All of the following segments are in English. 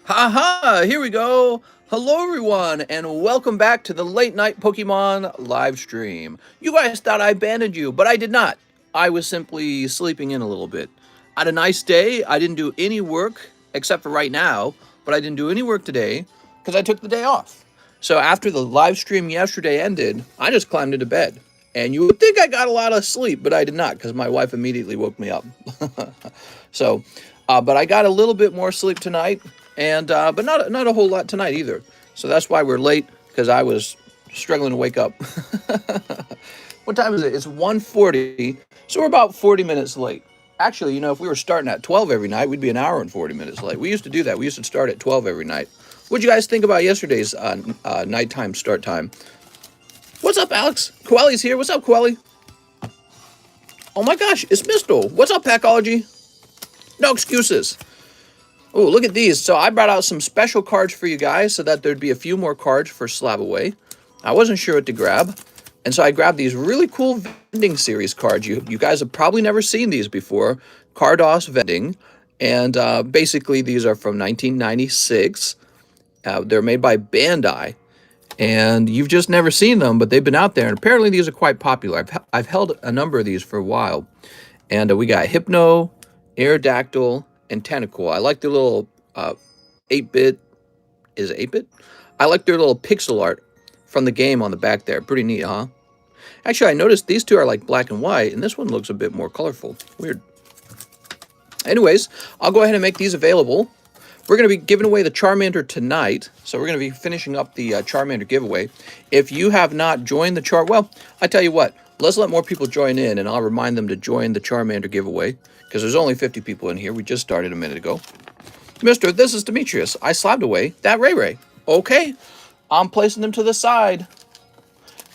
Haha, here we go. Hello, everyone, and welcome back to the late night Pokemon live stream. You guys thought I abandoned you, but I did not. I was simply sleeping in a little bit. I had a nice day. I didn't do any work except for right now, but I didn't do any work today because I took the day off. So after the live stream yesterday ended, I just climbed into bed. And you would think I got a lot of sleep, but I did not because my wife immediately woke me up. So, but I got a little bit more sleep tonight, and but not a whole lot tonight either. So that's why we're late because I was struggling to wake up. What time is it? It's 1:40, so we're about 40 minutes late. Actually, if we were starting at 12 every night, we'd be an hour and 40 minutes late. We used to do that. We used to start at 12 every night. What'd you guys think about yesterday's nighttime start time? What's up, Alex? Coelli's here. What's up, Coelli? Oh my gosh, it's Mistle. What's up, Packology? No excuses. Oh, look at these. So I brought out some special cards for you guys so that there'd be a few more cards for Slab Away. I wasn't sure what to grab. And so I grabbed these really cool vending series cards. You guys have probably never seen these before. Cardos Vending. And basically these are from 1996. They're made by Bandai. And you've just never seen them, but they've been out there. And apparently these are quite popular. I've held a number of these for a while. And we got Hypno, Aerodactyl, and Tentacool. I like their little 8-bit. Is it 8-bit? I like their little pixel art from the game on the back there. Pretty neat, huh? Actually, I noticed these two are like black and white, and this one looks a bit more colorful. Weird. Anyways, I'll go ahead and make these available. We're going to be giving away the Charmander tonight, so we're going to be finishing up the Charmander giveaway. If you have not joined the well, I tell you what, let's let more people join in, and I'll remind them to join the Charmander giveaway, because there's only 50 people in here. We just started a minute ago. Mister, this is Demetrius. I slabbed away that Ray Ray. Okay, I'm placing them to the side.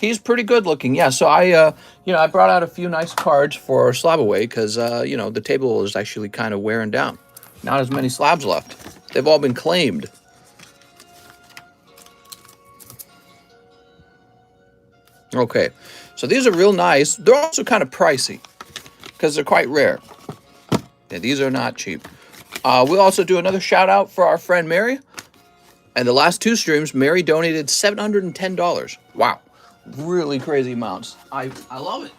He's pretty good looking. Yeah, so I brought out a few nice cards for slab away, because, the table is actually kind of wearing down. Not as many slabs left. They've all been claimed. Okay, so these are real nice. They're also kind of pricey because they're quite rare. Yeah, these are not cheap. We'll also do another shout out for our friend Mary. And the last two streams, Mary donated $710. Wow, really crazy amounts. I love it.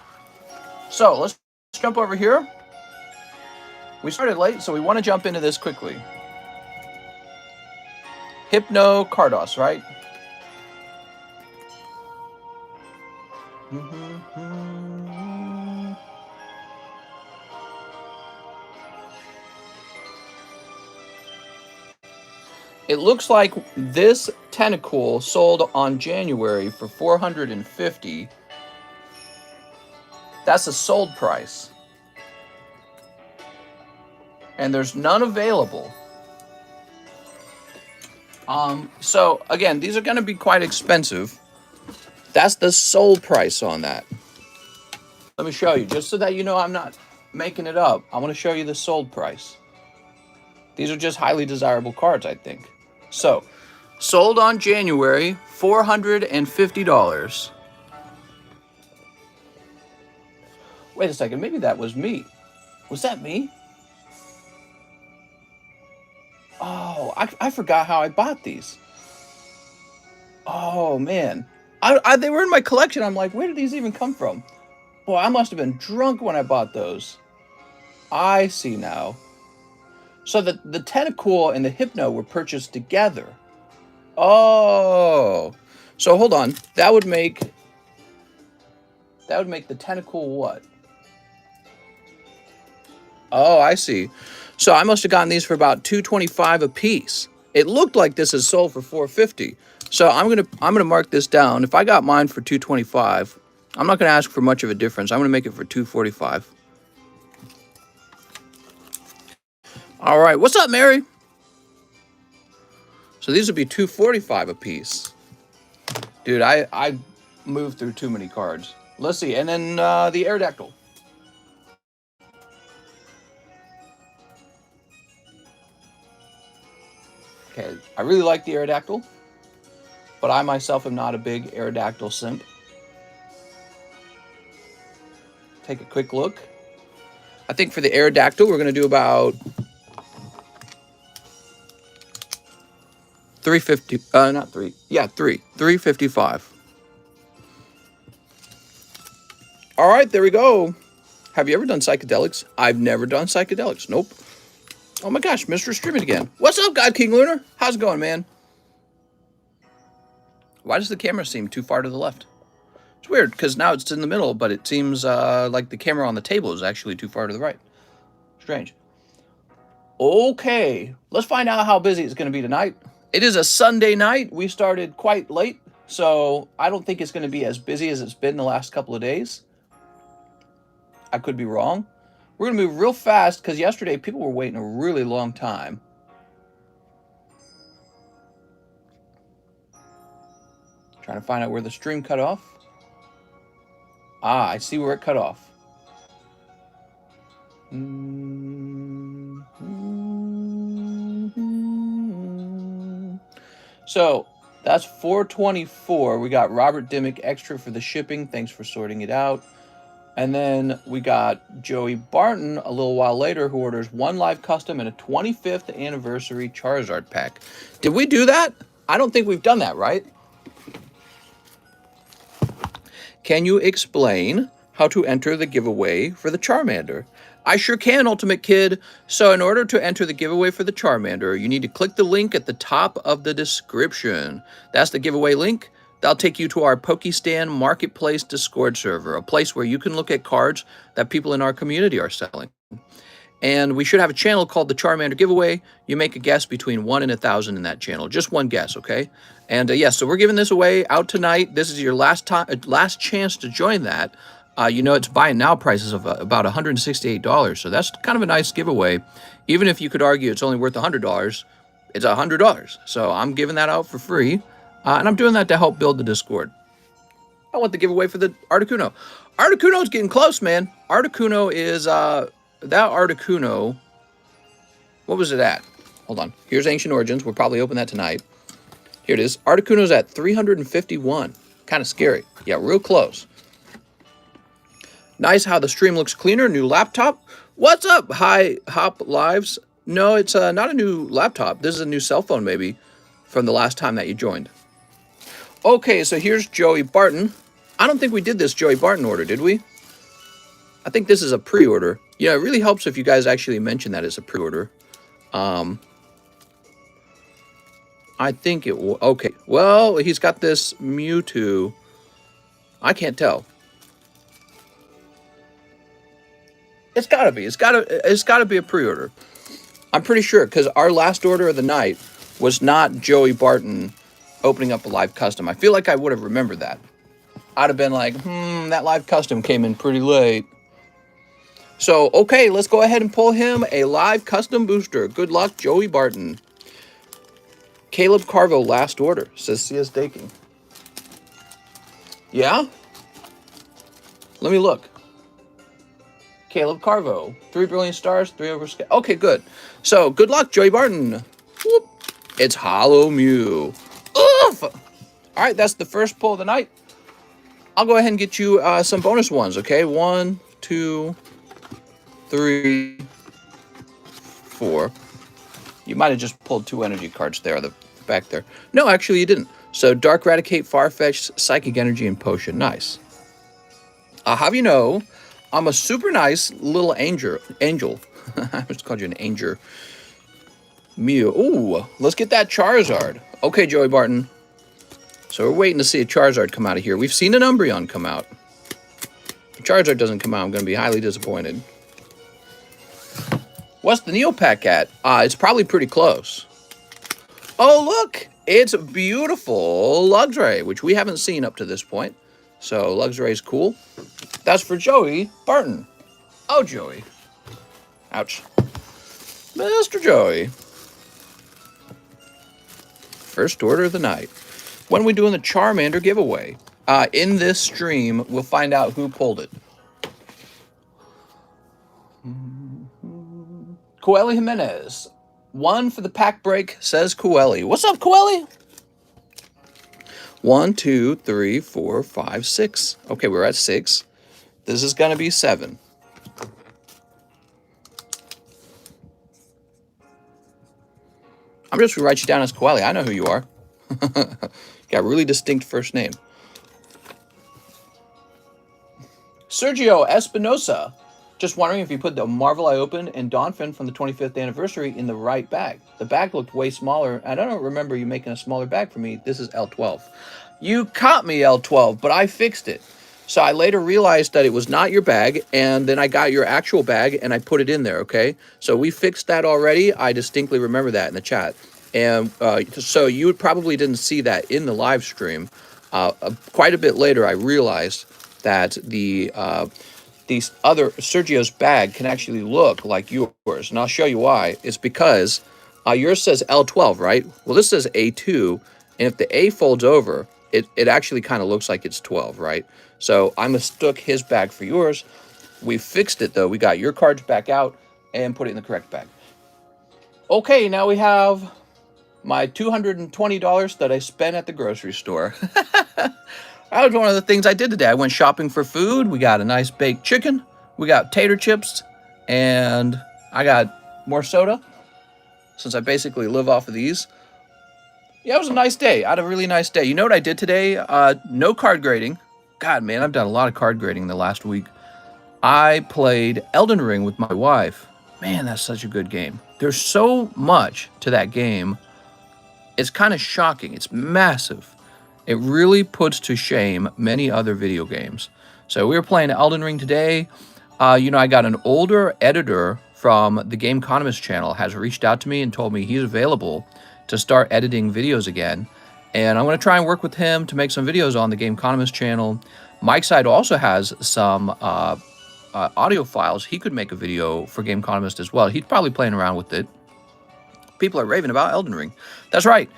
So let's jump over here. We started late, so we want to jump into this quickly. Hypno Cardos, right? It looks like this Tentacool sold on January for $450. That's a sold price. And there's none available. So again, these are going to be quite expensive. That's the sold price on that. Let me show you, just so that you know I'm not making it up. I want to show you the sold price. These are just highly desirable cards, I think. So, sold on January, $450. Wait a second, maybe that was me. Was that me? Oh, I forgot how I bought these. Oh, man. They were in my collection. I'm like, where did these even come from? Boy, I must have been drunk when I bought those. I see now. So the Tentacool and the Hypno were purchased together. Oh. So hold on. That would make the Tentacool what? Oh, I see. So I must have gotten these for about $225 a piece. It looked like this is sold for $450. So I'm gonna mark this down. If I got mine for $225, I'm not gonna ask for much of a difference. I'm gonna make it for $245. All right, what's up, Mary? So these would be $245 a piece. Dude, I moved through too many cards. Let's see, and then the Aerodactyl. Okay, I really like the Aerodactyl, but I myself am not a big Aerodactyl simp. Take a quick look. I think for the Aerodactyl, we're going to do about 350, not 3. Yeah, 355. All right, there we go. Have you ever done psychedelics? I've never done psychedelics. Nope. Oh my gosh, Mr. Streaming again. What's up, God King Lunar? How's it going, man? Why does the camera seem too far to the left? It's weird, because now it's in the middle, but it seems like the camera on the table is actually too far to the right. Strange. Okay, let's find out how busy it's going to be tonight. It is a Sunday night. We started quite late, so I don't think it's going to be as busy as it's been the last couple of days. I could be wrong. We're going to move real fast, because yesterday people were waiting a really long time. Trying to find out where the stream cut off. Ah, I see where it cut off. So that's 424. We got Robert Dimmick extra for the shipping. Thanks for sorting it out. And then we got Joey Barton a little while later who orders 1 live custom and a 25th anniversary Charizard pack. Did we do that? I don't think we've done that, right? Can you explain how to enter the giveaway for the Charmander? I sure can, Ultimate Kid. So in order to enter the giveaway for the Charmander, you need to click the link at the top of the description. That's the giveaway link. That'll take you to our Pokestan Marketplace Discord server, a place where you can look at cards that people in our community are selling. And we should have a channel called the Charmander Giveaway. You make a guess between 1 and 1,000 in that channel. Just one guess, okay? And yes, so we're giving this away out tonight. This is your last chance to join that. You know, it's buy now prices of about $168. So that's kind of a nice giveaway. Even if you could argue it's only worth $100, it's $100. So I'm giving that out for free. And I'm doing that to help build the Discord. I want the giveaway for the Articuno. Articuno's getting close, man. Articuno is... that Articuno, what was it at? Hold on. Here's Ancient Origins. We'll probably open that tonight. Here it is. Articuno's at 351. Kind of scary. Yeah, real close. Nice how the stream looks cleaner. New laptop. What's up, Hi Hop Lives? No, it's not a new laptop. This is a new cell phone, maybe, from the last time that you joined. Okay, so here's Joey Barton. I don't think we did this Joey Barton order, did we? I think this is a pre-order. Yeah, it really helps if you guys actually mention that it's a pre-order. I think it will. Okay. Well, he's got this Mewtwo. I can't tell. It's gotta be. It's gotta be a pre-order. I'm pretty sure, because our last order of the night was not Joey Barton opening up a live custom. I feel like I would have remembered that. I'd have been like, that live custom came in pretty late. So, okay, let's go ahead and pull him a live custom booster. Good luck, Joey Barton. Caleb Carvo, last order, says CS Daking. Yeah? Let me look. Caleb Carvo, 3 brilliant stars, 3 over scale. Okay, good. So, good luck, Joey Barton. Whoop. It's Hollow Mew. Oof! All right, that's the first pull of the night. I'll go ahead and get you some bonus ones, okay? 1, 2, 3, 4. You might have just pulled 2 energy cards there, the back there. No, actually you didn't. So Dark Raticate, Farfetch, Psychic Energy, and Potion. Nice. I'll have you know, I'm a super nice little angel. I just called you an angel. Mew. Ooh, let's get that Charizard. Okay, Joey Barton. So we're waiting to see a Charizard come out of here. We've seen an Umbreon come out. If Charizard doesn't come out, I'm going to be highly disappointed. What's the Neopack at? It's probably pretty close. Oh, look! It's beautiful Luxray, which we haven't seen up to this point. So Luxray's cool. That's for Joey Barton. Oh, Joey. Ouch. Mr. Joey. First order of the night. When are we doing the Charmander giveaway? In this stream, we'll find out who pulled it. Coeli Jimenez. 1 for the pack break, says Coeli. What's up, Coeli? 1, 2, 3, 4, 5, 6. Okay, we're at 6. This is going to be 7. I'm just going to write you down as Coeli. I know who you are. Got a really distinct first name. Sergio Espinosa. Just wondering if you put the Marvel I opened and Donphin from the 25th anniversary in the right bag. The bag looked way smaller. I don't remember you making a smaller bag for me. This is L12. You caught me, L12, but I fixed it. So I later realized that it was not your bag, and then I got your actual bag and I put it in there, okay? So we fixed that already. I distinctly remember that in the chat. And so you probably didn't see that in the live stream. Quite a bit later, I realized that these other Sergio's bag can actually look like yours, and I'll show you why. It's because yours says L12, right? Well, this says A2, and if the A folds over, it actually kind of looks like it's 12, right? So I mistook his bag for yours. We fixed it, though. We got your cards back out and put it in the correct bag. Okay, now we have my $220 that I spent at the grocery store. That was one of the things I did today. I went shopping for food. We got a nice baked chicken. We got tater chips. And I got more soda, since I basically live off of these. Yeah, it was a nice day. I had a really nice day. You know what I did today? No card grading. God, man, I've done a lot of card grading the last week. I played Elden Ring with my wife. Man, that's such a good game. There's so much to that game. It's kind of shocking. It's massive. It really puts to shame many other video games. So we were playing Elden Ring today. You know, I got an older editor from the TheCardconomist channel has reached out to me and told me he's available to start editing videos again. And I'm going to try and work with him to make some videos on the TheCardconomist channel. Mike's side also has some audio files. He could make a video for TheCardconomist as well. He's probably playing around with it. People are raving about Elden Ring. That's right.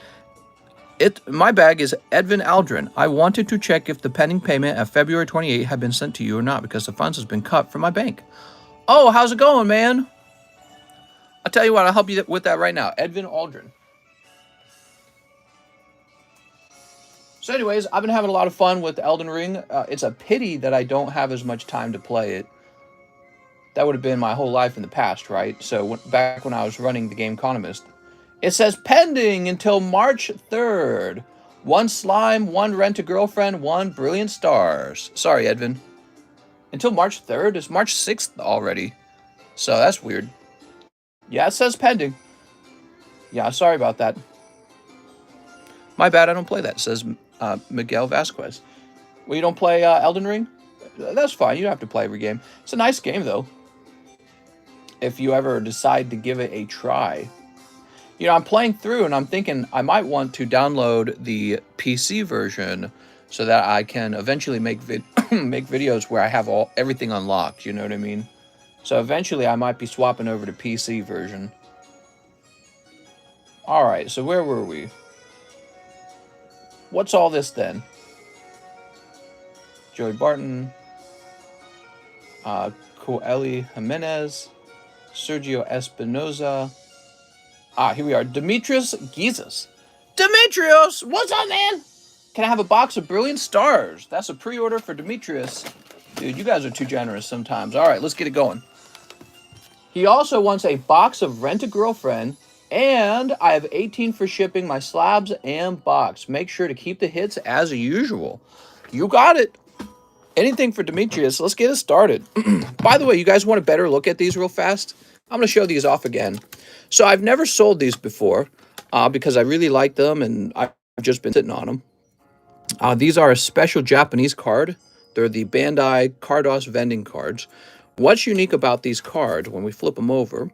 My bag is Edvin Aldrin. I wanted to check if the pending payment of February 28 had been sent to you or not, because the funds has been cut from my bank. Oh, how's it going, man? I'll tell you what, I'll help you with that right now. Edvin Aldrin. So anyways, I've been having a lot of fun with Elden Ring. It's a pity that I don't have as much time to play it. That would have been my whole life in the past, right? So back when I was running the TheCardconomist, it says pending until March 3rd. 1 slime, 1 rent-a-girlfriend, 1 brilliant stars. Sorry, Edvin. Until March 3rd? It's March 6th already. So that's weird. Yeah, it says pending. Yeah, sorry about that. My bad, I don't play that, says Miguel Vasquez. Well, you don't play Elden Ring? That's fine, you don't have to play every game. It's a nice game, though, if you ever decide to give it a try. You know, I'm playing through and I'm thinking I might want to download the PC version so that I can eventually make make videos where I have everything unlocked, you know what I mean? So eventually I might be swapping over to PC version. Alright, so where were we? What's all this then? Joey Barton, Coeli Jimenez, Sergio Espinoza. Here we are. Demetrius Gizas. Demetrius! What's up, man? Can I have a box of brilliant stars? That's a pre-order for Demetrius. Dude, you guys are too generous sometimes. All right, let's get it going. He also wants a box of Rent-A-Girlfriend, and I have 18 for shipping my slabs and box. Make sure to keep the hits as usual. You got it. Anything for Demetrius. Let's get it started. By the way, you guys want a better look at these real fast? I'm going to show these off again. So I've never sold these before because I really like them and I've just been sitting on them. These are a special Japanese card. They're the Bandai Cardos vending cards. What's unique about these cards when we flip them over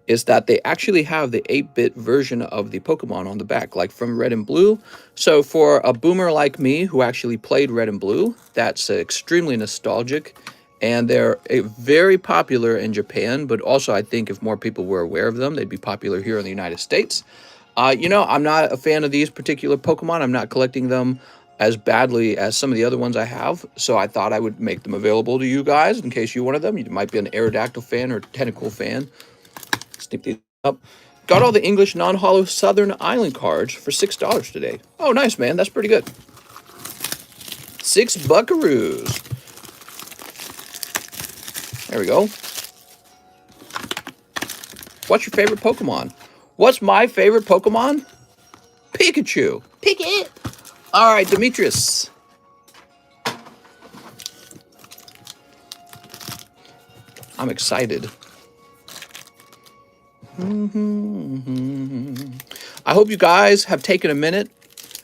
is that they actually have the 8-bit version of the Pokemon on the back, like from Red and Blue. So for a boomer like me who actually played Red and Blue, that's extremely nostalgic. And they're very popular in Japan, but also I think if more people were aware of them, they'd be popular here in the United States. You know, I'm not a fan of these particular Pokemon. I'm not collecting them as badly as some of the other ones I have, so I thought I would make them available to you guys in case you wanted them. You might be an Aerodactyl fan or Tentacle fan. Snip these up. Got all the English non-holo Southern Island cards for $6 today. Oh, nice, man. That's pretty good. 6 buckaroos. There we go. What's your favorite Pokemon? What's my favorite Pokemon? Pikachu. Pick it. All right, Demetrius. I'm excited. I hope you guys have taken a minute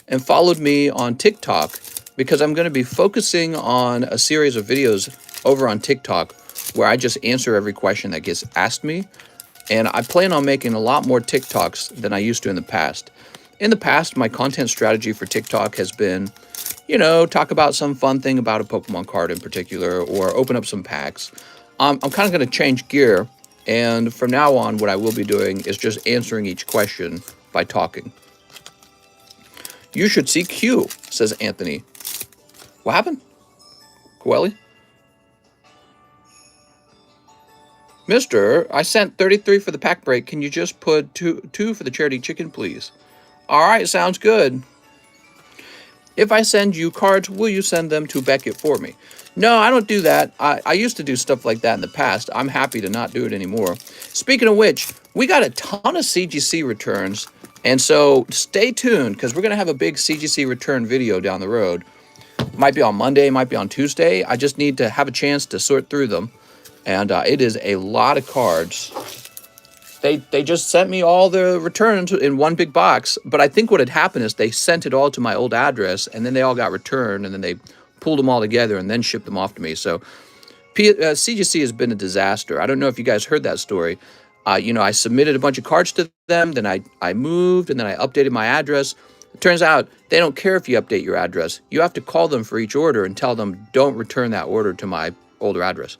and followed me on TikTok, because I'm going to be focusing on a series of videos over on TikTok where I just answer every question that gets asked me. And I plan on making a lot more TikToks than I used to in the past. In the past, my content strategy for TikTok has been, talk about some fun thing about a Pokemon card in particular, or open up some packs. I'm kind of going to change gear, and from now on, what I will be doing is just answering each question by talking. You should see Q, says Anthony. What happened? Coeli? Mister, I sent 33 for the pack break. Can you just put two for the charity chicken, please? All right, sounds good. If I send you cards, will you send them to Beckett for me? No, I don't do that. I used to do stuff like that in the past. I'm happy to not do it anymore. Speaking of which, we got a ton of CGC returns. And so stay tuned, because we're going to have a big CGC return video down the road. Might be on Monday, might be on Tuesday. I just need to have a chance to sort through them. And it is a lot of cards. They just sent me all the returns in one big box, but I think what had happened is they sent it all to my old address, and then they all got returned, and then they pulled them all together and then shipped them off to me. So CGC has been a disaster. I don't know if you guys heard that story. I submitted a bunch of cards to them, then I moved, and then I updated my address. It turns out they don't care if you update your address. You have to call them for each order and tell them, don't return that order to my older address.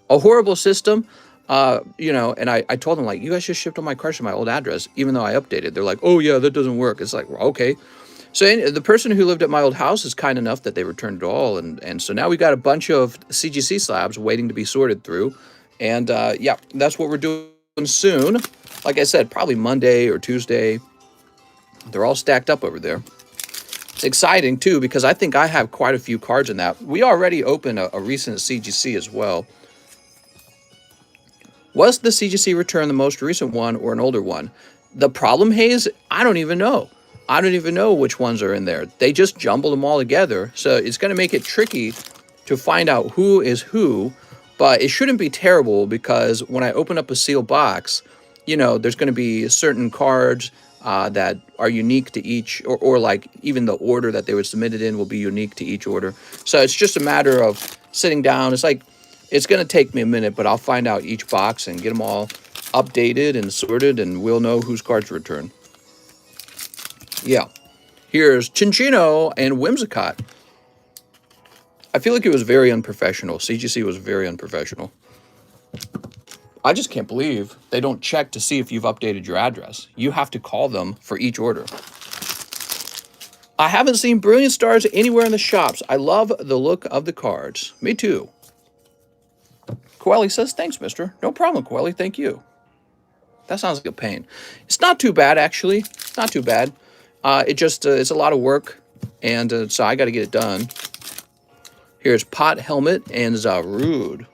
A horrible system. And I told them, like, you guys just shipped all my cards to my old address, even though I updated. They're like, oh, yeah, that doesn't work. It's like, well, okay. So the person who lived at my old house is kind enough that they returned it all. And so now we got a bunch of CGC slabs waiting to be sorted through. And, yeah, that's what we're doing soon. Like I said, probably Monday or Tuesday. They're all stacked up over there. It's exciting, too, because I think I have quite a few cards in that. We already opened a recent CGC as well. Was the CGC return the most recent one or an older one? The problem, Hayes, I don't even know. I don't even know which ones are in there. They just jumbled them all together. So it's going to make it tricky to find out who is who. But it shouldn't be terrible, because when I open up a sealed box, there's going to be certain cards that are unique to each, or like even the order that they were submitted in will be unique to each order. So it's just a matter of sitting down. It's going to take me a minute, but I'll find out each box and get them all updated and sorted, and we'll know whose cards return. Yeah. Here's Chinchino and Whimsicott. I feel like it was very unprofessional. CGC was very unprofessional. I just can't believe they don't check to see if you've updated your address. You have to call them for each order. I haven't seen Brilliant Stars anywhere in the shops. I love the look of the cards. Me too. Coeli says, thanks, mister. No problem, Coeli. Thank you. That sounds like a pain. It's not too bad, actually. It's not too bad. It's a lot of work, and so I got to get it done. Here's Pot Helmet and Zarude.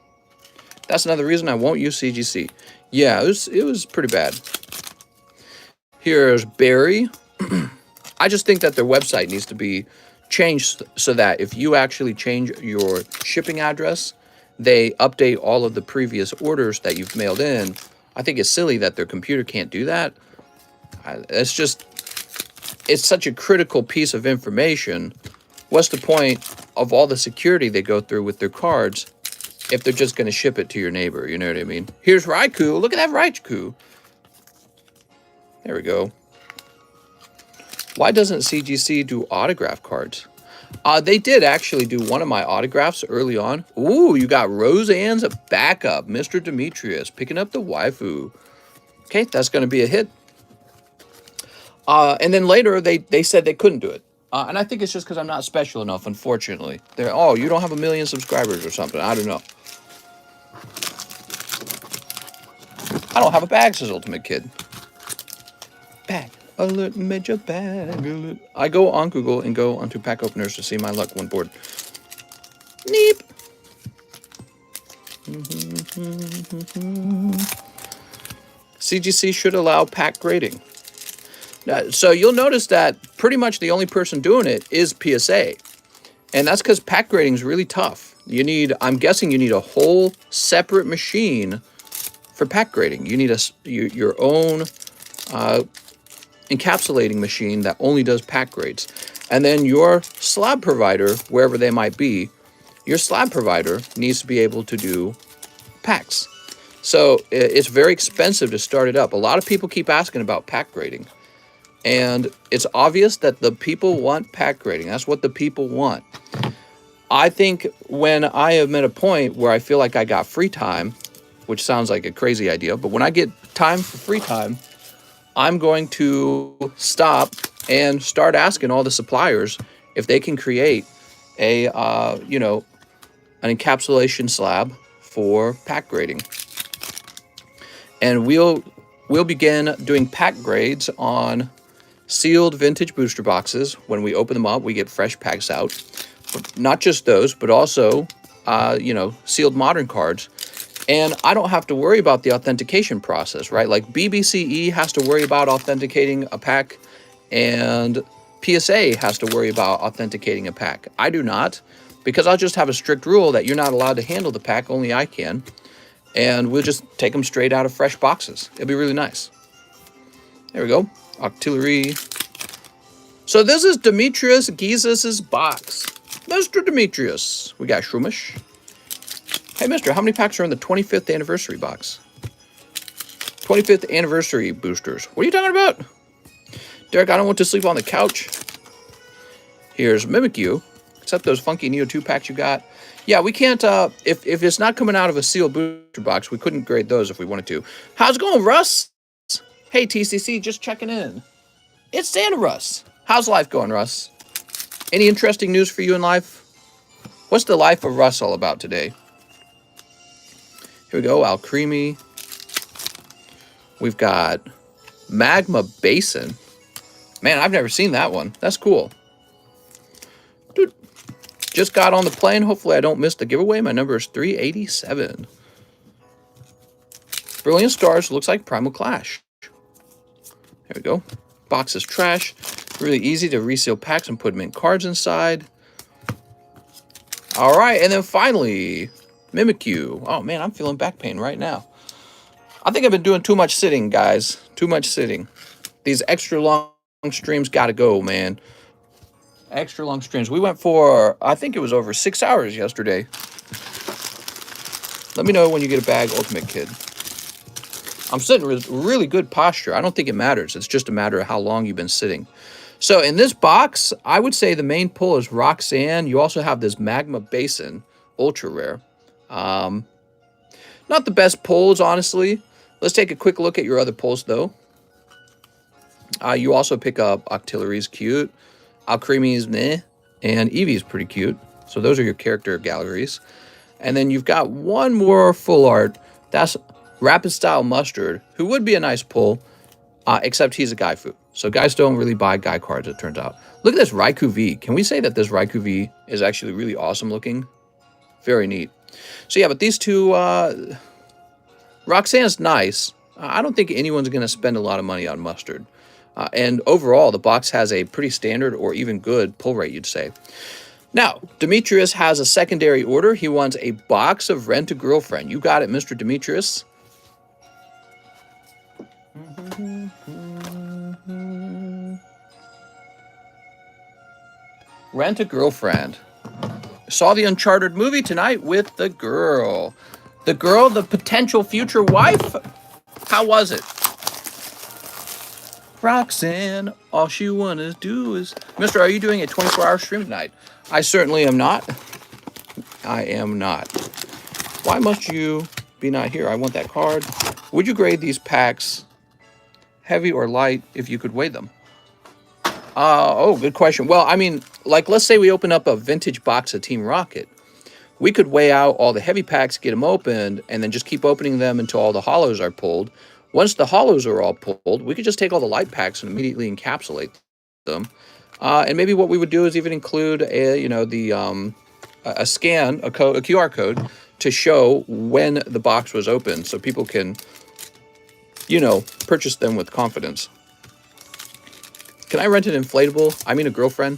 That's another reason I won't use CGC. Yeah, it was pretty bad. Here's Barry. I just think that their website needs to be changed so that if you actually change your shipping address, they update all of the previous orders that you've mailed in. I think it's silly that their computer can't do that. It's such a critical piece of information. What's the point of all the security they go through with their cards if they're just going to ship it to your neighbor? You know what I mean? Here's Raikou. Look at that Raikou. There we go. Why doesn't CGC do autograph cards? They did actually do one of my autographs early on. Ooh, you got Roseanne's backup. Mr. Demetrius picking up the waifu. Okay, that's going to be a hit. And then later, they said they couldn't do it. And I think it's just because I'm not special enough, unfortunately. You don't have 1 million subscribers or something. I don't know. I don't have a bag, says Ultimate Kid. Bag. Alert, major bag alert. I go on Google and go onto pack openers to see my luck when bored. Neep. CGC should allow pack grading. So you'll notice that pretty much the only person doing it is PSA. And that's because pack grading is really tough. I'm guessing you need a whole separate machine for pack grading. You need your own encapsulating machine that only does pack grades. And then your slab provider, wherever they might be, your slab provider needs to be able to do packs. So it's very expensive to start it up. A lot of people keep asking about pack grading. And it's obvious that the people want pack grading. That's what the people want. I think when I am at a point where I feel like I got free time, which sounds like a crazy idea, but when I get time for free time, I'm going to stop and start asking all the suppliers if they can create an encapsulation slab for pack grading. And we'll begin doing pack grades on sealed vintage booster boxes. When we open them up, we get fresh packs out. But not just those, but also, sealed modern cards. And I don't have to worry about the authentication process, right? Like BBCE has to worry about authenticating a pack, and PSA has to worry about authenticating a pack. I do not, because I'll just have a strict rule that you're not allowed to handle the pack, only I can. And we'll just take them straight out of fresh boxes. It'll be really nice. There we go. Artillery. So this is Demetrius Gizas' box. Mr. Demetrius. We got Shroomish. Hey, mister, how many packs are in the 25th anniversary box? 25th anniversary boosters. What are you talking about? Derek, I don't want to sleep on the couch. Here's Mimikyu. Except those funky Neo 2 packs you got. Yeah, we can't, if it's not coming out of a sealed booster box, we couldn't grade those if we wanted to. How's it going, Russ? Hey, TCC, just checking in. It's Santa Russ. How's life going, Russ? Any interesting news for you in life? What's the life of Russ all about today? Here we go, Al Creamy. We've got Magma Basin. Man, I've never seen that one. That's cool. Dude, just got on the plane. Hopefully I don't miss the giveaway. My number is 387. Brilliant Stars looks like Primal Clash. There we go. Box is trash. Really easy to reseal packs and put mint cards inside. All right, and then finally, Mimikyu. Oh man, I'm feeling back pain right now. I think I've been doing too much sitting, guys. Too much sitting. These extra long streams gotta go, man. Extra long streams. We went for, I think it was over 6 hours yesterday. Let me know when you get a bag, Ultimate Kid. I'm sitting with really good posture. I don't think it matters. It's just a matter of how long you've been sitting. So in this box, I would say the main pull is Roxanne. You also have this Magma Basin, ultra rare. Not the best pulls, honestly. Let's take a quick look at your other pulls, though. You also pick up Octillery's cute, Alcreamy's meh, and Eevee's pretty cute. So those are your character galleries. And then you've got one more full art. That's Rapid Style Mustard, who would be a nice pull, except he's a Gaifu. So guys don't really buy Guy cards, it turns out. Look at this Raikou V. Can we say that this Raikou V is actually really awesome looking? Very neat. So yeah, but these two, Roxanne's nice. I don't think anyone's going to spend a lot of money on Mustard. And overall, the box has a pretty standard or even good pull rate, you'd say. Now, Demetrius has a secondary order. He wants a box of Rent-A-Girlfriend. You got it, Mr. Demetrius. Rent-A-Girlfriend. Saw the Uncharted movie tonight with the girl. The girl, the potential future wife? How was it? Roxanne, all she wanna do is... Mister, are you doing a 24-hour stream tonight? I certainly am not. I am not. Why must you be not here? I want that card. Would you grade these packs heavy or light if you could weigh them? Oh, good question. Well, I mean, like, let's say we open up a vintage box of Team Rocket. We could weigh out all the heavy packs, get them opened, and then just keep opening them until all the hollows are pulled. Once the hollows are all pulled, we could just take all the light packs and immediately encapsulate them. And maybe what we would do is even include a scan, a QR code to show when the box was opened, so people can, purchase them with confidence. Can I rent an inflatable? I mean a girlfriend.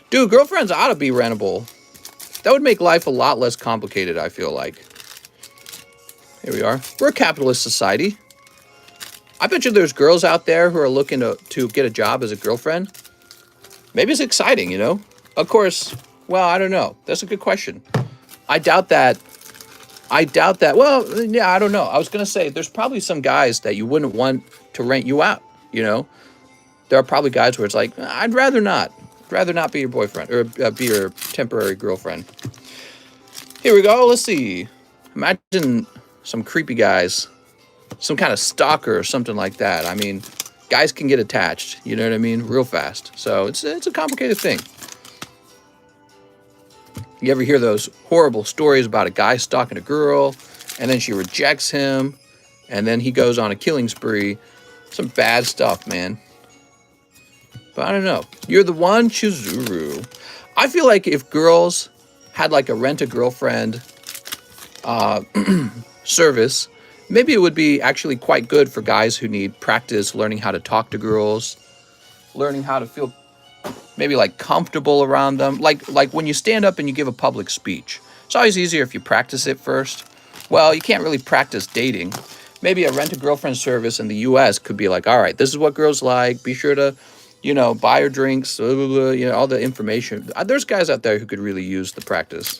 Dude, girlfriends ought to be rentable. That would make life a lot less complicated, I feel like. Here we are. We're a capitalist society. I bet you there's girls out there who are looking to get a job as a girlfriend. Maybe it's exciting, you know? Of course, well, I don't know. That's a good question. I doubt that. Well, yeah, I don't know. I was going to say there's probably some guys that you wouldn't want to rent you out, you know? There are probably guys where it's like, I'd rather not. I'd rather not be your boyfriend or be your temporary girlfriend. Here we go. Let's see. Imagine some creepy guys, some kind of stalker or something like that. I mean, guys can get attached, you know what I mean, real fast. So it's a complicated thing. You ever hear those horrible stories about a guy stalking a girl, and then she rejects him, and then he goes on a killing spree? Some bad stuff, man. But I don't know. You're the one, Chizuru. I feel like if girls had like a rent-a-girlfriend service, maybe it would be actually quite good for guys who need practice learning how to talk to girls, learning how to feel maybe like comfortable around them. Like when you stand up and you give a public speech. It's always easier if you practice it first. Well, you can't really practice dating. Maybe a rent-a-girlfriend service in the US could be like, all right, this is what girls like. Be sure to, you know, buy her drinks, blah, blah, blah, you know, all the information. There's guys out there who could really use the practice.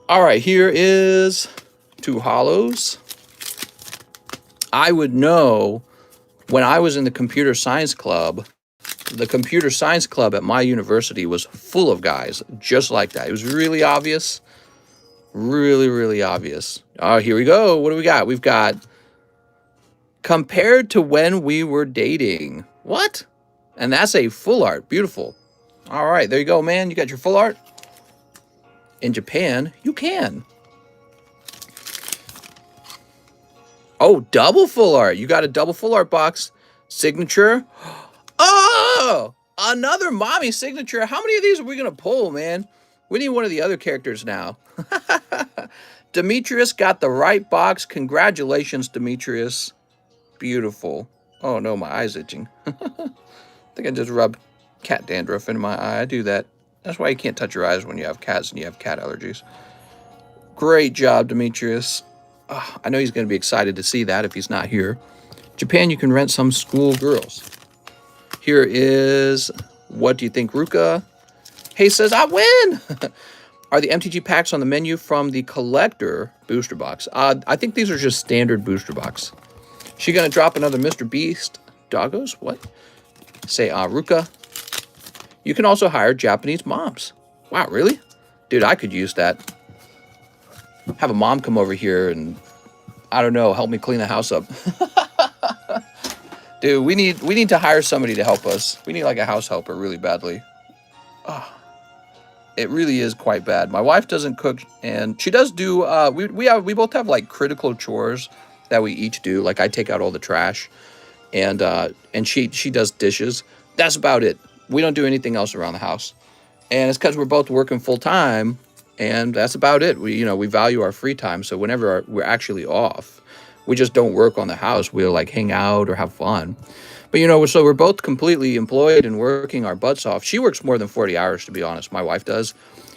All right, here is two hollows. I would know when I was in the computer science club. The computer science club at my university was full of guys just like that. It was really obvious. Really, really obvious. Oh, here we go. What do we got? We've got compared to when we were dating. What? And that's a full art. Beautiful. All right, there you go, man. You got your full art. In Japan, you can. Oh, double full art. You got a double full art box. Signature. Oh, another mommy signature. How many of these are we going to pull, man? We need one of the other characters now. Demetrius got the right box. Congratulations, Demetrius. Beautiful. Oh, no, my eye's itching. I think I just rubbed cat dandruff into my eye. I do that. That's why you can't touch your eyes when you have cats and you have cat allergies. Great job, Demetrius. Oh, I know he's going to be excited to see that if he's not here. Japan, you can rent some school girls. Here is, what do you think, Ruka? Hey says, I win! Are the MTG packs on the menu from the collector booster box? I think these are just standard booster box. She going to drop another Mr. Beast doggos? What? Say, Ruka. You can also hire Japanese moms. Wow, really? Dude, I could use that. Have a mom come over here and, I don't know, help me clean the house up. Dude, we need to hire somebody to help us. We need like a house helper really badly. Oh, it really is quite bad. My wife doesn't cook, and she does do. We both have like critical chores that we each do. Like I take out all the trash, and she does dishes. That's about it. We don't do anything else around the house, and it's because we're both working full time, and that's about it. We value our free time. So whenever we're actually off, we just don't work on the house. We'll like hang out or have fun. But so we're both completely employed and working our butts off. She works more than 40 hours, to be honest. My wife does.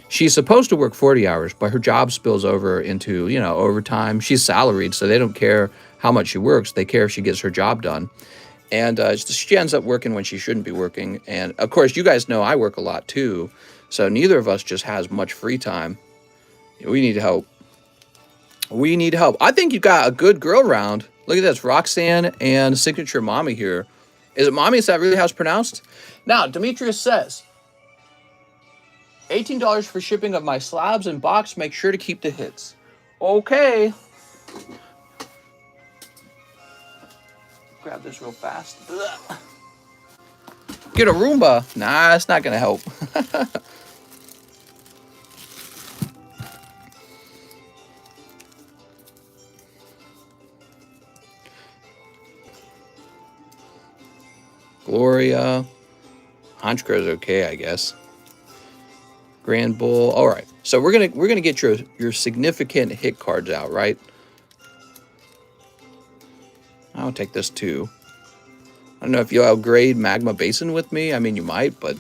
She's supposed to work 40 hours, but her job spills over into, overtime. She's salaried, so they don't care how much she works. They care if she gets her job done. And she ends up working when she shouldn't be working. And of course, you guys know I work a lot too. So neither of us just has much free time. We need help. We need help. I think you got a good girl round. Look at this, Roxanne and Signature Mommy here. Is it Mommy? Is that really how it's pronounced? Now, Demetrius says, $18 for shipping of my slabs and box. Make sure to keep the hits. Okay. Grab this real fast. Ugh. Get a Roomba. Nah, that's not going to help. Gloria. Honchkro's okay, I guess. Grand Bull. All right. So we're gonna get your significant hit cards out, right? I'll take this too. don't know if you'll upgrade Magma Basin with me. I mean, you might, but...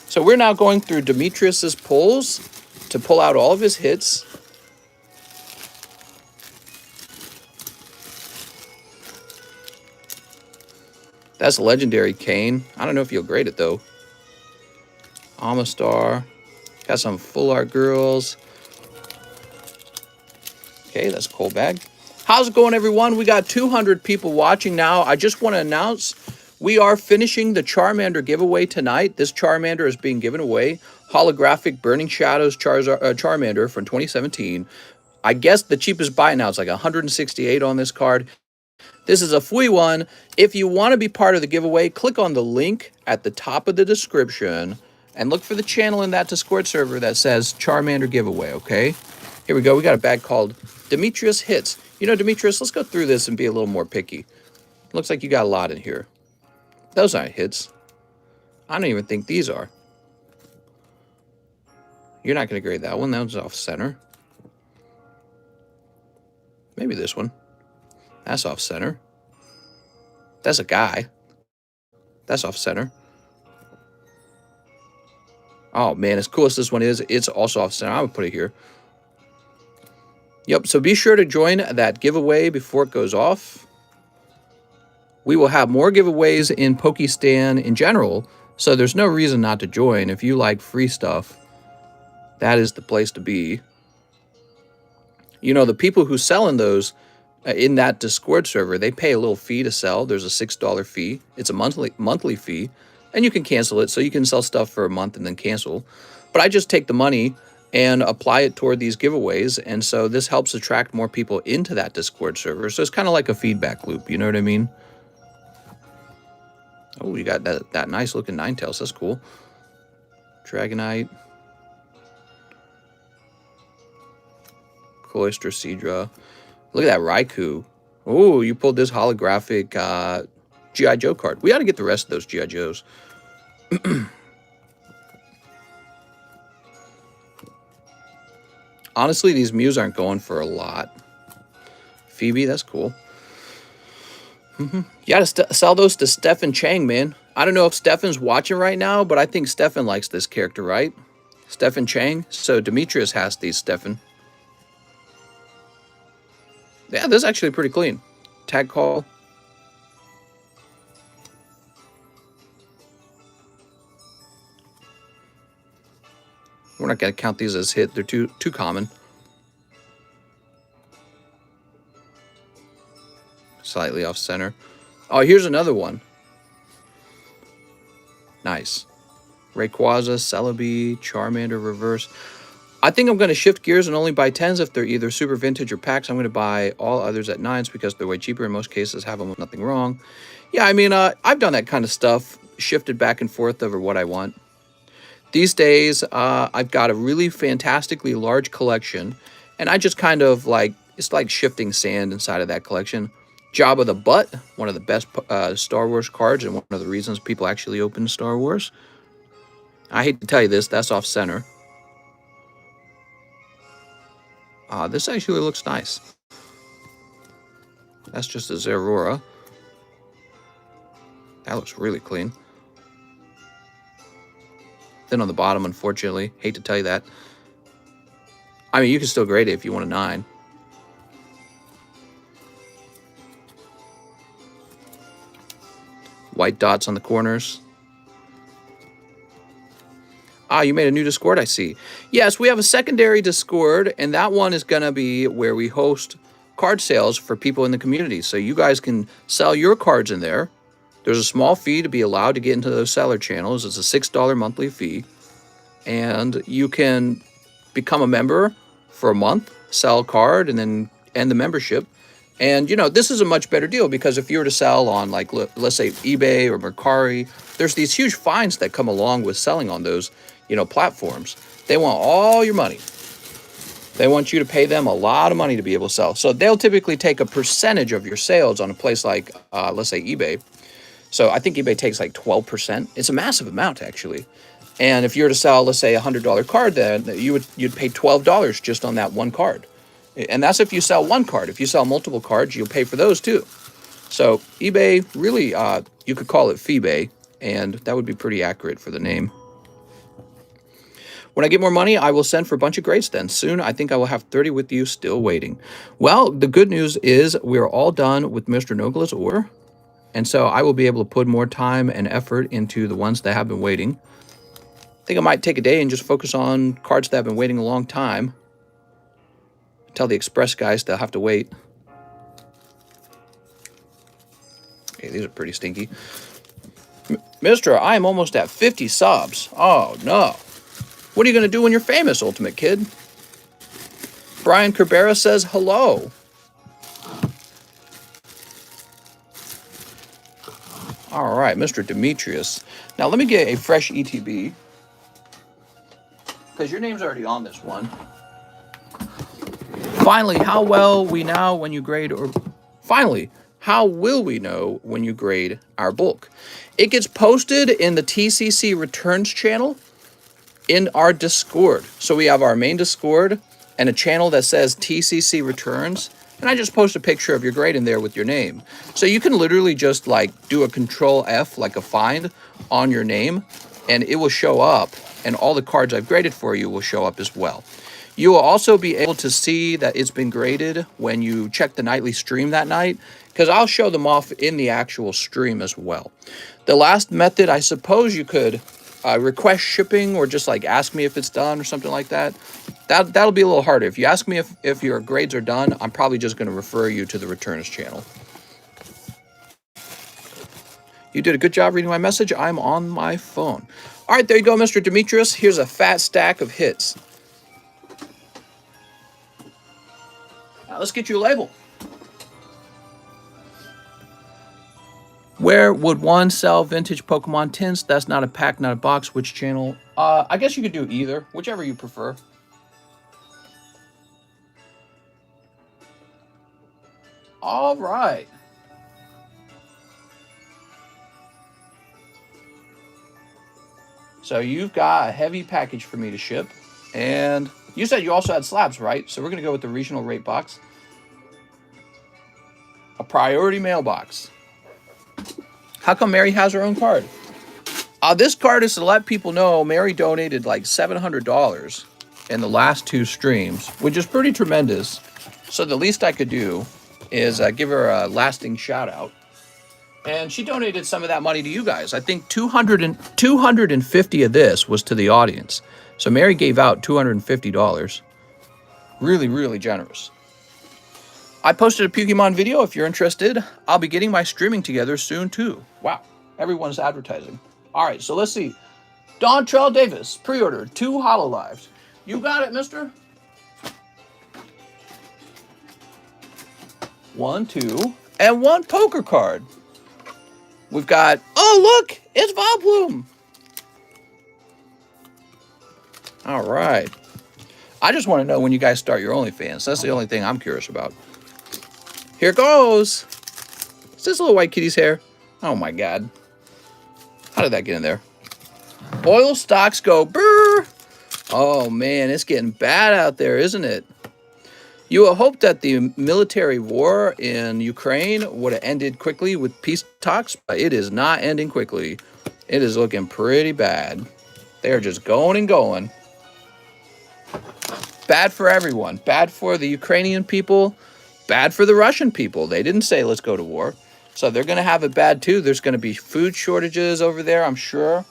So we're now going through Demetrius's pulls to pull out all of his hits. That's legendary Kane. I don't know if you'll grade it, though. Amistar. Got some full art girls. Okay, that's Coal Bag. How's it going, everyone? We got 200 people watching now. I just want to announce we are finishing the Charmander giveaway tonight. This Charmander is being given away. Holographic Burning Shadows Charmander from 2017. I guess the cheapest buy now is like 168 on this card. This is a free one. If you want to be part of the giveaway, click on the link at the top of the description and look for the channel in that Discord server that says Charmander giveaway, okay? Here we go. We got a bag called Demetrius Hits. You know, Demetrius, let's go through this and be a little more picky. Looks like you got a lot in here. Those aren't hits. I don't even think these are. You're not going to grade that one. That one's off center. Maybe this one. That's off center. That's a guy. That's off center. Oh man, as cool as this one is, it's also off center. I would put it here. Yep, so be sure to join that giveaway before it goes off. We will have more giveaways in Pokestan in general, so there's no reason not to join. If you like free stuff, that is the place to be. You know, the people who sell in those, in that Discord server, they pay a little fee to sell. There's a $6 fee. It's a monthly fee, and you can cancel it. So you can sell stuff for a month and then cancel. But I just take the money and apply it toward these giveaways, and so this helps attract more people into that Discord server. So it's kind of like a feedback loop. You know what I mean? Oh, you got that nice looking Ninetales. That's cool. Dragonite. Cloyster Seadra. Look at that Raikou. Oh, you pulled this holographic G.I. Joe card. We ought to get the rest of those G.I. Joes. Honestly, these Mews aren't going for a lot. Phoebe, that's cool. You gotta sell those to Stefan Chang, man. I don't know if Stefan's watching right now, but I think Stefan likes this character, right? Stefan Chang. So Demetrius has these, Stefan. Yeah, this is actually pretty clean. Tag call. We're not going to count these as hit. They're too common. Slightly off center. Oh, here's another one. Nice. Rayquaza, Celebi, Charmander reverse. I think I'm going to shift gears and only buy 10s if they're either super vintage or packs. I'm going to buy all others at 9s because they're way cheaper. In most cases, have them with nothing wrong. Yeah, I mean, I've done that kind of stuff. Shifted back and forth over what I want. These days, I've got a really fantastically large collection. And I just kind of like, it's like shifting sand inside of that collection. Jabba the Butt, one of the best Star Wars cards and one of the reasons people actually open Star Wars. I hate to tell you this, that's off center. This actually looks nice. That's just a Zeraora. That looks really clean. Then on the bottom, unfortunately, hate to tell you that. I mean, you can still grade it if you want a 9. White dots on the corners. You made a new Discord, I see. Yes, we have a secondary Discord, and that one is going to be where we host card sales for people in the community. So you guys can sell your cards in there. There's a small fee to be allowed to get into those seller channels. It's a $6 monthly fee. And you can become a member for a month, sell a card, and then end the membership. And, you know, this is a much better deal because if you were to sell on, like, let's say eBay or Mercari, there's these huge fines that come along with selling on those, you know, platforms. They want all your money. They want you to pay them a lot of money to be able to sell. So they'll typically take a percentage of your sales on a place like, let's say, eBay. So I think eBay takes like 12%. It's a massive amount, actually. And if you were to sell, let's say, a $100 card, then you'd pay $12 just on that one card. And that's if you sell one card. If you sell multiple cards, you'll pay for those too. So eBay, really, you could call it Feebay, and that would be pretty accurate for the name. When I get more money, I will send for a bunch of grades then. Soon, I think I will have 30 with you still waiting. Well, the good news is we're all done with Mr. Nogla's order, and so I will be able to put more time and effort into the ones that have been waiting. I think I might take a day and just focus on cards that have been waiting a long time. Tell the express guys they'll have to wait. Okay, these are pretty stinky. Mister, I am almost at 50 subs. Oh, no. What are you going to do when you're famous, Ultimate Kid? Brian Cabrera says hello. All right, Mr. Demetrius. Now, let me get a fresh ETB, because your name's already on this one. Finally, how well we now when you grade or... Finally, how will we know when you grade our bulk? It gets posted in the TCC Returns channel in our Discord. So we have our main Discord and a channel that says TCC Returns. And I just post a picture of your grade in there with your name. So you can literally just like do a Control F, like a find on your name, and it will show up. And all the cards I've graded for you will show up as well. You will also be able to see that it's been graded when you check the nightly stream that night, because I'll show them off in the actual stream as well. The last method, I suppose you could request shipping or just like ask me if it's done or something like that. That'll be a little harder. If you ask me if your grades are done, I'm probably just going to refer you to the Returns channel. You did a good job reading my message. I'm on my phone. All right, there you go, Mr. Demetrius. Here's a fat stack of hits. Now let's get you a label. Where would one sell vintage Pokemon tints? That's not a pack, not a box. Which channel? I guess you could do either, whichever you prefer. All right. So you've got a heavy package for me to ship. And you said you also had slabs, right? So we're going to go with the regional rate box. A priority mailbox. How come Mary has her own card? This card is to let people know Mary donated like $700 in the last 2 streams, which is pretty tremendous. So the least I could do is give her a lasting shout out. And she donated some of that money to you guys. I think 250 of this was to the audience. So Mary gave out $250. Really, really generous. I posted a Pokemon video if you're interested. I'll be getting my streaming together soon too. Wow, everyone's advertising. All right, so let's see. Don Trell Davis, pre-order 2 Hololives. You got it, mister. 1, 2, and 1 poker card. We've got, oh look, it's Vileplume. All right. I just want to know when you guys start your OnlyFans. That's the only thing I'm curious about. Here goes. Is this little white kitty's hair? Oh my God. How did that get in there? Oil stocks go brrr. Oh man, it's getting bad out there, isn't it? You will hope that the military war in Ukraine would have ended quickly with peace talks, but it is not ending quickly. It is looking pretty bad. They're just going and going. Bad for everyone. Bad for the Ukrainian people. Bad for the Russian people. They didn't say let's go to war. So they're going to have it bad too. There's going to be food shortages over there, I'm sure.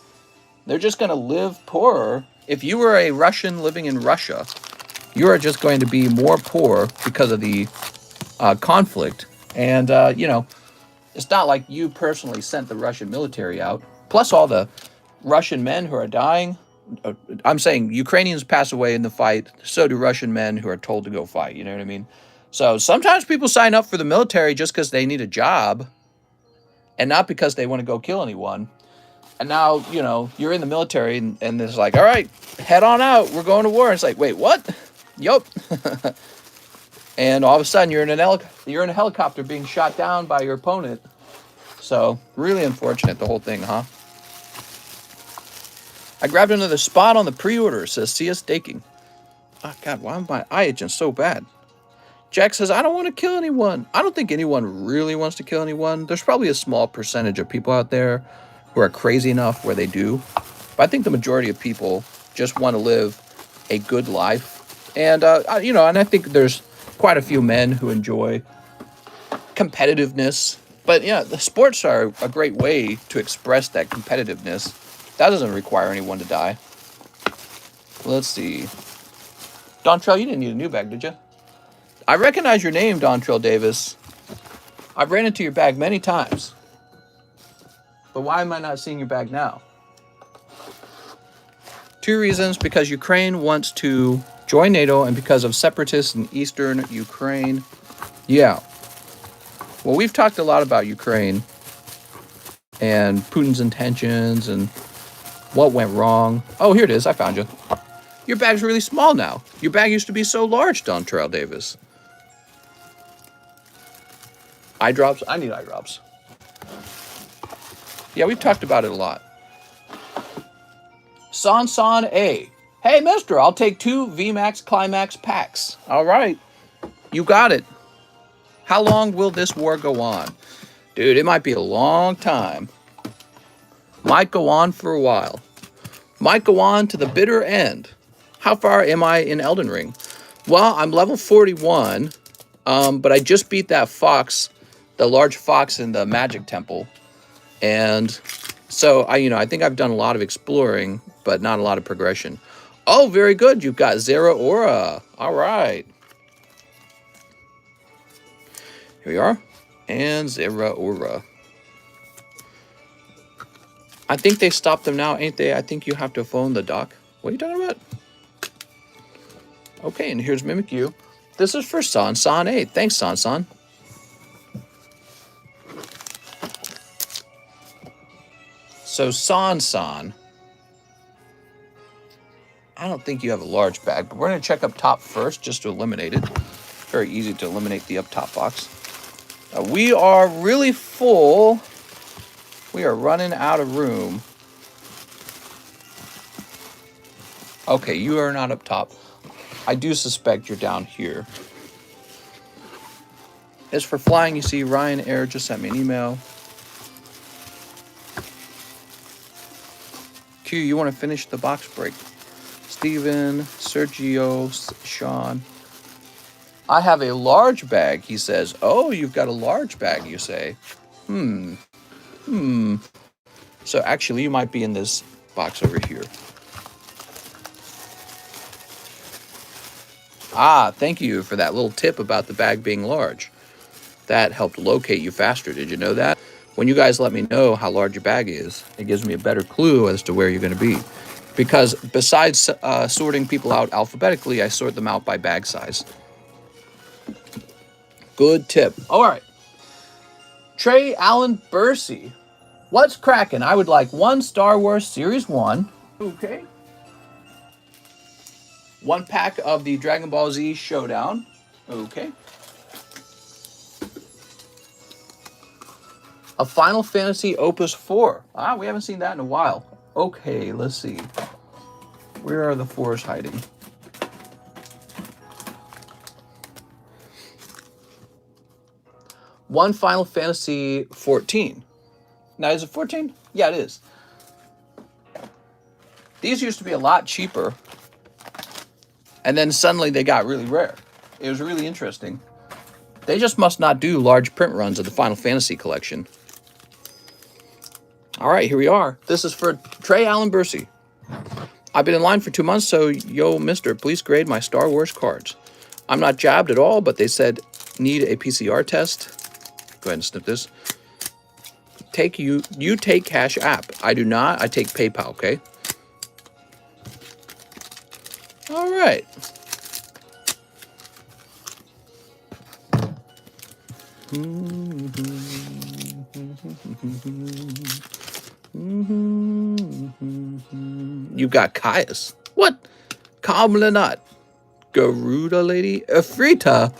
They're just going to live poorer. If you were a Russian living in Russia, you are just going to be more poor because of the conflict. And, you know, it's not like you personally sent the Russian military out. Plus all the Russian men who are dying. I'm saying Ukrainians pass away in the fight. So do Russian men who are told to go fight. You know what I mean? So sometimes people sign up for the military just because they need a job and not because they want to go kill anyone. And now, you know, you're in the military and it's like, all right, head on out. We're going to war. And it's like, wait, what? Yup. And all of a sudden you're in a helicopter being shot down by your opponent. So really unfortunate, the whole thing, huh? I grabbed another spot on the pre-order. It says, see us staking. Oh, God, why am my eye itching so bad? Jack says, I don't want to kill anyone. I don't think anyone really wants to kill anyone. There's probably a small percentage of people out there who are crazy enough where they do. But I think the majority of people just want to live a good life. And, you know, and I think there's quite a few men who enjoy competitiveness. But, yeah, the sports are a great way to express that competitiveness. That doesn't require anyone to die. Let's see. Dontrell, you didn't need a new bag, did you? I recognize your name, Dontrell Davis. I've ran into your bag many times. But why am I not seeing your bag now? 2 reasons: because Ukraine wants to join NATO and because of separatists in eastern Ukraine. Yeah. Well, we've talked a lot about Ukraine and Putin's intentions and what went wrong. Oh, here it is. I found you. Your bag's really small now. Your bag used to be so large, Dontrell Davis. Eye drops? I need eye drops. Yeah, we've talked about it a lot. San A. Hey, mister, I'll take 2 VMAX Climax packs. All right. You got it. How long will this war go on? Dude, it might be a long time. Might go on for a while. Might go on to the bitter end. How far am I in Elden Ring? Well, I'm level 41, but I just beat that fox, the large fox in the magic temple. And so I think I've done a lot of exploring, but not a lot of progression. Oh, very good. You've got Zera Aura. All right. Here we are. And Zera Aura. I think they stopped them now, ain't they? I think you have to phone the doc. What are you talking about? Okay, and here's Mimikyu. This is for San A. Thanks, San. So San, I don't think you have a large bag, but we're going to check up top first just to eliminate it. Very easy to eliminate the up top box. We are really full. We are running out of room. Okay, you are not up top. I do suspect you're down here. As for flying, you see Ryan Air just sent me an email. Q, you want to finish the box break? Steven, Sergio, Sean. I have a large bag, he says. Oh, you've got a large bag, you say. So actually, you might be in this box over here. Ah, thank you for that little tip about the bag being large. That helped locate you faster. Did you know that? When you guys let me know how large your bag is, it gives me a better clue as to where you're going to be. Because besides sorting people out alphabetically, I sort them out by bag size. Good tip. All right. Trey Allen Bursey. What's cracking? I would like 1 Star Wars Series 1. Okay. 1 pack of the Dragon Ball Z Showdown. Okay. A Final Fantasy Opus 4. Ah, we haven't seen that in a while. Okay, let's see. Where are the 4s hiding? One Final Fantasy 14. Now, is it 14? Yeah, it is. These used to be a lot cheaper. And then suddenly they got really rare. It was really interesting. They just must not do large print runs of the Final Fantasy collection. All right, here we are. This is for Trey Allen Bursey. I've been in line for 2 months, so yo, mister, please grade my Star Wars cards. I'm not jabbed at all, but they said need a PCR test. Go ahead and snip this. You take Cash App. I do not. I take PayPal, okay? All right. You got Caius. What? Kamlanat. Garuda lady? Ifrita.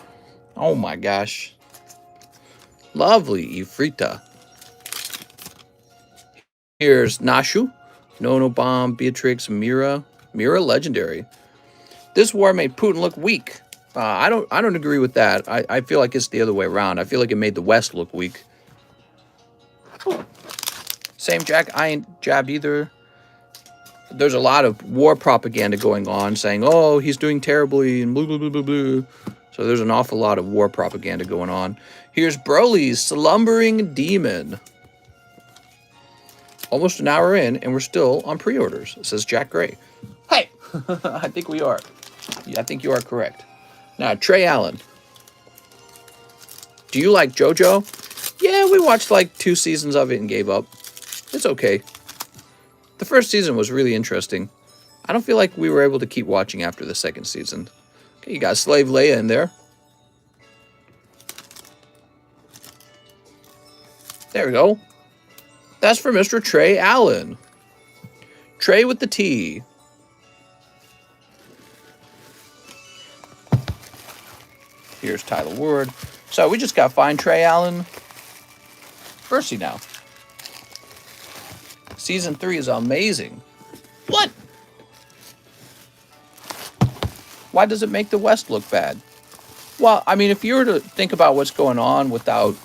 Oh my gosh. Lovely Ifrita. Here's Nashu. Nono Bomb, Beatrix, Mira. Mira legendary. This war made Putin look weak. I don't agree with that. I feel like it's the other way around. I feel like it made the West look weak. Same Jack, I ain't jabbed either. There's a lot of war propaganda going on saying, oh, he's doing terribly and blah, blah, blah, blah, blah. So there's an awful lot of war propaganda going on. Here's Broly's Slumbering Demon. Almost an hour in, and we're still on pre-orders, says Jack Gray. Hey, I think we are. Yeah, I think you are correct. Now, Trey Allen. Do you like JoJo? Yeah, we watched like 2 seasons of it and gave up. It's okay. The first season was really interesting. I don't feel like we were able to keep watching after the second season. Okay, you got Slave Leia in there. There we go. That's for Mr. Trey Allen. Trey with the T. Here's Tyler Ward. So we just got to find Trey Allen. Bercy now. Season 3 is amazing. What? Why does it make the West look bad? Well, I mean, if you were to think about what's going on without,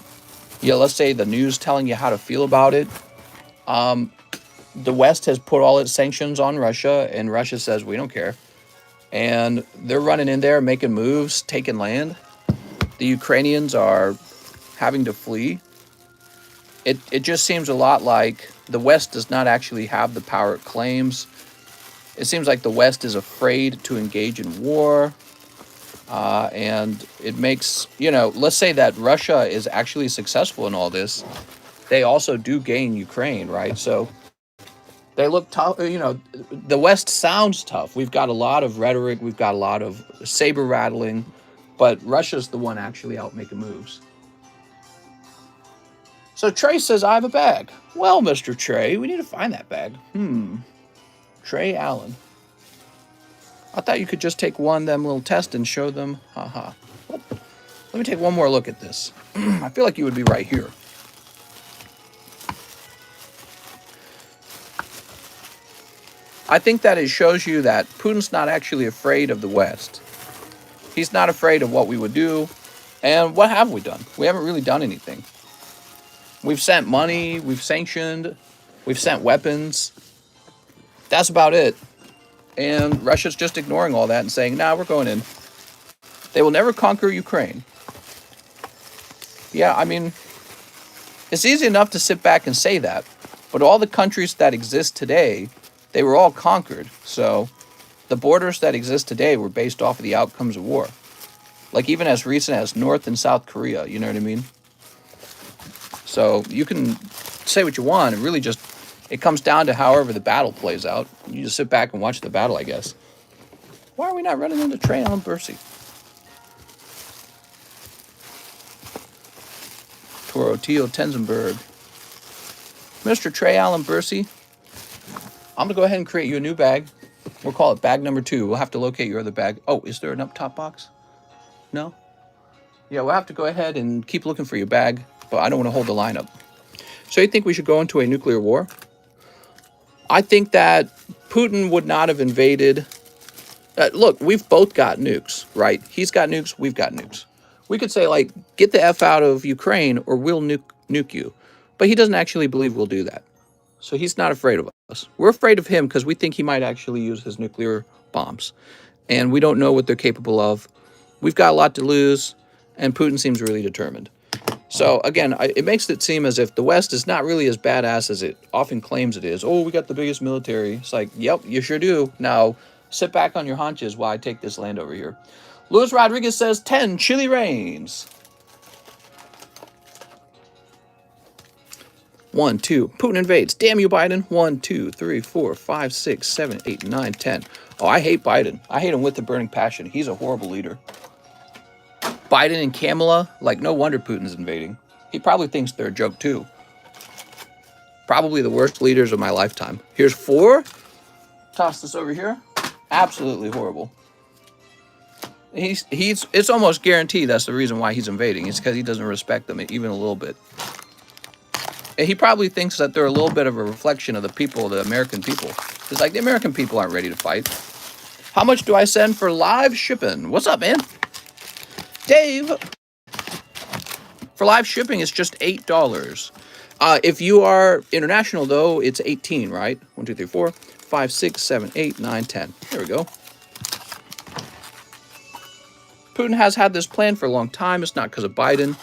let's say the news telling you how to feel about it, the West has put all its sanctions on Russia, and Russia says, we don't care. And they're running in there, making moves, taking land. The Ukrainians are having to flee. It just seems a lot like the West does not actually have the power it claims. It seems like the West is afraid to engage in war. And it makes, let's say that Russia is actually successful in all this. They also do gain Ukraine, right? So they look tough. The West sounds tough. We've got a lot of rhetoric. We've got a lot of saber rattling. But Russia's the one actually out making moves. So Trey says, I have a bag. Well, Mr. Trey, we need to find that bag. Trey Allen. I thought you could just take one of them little tests and show them. Haha. Let me take one more look at this. I feel like you would be right here. I think that it shows you that Putin's not actually afraid of the West. He's not afraid of what we would do. And what have we done? We haven't really done anything. We've sent money, we've sanctioned, we've sent weapons. That's about it. And Russia's just ignoring all that and saying, nah, we're going in. They will never conquer Ukraine. Yeah, I mean, it's easy enough to sit back and say that. But all the countries that exist today, they were all conquered. So the borders that exist today were based off of the outcomes of war. Like even as recent as North and South Korea, you know what I mean? So you can say what you want. It really just, it comes down to however the battle plays out. You just sit back and watch the battle, I guess. Why are we not running into Trey Allen Bercy? Toro Tio Tenzenberg. Mr. Trey Allen Bercy, I'm going to go ahead and create you a new bag. We'll call it bag number 2. We'll have to locate your other bag. Oh, is there an up top box? No? Yeah, we'll have to go ahead and keep looking for your bag, but I don't want to hold the line up. So you think we should go into a nuclear war? I think that Putin would not have invaded. Look, we've both got nukes, right? He's got nukes, we've got nukes. We could say, like, get the F out of Ukraine or we'll nuke you. But he doesn't actually believe we'll do that. So he's not afraid of us. We're afraid of him because we think he might actually use his nuclear bombs. And we don't know what they're capable of. We've got a lot to lose, and Putin seems really determined. So, again, it makes it seem as if the West is not really as badass as it often claims it is. Oh, we got the biggest military. It's like, yep, you sure do. Now, sit back on your haunches while I take this land over here. Luis Rodriguez says 10 chilly rains. 1, 2. Putin invades. Damn you, Biden. 1, 2, 3, 4, 5, 6, 7, 8, 9, 10. Oh, I hate Biden. I hate him with a burning passion. He's a horrible leader. Biden and Kamala, like, no wonder Putin's invading. He probably thinks they're a joke, too. Probably the worst leaders of my lifetime. Here's 4. Toss this over here. Absolutely horrible. It's almost guaranteed that's the reason why he's invading. It's because he doesn't respect them even a little bit. And he probably thinks that they're a little bit of a reflection of the people, the American people. It's like the American people aren't ready to fight. How much do I send for live shipping? What's up, man? Dave, for live shipping, it's just $8. If you are international, though, it's 18, right? 1, 2, 3, 4, 5, 6, 7, 8, 9, 10. There we go. Putin has had this plan for a long time. It's not because of Biden.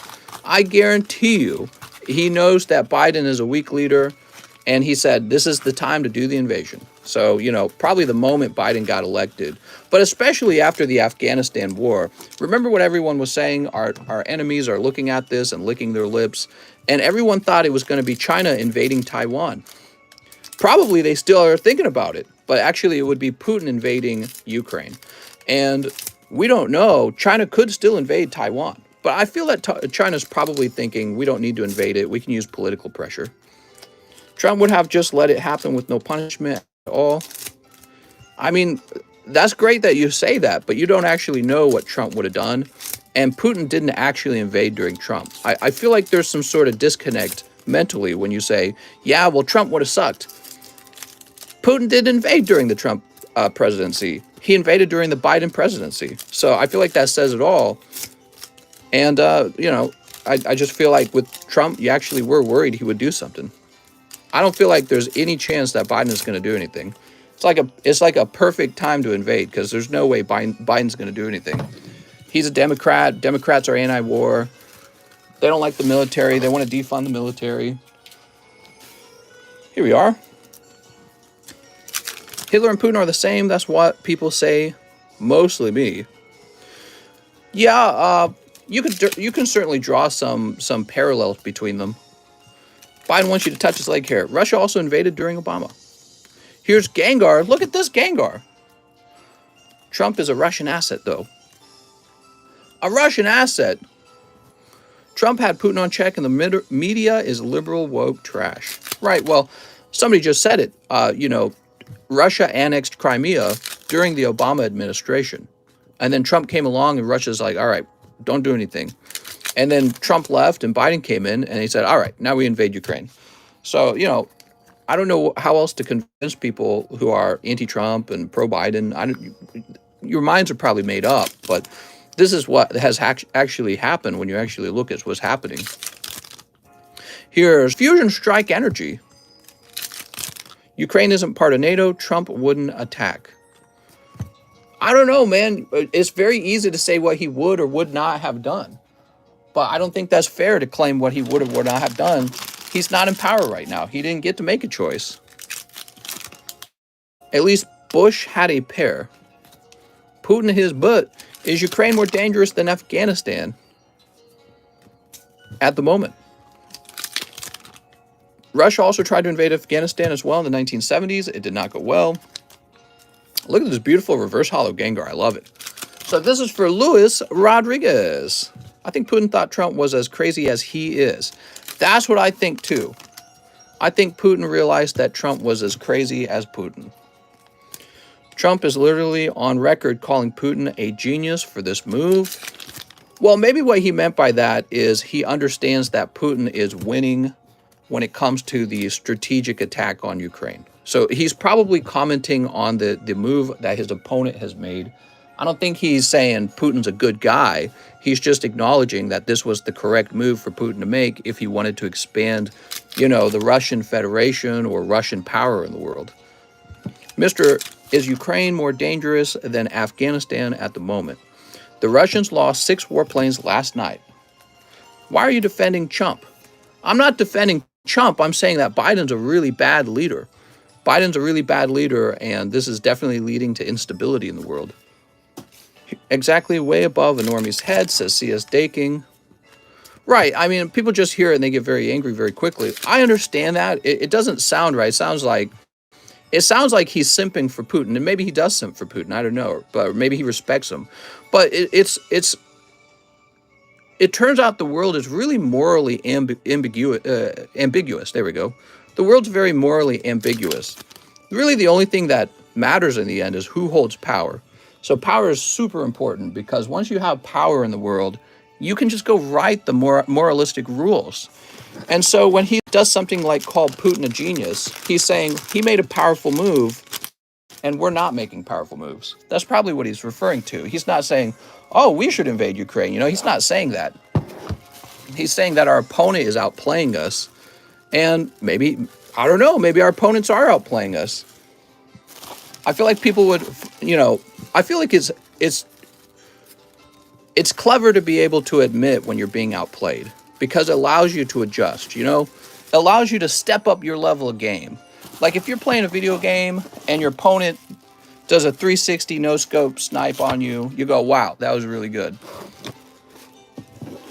I guarantee you, he knows that Biden is a weak leader, and he said, this is the time to do the invasion. So, probably the moment Biden got elected, but especially after the Afghanistan war. Remember what everyone was saying? Our enemies are looking at this and licking their lips, and everyone thought it was going to be China invading Taiwan. Probably they still are thinking about it, but actually it would be Putin invading Ukraine. And we don't know. China could still invade Taiwan, but I feel that China's probably thinking we don't need to invade it. We can use political pressure. Trump would have just let it happen with no punishment at all. I mean, that's great that you say that, but you don't actually know what Trump would have done. And Putin didn't actually invade during Trump. I feel like there's some sort of disconnect mentally when you say, yeah, well, Trump would have sucked. Putin did invade during the Trump presidency. He invaded during the Biden presidency. So I feel like that says it all. And, I just feel like with Trump, you actually were worried he would do something. I don't feel like there's any chance that Biden is going to do anything. It's like a perfect time to invade because there's no way Biden's going to do anything. He's a Democrat. Democrats are anti-war. They don't like the military. They want to defund the military. Here we are. Hitler and Putin are the same. That's what people say. Mostly me. Yeah, you can certainly draw some parallels between them. Biden wants you to touch his leg hair. Russia also invaded during Obama. Here's Gengar. Look at this Gengar. Trump is a Russian asset, though. A Russian asset. Trump had Putin on check, and the media is liberal woke trash. Right, well, somebody just said it. Russia annexed Crimea during the Obama administration. And then Trump came along, and Russia's like, all right, don't do anything. And then Trump left, and Biden came in, and he said, all right, now we invade Ukraine. So, I don't know how else to convince people who are anti-Trump and pro-Biden. Your minds are probably made up, but this is what has actually happened when you actually look at what's happening. Here's Fusion Strike Energy. Ukraine isn't part of NATO. Trump wouldn't attack. I don't know, man. It's very easy to say what he would or would not have done. But I don't think that's fair to claim what he would or would not have done. He's not in power right now. He didn't get to make a choice. At least Bush had a pair. Putin his butt. Is Ukraine more dangerous than Afghanistan at the moment? Russia also tried to invade Afghanistan as well in the 1970s. It did not go well. Look at this beautiful reverse hollow Gengar. I love it. So this is for Luis Rodriguez. I think Putin thought Trump was as crazy as he is. That's what I think, too. I think Putin realized that Trump was as crazy as Putin. Trump is literally on record calling Putin a genius for this move. Well, maybe what he meant by that is he understands that Putin is winning when it comes to the strategic attack on Ukraine. So he's probably commenting on the move that his opponent has made. I don't think he's saying Putin's a good guy. He's just acknowledging that this was the correct move for Putin to make if he wanted to expand, the Russian Federation or Russian power in the world. Is Ukraine more dangerous than Afghanistan at the moment? The Russians lost 6 warplanes last night. Why are you defending Trump? I'm not defending Trump. I'm saying that Biden's a really bad leader. Biden's a really bad leader, and this is definitely leading to instability in the world. Exactly way above a normie's head, says C.S. Daking. Right, I mean, people just hear it and they get very angry very quickly. I understand that. It doesn't sound right. It sounds like he's simping for Putin, and maybe he does simp for Putin. I don't know, but maybe he respects him. But it turns out the world is really morally ambiguous. There we go. The world's very morally ambiguous. Really, the only thing that matters in the end is who holds power. So power is super important because once you have power in the world, you can just go write the moralistic rules. And so when he does something like call Putin a genius, he's saying he made a powerful move and we're not making powerful moves. That's probably what he's referring to. He's not saying, oh, we should invade Ukraine. You know, he's not saying that. He's saying that our opponent is outplaying us, and maybe, I don't know, maybe our opponents are outplaying us. I feel like people would, you know, I feel like it's clever to be able to admit when you're being outplayed, because it allows you to adjust, you know? It allows you to step up your level of game. Like if you're playing a video game and your opponent does a 360 no-scope snipe on you, you go, wow, that was really good.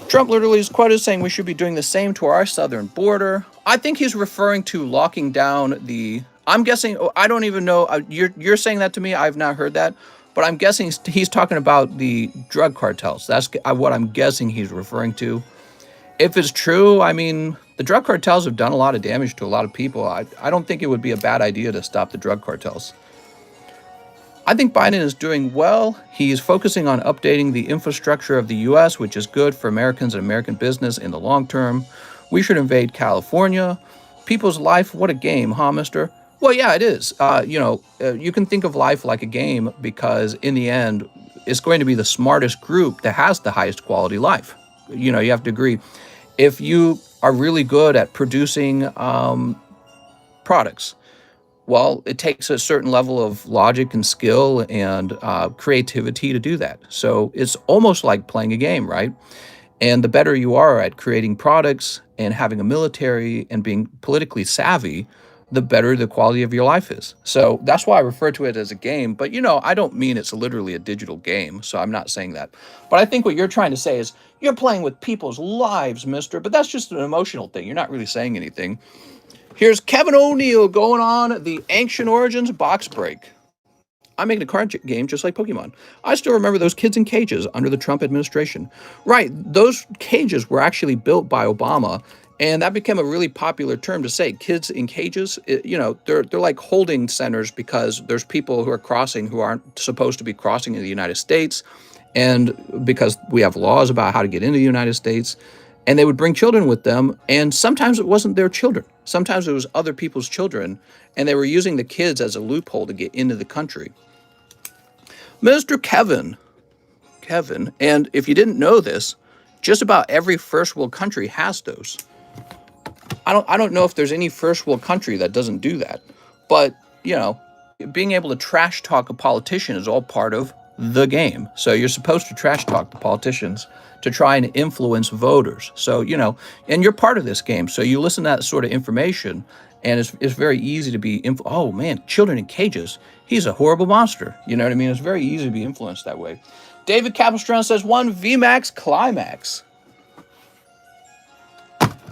Trump literally is quoted saying we should be doing the same to our southern border. I think he's referring to locking down the, I'm guessing, I don't even know, you're saying that to me, I've not heard that, but I'm guessing he's talking about the drug cartels. That's what I'm guessing he's referring to. If it's true, I mean, the drug cartels have done a lot of damage to a lot of people. I don't think it would be a bad idea to stop the drug cartels. I think Biden is doing well. He's focusing on updating the infrastructure of the U.S., which is good for Americans and American business in the long term. We should invade California. People's life, what a game, huh, mister? Well, yeah, it is. You can think of life like a game because in the end, it's going to be the smartest group that has the highest quality life. You know, you have to agree. If you are really good at producing products, well, it takes a certain level of logic and skill and creativity to do that. So it's almost like playing a game, right? And the better you are at creating products and having a military and being politically savvy, the better the quality of your life is. So that's why I refer to it as a game. But, you know, I don't mean it's literally a digital game. So I'm not saying that. But I think what you're trying to say is you're playing with people's lives, mister. But that's just an emotional thing. You're not really saying anything. Here's Kevin O'Neill going on the Ancient Origins box break. I'm making a card game just like Pokemon. I still remember those kids in cages under the Trump administration. Right, those cages were actually built by Obama, and that became a really popular term to say, kids in cages. They're like holding centers because there's people who are crossing who aren't supposed to be crossing in the United States, and because we have laws about how to get into the United States. And they would bring children with them, and sometimes it wasn't their children. Sometimes it was other people's children, and they were using the kids as a loophole to get into the country. Mr. Kevin, and if you didn't know this, just about every first world country has those. I don't know if there's any first world country that doesn't do that, but, you know, being able to trash talk a politician is all part of the game. So you're supposed to trash talk the politicians to try and influence voters. So, you know, and you're part of this game. So you listen to that sort of information, and it's very easy to be, oh man, children in cages, he's a horrible monster. You know what I mean? It's very easy to be influenced that way. David Capistran says 1 VMAX Climax.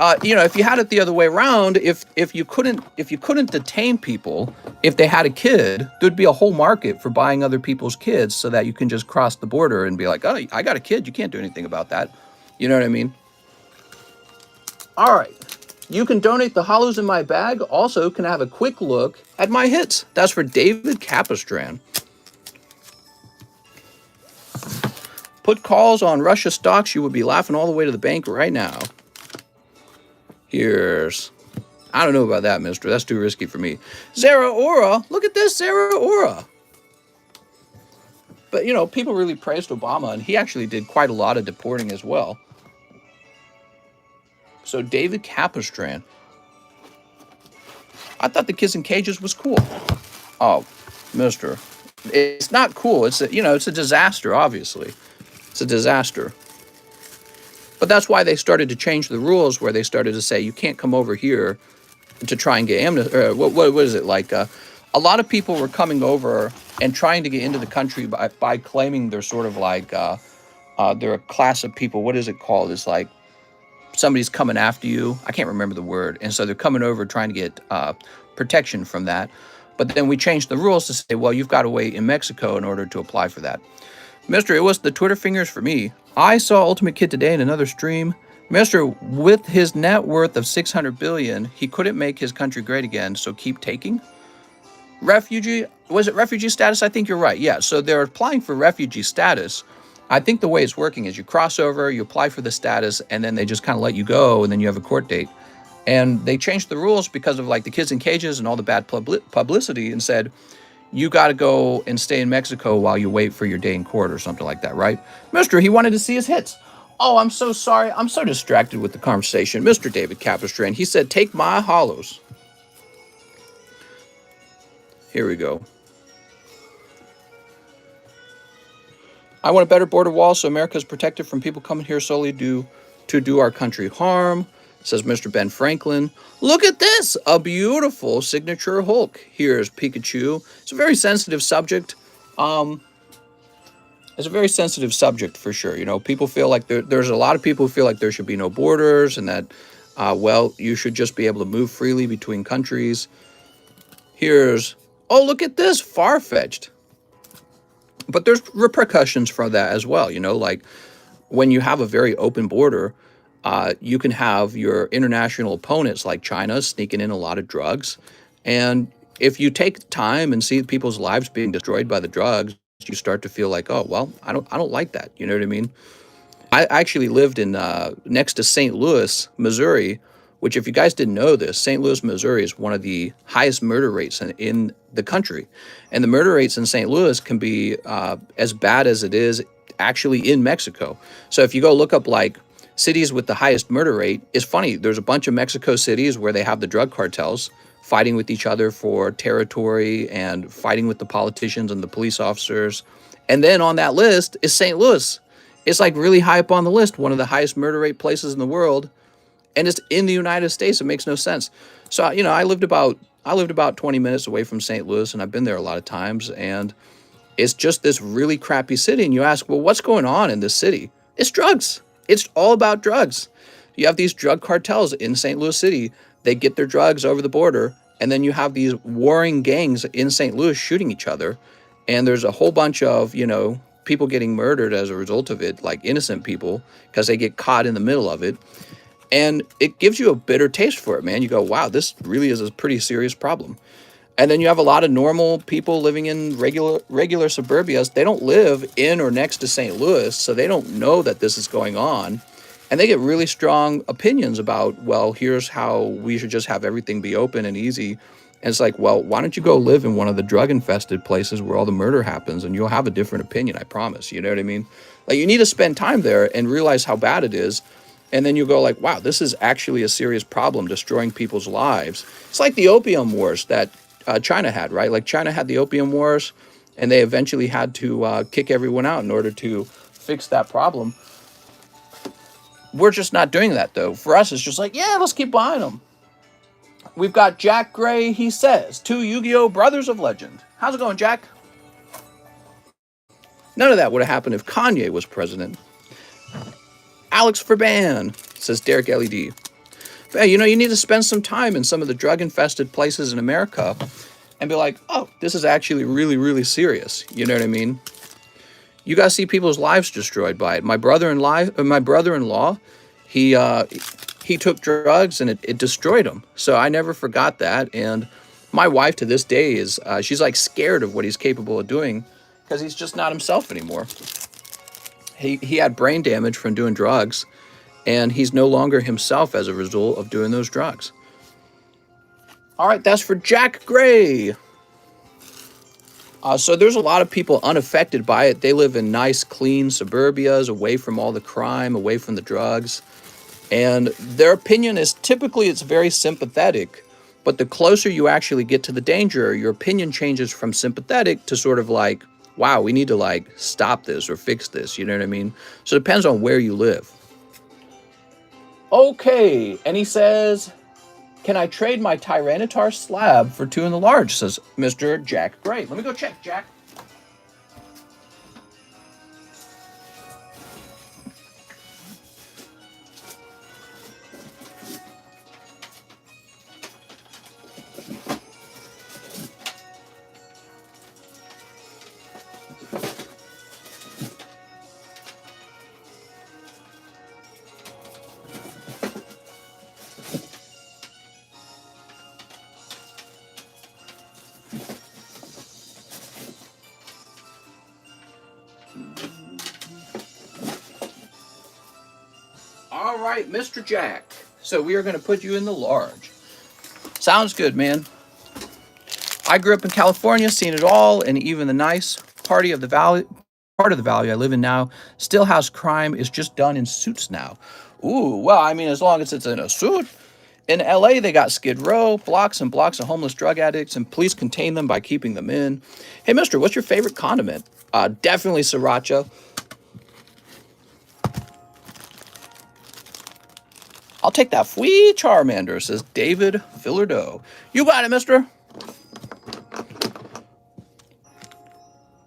If you had it the other way around, if you couldn't detain people, if they had a kid, there'd be a whole market for buying other people's kids so that you can just cross the border and be like, oh, I got a kid. You can't do anything about that. You know what I mean? All right. You can donate the hollows in my bag. Also can have a quick look at my hits. That's for David Capistran. Put calls on Russia stocks. You would be laughing all the way to the bank right now. I don't know about that, mister. That's too risky for me. Zara Ora. Look at this, Zara Ora. But, you know, people really praised Obama, and he actually did quite a lot of deporting as well. So David Capistran. I thought the kids in cages was cool. Oh, mister. It's not cool. It's a disaster, obviously. It's a disaster. But that's why they started to change the rules, where they started to say you can't come over here to try and get amnesty. What is it like? A lot of people were coming over and trying to get into the country by claiming they're sort of like they're a class of people. What is it called? It's like somebody's coming after you. I can't remember the word. And so they're coming over trying to get protection from that. But then we changed the rules to say, well, you've got to wait in Mexico in order to apply for that. Mister, it was the Twitter fingers for me. I saw Ultimate Kid today in another stream. Mister, with his net worth of $600 billion, he couldn't make his country great again, so keep taking. Refugee, was it refugee status? I think you're right. Yeah, so they're applying for refugee status. I think the way it's working is you cross over, you apply for the status, and then they just kind of let you go, and then you have a court date. And they changed the rules because of like the kids in cages and all the bad publicity, and said, you got to go and stay in Mexico while you wait for your day in court or something like that, right? Mister, he wanted to see his hits. Oh, I'm so sorry. I'm so distracted with the conversation. Mr. David Capistrand, he said, take my hollows. Here we go. I want a better border wall so America is protected from people coming here solely to do our country harm, says Mr. Ben Franklin. Look at this, a beautiful signature Hulk. Here's Pikachu. It's a very sensitive subject. It's a very sensitive subject for sure. You know, people feel like there's a lot of people who feel like there should be no borders and that, well, you should just be able to move freely between countries. Here's, oh, look at this, far-fetched. But there's repercussions for that as well. You know, like when you have a very open border, you can have your international opponents like China sneaking in a lot of drugs. And if you take time and see people's lives being destroyed by the drugs, you start to feel like, oh, well, I don't like that. You know what I mean? I actually lived in next to St. Louis, Missouri, which if you guys didn't know this, St. Louis, Missouri is one of the highest murder rates in the country. And the murder rates in St. Louis can be as bad as it is actually in Mexico. So if you go look up like cities with the highest murder rate, it's funny. There's a bunch of Mexico cities where they have the drug cartels fighting with each other for territory and fighting with the politicians and the police officers. And then on that list is St. Louis. It's like really high up on the list, one of the highest murder rate places in the world, and it's in the United States. It makes no sense. So, you know, I lived about 20 minutes away from St. Louis, and I've been there a lot of times, and it's just this really crappy city. And you ask, well, what's going on in this city? It's drugs. It's all about drugs. You have these drug cartels in St. Louis City. They get their drugs over the border, and then you have these warring gangs in St. Louis shooting each other, and there's a whole bunch of, you know, people getting murdered as a result of it, like innocent people, because they get caught in the middle of it. And it gives you a bitter taste for it, man. You go, wow, this really is a pretty serious problem. And then you have a lot of normal people living in regular suburbias. They don't live in or next to St. Louis, so they don't know that this is going on. And they get really strong opinions about, well, here's how we should just have everything be open and easy. And it's like, well, why don't you go live in one of the drug-infested places where all the murder happens, and you'll have a different opinion, I promise. You know what I mean? Like, you need to spend time there and realize how bad it is, and then you go like, wow, this is actually a serious problem, destroying people's lives. It's like the opium wars that China had, right? Like, China had the opium wars, and they eventually had to kick everyone out in order to fix that problem. We're just not doing that, though. For us, it's just like, yeah, let's keep buying them. We've got Jack Gray, he says, 2 Yu-Gi-Oh! Brothers of Legend. How's it going, Jack? None of that would have happened if Kanye was president. Alex Verban, says Derek LED. But, you know, you need to spend some time in some of the drug-infested places in America and be like, oh, this is actually really, really serious. You know what I mean? You got to see people's lives destroyed by it. My brother-in-law, he took drugs and it destroyed him. So I never forgot that. And my wife to this day is, she's like scared of what he's capable of doing because he's just not himself anymore. He had brain damage from doing drugs, and he's no longer himself as a result of doing those drugs. All right, that's for Jack Gray. So there's a lot of people unaffected by it. They live in nice, clean suburbias, away from all the crime, away from the drugs. And their opinion is typically it's very sympathetic, but the closer you actually get to the danger, your opinion changes from sympathetic to sort of like, wow, we need to like stop this or fix this. You know what I mean? So it depends on where you live. Okay, and he says, can I trade my Tyranitar slab for 2 in the large, says Mr. Jack Gray. Let me go check, Jack. All right, Mr. Jack. So we are going to put you in the large. Sounds good, man. I grew up in California, seen it all, and even the nice part of the valley I live in now still has crime is just done in suits now. Ooh, well, I mean, as long as it's in a suit. In LA, they got Skid Row, blocks and blocks of homeless drug addicts, and police contain them by keeping them in. Hey, mister, what's your favorite condiment? Definitely sriracha. I'll take that Fwee Charmander, says David Fillardo. You got it, mister.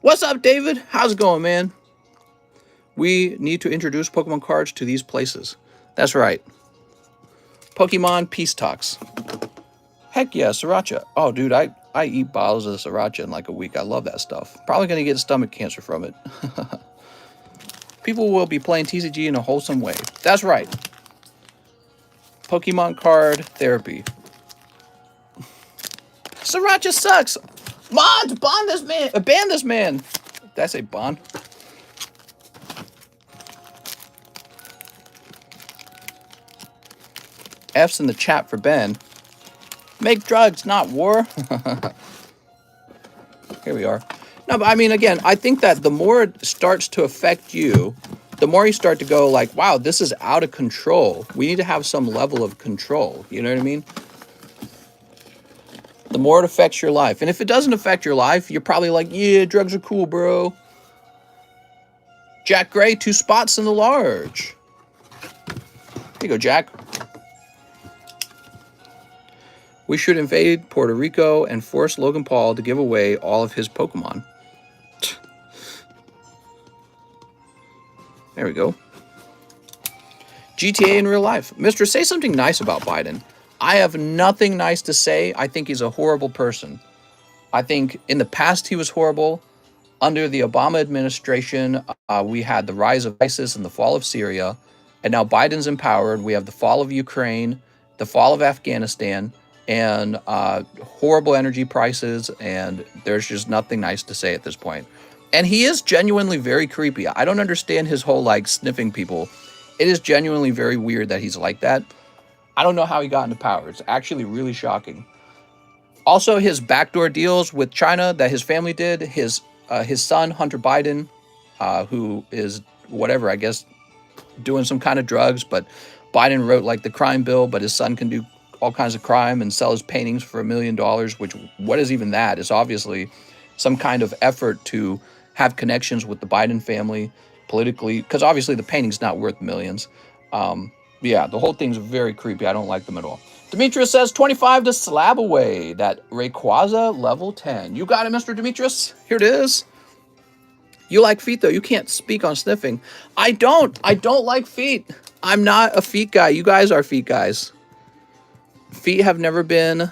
What's up, David? How's it going, man? We need to introduce Pokemon cards to these places. That's right. Pokemon Peace Talks. Heck yeah, sriracha. Oh, dude, I eat bottles of sriracha in like a week. I love that stuff. Probably going to get stomach cancer from it. People will be playing TCG in a wholesome way. That's right. Pokemon card therapy. Sriracha sucks. Mods, ban this man. Did I say bond? F's in the chat for Ben. Make drugs, not war. Here we are. No, but I mean, again, I think that the more it starts to affect you, the more you start to go like, wow, this is out of control. We need to have some level of control. You know what I mean? The more it affects your life. And if it doesn't affect your life, you're probably like, yeah, drugs are cool, bro. Jack Gray, 2 spots in the large. Here you go, Jack. We should invade Puerto Rico and force Logan Paul to give away all of his Pokemon. There we go. GTA in real life. Mister, say something nice about Biden. I have nothing nice to say. I think he's a horrible person. I think in the past he was horrible. Under the Obama administration, we had the rise of ISIS and the fall of Syria. And now Biden's empowered. We have the fall of Ukraine, the fall of Afghanistan, and horrible energy prices. And there's just nothing nice to say at this point. And he is genuinely very creepy. I don't understand his whole like sniffing people. It is genuinely very weird that he's like that. I don't know how he got into power. It's actually really shocking. Also, his backdoor deals with China that his family did. His son, Hunter Biden, who is whatever, I guess, doing some kind of drugs. But Biden wrote like the crime bill, but his son can do all kinds of crime and sell his paintings for $1 million, which what is even that? It's obviously some kind of effort to have connections with the Biden family politically, because obviously the painting's not worth millions. Yeah, the whole thing's very creepy. I don't like them at all. Demetrius says 25 to slab away. That Rayquaza level 10. You got it, Mr. Demetrius. Here it is. You like feet, though. You can't speak on sniffing. I don't like feet. I'm not a feet guy. You guys are feet guys. Feet have never been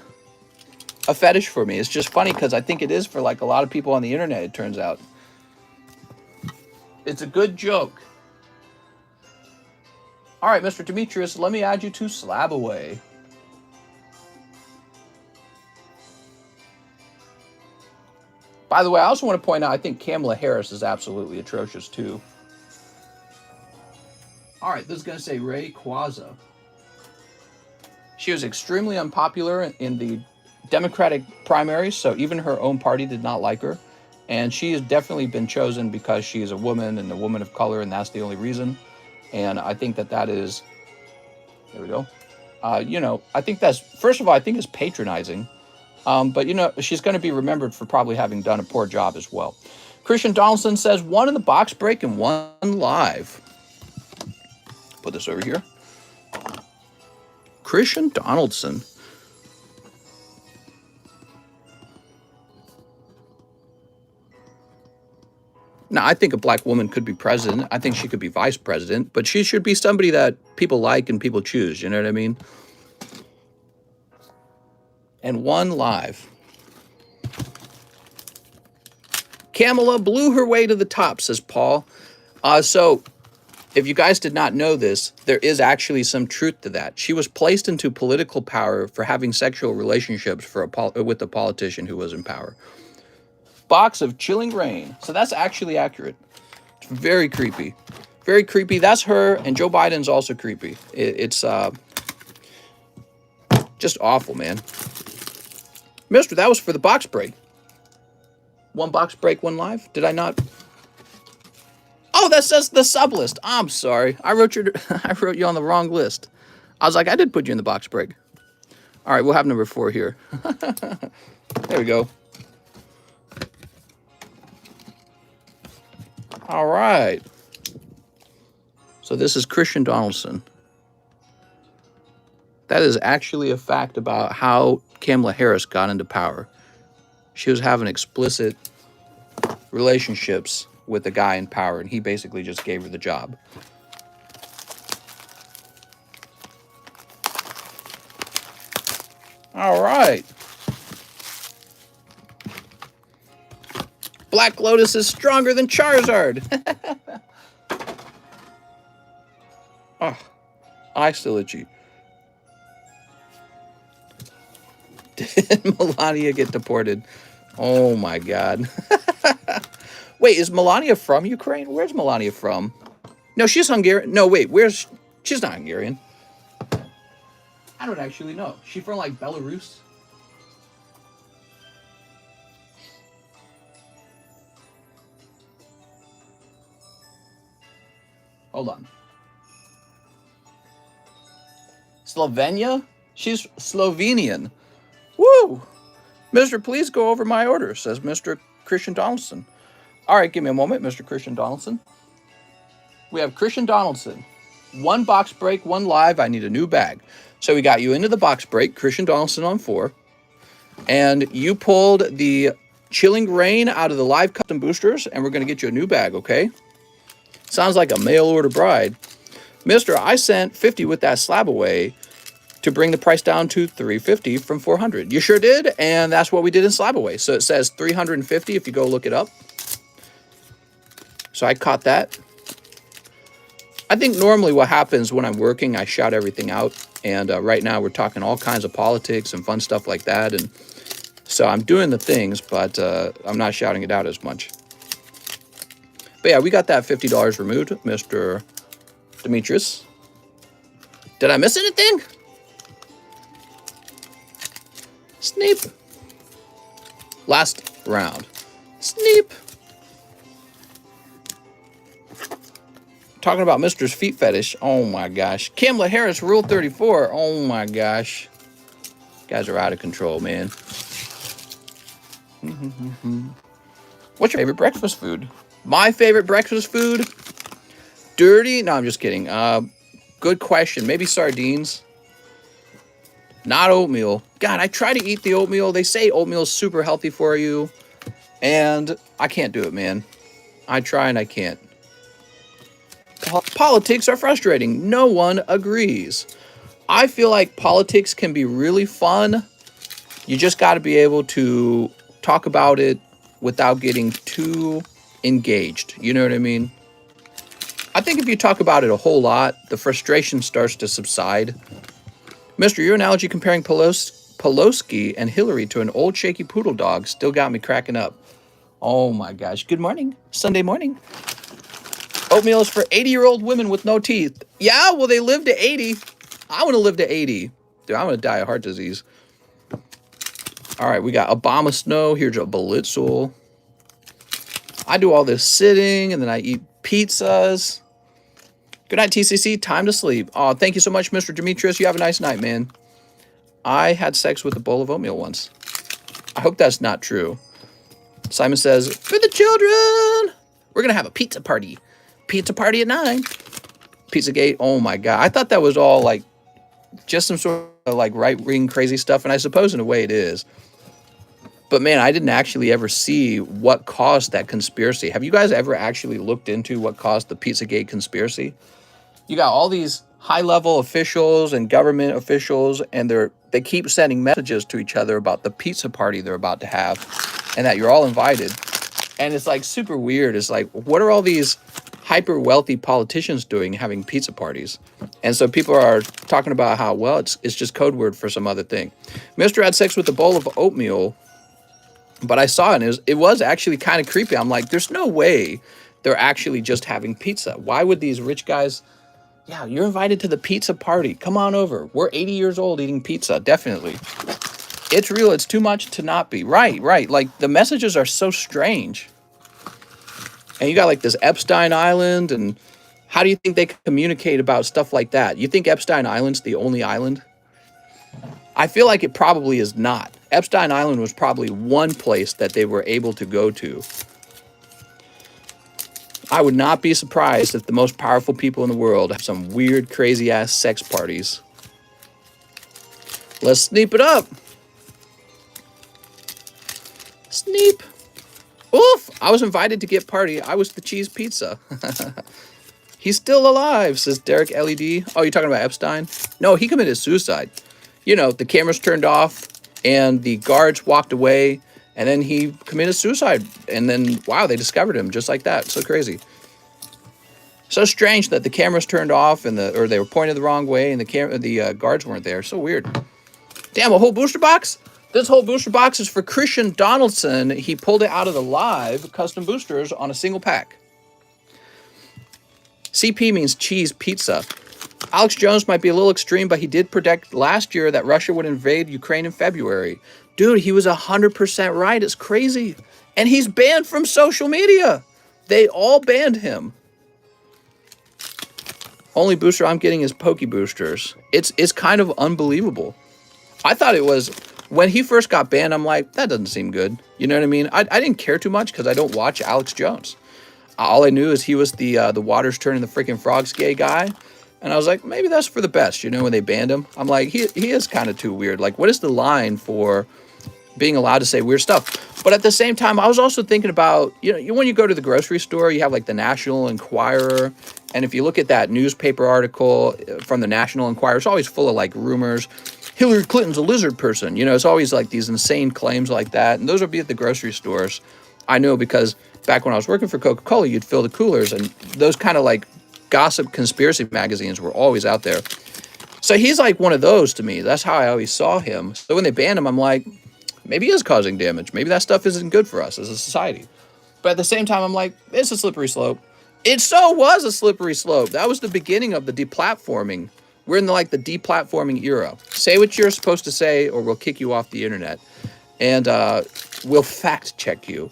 a fetish for me. It's just funny because I think it is for like a lot of people on the internet, it turns out. It's a good joke. All right, Mr. Demetrius, let me add you to slab away. By the way, I also want to point out, I think Kamala Harris is absolutely atrocious, too. All right, this is going to say Rayquaza. She was extremely unpopular in the Democratic primaries, so even her own party did not like her. And she has definitely been chosen because she is a woman and a woman of color, and that's the only reason. And I think that is, there we go. You know, I think that's, first of all, I think it's patronizing. But, you know, she's going to be remembered for probably having done a poor job as well. Christian Donaldson says 1 in the box break and 1 live. Put this over here. Christian Donaldson. Now, I think a black woman could be president. I think she could be vice president, but she should be somebody that people like and people choose. You know what I mean? And 1 live. Kamala blew her way to the top, says Paul. So if you guys did not know this, there is actually some truth to that. She was placed into political power for having sexual relationships with a politician who was in power. Box of chilling rain. So that's actually accurate. It's very creepy. Very creepy. That's her, and Joe Biden's also creepy. It's just awful, man. Mister, that was for the box break. One box break, one live. Did I not? Oh, that says the Sublist. I'm sorry. I wrote you on the wrong list. I was like, I did put you in the box break. All right, we'll have number 4 here. There we go. All right. So this is Christian Donaldson. That is actually a fact about how Kamala Harris got into power. She was having explicit relationships with a guy in power, and he basically just gave her the job. All right. Black Lotus is stronger than Charizard. Oh, I still itchy. Did Melania get deported? Oh my God. Wait, is Melania from Ukraine? Where's Melania from? No, she's Hungarian. No, wait, she's not Hungarian. I don't actually know. She from like Belarus? Hold on. Slovenia? She's Slovenian. Woo! Mister, please go over my order, says Mr. Christian Donaldson. All right, give me a moment, Mr. Christian Donaldson. We have Christian Donaldson. 1 box break, 1 live. I need a new bag. So we got you into the box break, Christian Donaldson on 4. And you pulled the Chilling Rain out of the live custom boosters, and we're going to get you a new bag, okay? Sounds like a mail order bride. Mister, I sent 50 with that slab away to bring the price down to $350 from $400. You sure did, and that's what we did in slab away. So it says $350 if you go look it up. So I caught that. I think normally what happens when I'm working, I shout everything out. And right now we're talking all kinds of politics and fun stuff like that. And so I'm doing the things, but I'm not shouting it out as much. But yeah, we got that $50 removed, Mr. Demetrius. Did I miss anything? Sneep. Last round. Sneep. Talking about Mr.'s feet fetish. Oh my gosh. Kamala Harris, Rule 34. Oh my gosh. Guys are out of control, man. What's your favorite breakfast food? My favorite breakfast food? Dirty? No, I'm just kidding. Good question. Maybe sardines. Not oatmeal. God, I try to eat the oatmeal. They say oatmeal is super healthy for you. And I can't do it, man. I try and I can't. Politics are frustrating. No one agrees. I feel like politics can be really fun. You just got to be able to talk about it without getting too engaged. You know what I mean? I think if you talk about it a whole lot, the frustration starts to subside. Mister, your analogy comparing Pelosi and Hillary to an old shaky poodle dog still got me cracking up. Oh my gosh. Good morning. Sunday morning. Oatmeal is for 80-year-old women with no teeth. Yeah, well, they live to 80. I want to live to 80. Dude, I'm going to die of heart disease. All right, we got Obama Snow. Here's a Blitzel. I do all this sitting, and then I eat pizzas. Good night, TCC. Time to sleep. Oh, thank you so much, Mr. Demetrius. You have a nice night, man. I had sex with a bowl of oatmeal once. I hope that's not true. Simon says, for the children, we're going to have a pizza party. Pizza party at 9. Pizzagate. Oh my God. I thought that was all like just some sort of like right-wing crazy stuff. And I suppose in a way it is. But man, I didn't actually ever see what caused that conspiracy. Have you guys ever actually looked into what caused the Pizzagate conspiracy? You got all these high-level officials and government officials, and they keep sending messages to each other about the pizza party they're about to have and that you're all invited. And it's like super weird. It's like, what are all these hyper wealthy politicians doing having pizza parties? And so people are talking about how, well, it's just code word for some other thing. Mr. had sex with a bowl of oatmeal, but I saw it and it was actually kind of creepy. I'm like, there's no way they're actually just having pizza. Why would these rich guys? Yeah, you're invited to the pizza party. Come on over. We're 80 years old eating pizza. Definitely. It's real. It's too much to not be. Right, right. Like, the messages are so strange. And you got like this Epstein Island, and how do you think they communicate about stuff like that? You think Epstein Island's the only island? I feel like it probably is not. Epstein Island was probably one place that they were able to go to. I would not be surprised if the most powerful people in the world have some weird, crazy-ass sex parties. Let's sneep it up. Sneep. Oof, I was invited to get party. I was the cheese pizza. He's still alive, says Derek LED. Oh, you're talking about Epstein? No, he committed suicide. You know, the cameras turned off and the guards walked away, and then he committed suicide. And then, wow, they discovered him just like that. So crazy. So strange that the cameras turned off and or they were pointed the wrong way and the guards weren't there. So weird. Damn, a whole booster box? This whole booster box is for Christian Donaldson. He pulled it out of the live custom boosters on a single pack. CP means cheese pizza. Alex Jones might be a little extreme, but he did predict last year that Russia would invade Ukraine in February. Dude, he was 100% right. It's crazy. And he's banned from social media. They all banned him. Only booster I'm getting is Poke Boosters. It's kind of unbelievable. I thought it was, when he first got banned, I'm like, that doesn't seem good. You know what I mean? I didn't care too much because I don't watch Alex Jones. All I knew is he was the water's turning the freaking frogs gay guy. And I was like, maybe that's for the best, you know, when they banned him. I'm like, he is kind of too weird. Like, what is the line for being allowed to say weird stuff? But at the same time, I was also thinking about, you know, when you go to the grocery store, you have like the National Enquirer. And if you look at that newspaper article from the National Enquirer, it's always full of like rumors. Hillary Clinton's a lizard person. You know, it's always like these insane claims like that. And those would be at the grocery stores. I know because back when I was working for Coca-Cola, you'd fill the coolers, and those kind of like gossip conspiracy magazines were always out there. So he's like one of those to me. That's how I always saw him. So when they banned him, I'm like, maybe he is causing damage. Maybe that stuff isn't good for us as a society. But at the same time, I'm like, it's a slippery slope. It so was a slippery slope. That was the beginning of the deplatforming. We're in the deplatforming era. Say what you're supposed to say, or we'll kick you off the internet. And we'll fact check you.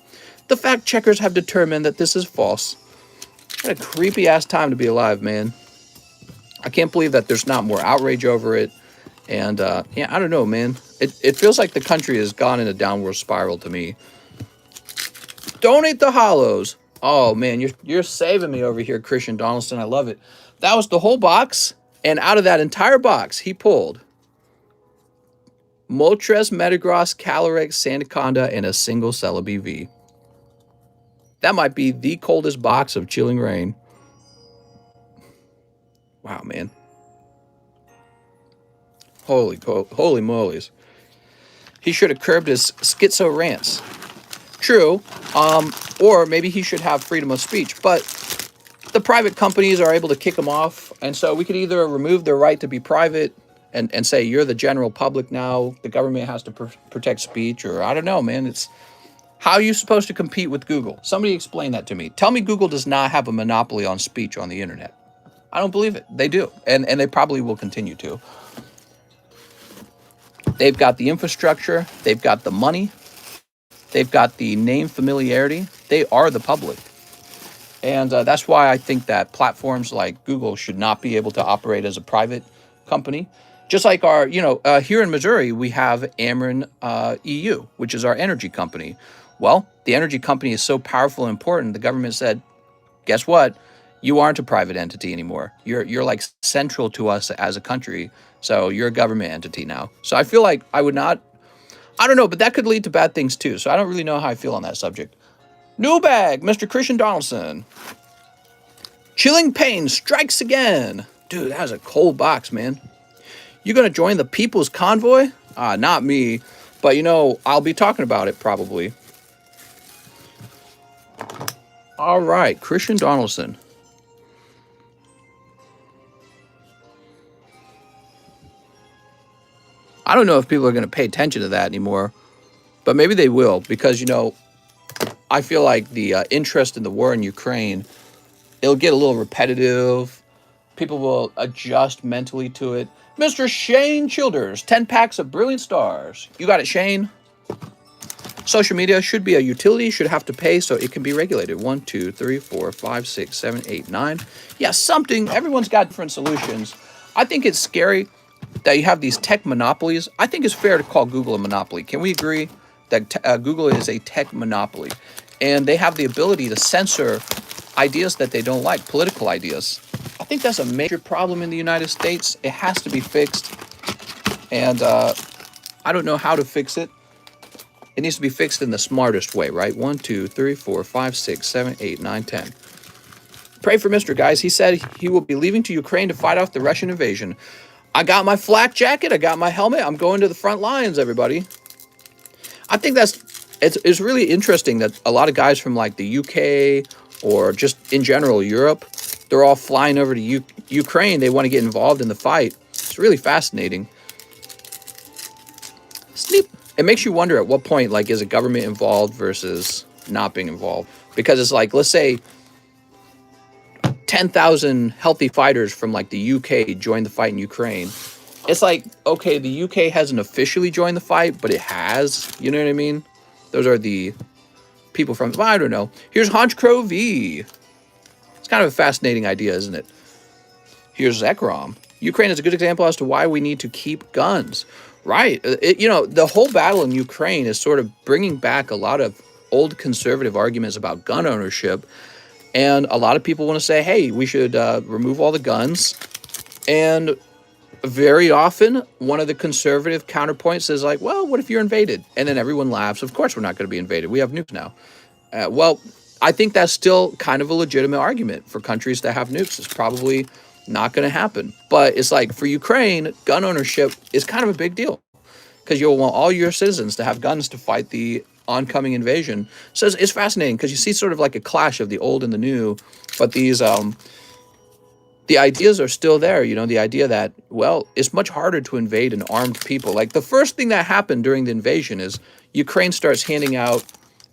The fact checkers have determined that this is false. What a creepy ass time to be alive, man. I can't believe that there's not more outrage over it. And yeah, I don't know, man. It feels like the country has gone in a downward spiral to me. Donate the hollows. Oh man, you're saving me over here, Christian Donaldson. I love it. That was the whole box, and out of that entire box, he pulled Moltres, Metagross, Calyrex, Sandaconda, and a single Celebi V. That might be the coldest box of Chilling Rain. Wow, man. Holy molies. He should have curbed his schizo rants. True. Or maybe he should have freedom of speech. But the private companies are able to kick him off. And so we could either remove their right to be private and say, you're the general public now. The government has to protect speech. Or I don't know, man. It's how are you supposed to compete with Google? Somebody explain that to me. Tell me Google does not have a monopoly on speech on the internet. I don't believe it. They do. And they probably will continue to. They've got the infrastructure. They've got the money. They've got the name familiarity. They are the public. And that's why I think that platforms like Google should not be able to operate as a private company. Just like our, here in Missouri, we have Ameren EU, which is our energy company. Well, the energy company is so powerful and important, the government said, guess what? You aren't a private entity anymore. You're like central to us as a country. So you're a government entity now. So I feel like I would not, I don't know, but that could lead to bad things too. So I don't really know how I feel on that subject. New bag, Mr. Christian Donaldson. Chilling Pain strikes again. Dude, that was a cold box, man. You gonna join the People's Convoy? Not me, but I'll be talking about it probably. All right, Christian Donaldson. I don't know if people are going to pay attention to that anymore, but maybe they will because, I feel like the interest in the war in Ukraine, it'll get a little repetitive. People will adjust mentally to it. Mr. Shane Childers, 10 packs of Brilliant Stars. You got it, Shane. Social media should be a utility, should have to pay, so it can be regulated. 1, 2, 3, 4, 5, 6, 7, 8, 9. Yeah, something. Everyone's got different solutions. I think it's scary that you have these tech monopolies. I think it's fair to call Google a monopoly. Can we agree that Google is a tech monopoly? And they have the ability to censor ideas that they don't like, political ideas. I think that's a major problem in the United States. It has to be fixed. And I don't know how to fix it. It needs to be fixed in the smartest way, right? 1, 2, 3, 4, 5, 6, 7, 8, 9, 10. Pray for Mr. Guys. He said he will be leaving to Ukraine to fight off the Russian invasion. I got my flak jacket. I got my helmet. I'm going to the front lines, everybody. I think it's really interesting that a lot of guys from like the UK or just in general Europe, they're all flying over to Ukraine. They want to get involved in the fight. It's really fascinating. Sleep. It makes you wonder at what point, like, is a government involved versus not being involved? Because it's like, let's say 10,000 healthy fighters from like the UK joined the fight in Ukraine. It's like, okay, the UK hasn't officially joined the fight, but it has. You know what I mean? Those are the people from, well, I don't know. Here's Honch Crow V. It's kind of a fascinating idea, isn't it? Here's Zekrom. Ukraine is a good example as to why we need to keep guns. Right. You know, the whole battle in Ukraine is sort of bringing back a lot of old conservative arguments about gun ownership. And a lot of people want to say, hey, we should remove all the guns. And very often, one of the conservative counterpoints is like, well, what if you're invaded? And then everyone laughs. Of course, we're not going to be invaded. We have nukes now. Well, I think that's still kind of a legitimate argument for countries that have nukes. It's probably not going to happen. But it's like for Ukraine, gun ownership is kind of a big deal because you'll want all your citizens to have guns to fight the oncoming invasion. So it's fascinating because you see sort of like a clash of the old and the new, but these the ideas are still there. You know, the idea that, well, it's much harder to invade an armed people. Like the first thing that happened during the invasion is Ukraine starts handing out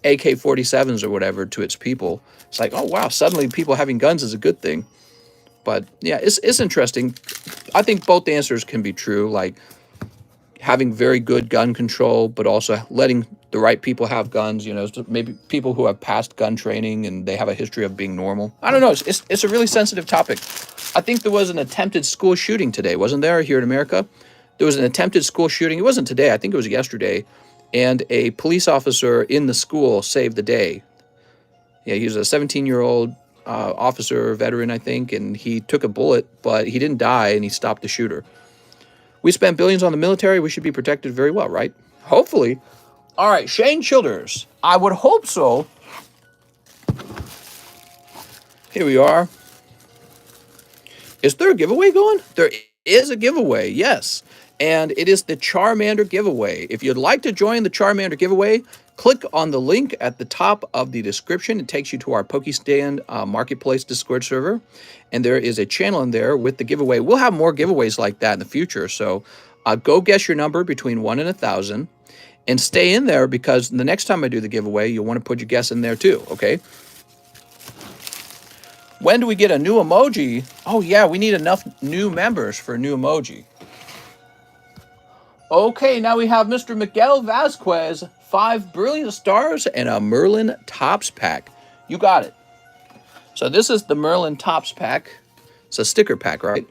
AK-47s or whatever to its people. It's like, oh wow, suddenly people having guns is a good thing. But yeah, it's interesting. I think both answers can be true, like having very good gun control, but also letting the right people have guns, you know, maybe people who have passed gun training and they have a history of being normal. I don't know. It's a really sensitive topic. I think there was an attempted school shooting today, wasn't there, here in America? There was an attempted school shooting. It wasn't today. I think it was yesterday. And a police officer in the school saved the day. Yeah, he was a 17-year-old officer, veteran, I think, and he took a bullet, but he didn't die, and he stopped the shooter. We spent billions on the military. We should be protected very well, right? Hopefully. All right, Shane Childers. I would hope so. Here we are. Is there a giveaway going? There is a giveaway, yes. And it is the Charmander giveaway. If you'd like to join the Charmander giveaway, click on the link at the top of the description. It takes you to our Pokestand Marketplace Discord server. And there is a channel in there with the giveaway. We'll have more giveaways like that in the future. So go guess your number between 1 and 1,000. And stay in there because the next time I do the giveaway, you'll want to put your guess in there too, okay? When do we get a new emoji? Oh yeah, we need enough new members for a new emoji. Okay, now we have Mr. Miguel Vasquez, 5 Brilliant Stars and a Merlin Tops pack. You got it. So this is the Merlin Tops pack. It's a sticker pack, right?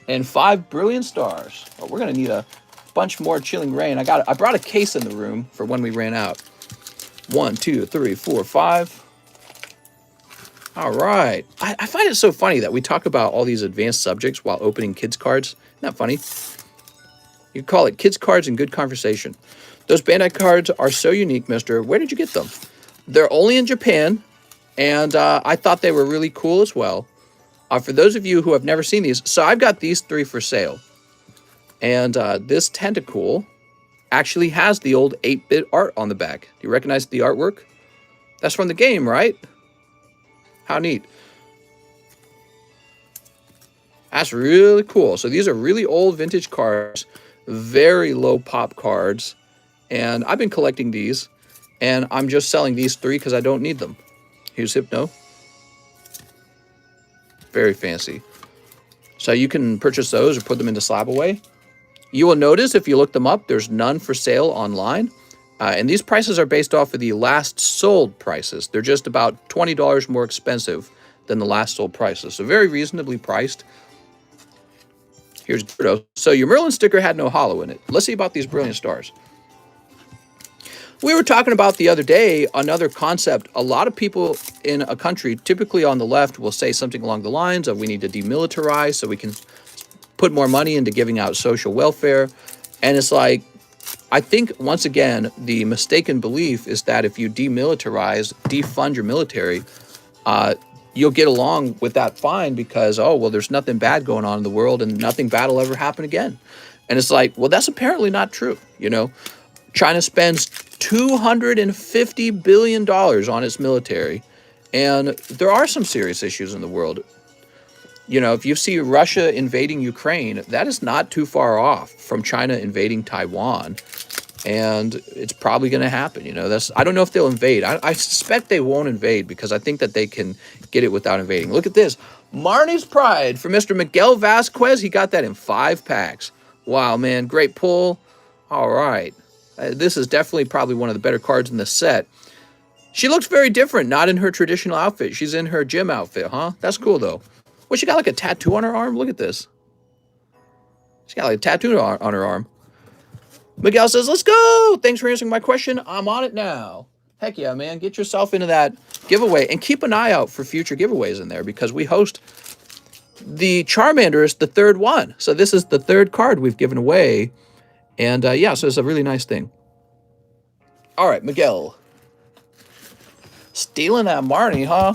And 5 Brilliant Stars. Oh, we're going to need a bunch more Chilling Rain. I brought a case in the room for when we ran out. 1, 2, 3, 4, 5. All right. I find it so funny that we talk about all these advanced subjects while opening kids' cards. Isn't that funny? You call it kids' cards and good conversation. Those Bandai cards are so unique, mister. Where did you get them? They're only in Japan, and I thought they were really cool as well. For those of you who have never seen these, so I've got these 3 for sale. And this Tentacool actually has the old 8-bit art on the back. Do you recognize the artwork? That's from the game, right? How neat. That's really cool. So these are really old vintage cards, very low pop cards. And I've been collecting these, and I'm just selling these 3 because I don't need them. Here's Hypno. Very fancy. So you can purchase those or put them into slab away, You will notice if you look them up, there's none for sale online. And these prices are based off of the last sold prices. They're just about $20 more expensive than the last sold prices. So very reasonably priced. Here's Gerdo. So your Merlin sticker had no hollow in it. Let's see about these brilliant stars. We were talking about the other day another concept. A lot of people in a country, typically on the left, will say something along the lines of we need to demilitarize so we can put more money into giving out social welfare. And it's like, I think, once again, the mistaken belief is that if you demilitarize, defund your military, you'll get along with that fine because, oh, well, there's nothing bad going on in the world and nothing bad will ever happen again. And it's like, well, that's apparently not true. You know, China spends $250 billion on its military, and there are some serious issues in the world. You know, if you see Russia invading Ukraine, that is not too far off from China invading Taiwan. And it's probably going to happen. You know, I don't know if they'll invade. I suspect they won't invade because I think that they can get it without invading. Look at this. Marnie's Pride for Mr. Miguel Vasquez. He got that in 5 packs. Wow, man. Great pull. All right. This is definitely probably one of the better cards in the set. She looks very different, not in her traditional outfit. She's in her gym outfit, huh? That's cool, though. Well, she got like a tattoo on her arm. Look at this. She got like a tattoo on her arm. Miguel says, let's go. Thanks for answering my question. I'm on it now. Heck yeah, man. Get yourself into that giveaway and keep an eye out for future giveaways in there because we host the Charmander is the 3rd one. So this is the 3rd card we've given away. And yeah, so it's a really nice thing. All right, Miguel. Stealing that Marnie, huh?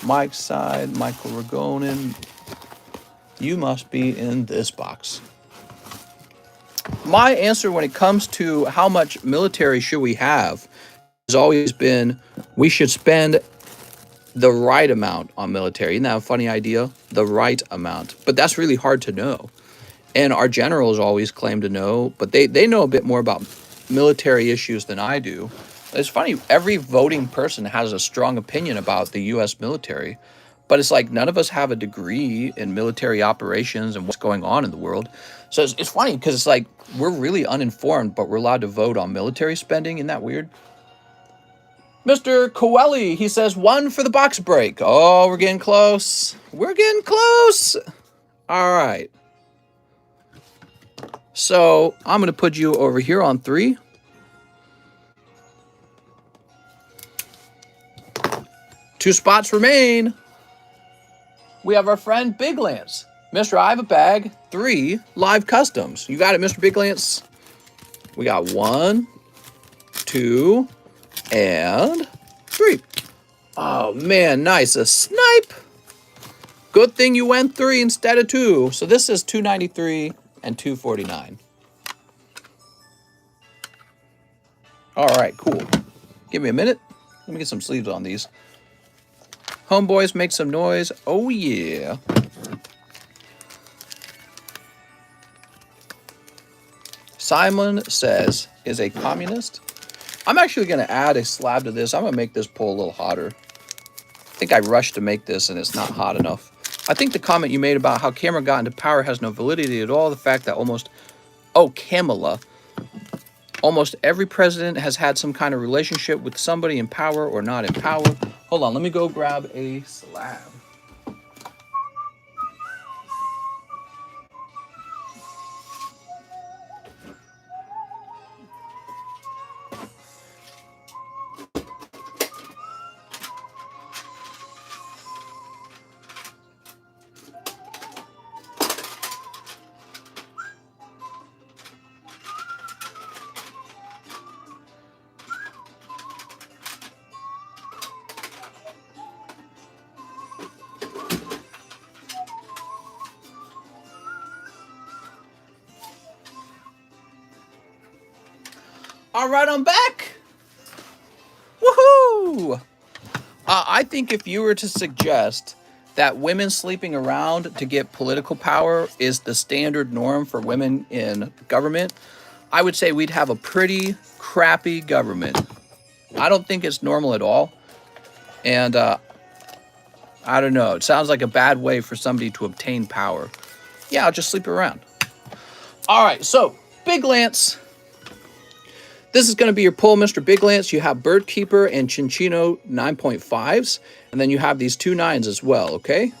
Mike's side, Michael Ragonin. You must be in this box. My answer when it comes to how much military should we have has always been we should spend the right amount on military. Isn't that a funny idea? The right amount. But that's really hard to know. And our generals always claim to know, but they know a bit more about military issues than I do. It's funny, every voting person has a strong opinion about the U.S. military, but it's like none of us have a degree in military operations and what's going on in the world. So it's funny because it's like we're really uninformed, but we're allowed to vote on military spending. Isn't that weird? Mr. Coeli, he says, 1 for the box break. Oh, we're getting close. We're getting close. All right. So I'm going to put you over here on 3. Two spots remain. We have our friend Big Lance. Mr. I have a bag, 3 live customs. You got it, Mr. Big Lance. We got 1, 2, and 3. Oh, man, nice. A snipe. Good thing you went 3 instead of 2. So this is 293 and 249. All right, cool. Give me a minute. Let me get some sleeves on these. Homeboys, make some noise. Oh, yeah. Simon says, is a communist. I'm actually going to add a slab to this. I'm going to make this pull a little hotter. I think I rushed to make this and it's not hot enough. I think the comment you made about how Cameron got into power has no validity at all. The fact that Kamala, almost every president has had some kind of relationship with somebody in power or not in power. Hold on, let me go grab a slab. All right, I'm back. Woohoo! I think if you were to suggest that women sleeping around to get political power is the standard norm for women in government, I would say we'd have a pretty crappy government. I don't think it's normal at all. And I don't know. It sounds like a bad way for somebody to obtain power. Yeah, I'll just sleep around. All right, so Big Lance. This is going to be your pull, Mr. Big Lance. You have Bird Keeper and Chinchino 9.5s, and then you have these 2 9s as well, okay?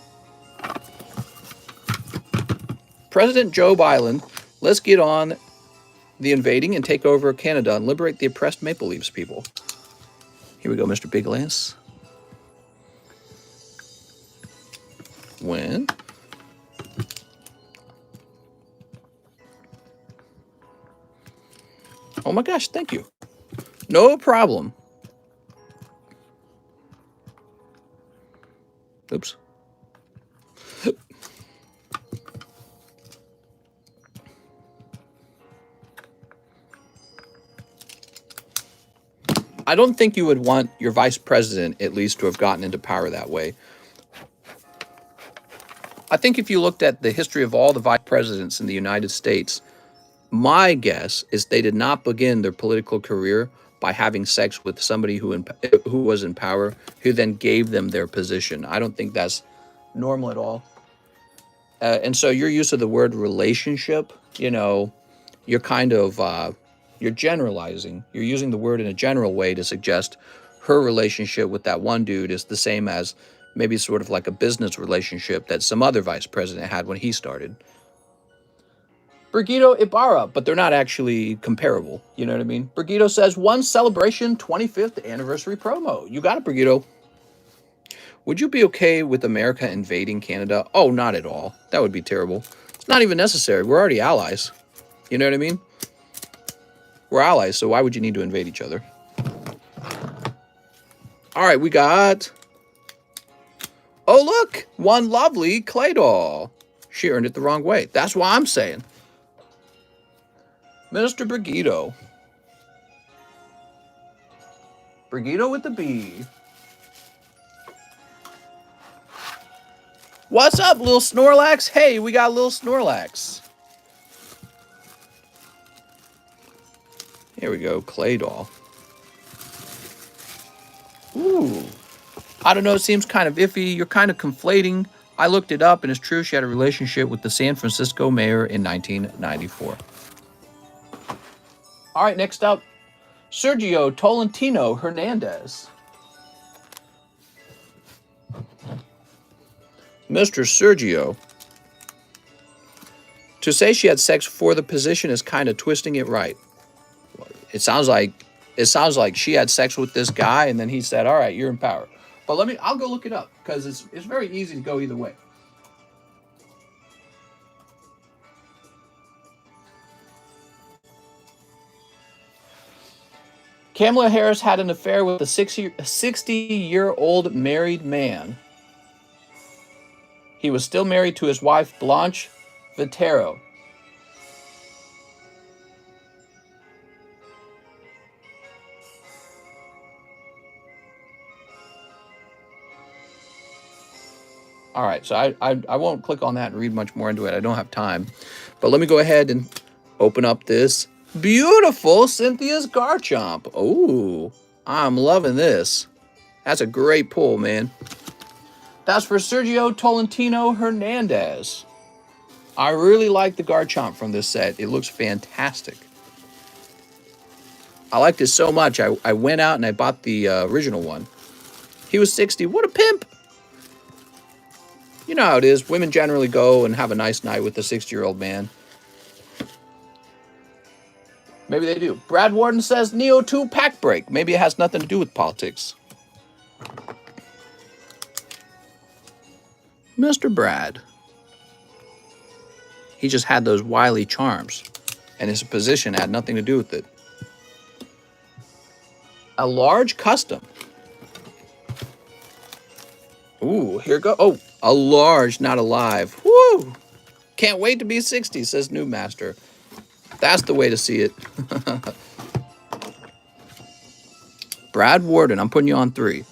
President Joe Biden, let's get on the invading and take over Canada and liberate the oppressed Maple Leafs people. Here we go, Mr. Big Lance. Win. Oh my gosh, thank you. No problem. Oops. I don't think you would want your vice president, at least, to have gotten into power that way. I think if you looked at the history of all the vice presidents in the United States, my guess is they did not begin their political career by having sex with somebody who was in power, who then gave them their position. I don't think that's normal at all. And so your use of the word relationship, you know, you're kind of, you're generalizing. You're using the word in a general way to suggest her relationship with that one dude is the same as maybe sort of like a business relationship that some other vice president had when he started. Brigito Ibarra, but they're not actually comparable. You know what I mean? Brigito says, one celebration 25th anniversary promo. You got it, Brigito. Would you be okay with America invading Canada? Oh, not at all. That would be terrible. It's not even necessary. We're already allies. You know what I mean? We're allies, so why would you need to invade each other? All right, we got... Oh, look! One lovely clay doll. She earned it the wrong way. That's what I'm saying. Minister Brigito. Brigito with the B. What's up, little Snorlax? Hey, we got a little Snorlax. Here we go, clay doll. Ooh. I don't know, it seems kind of iffy. You're kind of conflating. I looked it up, and it's true she had a relationship with the San Francisco mayor in 1994. All right, next up, Sergio Tolentino Hernandez. Mr. Sergio. To say she had sex for the position is kind of twisting it right. It sounds like she had sex with this guy, and then he said, all right, you're in power. But I'll go look it up, because it's very easy to go either way. Kamala Harris had an affair with a 60-year-old married man. He was still married to his wife, Blanche Vitero. All right, so I won't click on that and read much more into it. I don't have time. But let me go ahead and open up this beautiful Cynthia's Garchomp. Oh, I'm loving this. That's a great pull, man. That's for Sergio Tolentino Hernandez. I really like the Garchomp from this set. It looks fantastic. I liked it so much, I went out and I bought the original one. He was 60. What a pimp! You know how it is. Women generally go and have a nice night with a 60-year-old man. Maybe they do. Brad Warden says Neo 2 pack break. Maybe it has nothing to do with politics. Mr. Brad. He just had those wily charms. And his position had nothing to do with it. A large custom. Ooh, here go. Oh, a large, not a live. Woo! Can't wait to be 60, says New Master. That's the way to see it. Brad Warden, I'm putting you on 3.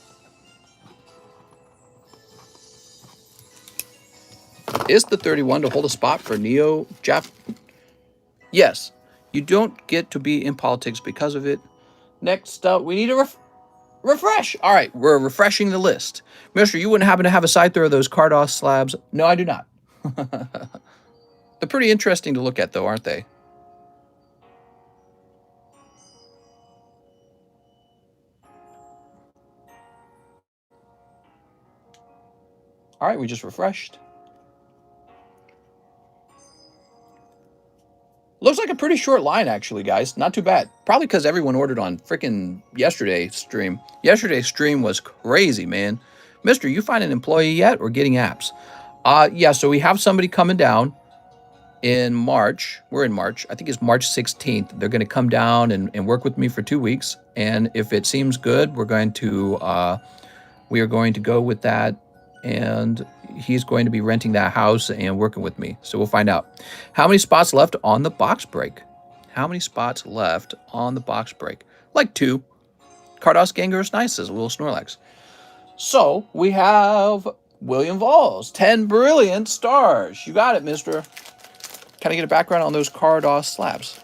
Is the 31 to hold a spot for Neo Jeff? Yes. You don't get to be in politics because of it. Next up, we need a Refresh. All right, we're refreshing the list. Mister, you wouldn't happen to have a side throw of those Cardos slabs? No, I do not. They're pretty interesting to look at, though, aren't they? All right, we just refreshed. Looks like a pretty short line, actually, guys. Not too bad. Probably because everyone ordered on freaking yesterday's stream. Yesterday's stream was crazy, man. Mister, you find an employee yet or getting apps? Yeah, so we have somebody coming down in March. We're in March. I think it's March 16th. They're going to come down and work with me for 2 weeks. And if it seems good, we are going to go with that. And he's going to be renting that house and working with me. So we'll find out. How many spots left on the box break? How many spots left on the box break? Like 2. Cardos Gengar's nice, says Will Snorlax. So we have William Valls. 10 brilliant stars. You got it, mister. Can I get a background on those Cardos slabs?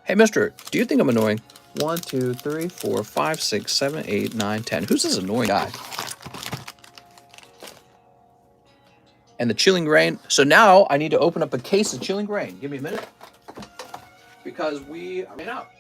Hey, mister, do you think I'm annoying? 1, 2, 3, 4, 5, 6, 7, 8, 9, 10. Who's this annoying guy? And the Chilling Rain. So now I need to open up a case of Chilling Rain. Give me a minute. Because we are out.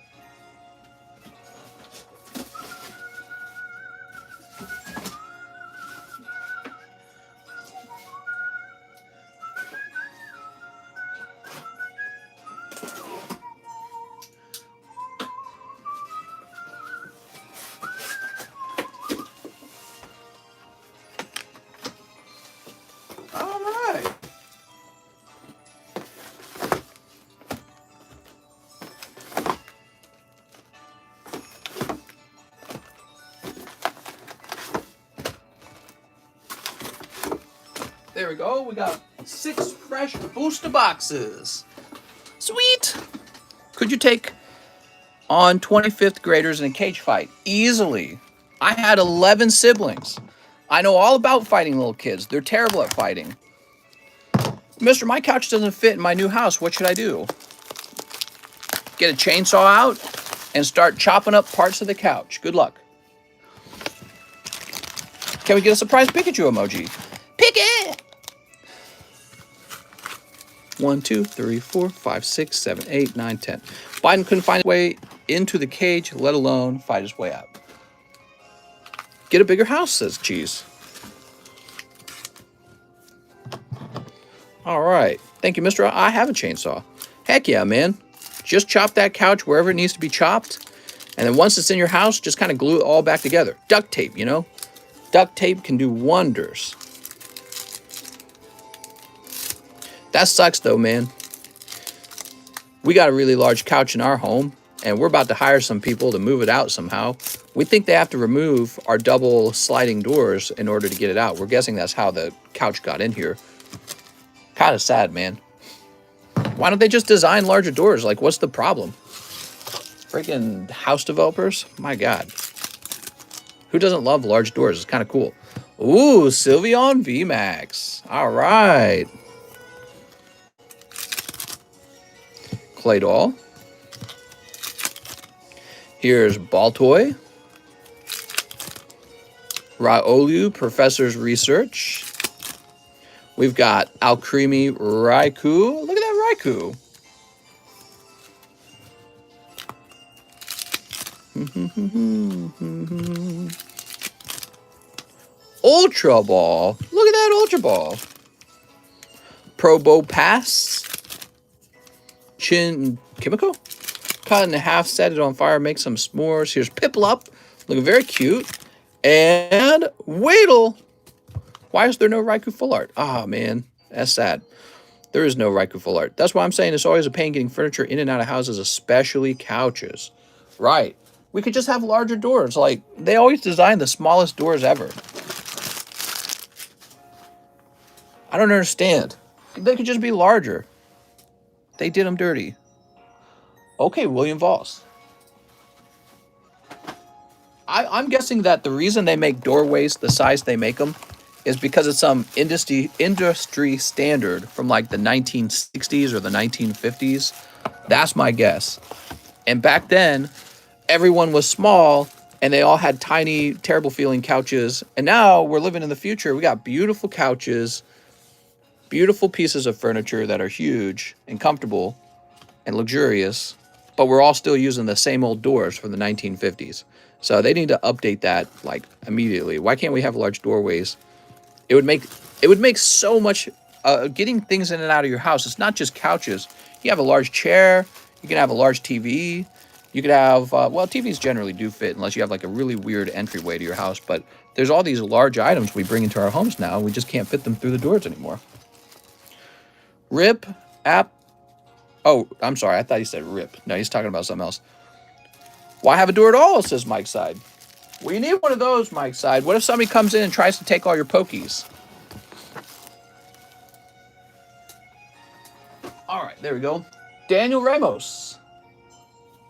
There we go. We got 6 fresh booster boxes. Sweet. Could you take on 25th graders in a cage fight? Easily. I had 11 siblings. I know all about fighting little kids. They're terrible at fighting. Mister, my couch doesn't fit in my new house. What should I do? Get a chainsaw out and start chopping up parts of the couch. Good luck. Can we get a surprise Pikachu emoji? Pick it! 1, 2, 3, 4, 5, 6, 7, 8, 9, 10. Biden couldn't find his way into the cage, let alone fight his way out. Get a bigger house, says Cheese. All right. Thank you, mister. I have a chainsaw. Heck yeah, man. Just chop that couch wherever it needs to be chopped. And then once it's in your house, just kind of glue it all back together. Duct tape, you know? Duct tape can do wonders. That sucks, though, man. We got a really large couch in our home, and we're about to hire some people to move it out somehow. We think they have to remove our double sliding doors in order to get it out. We're guessing that's how the couch got in here. Kind of sad, man. Why don't they just design larger doors? Like, what's the problem? Freaking house developers? My God. Who doesn't love large doors? It's kind of cool. Ooh, Sylveon VMAX. All right. Claydol. Here's Baltoy. Raolu, Professor's Research. We've got Alcremie Raikou. Look at that Raikou. Ultra Ball. Look at that Ultra Ball. Probo Pass. Chin Kimiko. Cut in half, set it on fire, make some s'mores. Here's Piplup. Looking very cute. And Weedle. Why is there no Raikou full art? Ah, man. That's sad. There is no Raikou full art. That's why I'm saying it's always a pain getting furniture in and out of houses, especially couches. Right. We could just have larger doors. Like, they always design the smallest doors ever. I don't understand. They could just be larger. They did them dirty. Okay, William Valls. I'm guessing that the reason they make doorways the size they make them is because it's some industry standard from like the 1960s or the 1950s. That's my guess. And back then, everyone was small and they all had tiny, terrible feeling couches. And now we're living in the future. We got beautiful couches, beautiful pieces of furniture that are huge and comfortable and luxurious, but we're all still using the same old doors from the 1950s. So they need to update that like immediately. Why can't we have large doorways? It would make so much getting things in and out of your house. It's not just couches. You have a large chair. You can have a large TV. You could have well, TVs generally do fit unless you have like a really weird entryway to your house. But there's all these large items we bring into our homes now. We just can't fit them through the doors anymore. RIP app. Oh, I'm sorry. I thought he said RIP. No, he's talking about something else. Why have a door at all? Says Mike Side. Well, you need one of those, Mike Side. What if somebody comes in and tries to take all your pokies? All right, there we go. Daniel Ramos.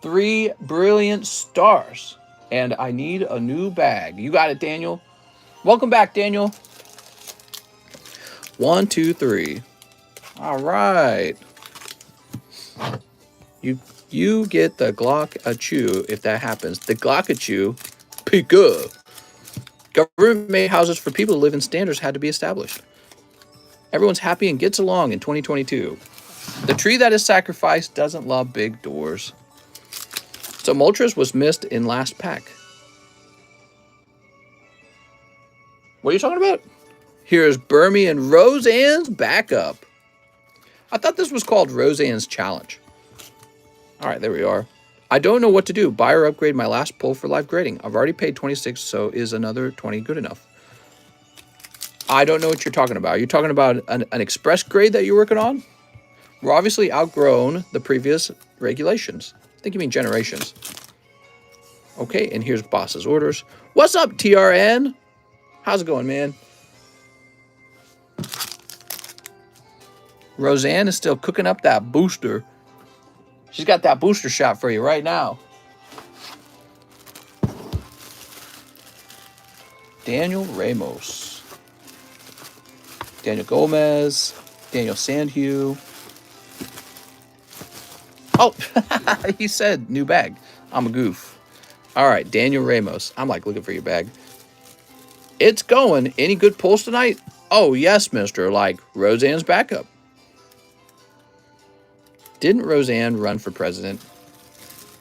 3 brilliant stars. And I need a new bag. You got it, Daniel. Welcome back, Daniel. 1, 2, 3. All right. You get the Glock-a-chew if that happens. The Glock-a-chew, Pika. Government-made houses for people to live in standards had to be established. Everyone's happy and gets along in 2022. The tree that is sacrificed doesn't love big doors. So Moltres was missed in last pack. What are you talking about? Here's Burmy and Roseanne's backup. I thought this was called Roseanne's Challenge. All right, there we are. I don't know what to do. Buy or upgrade my last pull for live grading. I've already paid 26, so is another 20 good enough? I don't know what you're talking about. You're talking about an express grade that you're working on? We're obviously outgrown the previous regulations. I think you mean generations. Okay, and here's boss's orders. What's up, TRN? How's it going, man? Roseanne is still cooking up that booster. She's got that booster shot for you right now. Daniel Ramos. Daniel Gomez. Daniel Sandhue. Oh, he said new bag. I'm a goof. All right, Daniel Ramos. I'm like looking for your bag. It's going. Any good pulls tonight? Oh, yes, mister. Like Roseanne's backup. Didn't Roseanne run for president?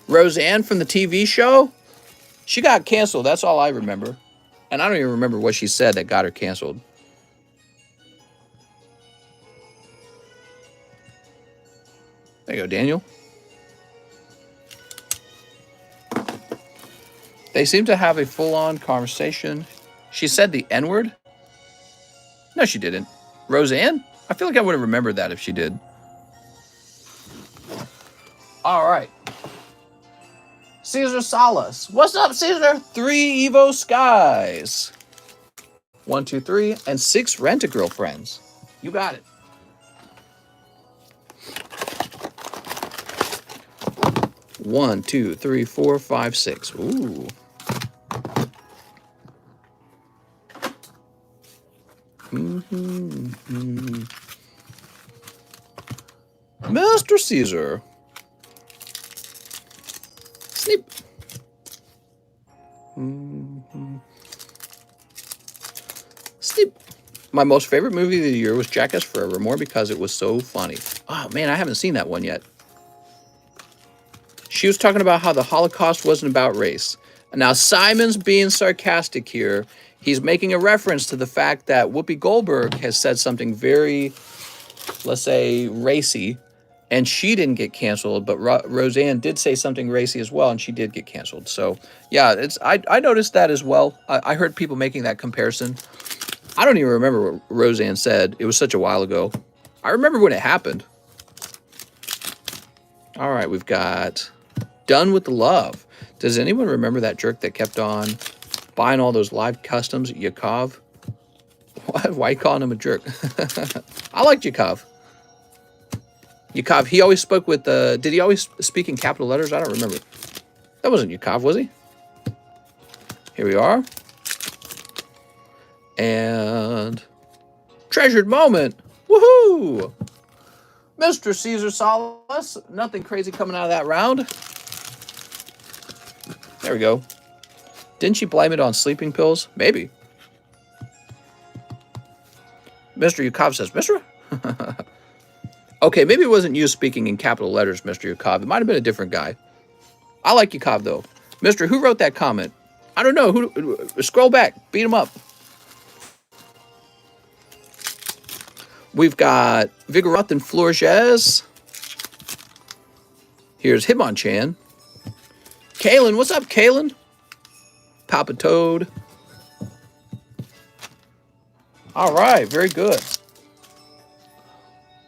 Roseanne from the TV show? She got canceled. That's all I remember. And I don't even remember what she said that got her canceled. There you go, Daniel. They seem to have a full-on conversation. She said the N-word? No, she didn't. Roseanne? I feel like I would have remembered that if she did. All right. Caesar Salas. What's up, Caesar? 3 Evo Skies. 1, 2, 3, and 6 Rent-A-Girlfriends. You got it. One, 2, 3, 4, 5, 6. Ooh. Mr. Caesar. Sleep. Sleep. My most favorite movie of the year was Jackass Forever, more because it was so funny. Oh, man, I haven't seen that one yet. She was talking about how the Holocaust wasn't about race. And now Simon's being sarcastic here. He's making a reference to the fact that Whoopi Goldberg has said something very, let's say, racy, and she didn't get canceled, but Roseanne did say something racy as well, and she did get canceled. So, yeah, I noticed that as well. I heard people making that comparison. I don't even remember what Roseanne said. It was such a while ago. I remember when it happened. All right, we've got Done with the Love. Does anyone remember that jerk that kept on buying all those live customs, Yakov? Why are you calling him a jerk? I liked Yakov. Yakov, he always spoke with, did he always speak in capital letters? I don't remember. That wasn't Yakov, was he? Here we are. And treasured moment. Woohoo! Mr. Caesar Salas. Nothing crazy coming out of that round. There we go. Didn't she blame it on sleeping pills? Maybe. Mr. Yukov says, Mr. Okay, maybe it wasn't you speaking in capital letters, Mr. Yukov. It might have been a different guy. I like Yukov, though. Mr. Who wrote that comment? I don't know. Who? Scroll back. Beat him up. We've got Vigoroth and Florges. Here's Hitmonchan. Kalen, what's up, Kalen? Papa Toad. All right, very good.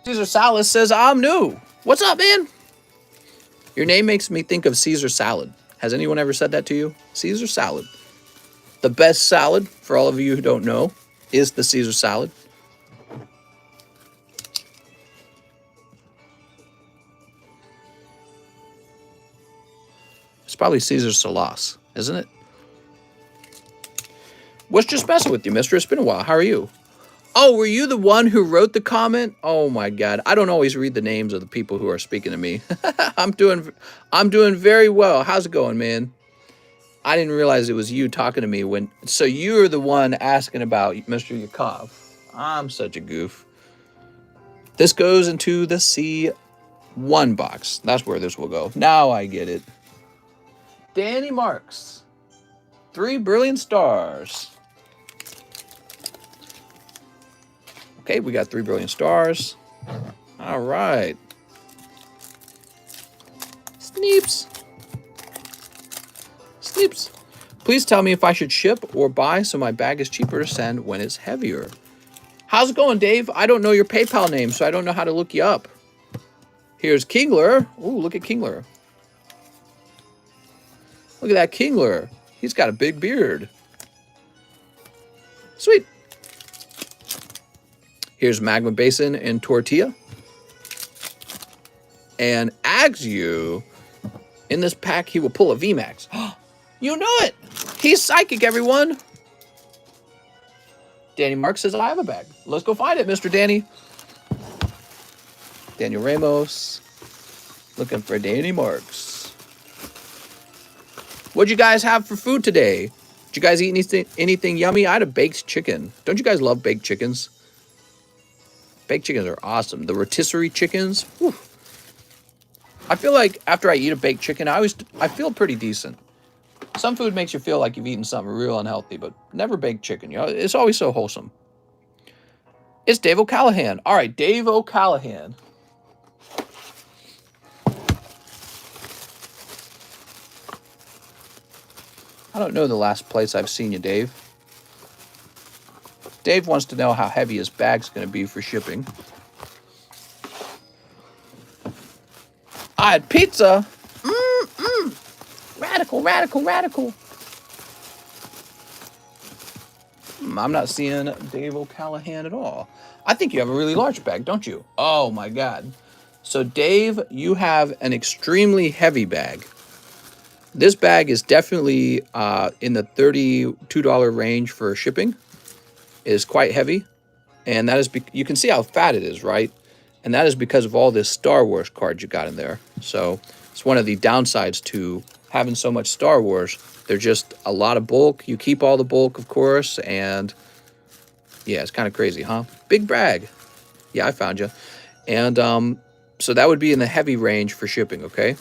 Caesar Salas says, I'm new. What's up, man? Your name makes me think of Caesar salad. Has anyone ever said that to you? Caesar salad. The best salad, for all of you who don't know, is the Caesar salad. It's probably Caesar Salas, isn't it? What's just messing with you, mister? It's been a while. How are you? Oh, were you the one who wrote the comment? Oh my God. I don't always read the names of the people who are speaking to me. I'm doing very well. How's it going, man? I didn't realize it was you talking to me when, so you're the one asking about Mr. Yakov. I'm such a goof. This goes into the C1 box. That's where this will go. Now I get it. Danny Marks. 3 brilliant stars. Okay, we got 3 brilliant stars. All right. Sneeps. Sneeps. Please tell me if I should ship or buy so my bag is cheaper to send when it's heavier. How's it going, Dave? I don't know your PayPal name, so I don't know how to look you up. Here's Kingler. Ooh, look at Kingler. Look at that Kingler. He's got a big beard. Sweet. Here's Magma Basin and Tortilla. And Agzu, in this pack, he will pull a VMAX. You know it. He's psychic, everyone. Danny Mark says, I have a bag. Let's go find it, Mr. Danny. Daniel Ramos. Looking for Danny Marks. What'd you guys have for food today? Did you guys eat anything yummy? I had a baked chicken. Don't you guys love baked chickens? Baked chickens are awesome. The rotisserie chickens. Whew. I feel like after I eat a baked chicken, I feel pretty decent. Some food makes you feel like you've eaten something real unhealthy, but never baked chicken. You know, it's always so wholesome. It's Dave O'Callahan. All right, Dave O'Callahan. I don't know the last place I've seen you, Dave. Dave wants to know how heavy his bag's going to be for shipping. I had pizza. Radical, radical, radical. I'm not seeing Dave O'Callahan at all. I think you have a really large bag, don't you? Oh, my God. So, Dave, you have an extremely heavy bag. This bag is definitely in the $32 range for shipping. It is quite heavy. And that is, you can see how fat it is, right? And that is because of all this Star Wars cards you got in there. So it's one of the downsides to having so much Star Wars. They're just a lot of bulk. You keep all the bulk, of course. And yeah, it's kind of crazy, huh? Big bag. Yeah, I found you. And so that would be in the heavy range for shipping, okay?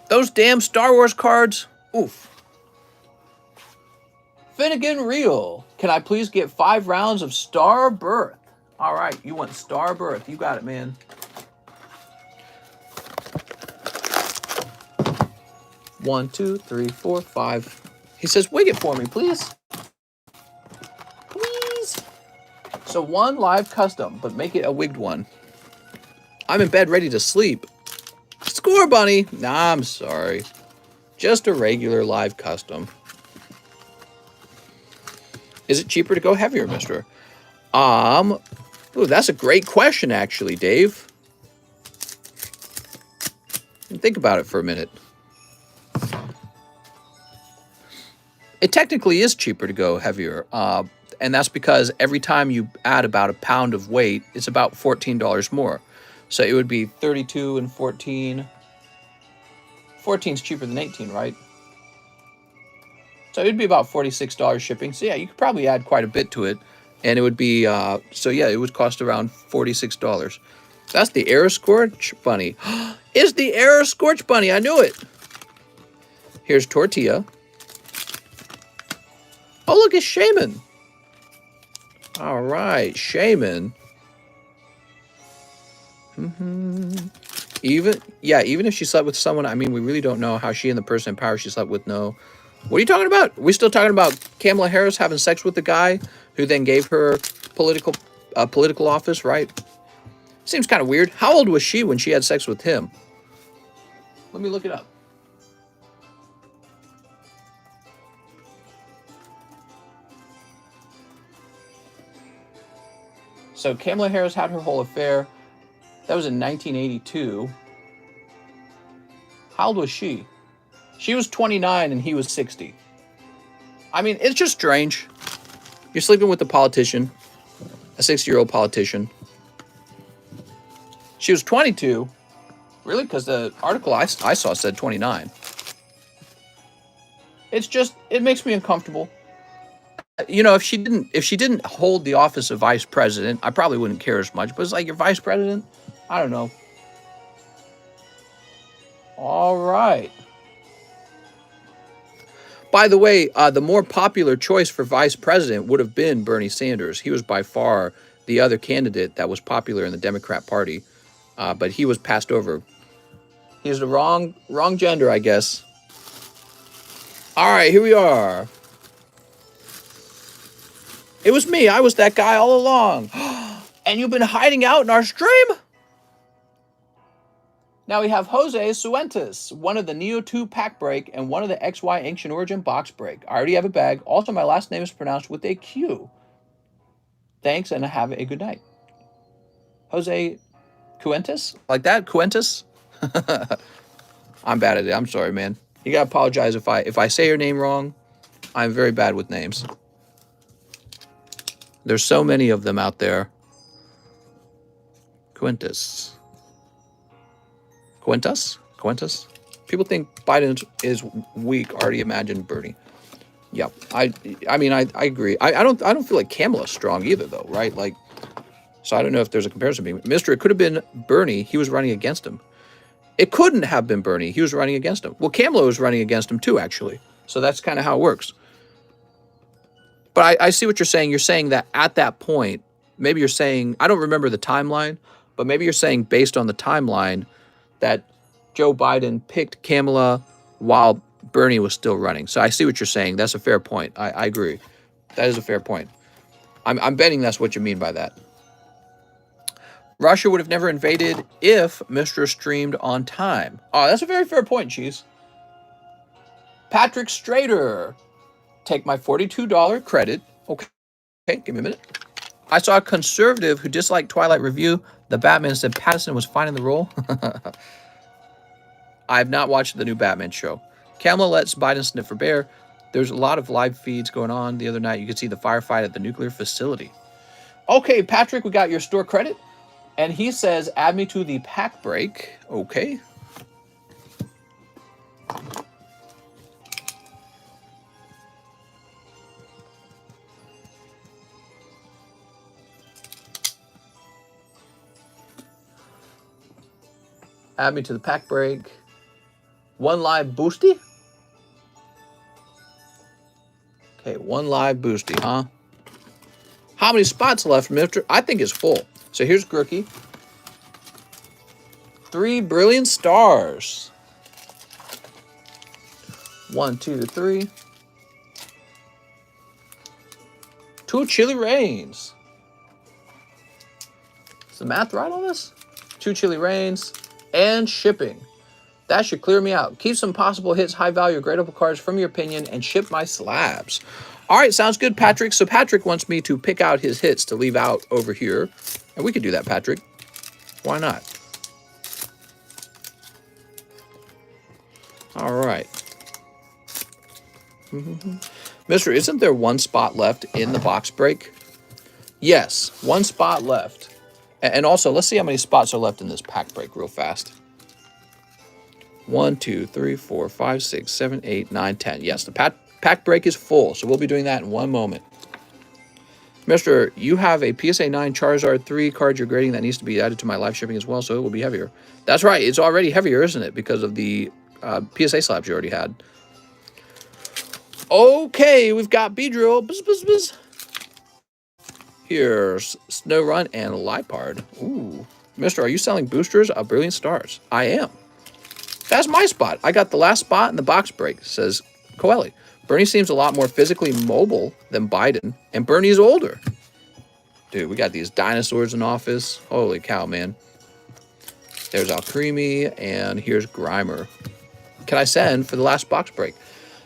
Those damn Star Wars cards. Oof. Finnegan Real. Can I please get 5 rounds of Star Birth? All right, you want Star Birth. You got it, man. 1, 2, 3, 4, 5. He says, wig it for me, please. Please. So 1 live custom, but make it a wigged one. I'm in bed ready to sleep. Score, Bunny. Nah, I'm sorry. Just a regular live custom. Is it cheaper to go heavier, mister? Ooh, that's a great question, actually, Dave. Think about it for a minute. It technically is cheaper to go heavier, and that's because every time you add about a pound of weight, it's about $14 more. So it would be 32 and 14. 14 is cheaper than 18, right? So it'd be about $46 shipping. So yeah, you could probably add quite a bit to it. And it would be, so yeah, it would cost around $46. That's the Air Scorch Bunny. It's the Air Scorch Bunny. I knew it. Here's Tortilla. Oh, look, it's Shaman. All right, Shaman. Even if she slept with someone, I mean, we really don't know how she and the person in power she slept with know. What are you talking about? We're still talking about Kamala Harris having sex with the guy who then gave her political office, right? Seems kind of weird. How old was she when she had sex with him? Let me look it up. So Kamala Harris had her whole affair. That was in 1982. How old was she? She was 29 and he was 60. I mean, it's just strange. You're sleeping with a politician, a 60-year-old politician. She was 22. Really? Because the article I saw said 29. It's just, it makes me uncomfortable. You know, if she didn't hold the office of vice president, I probably wouldn't care as much. But it's like, you're vice president? I don't know. All right. By the way, the more popular choice for vice president would have been Bernie Sanders. He was by far the other candidate that was popular in the Democrat Party, but he was passed over. He's the wrong gender, I guess. All right, here we are. It was me. I was that guy all along. And you've been hiding out in our stream? Now we have Jose Suentes, one of the Neo 2 pack break and one of the XY Ancient Origin box break. I already have a bag. Also, my last name is pronounced with a Q. Thanks, and have a good night. Jose Cuentas? Like that? Cuentas? I'm bad at it. I'm sorry, man. You gotta apologize if I say your name wrong. I'm very bad with names. There's so many of them out there. Cuentas. Cuentas? People think Biden is weak. Already imagined Bernie. Yep. I mean, I agree. I don't feel like Kamala's strong either, though, right? Like, so I don't know if there's a comparison. Mister, it could have been Bernie. He was running against him. It couldn't have been Bernie. He was running against him. Well, Kamala was running against him too, actually. So that's kind of how it works. But I see what you're saying. You're saying that at that point, maybe you're saying, I don't remember the timeline, but maybe you're saying based on the timeline that Joe Biden picked Kamala while Bernie was still running. So I see what you're saying. That's a fair point. I agree. That is a fair point. I'm betting that's what you mean by that. Russia would have never invaded if Mr. streamed on time. Oh, that's a very fair point, Cheese. Patrick Strader. Take my $42 credit. Okay, give me a minute. I saw a conservative who disliked Twilight Review. The Batman said Pattinson was fine in the role. I have not watched the new Batman show. Kamala lets Biden sniff for bear. There's a lot of live feeds going on. The other night, you could see the firefight at the nuclear facility. Okay, Patrick, we got your store credit. And he says, add me to the pack break. Okay. Add me to the pack break. One live boosty? Okay, one live boosty, huh? How many spots left, Mister? I think it's full. So here's Gurky. 3 brilliant stars. 1, 2, 3. 2 chilly rains. Is the math right on this? 2 chilly rains. And shipping. That should clear me out. Keep some possible hits, high value, gradable cards from your opinion, and ship my slabs. All right, sounds good, Patrick. So Patrick wants me to pick out his hits to leave out over here. And we could do that, Patrick. Why not? All right. Mister, isn't there one spot left in the box break? Yes, one spot left. And also, let's see how many spots are left in this pack break real fast. 1, 2, 3, 4, 5, 6, 7, 8, 9, 10. Yes, the pack break is full, so we'll be doing that in one moment. Mister, you have a PSA 9 Charizard 3 card you're grading that needs to be added to my live shipping as well, so it will be heavier. That's right, it's already heavier, isn't it? Because of the PSA slabs you already had. Okay, we've got Beedrill. Buzz, buzz, buzz. Here's Snowrun and Lipard. Ooh. Mister, are you selling boosters of Brilliant Stars? I am. That's my spot. I got the last spot in the box break, says Coeli. Bernie seems a lot more physically mobile than Biden, and Bernie's older. Dude, we got these dinosaurs in office. Holy cow, man. There's Alcremie, and here's Grimer. Can I send for the last box break?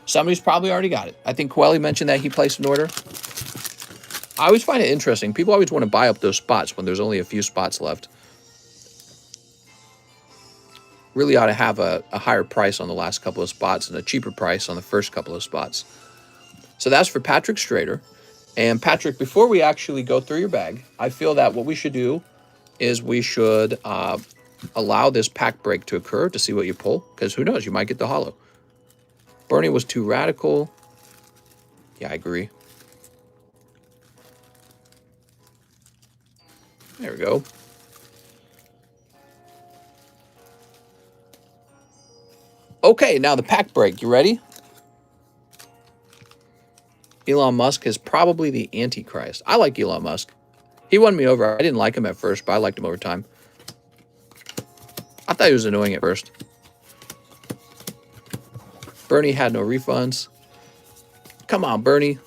Somebody's probably already got it. I think Coeli mentioned that he placed an order. I always find it interesting. People always want to buy up those spots when there's only a few spots left. Really ought to have a higher price on the last couple of spots and a cheaper price on the first couple of spots. So that's for Patrick Strader. And Patrick, before we actually go through your bag, I feel that what we should do is we should allow this pack break to occur to see what you pull. Because who knows, you might get the holo. Bernie was too radical. Yeah, I agree. There we go. Okay, now the pack break. You ready? Elon Musk is probably the Antichrist. I like Elon Musk. He won me over. I didn't like him at first, but I liked him over time. I thought he was annoying at first. Bernie had no refunds. Come on, Bernie.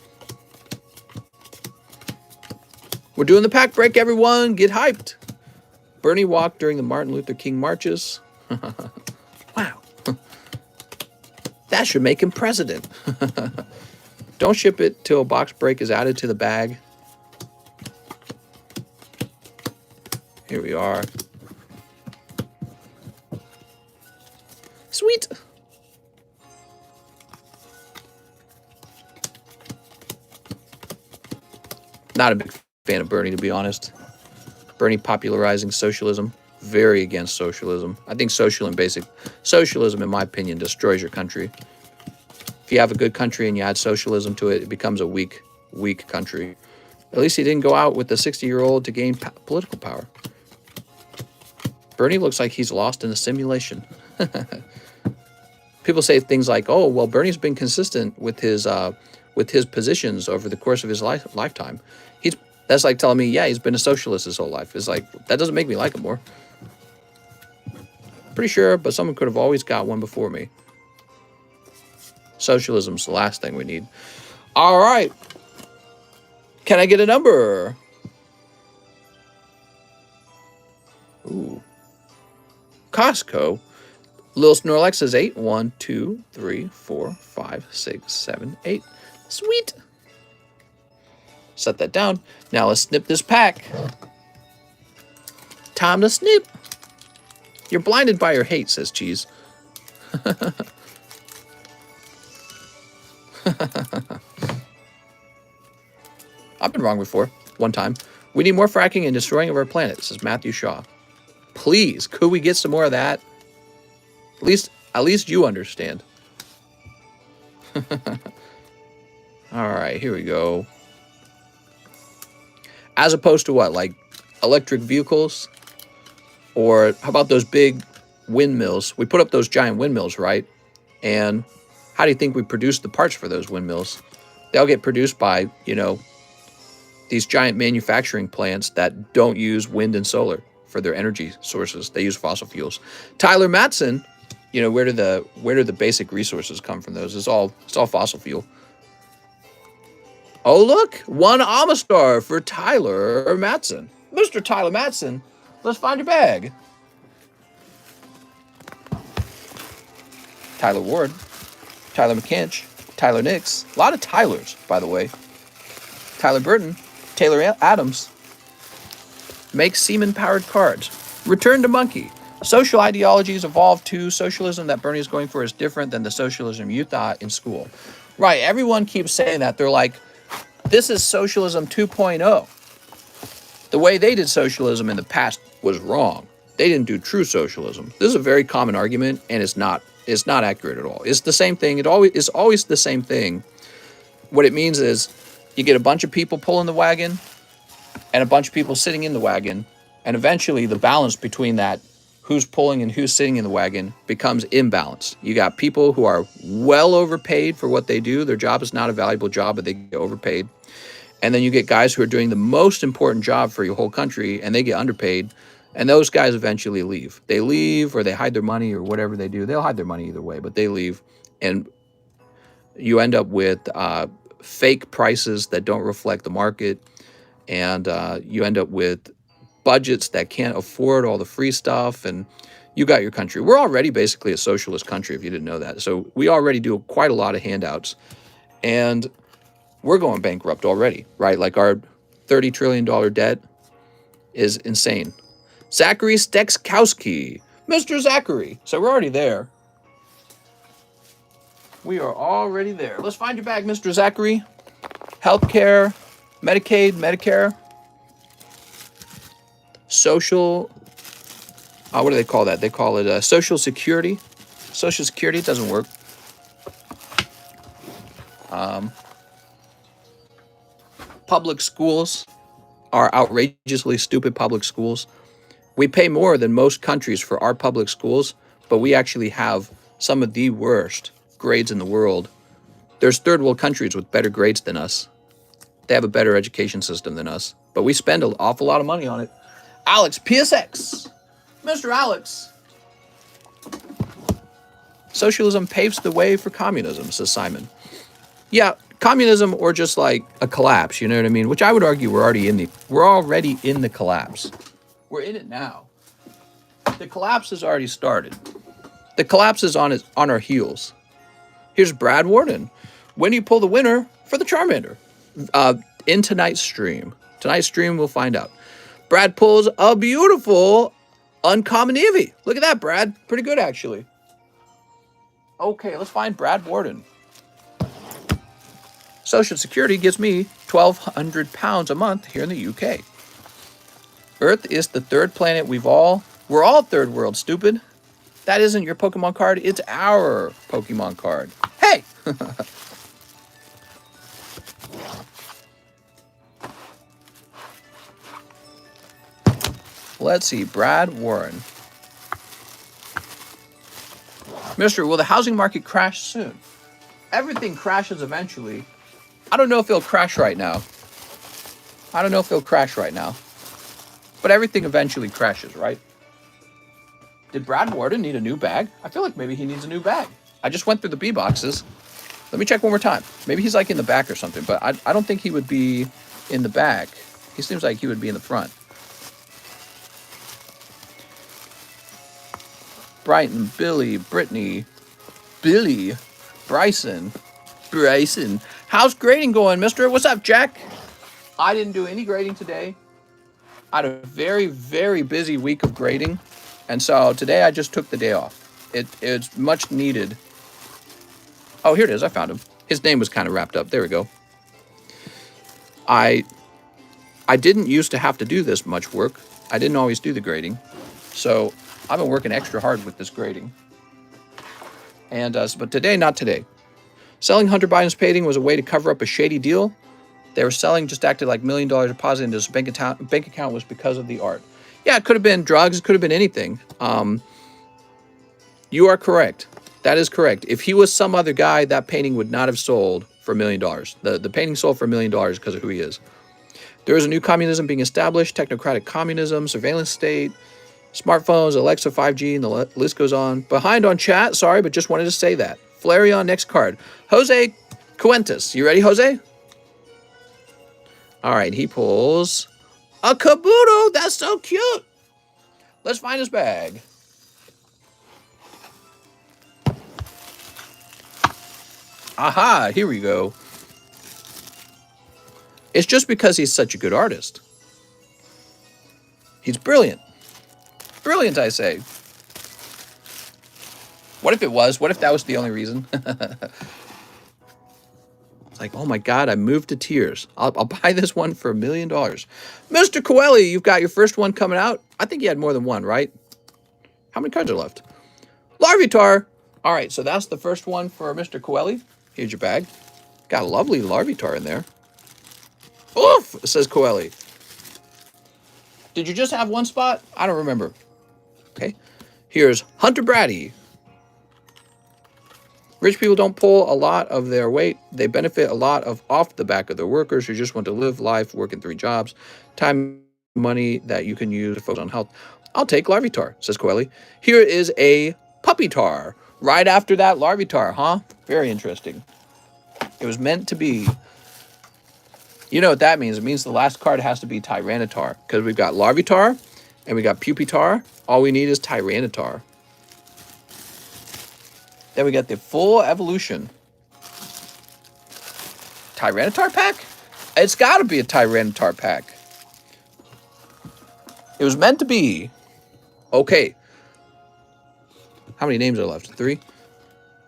We're doing the pack break, everyone. Get hyped. Bernie walked during the Martin Luther King marches. Wow. That should make him president. Don't ship it till a box break is added to the bag. Here we are. Sweet. Not a big fan of Bernie, to be honest. Bernie popularizing socialism. Very against socialism. I think socialism, in my opinion, destroys your country. If you have a good country and you add socialism to it, it becomes a weak country. At least he didn't go out with the 60-year-old to gain political power. Bernie looks like he's lost in a simulation. People say things like, "Oh, well, Bernie's been consistent with his positions over the course of his lifetime." That's like telling me, yeah, he's been a socialist his whole life. It's like, that doesn't make me like him more. Pretty sure, but someone could have always got one before me. Socialism's the last thing we need. All right. Can I get a number? Ooh. Costco. Lil Snorlax says 8. 1, 2, 3, 4, 5, 6, 7, 8. Sweet. Set that down. Now let's snip this pack. Time to snip. You're blinded by your hate, says Cheese. I've been wrong before. One time. We need more fracking and destroying of our planet, says Matthew Shaw. Please, could we get some more of that? At least you understand. All right, here we go. As opposed to what, like electric vehicles? Or how about those big windmills? We put up those giant windmills, right? And how do you think we produce the parts for those windmills? They'll get produced by, these giant manufacturing plants that don't use wind and solar for their energy sources. They use fossil fuels. Tyler Matson, where do the basic resources come from those? It's all fossil fuel. Oh, look, one Amistar for Tyler Matson. Mr. Tyler Matson, let's find your bag. Tyler Ward, Tyler McKinch, Tyler Nix. A lot of Tylers, by the way. Tyler Burton, Taylor Adams. Make semen-powered cards. Return to Monkey. Social ideologies evolved to socialism that Bernie is going for is different than the socialism you thought in school. Right, everyone keeps saying that. They're like, this is socialism 2.0. The way they did socialism in the past was wrong. They didn't do true socialism. This is a very common argument, and it's not accurate at all. It's the same thing. It's always the same thing. What it means is you get a bunch of people pulling the wagon and a bunch of people sitting in the wagon, and eventually the balance between that, who's pulling and who's sitting in the wagon, becomes imbalanced. You got people who are well overpaid for what they do. Their job is not a valuable job, but they get overpaid. And then you get guys who are doing the most important job for your whole country, and they get underpaid. And those guys eventually leave. They leave, or they hide their money, or whatever they do. They'll hide their money either way, but they leave. And you end up with fake prices that don't reflect the market. And you end up with budgets that can't afford all the free stuff. And you got your country. We're already basically a socialist country, if you didn't know that. So we already do quite a lot of handouts. And we're going bankrupt already, right? Like our $30 trillion debt is insane. Zachary Stekskowski. Mr. Zachary. So we're already there. We are already there. Let's find your bag, Mr. Zachary. Healthcare, Medicaid, Medicare, social, what do they call that? They call it Social Security. Social Security doesn't work. Public schools are outrageously stupid public schools. We pay more than most countries for our public schools, but we actually have some of the worst grades in the world. There's third world countries with better grades than us. They have a better education system than us, but we spend an awful lot of money on it. Alex, PSX. Mr. Alex. Socialism paves the way for communism, says Simon. Yeah, communism or just like a collapse, you know what I mean? Which I would argue we're already in the collapse. We're in it now. The collapse has already started. The collapse is on our heels. Here's Brad Warden. When do you pull the winner for the Charmander? In tonight's stream. Tonight's stream, we'll find out. Brad pulls a beautiful uncommon Eevee. Look at that, Brad. Pretty good, actually. Okay, let's find Brad Warden. Social Security gives me £1,200 a month here in the UK. Earth is the third planet we're all third world, stupid. That isn't your Pokemon card, it's our Pokemon card. Hey! Let's see, Brad Warren. Mister, will the housing market crash soon? Everything crashes eventually. I don't know if it'll crash right now. But everything eventually crashes, right? Did Brad Warden need a new bag? I feel like maybe he needs a new bag. I just went through the B boxes. Let me check one more time. Maybe he's like in the back or something, but I don't think he would be in the back. He seems like he would be in the front. Brighton, Billy, Brittany, Billy, Bryson. How's grading going, mister? What's up, Jack? I didn't do any grading today. I had a very, very busy week of grading. And so today I just took the day off. It's much needed. Oh, here it is. I found him. His name was kind of wrapped up. There we go. I didn't used to have to do this much work. I didn't always do the grading. So I've been working extra hard with this grading. And but today, not today. Selling Hunter Biden's painting was a way to cover up a shady deal. They were selling, just acted like $1 million deposit into his bank account was because of the art. Yeah, it could have been drugs. It could have been anything. You are correct. That is correct. If he was some other guy, that painting would not have sold for $1 million. The painting sold for $1 million because of who he is. There is a new communism being established, technocratic communism, surveillance state, smartphones, Alexa, 5G, and the list goes on. Behind on chat, sorry, but just wanted to say that. Flareon, next card. Jose Cuentas. You ready, Jose? All right, he pulls a Kabuto. That's so cute. Let's find his bag. Aha, here we go. It's just because he's such a good artist. He's brilliant. Brilliant, I say. What if it was? What if that was the only reason? It's like, oh my God, I moved to tears. I'll buy this one for $1 million. Mr. Coeli, you've got your first one coming out. I think you had more than one, right? How many cards are left? Larvitar. All right, so that's the first one for Mr. Coeli. Here's your bag. Got a lovely Larvitar in there. Oof, says Coeli. Did you just have one spot? I don't remember. Okay. Here's Hunter Bratty. Rich people don't pull a lot of their weight. They benefit a lot off the back of their workers who just want to live life, working 3 jobs. Time, money that you can use to focus on health. I'll take Larvitar, says Coeli. Here is a Puppytar. Right after that Larvitar, huh? Very interesting. It was meant to be. You know what that means? It means the last card has to be Tyranitar. Because we've got Larvitar and we got Pupitar. All we need is Tyranitar. Then we got the full evolution. Tyranitar pack? It's got to be a Tyranitar pack. It was meant to be. Okay. How many names are left? 3.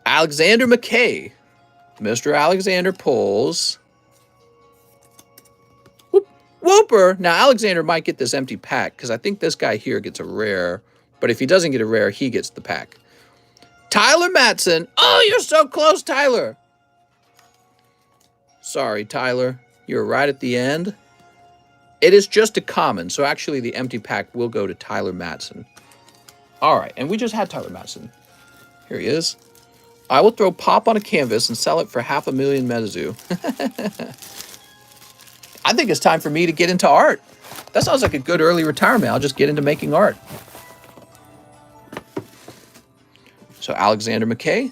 Alexander McKay. Mr. Alexander pulls. Whooper. Now, Alexander might get this empty pack because I think this guy here gets a rare. But if he doesn't get a rare, he gets the pack. Tyler Matson. Oh, you're so close, Tyler. Sorry, Tyler. You're right at the end. It is just a common, so actually the empty pack will go to Tyler Matson. All right, and we just had Tyler Matson. Here he is. I will throw Pop on a canvas and sell it for 500,000 Metazoo. I think it's time for me to get into art. That sounds like a good early retirement. I'll just get into making art. So Alexander McKay,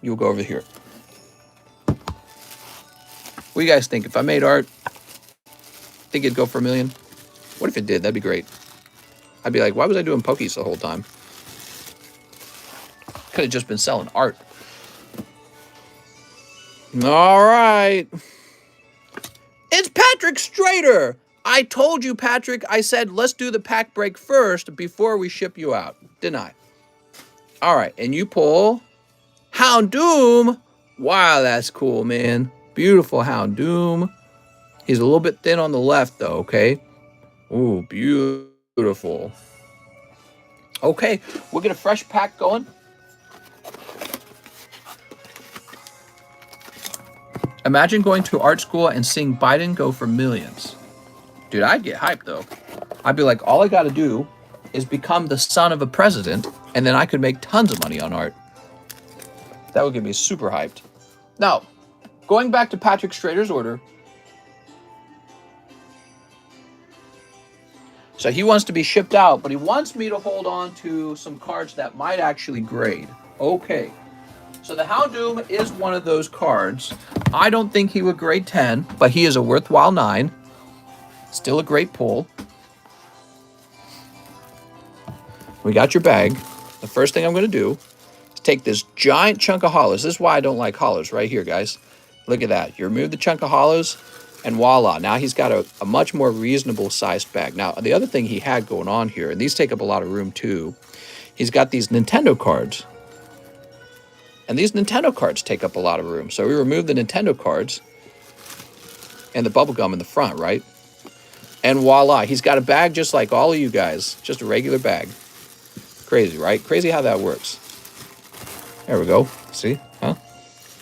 you'll go over here. What do you guys think? If I made art, think it'd go for 1 million? What if it did? That'd be great. I'd be like, why was I doing Pokies the whole time? Could have just been selling art. All right. It's Patrick Strader. I told you, Patrick. I said, let's do the pack break first before we ship you out. Didn't I? All right. And you pull Houndoom. Wow, that's cool, man. Beautiful Houndoom. He's a little bit thin on the left, though, okay? Ooh, beautiful. Okay, we'll get a fresh pack going. Imagine going to art school and seeing Biden go for millions. Dude, I'd get hyped, though. I'd be like, all I got to do is become the son of a president, and then I could make tons of money on art. That would get me super hyped. Now, going back to Patrick Strader's order. So he wants to be shipped out, but he wants me to hold on to some cards that might actually grade. Okay. So the Houndoom is one of those cards. I don't think he would grade 10, but he is a worthwhile 9. Still a great pull. We got your bag. The first thing I'm going to do is take this giant chunk of hollows. This is why I don't like hollows right here, guys. Look at that. You remove the chunk of hollows, and voila. Now he's got a much more reasonable sized bag. Now, the other thing he had going on here, and these take up a lot of room too, he's got these Nintendo cards. And these Nintendo cards take up a lot of room. So we remove the Nintendo cards and the bubble gum in the front, right? And voila, he's got a bag just like all of you guys. Just a regular bag. Crazy, right? Crazy how that works. There we go. See? Huh?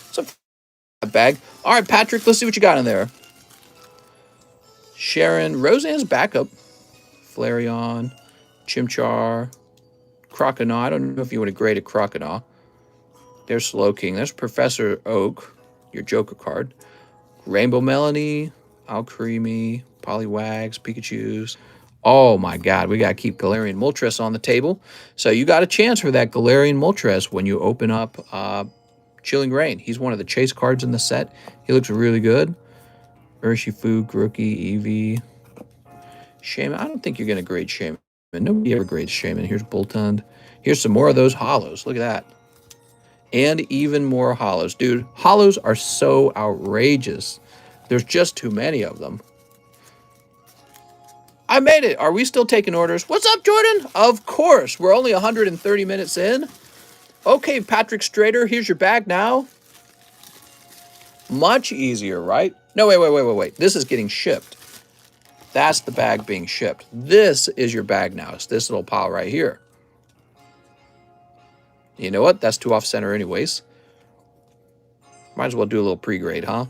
It's a bag. All right, Patrick, let's see what you got in there. Sharon, Roseanne's backup. Flareon, Chimchar, Croconaw. I don't know if you would have graded Croconaw. There's Slowking. There's Professor Oak, your Joker card. Rainbow Melanie, Alcremie, Poliwags, Pikachus. Oh my God, we got to keep Galarian Moltres on the table. So you got a chance for that Galarian Moltres when you open up Chilling Reign. He's one of the chase cards in the set. He looks really good. Urshifu, Grookey, Eevee. Shaman. I don't think you're going to grade Shaman. Nobody ever grades Shaman. Here's Boltund. Here's some more of those hollows. Look at that. And even more hollows. Dude, hollows are so outrageous. There's just too many of them. I made it. Are we still taking orders? What's up, Jordan? Of course. We're only 130 minutes in. Okay, Patrick Strader, here's your bag now. Much easier, right? No, wait. This is getting shipped. That's the bag being shipped. This is your bag now. It's this little pile right here. You know what? That's too off-center anyways. Might as well do a little pre-grade, huh?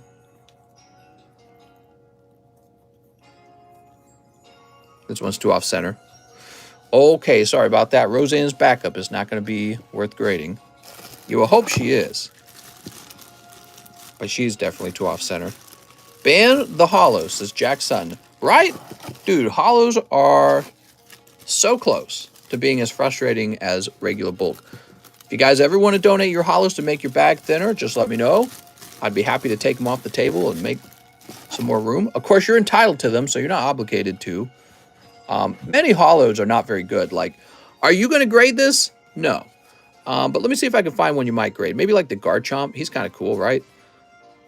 This one's too off-center. Okay, sorry about that. Roseanne's backup is not going to be worth grading. You will hope she is. But she's definitely too off-center. Ban the hollows, says Jack Sutton. Right? Dude, hollows are so close to being as frustrating as regular bulk. If you guys ever want to donate your hollows to make your bag thinner, just let me know. I'd be happy to take them off the table and make some more room. Of course, you're entitled to them, so you're not obligated to. Many hollows are not very good. Like, are you going to grade this? No. But let me see if I can find one you might grade. Maybe like the Garchomp. He's kind of cool, right?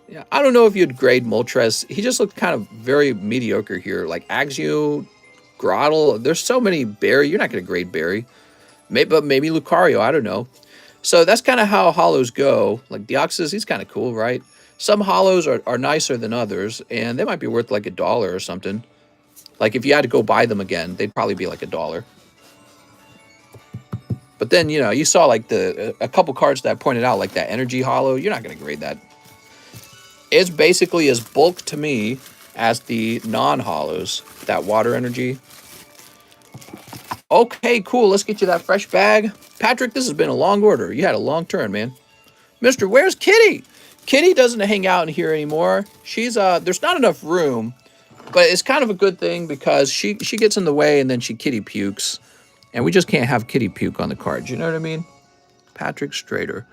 Yeah, I don't know if you'd grade Moltres. He just looked kind of very mediocre here. Like Axio, Grottle. There's so many Berry. You're not going to grade Berry. But maybe Lucario. I don't know. So that's kind of how hollows go. Like Deoxys, he's kind of cool, right? Some hollows are nicer than others, and they might be worth like $1 or something. Like if you had to go buy them again, they'd probably be like $1. But then, you know, you saw like a couple cards that I pointed out, like that Energy Hollow. You're not going to grade that. It's basically as bulk to me as the non-hollows, that Water Energy. Okay, cool. Let's get you that fresh bag. Patrick, this has been a long order. You had a long turn, man. Mister, where's Kitty? Kitty doesn't hang out in here anymore. She's there's not enough room, but it's kind of a good thing because she gets in the way and then she kitty pukes. And we just can't have kitty puke on the cards. You know what I mean? Patrick Strader.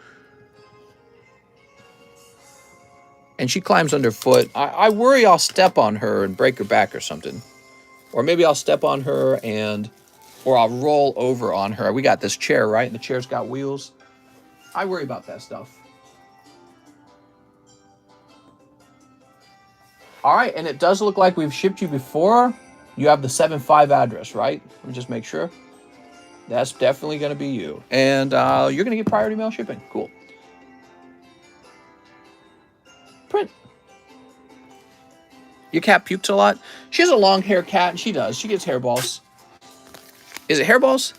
And she climbs underfoot. I worry I'll step on her and break her back or something. Or maybe I'll step on her or I'll roll over on her. We got this chair, right? And the chair's got wheels. I worry about that stuff. All right, and it does look like we've shipped you before. You have the 7-5 address, right? Let me just make sure. That's definitely going to be you. And you're going to get priority mail shipping. Cool. Print. Your cat pukes a lot? She has a long hair cat, and she does. She gets hairballs. Is it hairballs?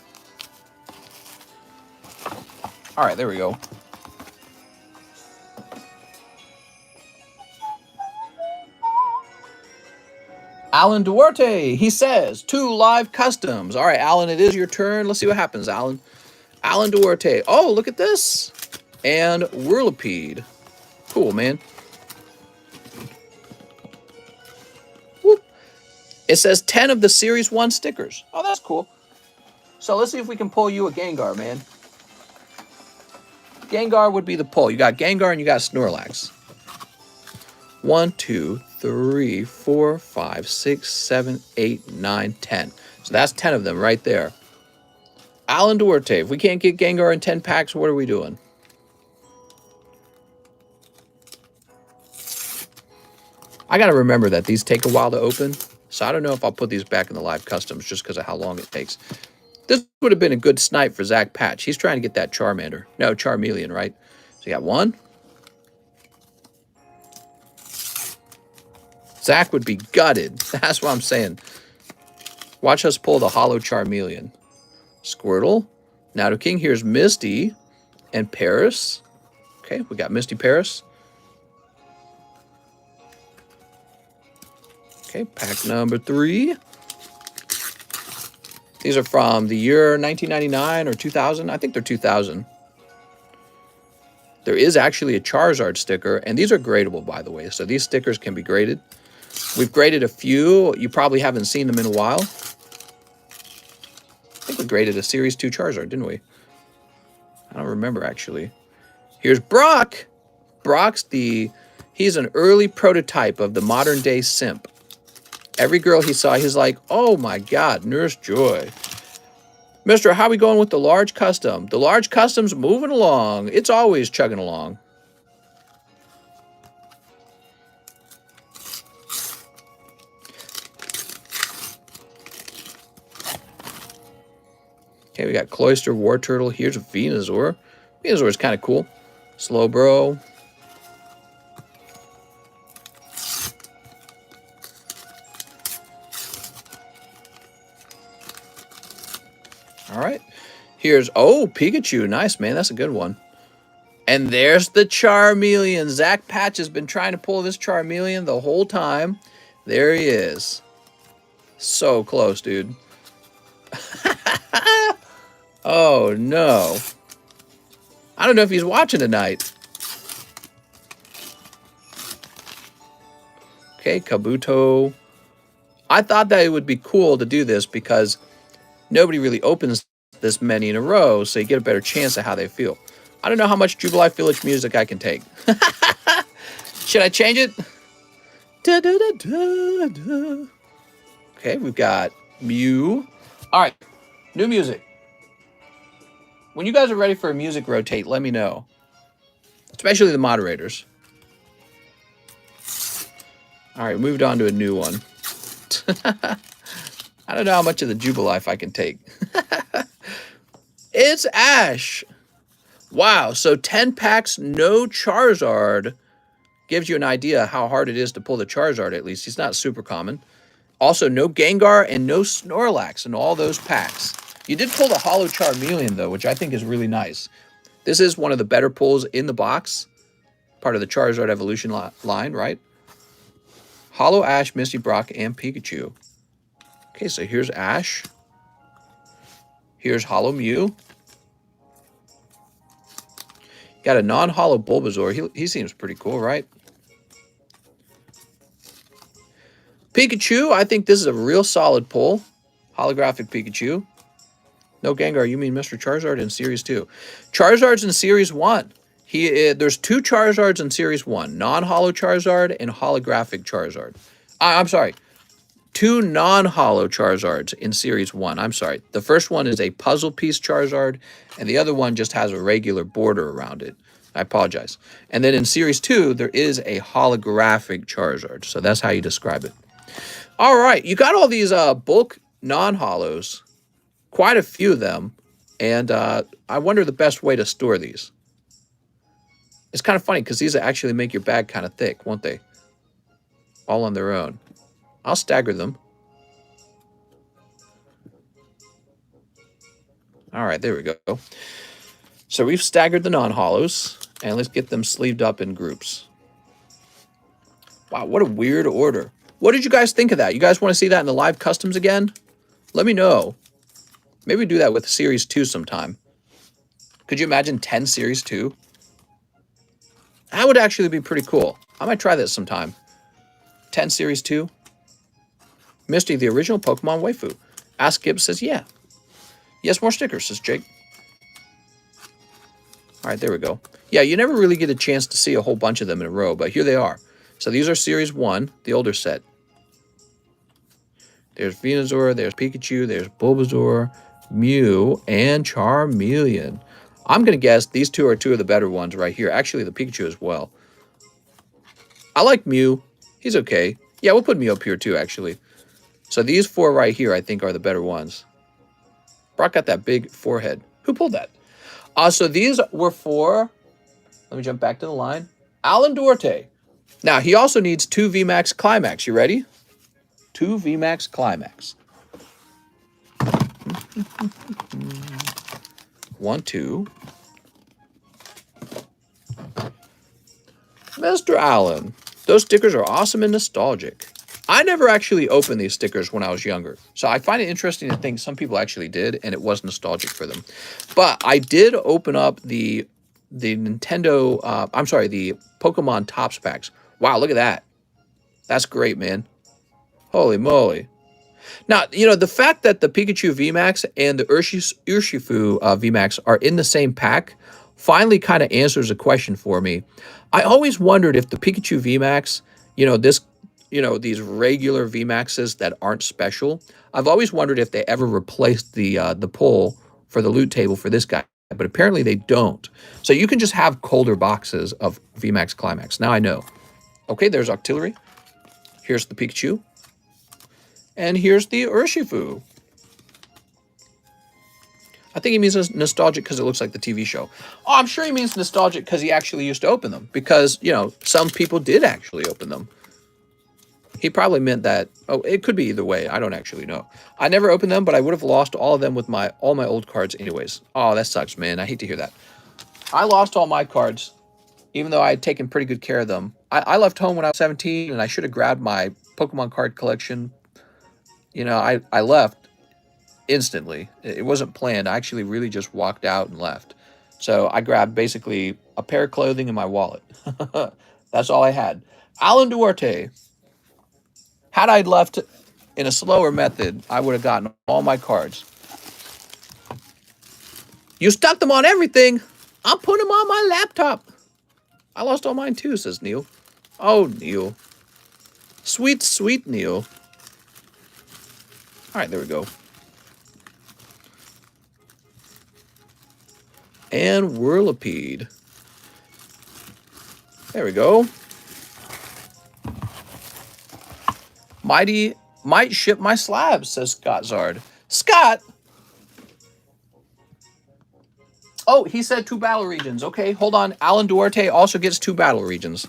All right, there we go. Alan Duarte, he says, 2 live customs. All right, Alan, it is your turn. Let's see what happens, Alan. Alan Duarte. Oh, look at this. And Whirlipede. Cool, man. Whoop. It says 10 of the Series 1 stickers. Oh, that's cool. So let's see if we can pull you a Gengar, man. Gengar would be the pull. You got Gengar and you got Snorlax. 1, 2, 3, 4, 5, 6, 7, 8, 9, 10. So that's 10 of them right there. Alan Duarte, if we can't get Gengar in 10 packs, what are we doing? I got to remember that these take a while to open. So I don't know if I'll put these back in the live customs just because of how long it takes. This would have been a good snipe for Zach Patch. He's trying to get that Charmander. No, Charmeleon, right? So you got 1. Zach would be gutted. That's what I'm saying. Watch us pull the hollow Charmeleon. Squirtle. Nidoking. Here's Misty and Paris. Okay, we got Misty Paris. Okay, pack number 3. These are from the year 1999 or 2000. I think they're 2000. There is actually a Charizard sticker, and these are gradable, by the way. So these stickers can be graded. We've graded a few. You probably haven't seen them in a while. I think we graded a Series 2 Charizard, didn't we? I don't remember, actually. Here's Brock. He's an early prototype of the modern-day simp. Every girl he saw, he's like, oh my God, Nurse Joy. Mister, how are we going with the large custom? The large custom's moving along. It's always chugging along. Okay, we got Cloyster, War Turtle. Here's a Venusaur. Venusaur is kind of cool. Slowbro. All right. Here's, oh, Pikachu. Nice, man. That's a good one. And there's the Charmeleon. Zach Patch has been trying to pull this Charmeleon the whole time. There he is. So close, dude. Oh, no. I don't know if he's watching tonight. Okay, Kabuto. I thought that it would be cool to do this because nobody really opens this many in a row, so you get a better chance of how they feel. I don't know how much Jubilife Village music I can take. Should I change it? Da, da, da, da, da. Okay, we've got Mew. All right, new music. When you guys are ready for a music rotate, let me know. Especially the moderators. All right, moved on to a new one. I don't know how much of the Jubilife I can take. It's Ash. Wow, so 10 packs, no Charizard. Gives you an idea how hard it is to pull the Charizard, at least. He's not super common. Also, no Gengar and no Snorlax in all those packs. You did pull the Holo Charmeleon, though, which I think is really nice. This is one of the better pulls in the box. Part of the Charizard evolution line, right? Holo Ash, Misty Brock, and Pikachu. Okay, so here's Ash. Here's Holo Mew. Got a non-holo Bulbasaur. He seems pretty cool, right? Pikachu, I think this is a real solid pull. Holographic Pikachu. No Gengar, you mean Mr. Charizard in Series 2. Charizard's in Series 1. There's 2 Charizards in Series 1. Non-holo Charizard and holographic Charizard. I'm sorry. 2 non-holo Charizards in Series 1. I'm sorry. The first one is a puzzle piece Charizard, and the other one just has a regular border around it. I apologize. And then in Series 2, there is a holographic Charizard. So that's how you describe it. All right. You got all these bulk non-holos. Quite a few of them. And I wonder the best way to store these. It's kind of funny because these actually make your bag kind of thick, won't they? All on their own. I'll stagger them. All right, there we go. So we've staggered the non-holos, and let's get them sleeved up in groups. Wow, what a weird order. What did you guys think of that? You guys want to see that in the live customs again? Let me know. Maybe do that with Series 2 sometime. Could you imagine 10 Series 2? That would actually be pretty cool. I might try this sometime. 10 Series 2. Misty, the original Pokemon waifu. Ask Gibbs says, yeah. Yes, more stickers, says Jake. All right, there we go. Yeah, you never really get a chance to see a whole bunch of them in a row, but here they are. So these are Series 1, the older set. There's Venusaur, there's Pikachu, there's Bulbasaur, Mew, and Charmeleon. I'm going to guess these two are 2 of the better ones right here. Actually, the Pikachu as well. I like Mew. He's okay. Yeah, we'll put Mew up here too, actually. So these 4 right here, I think, are the better ones. Brock got that big forehead. Who pulled that? So these were for, let me jump back to the line, Alan Duarte. Now, he also needs 2 VMAX Climax. You ready? 2 VMAX Climax. 1, 2. Mr. Allen. Those stickers are awesome and nostalgic. I never actually opened these stickers when I was younger. So I find it interesting to think some people actually did, and it was nostalgic for them. But I did open up the Nintendo, the Pokemon Topps packs. Wow, look at that. That's great, man. Holy moly. Now, you know, the fact that the Pikachu VMAX and the Urshifu VMAX are in the same pack finally kind of answers a question for me. I always wondered if the Pikachu VMAX, these regular VMAXs that aren't special, I've always wondered if they ever replaced the pull for the loot table for this guy, but apparently they don't. So you can just have colder boxes of VMAX Climax. Now I know. Okay, there's Octillery. Here's the Pikachu. And here's the Urshifu. I think he means nostalgic because it looks like the TV show. Oh, I'm sure he means nostalgic because he actually used to open them. Because, you know, some people did actually open them. He probably meant that. Oh, it could be either way. I don't actually know. I never opened them, but I would have lost all of them with all my old cards anyways. Oh, that sucks, man. I hate to hear that. I lost all my cards, even though I had taken pretty good care of them. I left home when I was 17, and I should have grabbed my Pokemon card collection. You know, I left instantly. It wasn't planned. I actually really just walked out and left. So I grabbed basically a pair of clothing and my wallet. That's all I had. Alan Duarte. Had I left in a slower method, I would have gotten all my cards. You stuck them on everything. I'm putting them on my laptop. I lost all mine too, says Neil. Oh, Neil. Sweet, sweet Neil. All right, there we go. And Whirlipede. There we go. Might ship my slabs, says Scott Zard. Scott! Oh, he said 2 battle regions. Okay, hold on. Alan Duarte also gets 2 battle regions.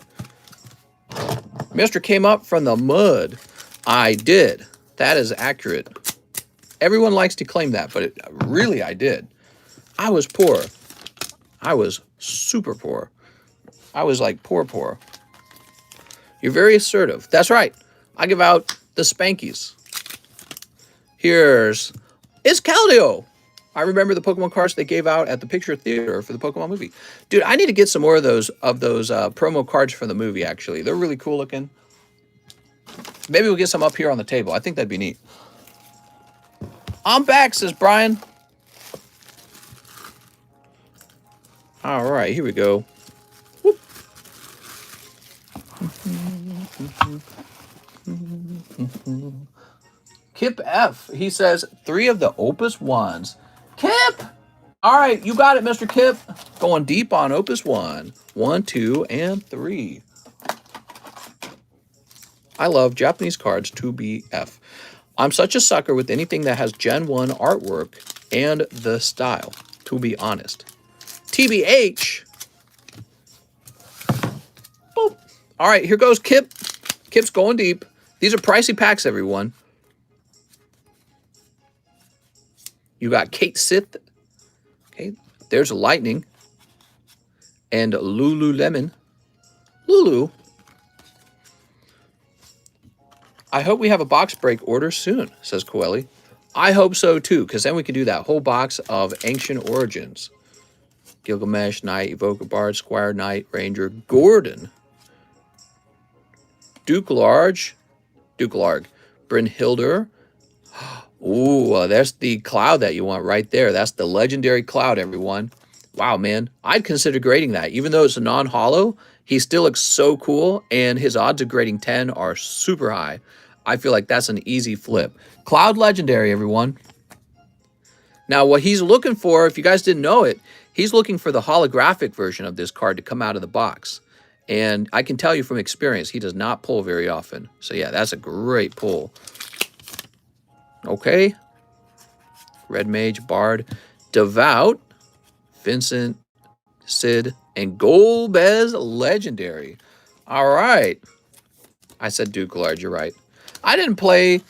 Mr. came up from the mud. I did. That is accurate. Everyone likes to claim that, but really I did. I was poor. I was super poor. I was like poor. You're very assertive. That's right. I give out the spankies. It's Caldio. I remember the Pokemon cards they gave out at the Picture Theater for the Pokemon movie. Dude, I need to get some more of those promo cards from the movie, actually. They're really cool looking. Maybe we'll get some up here on the table. I think that'd be neat. I'm back, says Brian. All right, here we go. Whoop. Kip F. He says 3 of the Opus 1s. Kip! All right, you got it, Mr. Kip. Going deep on Opus 1. 1, 2, and 3. I love Japanese cards 2BF. I'm such a sucker with anything that has Gen 1 artwork and the style, to be honest. TBH. Boop. All right, here goes Kip. Kip's going deep. These are pricey packs, everyone. You got Kate Sith. Okay, there's Lightning. And Lululemon. Lulu. I hope we have a box break order soon, says Coeli. I hope so too, because then we can do that whole box of Ancient Origins. Gilgamesh, Knight, Evoker Bard, Squire Knight, Ranger, Gordon. Dukelarg, Brynhilder. Ooh, there's the cloud that you want right there. That's the legendary cloud, everyone. Wow, man. I'd consider grading that. Even though it's a non-holo, he still looks so cool, and his odds of grading 10 are super high. I feel like that's an easy flip. Cloud legendary, everyone. Now, what he's looking for, if you guys didn't know it, he's looking for the holographic version of this card to come out of the box. And I can tell you from experience, he does not pull very often. So yeah, that's a great pull. Okay. Red Mage, Bard, Devout, Vincent, Sid, and Golbez Legendary. All right. I said Dukelarg, you're right. I didn't play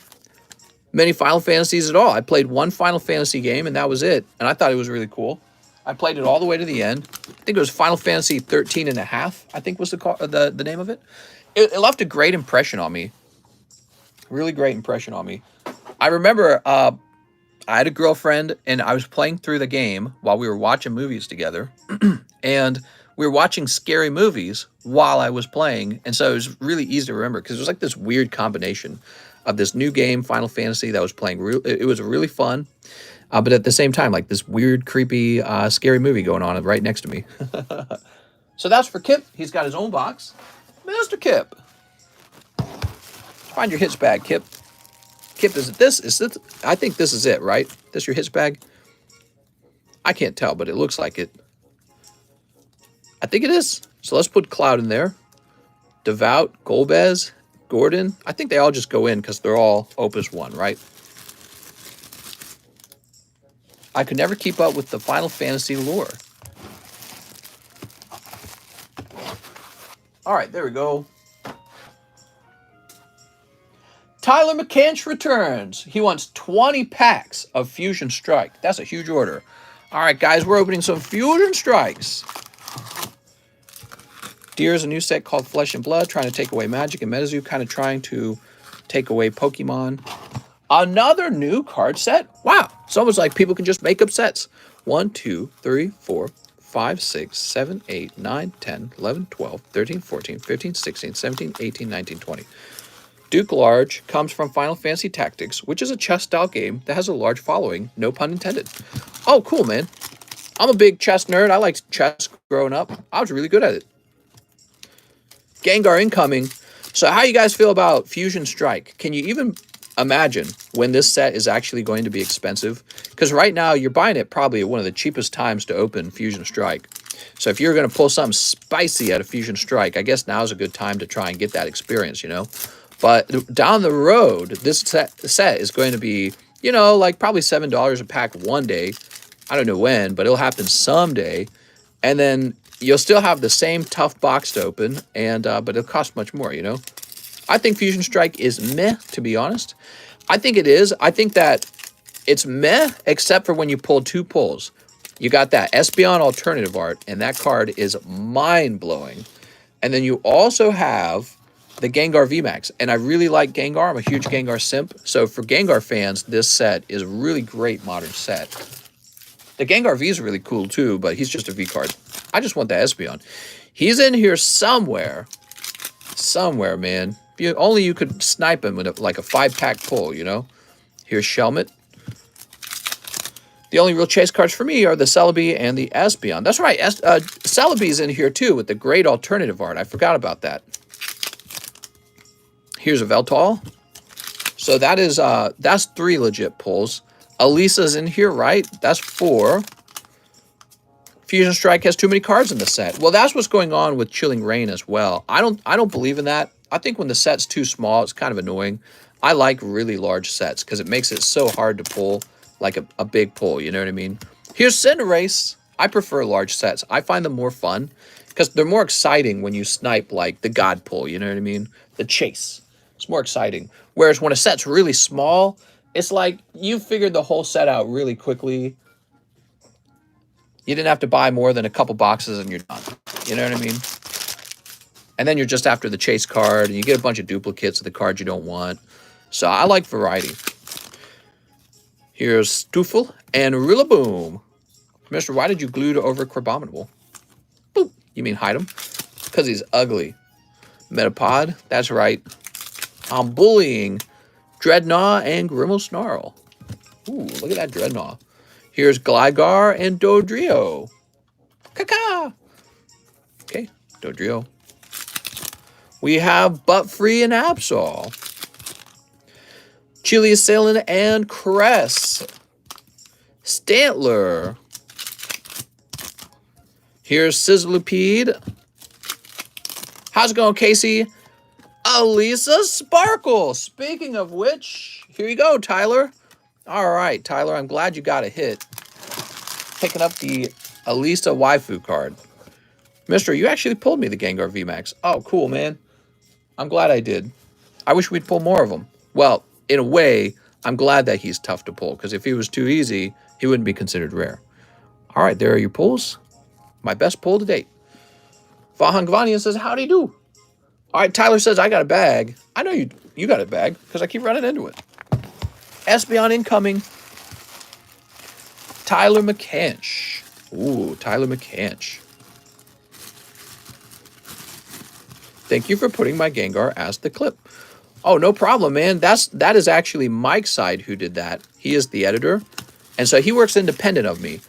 many Final Fantasies at all. I played one Final Fantasy game, and that was it. And I thought it was really cool. I played it all the way to the end. I think it was Final Fantasy 13 and a half, I think was the name of it. It left a great impression on me. Really great impression on me. I remember I had a girlfriend, and I was playing through the game while we were watching movies together. And we were watching scary movies while I was playing. And so it was really easy to remember because it was like this weird combination of this new game, Final Fantasy, that was playing. It was really fun. But at the same time, like this weird, creepy, scary movie going on right next to me. So that's for Kip. He's got his own box. Mr. Kip. Find your hits bag, Kip. Kip, is it this? Is it? I think this is it, right? This your hits bag? I can't tell, but it looks like it. I think it is. So let's put Cloud in there. Devout, Golbez, Gordon. I think they all just go in because they're all Opus 1, right? I could never keep up with the Final Fantasy lore. All right, there we go. Tyler McCanch returns. He wants 20 packs of Fusion Strike. That's a huge order. All right, guys, we're opening some Fusion Strikes. Deer is a new set called Flesh and Blood, trying to take away magic, and Metazoo kind of trying to take away Pokemon. Another new card set? Wow, it's almost like people can just make up sets. 1, 2, 3, 4, 5, 6, 7, 8, 9, 10, 11, 12, 13, 14, 15, 16, 17, 18, 19, 20. Duke Large comes from Final Fantasy Tactics, which is a chess-style game that has a large following, no pun intended. Oh, cool, man. I'm a big chess nerd. I liked chess growing up. I was really good at it. Gengar incoming. So how you guys feel about Fusion Strike? Can you even imagine when this set is actually going to be expensive? Because right now you're buying it probably at one of the cheapest times to open Fusion Strike. So if you're going to pull something spicy out of Fusion Strike, I guess now's a good time to try and get that experience, you know? But down the road, this set is going to be, you know, like probably $7 a pack one day. I don't know when, but it'll happen someday. And then you'll still have the same tough box to open, and but it'll cost much more, you know? I think Fusion Strike is meh, to be honest. I think it is. I think that it's meh, except for when you pull two pulls. You got that Espeon alternative art, and that card is mind-blowing. And then you also have the Gengar VMAX, and I really like Gengar. I'm a huge Gengar simp. So for Gengar fans, this set is a really great modern set. The Gengar V is really cool too, but he's just a V card. I just want the Espeon. He's in here somewhere. Somewhere, man. Only you could snipe him with like a 5-pack pull, you know? Here's Shelmet. The only real chase cards for me are the Celebi and the Espeon. That's right. Celebi's in here too with the great alternative art. I forgot about that. Here's a Veltal. So that's 3 legit pulls. Elisa's in here, right? That's 4. Fusion Strike has too many cards in the set. Well, that's what's going on with Chilling Reign as well. I don't believe in that. I think when the set's too small, it's kind of annoying. I like really large sets because it makes it so hard to pull like a big pull, you know what I mean? Here's Cinderace. I prefer large sets. I find them more fun because they're more exciting when you snipe like the God pull, you know what I mean? The chase. It's more exciting. Whereas when a set's really small, it's like you figured the whole set out really quickly. You didn't have to buy more than a couple boxes and you're done. You know what I mean? And then you're just after the chase card and you get a bunch of duplicates of the cards you don't want. So I like variety. Here's Stoofel and Rillaboom. Mister, why did you glue to over Crabominable? Boop. You mean hide him? Because he's ugly. Metapod, that's right. I'm bullying Dreadnought and Grimmelsnarl. Ooh, look at that Dreadnought. Here's Gligar and Dodrio. Caca! Okay, Dodrio. We have Buttfree and Absol. Chili Assailant and Cress. Stantler. Here's Sizzlipede. How's it going, Casey? Elisa Sparkle. Speaking of which, here you go, Tyler. All right, Tyler, I'm glad you got a hit. Picking up the Elisa waifu card. Mister, you actually pulled me the Gengar VMAX. Oh, cool, man. I'm glad I did. I wish we'd pull more of them. Well, in a way, I'm glad that he's tough to pull, because if he was too easy, he wouldn't be considered rare. All right, there are your pulls. My best pull to date. Vahan Gvanian says, howdy do. All right, Tyler says, I got a bag. I know you got a bag, because I keep running into it. Espeon incoming. Tyler McCanch. Ooh, Tyler McCanch. Thank you for putting my Gengar as the clip. Oh, no problem, man. That is actually Mike's side who did that. He is the editor. And so he works independent of me.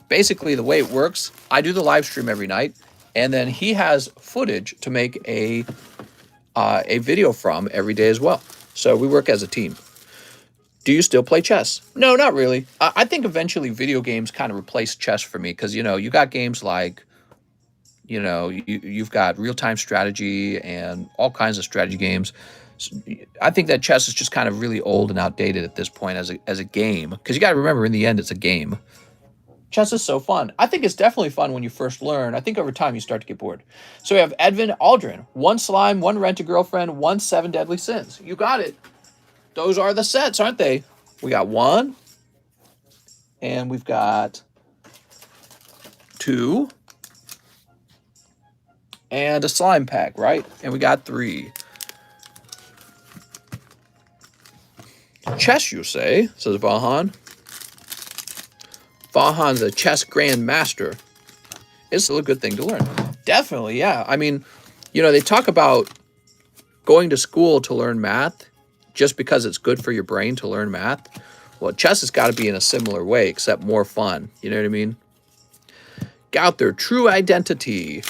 Basically, the way it works, I do the live stream every night, and then he has footage to make a video from every day as well. So we work as a team. Do you still play chess? No, not really. I think eventually video games kind of replace chess for me because, you know, you got games like, you know, you've got real-time strategy and all kinds of strategy games. So I think that chess is just kind of really old and outdated at this point as a game because you got to remember, in the end, it's a game. Chess is so fun. I think it's definitely fun when you first learn. I think over time you start to get bored. So we have Edvin Aldrin. 1 slime, 1 rent-a-girlfriend, 1 7 deadly sins. You got it. Those are the sets, aren't they? We got 1. And we've got 2. And a slime pack, right? And we got 3. Chess, you say, says Vahan. Vahan's a chess grandmaster. It's still a good thing to learn. Definitely, yeah. I mean, you know, they talk about going to school to learn math just because it's good for your brain to learn math. Well, chess has got to be in a similar way, except more fun. You know what I mean? Got their true identity.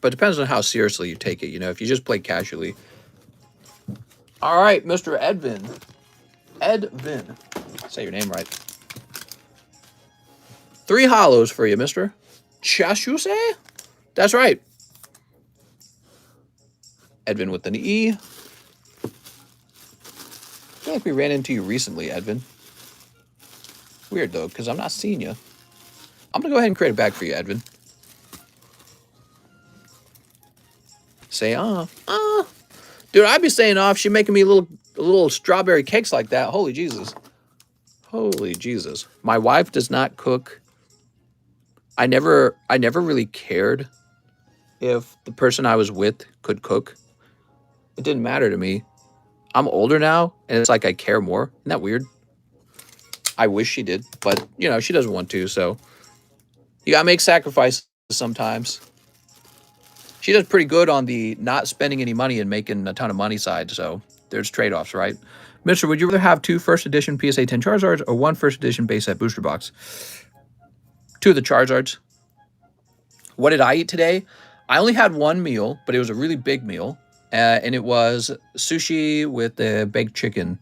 But it depends on how seriously you take it. You know, if you just play casually. All right, Mr. Edvin. Edvin. Say your name right. 3 hollows for you, mister. Chess, you say? That's right. Edvin with an E. I feel like we ran into you recently, Edvin. Weird, though, because I'm not seeing you. I'm going to go ahead and create a bag for you, Edvin. Say Dude, I'd be saying off. She making me little strawberry cakes like that. Holy Jesus. Holy Jesus. My wife does not cook. I never really cared if the person I was with could cook. It didn't matter to me. I'm older now, and it's like I care more. Isn't that weird? I wish she did, but, you know, she doesn't want to, so you gotta make sacrifices sometimes. She does pretty good on the not spending any money and making a ton of money side, so there's trade-offs, right? Mister, would you rather have 2 first edition PSA 10 Charizards or 1 first edition base set booster box? 2 of the Charizards. What did I eat today? I only had 1 meal, but it was a really big meal. And it was sushi with the baked chicken.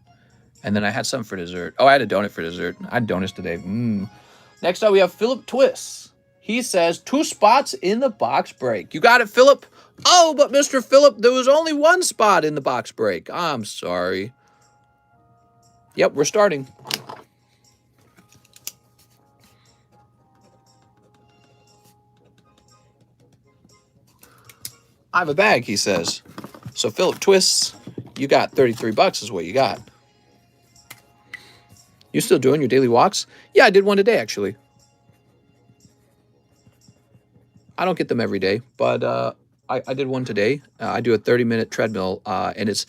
And then I had some for dessert. Oh, I had a donut for dessert. I had donuts today. Next up, we have Philip Twist. He says 2 spots in the box break. You got it, Philip? Oh, but Mr. Philip, there was only 1 spot in the box break. I'm sorry. Yep, we're starting. I have a bag, he says. So Philip Twists, you got 33 bucks is what you got. You still doing your daily walks? Yeah, I did one today, actually. I don't get them every day, but I did one today. I do a 30-minute treadmill, and it's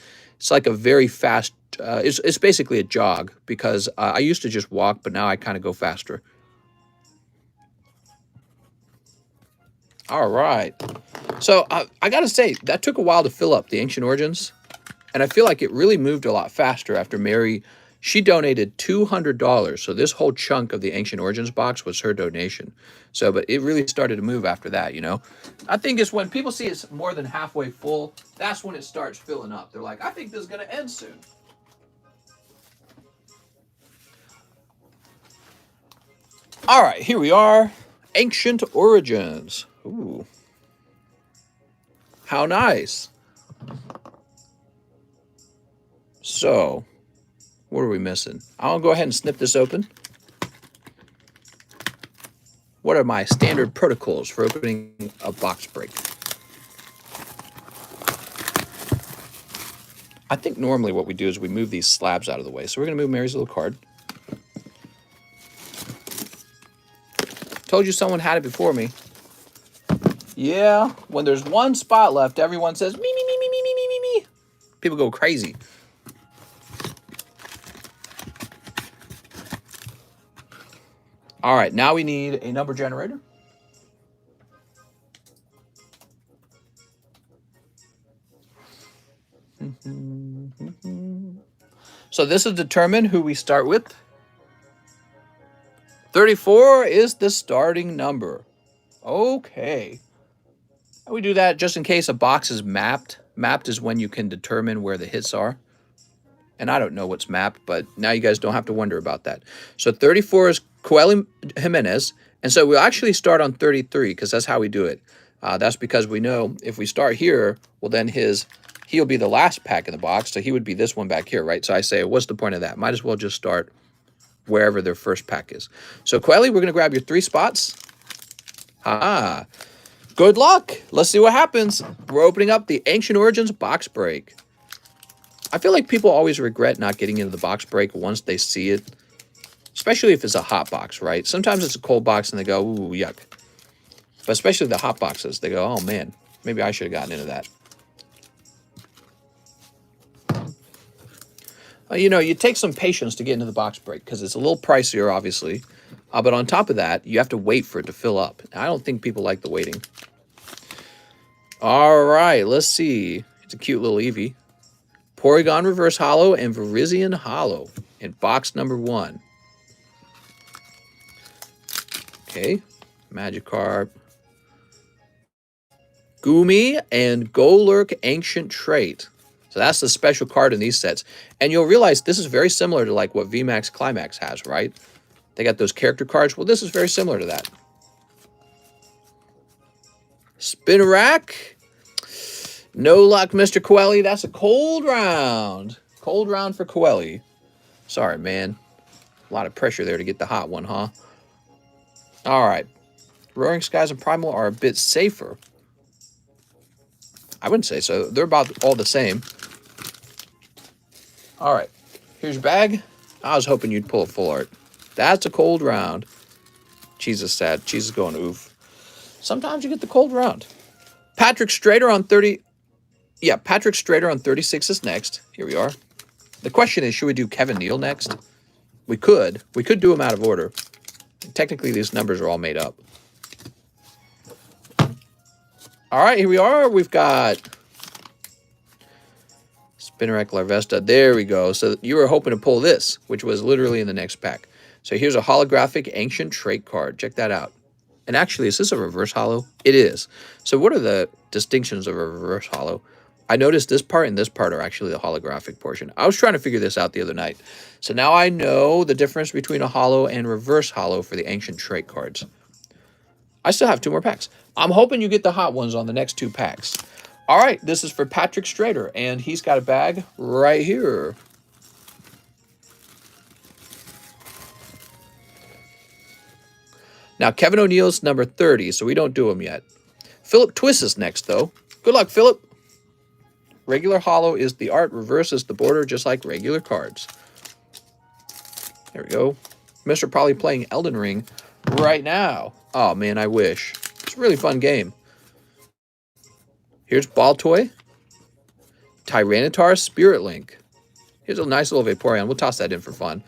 like a very fast. It's basically a jog because I used to just walk, but now I kind of go faster. All right. So I got to say, that took a while to fill up the Ancient Origins. And I feel like it really moved a lot faster after Mary, she donated $200. So this whole chunk of the Ancient Origins box was her donation. So, but it really started to move after that, you know. I think it's when people see it's more than halfway full, that's when it starts filling up. They're like, I think this is going to end soon. All right, here we are. Ancient Origins. Ooh. How nice. So, what are we missing? I'll go ahead and snip this open. What are my standard protocols for opening a box break? I think normally what we do is we move these slabs out of the way. So we're going to move Mary's little card. Told you someone had it before me. Yeah, when there's 1 spot left, everyone says, me, me, me, me, me, me, me, me, me. People go crazy. All right, now we need a number generator. So this will determine who we start with. 34 is the starting number. Okay. We do that just in case a box is mapped. Mapped is when you can determine where the hits are. And I don't know what's mapped, but now you guys don't have to wonder about that. So 34 is Coelho Jimenez. And so we'll actually start on 33 because that's how we do it. That's because we know if we start here, well, then he'll be the last pack in the box. So he would be this one back here, right? So I say, what's the point of that? Might as well just start wherever their first pack is. So Coelho, we're going to grab your 3 spots. Good luck. Let's see what happens. We're opening up the Ancient Origins box break. I feel like people always regret not getting into the box break once they see it, especially if it's a hot box, right? Sometimes it's a cold box and they go, ooh, yuck. But especially the hot boxes, they go, oh man, maybe I should have gotten into that. You know, you take some patience to get into the box break because it's a little pricier, obviously. But on top of that, you have to wait for it to fill up. I don't think people like the waiting. All right, let's see. It's a cute little Eevee. Porygon Reverse Holo and Virizion Holo in box number 1. Okay, Magikarp. Goomy and Golurk Ancient Trait. So that's the special card in these sets. And you'll realize this is very similar to like what VMAX Climax has, right? They got those character cards. Well, this is very similar to that. Spinarak. No luck, Mr. Coeli. That's a cold round. Cold round for Coeli. Sorry, man. A lot of pressure there to get the hot one, huh? All right. Roaring Skies and Primal are a bit safer. I wouldn't say so. They're about all the same. All right. Here's your bag. I was hoping you'd pull a full art. That's a cold round. Cheese is sad. Cheese is going oof. Sometimes you get the cold round. Patrick Strader on 30. Yeah, Patrick Strader on 36 is next. Here we are. The question is, should we do Kevin Neal next? We could. We could do them out of order. Technically, these numbers are all made up. All right, here we are. We've got Spinarak Larvesta. There we go. So you were hoping to pull this, which was literally in the next pack. So here's a holographic Ancient Trait card. Check that out. And actually, is this a reverse holo? It is. So what are the distinctions of a reverse holo? I noticed this part and this part are actually the holographic portion. I was trying to figure this out the other night. So now I know the difference between a holo and reverse holo for the Ancient Trait cards. I still have 2 more packs. I'm hoping you get the hot ones on the next 2 packs. All right, this is for Patrick Strader, and he's got a bag right here. Now, Kevin O'Neill's number 30, so we don't do him yet. Philip Twist is next, though. Good luck, Philip. Regular holo is the art, reverse is the border, just like regular cards. There we go. Mr. Probably playing Elden Ring right now. Oh, man, I wish. It's a really fun game. Here's Baltoy. Tyranitar Spirit Link. Here's a nice little Vaporeon. We'll toss that in for fun.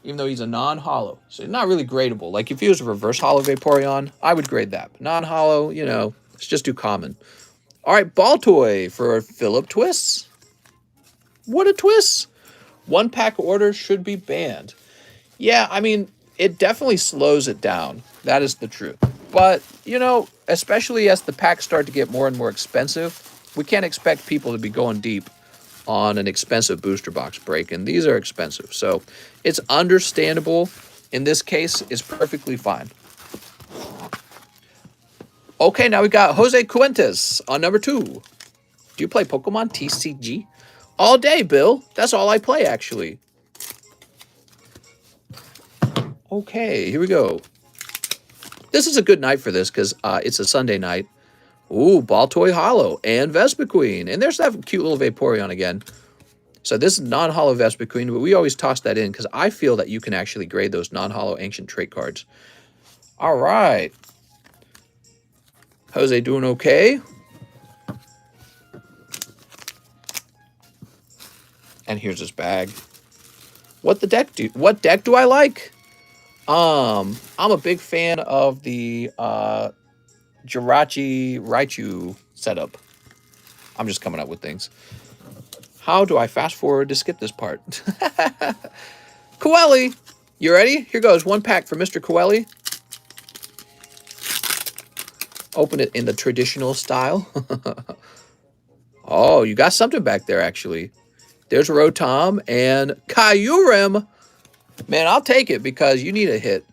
Even though he's a non-holo. So he's not really gradable. Like, if he was a reverse holo Vaporeon, I would grade that. But non-holo, you know, it's just too common. All right, Baltoy for Philip Twists. What a twist. 1-pack orders should be banned. Yeah, I mean, it definitely slows it down. That is the truth. But, you know, especially as the packs start to get more and more expensive, we can't expect people to be going deep on an expensive booster box break, and these are expensive. So it's understandable. In this case, it's perfectly fine. Okay, now we got Jose Cuentes on number 2. Do you play Pokemon TCG? All day, Bill. That's all I play, actually. Okay, here we go. This is a good night for this because it's a Sunday night. Ooh, Baltoy Holo and Vespiquen. And there's that cute little Vaporeon again. So this is non-holo Vespiquen, but we always toss that in because I feel that you can actually grade those non-holo Ancient Trait cards. All right. Jose doing okay? And here's his bag. What deck do I like? I'm a big fan of the Jirachi Raichu setup. I'm just coming up with things. How do I fast forward to skip this part? Coeli, you ready? Here goes 1 pack for Mr. Coeli. Open it in the traditional style. Oh, you got something back there, actually. There's Rotom and Kyurem. Man, I'll take it because you need a hit.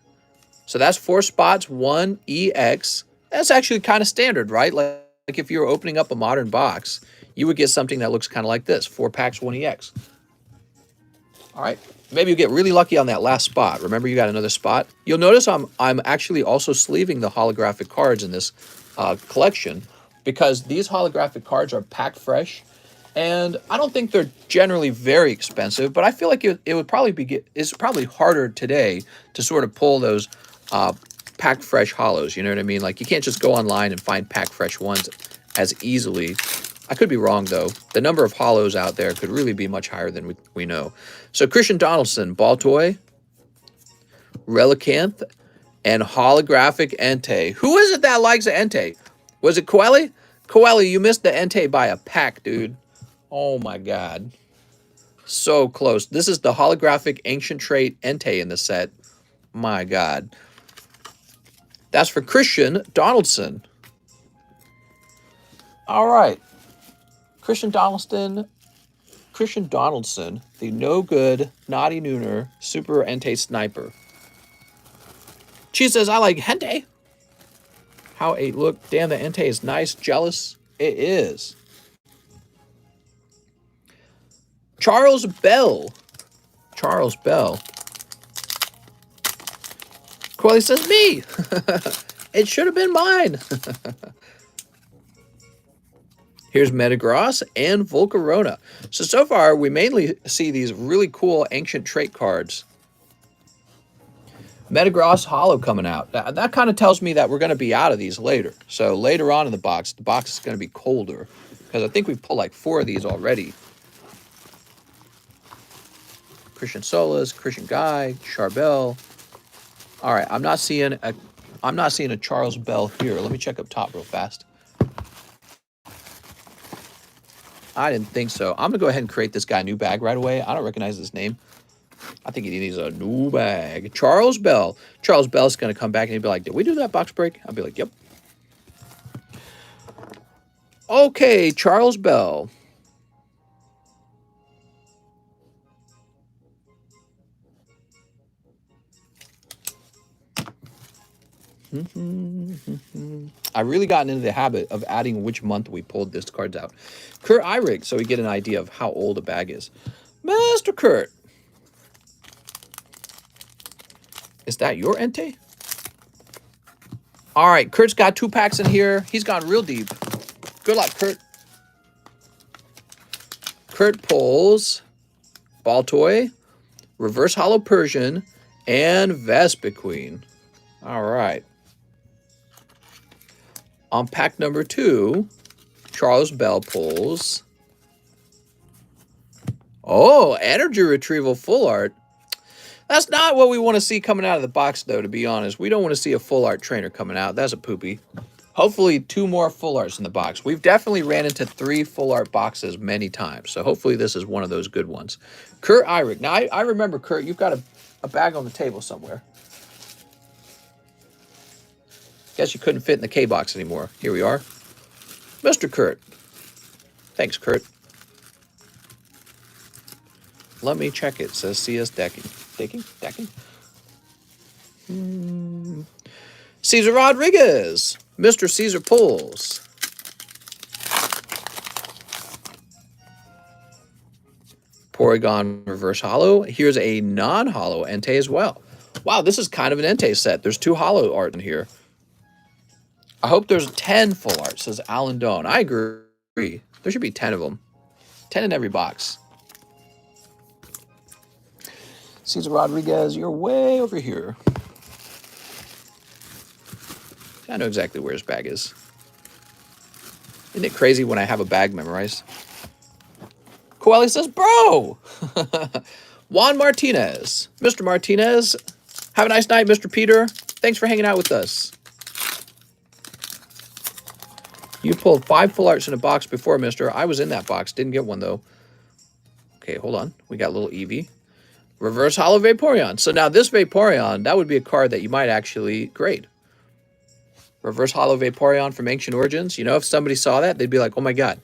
So that's 4 spots, 1 EX. That's actually kind of standard, right? Like if you were opening up a modern box, you would get something that looks kind of like this. 4 packs, 1 EX. All right. Maybe you get really lucky on that last spot. Remember, you got another spot. You'll notice I'm actually also sleeving the holographic cards in this collection because these holographic cards are packed fresh. And I don't think they're generally very expensive, but I feel like it would probably it's probably harder today to sort of pull those pack fresh hollows. You know what I mean? Like you can't just go online and find pack fresh ones as easily. I could be wrong though. The number of hollows out there could really be much higher than we know. So Christian Donaldson, ball toy, Relicanth, and holographic Entei. Who is it that likes the Entei? Was it Coeli? Coeli, you missed the Entei by a pack, dude. Oh my god. So close. This is the holographic ancient trait Entei in the set. My god. That's for Christian Donaldson. All right. Christian Donaldson, the no good, naughty nooner, super Entei sniper. She says, I like Entei. How a look. Damn, the Entei is nice. Jealous. It is. Charles Bell. Charles Bell. Coeli says, me. It should have been mine. Here's Metagross and Volcarona. So far, we mainly see these really cool ancient trait cards. Metagross Hollow coming out. That kind of tells me that we're going to be out of these later. So later on in the box is going to be colder. Because I think we've pulled like 4 of these already. Christian Solis, Christian Guy, Charbel. All right, I'm not seeing a Charles Bell here. Let me check up top real fast. I didn't think so. I'm gonna go ahead and create this guy a new bag right away. I don't recognize his name. I think he needs a new bag. Charles Bell. Charles Bell's gonna come back and he'll be like, did we do that box break? I'll be like, yep. Okay, Charles Bell. I really gotten into the habit of adding which month we pulled this cards out. Kurt Eyrig, so we get an idea of how old a bag is. Mr. Kurt. Is that your Entei? All right, Kurt's got 2 packs in here. He's gone real deep. Good luck, Kurt. Kurt pulls Baltoy, Reverse Hollow Persian, and Vespiquen. All right. On pack number 2, Charles Bell pulls. Oh, Energy Retrieval Full Art. That's not what we want to see coming out of the box, though, to be honest. We don't want to see a Full Art trainer coming out. That's a poopy. Hopefully, 2 more Full Arts in the box. We've definitely ran into 3 Full Art boxes many times, so hopefully this is one of those good ones. Kurt Eyrig. Now, I remember, Kurt, you've got a bag on the table somewhere. Guess you couldn't fit in the K box anymore. Here we are. Mr. Kurt. Thanks, Kurt. Let me check it. It says CS decking. Decking? Cesar Rodriguez. Mr. Caesar pulls. Porygon Reverse Hollow. Here's a non-hollow Entei as well. Wow, this is kind of an Entei set. There's 2 hollow art in here. I hope there's 10 full art, says Alan Doan. I agree. There should be 10 of them. 10 in every box. Cesar Rodriguez, you're way over here. I know exactly where his bag is. Isn't it crazy when I have a bag memorized? Coeli says, bro! Juan Martinez. Mr. Martinez, have a nice night, Mr. Peter. Thanks for hanging out with us. You pulled 5 full arts in a box before, mister. I was in that box. Didn't get one, though. Okay, hold on. We got a little Eevee. Reverse Hollow Vaporeon. So now this Vaporeon, that would be a card that you might actually grade. Reverse Hollow Vaporeon from Ancient Origins. You know, if somebody saw that, they'd be like, oh my god,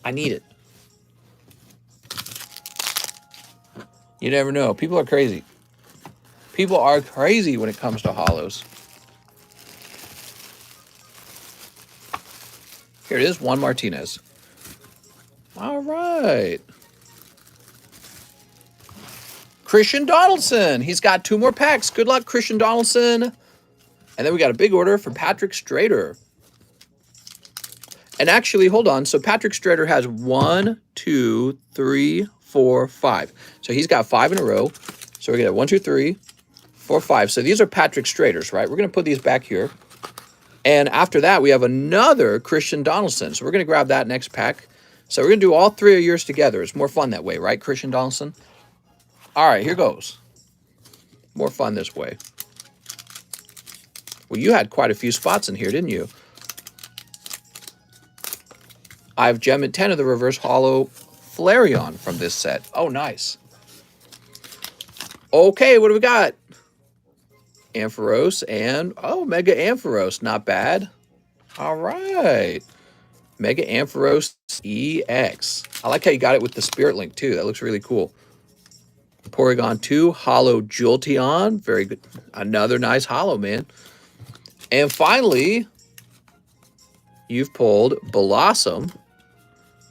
I need it. You never know. People are crazy. People are crazy when it comes to hollows. Here it is, Juan Martinez. All right. Christian Donaldson. He's got 2 more packs. Good luck, Christian Donaldson. And then we got a big order from Patrick Strader. And actually, hold on. So Patrick Strader has 1, 2, 3, 4, 5. So he's got 5 in a row. So we're going to have 1, 2, 3, 4, 5. So these are Patrick Straders, right? We're going to put these back here. And after that, we have another Christian Donaldson. So we're going to grab that next pack. So we're going to do all 3 of yours together. It's more fun that way, right, Christian Donaldson? All right, here goes. More fun this way. Well, you had quite a few spots in here, didn't you? I have Gem at 10 of the Reverse Hollow Flareon from this set. Oh, nice. Okay, what do we got? Ampharos and, oh, Mega Ampharos. Not bad. All right. Mega Ampharos EX. I like how you got it with the Spirit Link, too. That looks really cool. Porygon 2, Hollow Jolteon. Very good. Another nice Hollow, man. And finally, you've pulled Blossom.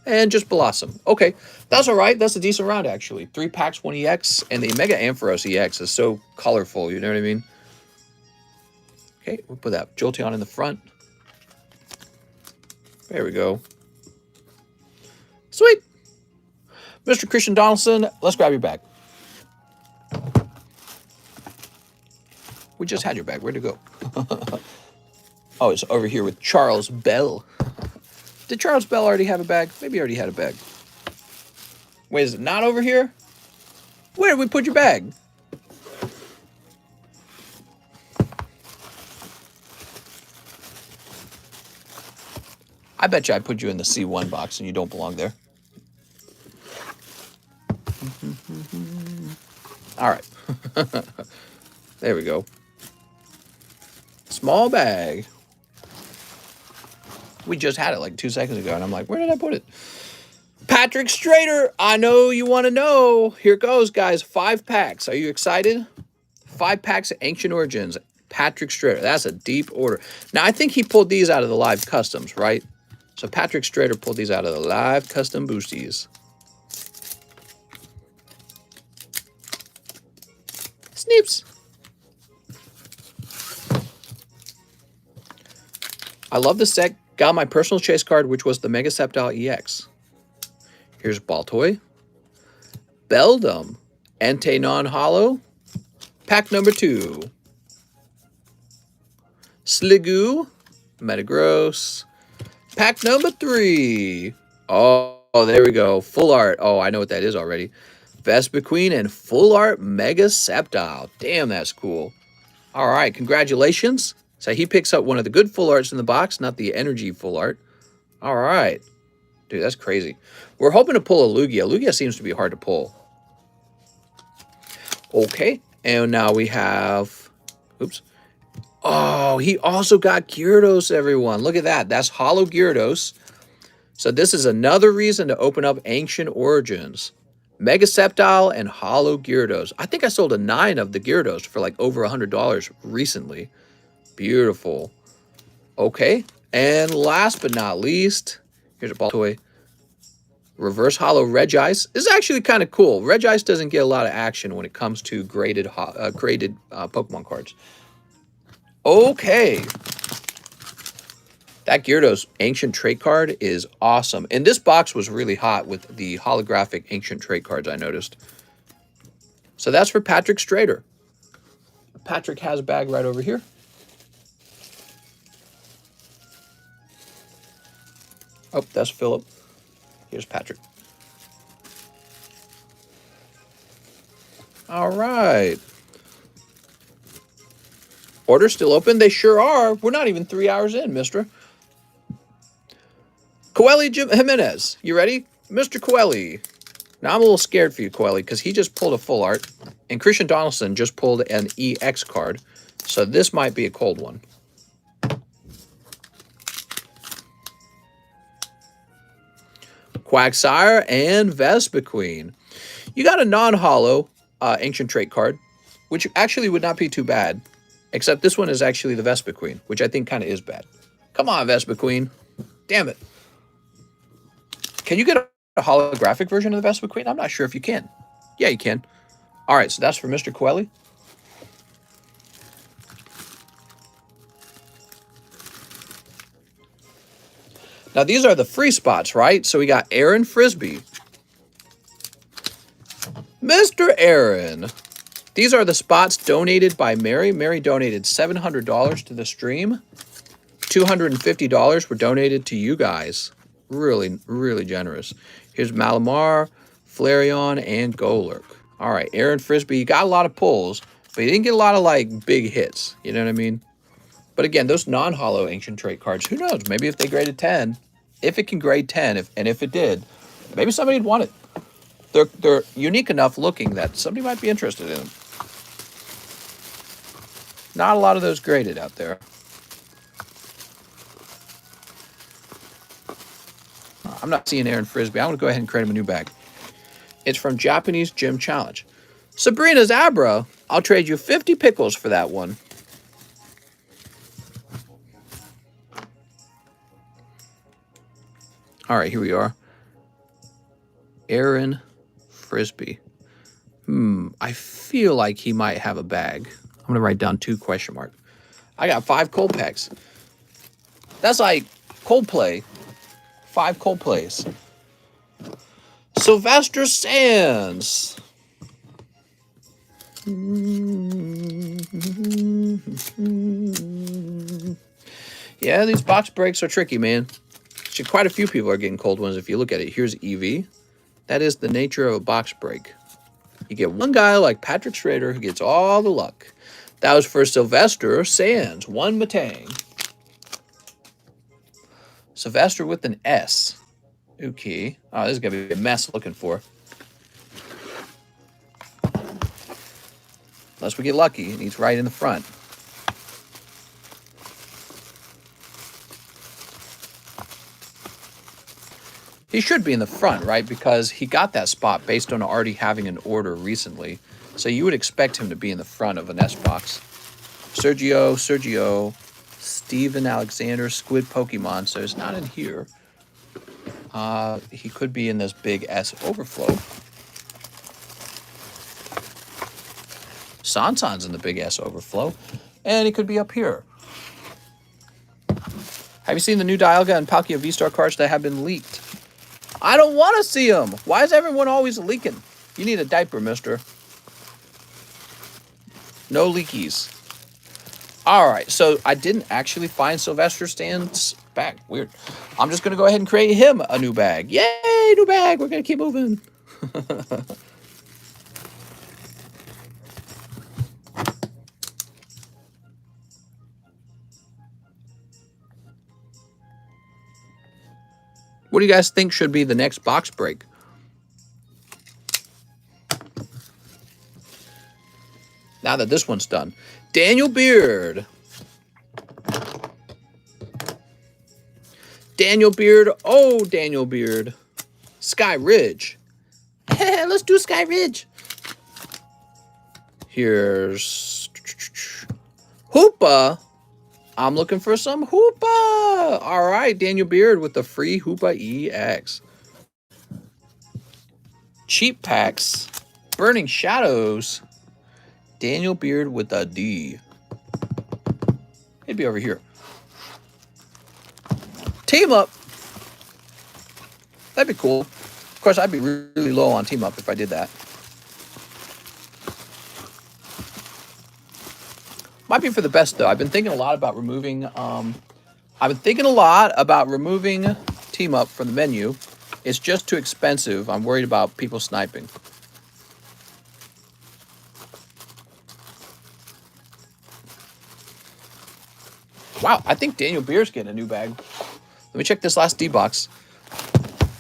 And just Blossom. Okay, that's all right. That's a decent round, actually. 3 packs, 1 EX. And the Mega Ampharos EX is so colorful, you know what I mean? Okay, we'll put that Jolteon in the front. There we go. Sweet. Mr. Christian Donaldson, let's grab your bag. We just had your bag. Where'd it go? Oh, it's over here with Charles Bell. Did Charles Bell already have a bag? Maybe he already had a bag. Wait, is it not over here? Where did we put your bag? I bet you I put you in the C1 box and you don't belong there. All right. There we go. Small bag. We just had it like 2 seconds ago, and I'm like, where did I put it? Patrick Strader, I know you want to know. Here goes, guys. 5 packs. Are you excited? 5 packs of Ancient Origins. Patrick Strader. That's a deep order. Now, I think he pulled these out of the live customs, right? So Patrick Strader pulled these out of the live custom boosties. Sneeps. I love the set. Got my personal chase card, which was the Mega Sceptile EX. Here's Baltoy. Beldum. Entei non-hollow. Pack number 2. Sliggoo. Metagross. Pack number 3. Oh, there we go. Full art. Oh, I know what that is already. Vespiquen and full art Mega Sceptile. Damn, that's cool. All right, congratulations. So he picks up one of the good full arts in the box, not the energy full art. All right. Dude, that's crazy. We're hoping to pull a Lugia. Lugia seems to be hard to pull. Okay. And now we have... Oops. Oh, he also got Gyarados, everyone. Look at that. That's Hollow Gyarados. So this is another reason to open up Ancient Origins. Mega Sceptile and Hollow Gyarados. I think I sold a 9 of the Gyarados for like over $100 recently. Beautiful. Okay. And last but not least, here's a Baltoy. Reverse Hollow Regice. This is actually kind of cool. Regice doesn't get a lot of action when it comes to graded Pokemon cards. Okay. That Gyarados Ancient Trait card is awesome. And this box was really hot with the holographic Ancient Trait cards, I noticed. So that's for Patrick Strader. Patrick has a bag right over here. Oh, that's Philip. Here's Patrick. All right. Orders still open? They sure are. We're not even 3 hours in, mister. Coeli Jimenez, you ready? Mr. Coeli. Now, I'm a little scared for you, Coeli, because he just pulled a full art, and Christian Donaldson just pulled an EX card, so this might be a cold one. Quagsire and Vespiquen. You got a non-hollow Ancient Trait card, which actually would not be too bad, except this one is actually the Vespiquen, which I think kind of is bad. Come on, Vespiquen. Damn it. Can you get a holographic version of the Vespiquen? I'm not sure if you can. Yeah, you can. All right, so that's for Mr. Coeli. Now, Now, these are the free spots, right? So we got Aaron Frisbee. Mr. Aaron. These are the spots donated by Mary. Mary donated $700 to the stream. $250 were donated to you guys. Really, really generous. Here's Malamar, Flareon, and Golurk. All right, Aaron Frisbee, you got a lot of pulls, but you didn't get a lot of, like, big hits. You know what I mean? But again, those non-holo ancient trait cards, who knows? Maybe if they graded 10, if it can grade 10, and if it did, maybe somebody'd want it. They're unique enough looking that somebody might be interested in them. Not a lot of those graded out there. I'm not seeing Aaron Frisbee. I'm going to go ahead and create him a new bag. It's from Japanese Gym Challenge. Sabrina Zabra, I'll trade you 50 pickles for that one. All right, here we are. Aaron Frisbee. I feel like he might have a bag. I'm going to write down 2 question mark. I got 5 cold packs. That's like Coldplay. 5 Coldplays. Sylvester Sands. Yeah, these box breaks are tricky, man. Actually, quite a few people are getting cold ones if you look at it. Here's EV. That is the nature of a box break. You get one guy like Patrick Schrader who gets all the luck. That was for Sylvester Sands. One Matang. Sylvester with an S. Okay. Oh, this is going to be a mess looking for. Unless we get lucky and he's right in the front. He should be in the front, right? Because he got that spot based on already having an order recently. So you would expect him to be in the front of an S box. Sergio, Steven Alexander, Squid Pokemon. So it's not in here. He could be in this big S overflow. Sansan's in the big S overflow. And he could be up here. Have you seen the new Dialga and Palkia V-Star cards that have been leaked? I don't want to see them. Why is everyone always leaking? You need a diaper, mister. No leakies. All right, so I didn't actually find Sylvester Stan's bag. Weird. I'm just going to go ahead and create him a new bag. Yay, new bag. We're going to keep moving. What do you guys think should be the next box break? Now that this one's done. Daniel Beard. Daniel Beard. Oh, Daniel Beard. Sky Ridge. Let's do Sky Ridge. Here's Hoopa. I'm looking for some Hoopa. All right, Daniel Beard with the free Hoopa EX. Cheap Packs. Burning Shadows. Daniel Beard with a D. He'd be over here. Team Up. That'd be cool. Of course, I'd be really low on Team Up if I did that. Might be for the best, though. I've been thinking a lot about removing Team Up from the menu. It's just too expensive. I'm worried about people sniping. Wow, I think Daniel Beer's getting a new bag. Let me check this last D box.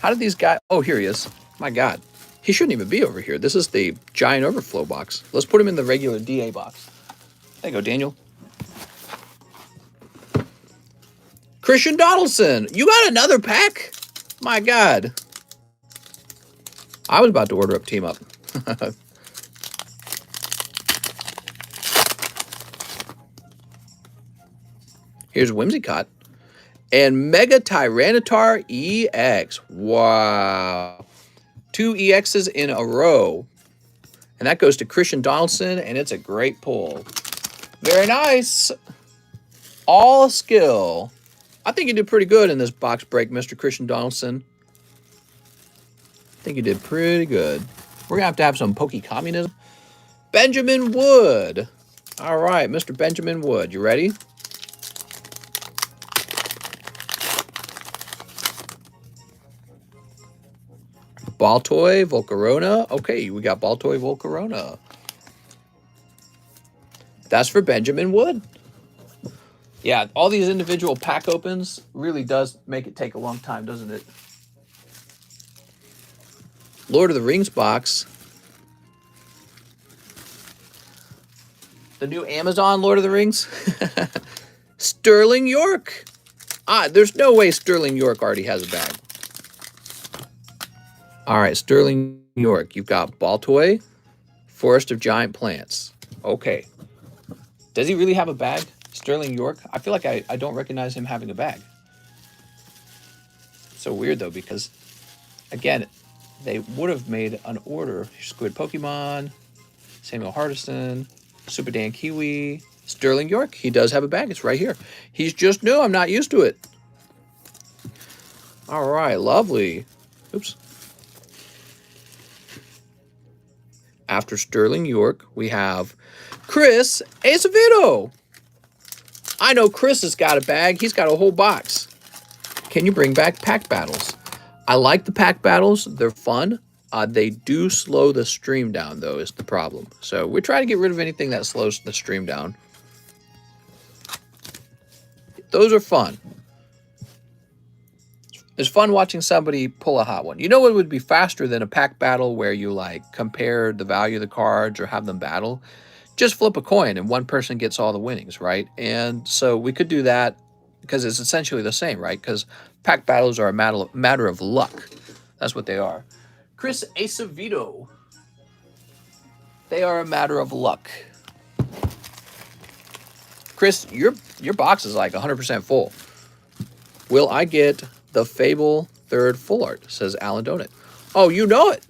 How did these guys... Oh, here he is. My God. He shouldn't even be over here. This is the giant overflow box. Let's put him in the regular DA box. There you go, Daniel. Christian Donaldson. You got another pack? My God. I was about to order up Team Up. Here's Whimsicott. And Mega Tyranitar EX. Wow. 2 EXs in a row. And that goes to Christian Donaldson, and it's a great pull. Very nice. All skill. I think you did pretty good in this box break, Mr. Christian Donaldson. I think you did pretty good. We're going to have some pokey communism. Benjamin Wood. All right, Mr. Benjamin Wood. You ready? Baltoy, Volcarona. Okay, we got Baltoy, Volcarona. That's for Benjamin Wood. Yeah, all these individual pack opens really does make it take a long time, doesn't it? Lord of the Rings box. The new Amazon Lord of the Rings. Sterling York. There's no way Sterling York already has a bag. All right, Sterling York. You've got Baltoy, Forest of Giant Plants. Okay. Does he really have a bag? Sterling York? I feel like I don't recognize him having a bag. So weird, though, because, again, they would have made an order. Squid Pokemon, Samuel Hardison, Super Dan Kiwi, Sterling York. He does have a bag. It's right here. He's just new. I'm not used to it. All right, lovely. Oops. After Sterling York, we have Chris Acevedo. I know Chris has got a bag. He's got a whole box. Can you bring back pack battles? I like the pack battles. They're fun. They do slow the stream down, though, is the problem. So we're trying to get rid of anything that slows the stream down. Those are fun. It's fun watching somebody pull a hot one. You know what would be faster than a pack battle where you, like, compare the value of the cards or have them battle? Just flip a coin and one person gets all the winnings, right? And so we could do that because it's essentially the same, right? Because pack battles are a matter of luck. That's what they are. Chris Acevedo. They are a matter of luck. Chris, your box is like 100% full. Will I get the Fable third full art, says Alan Donut. Oh, you know it.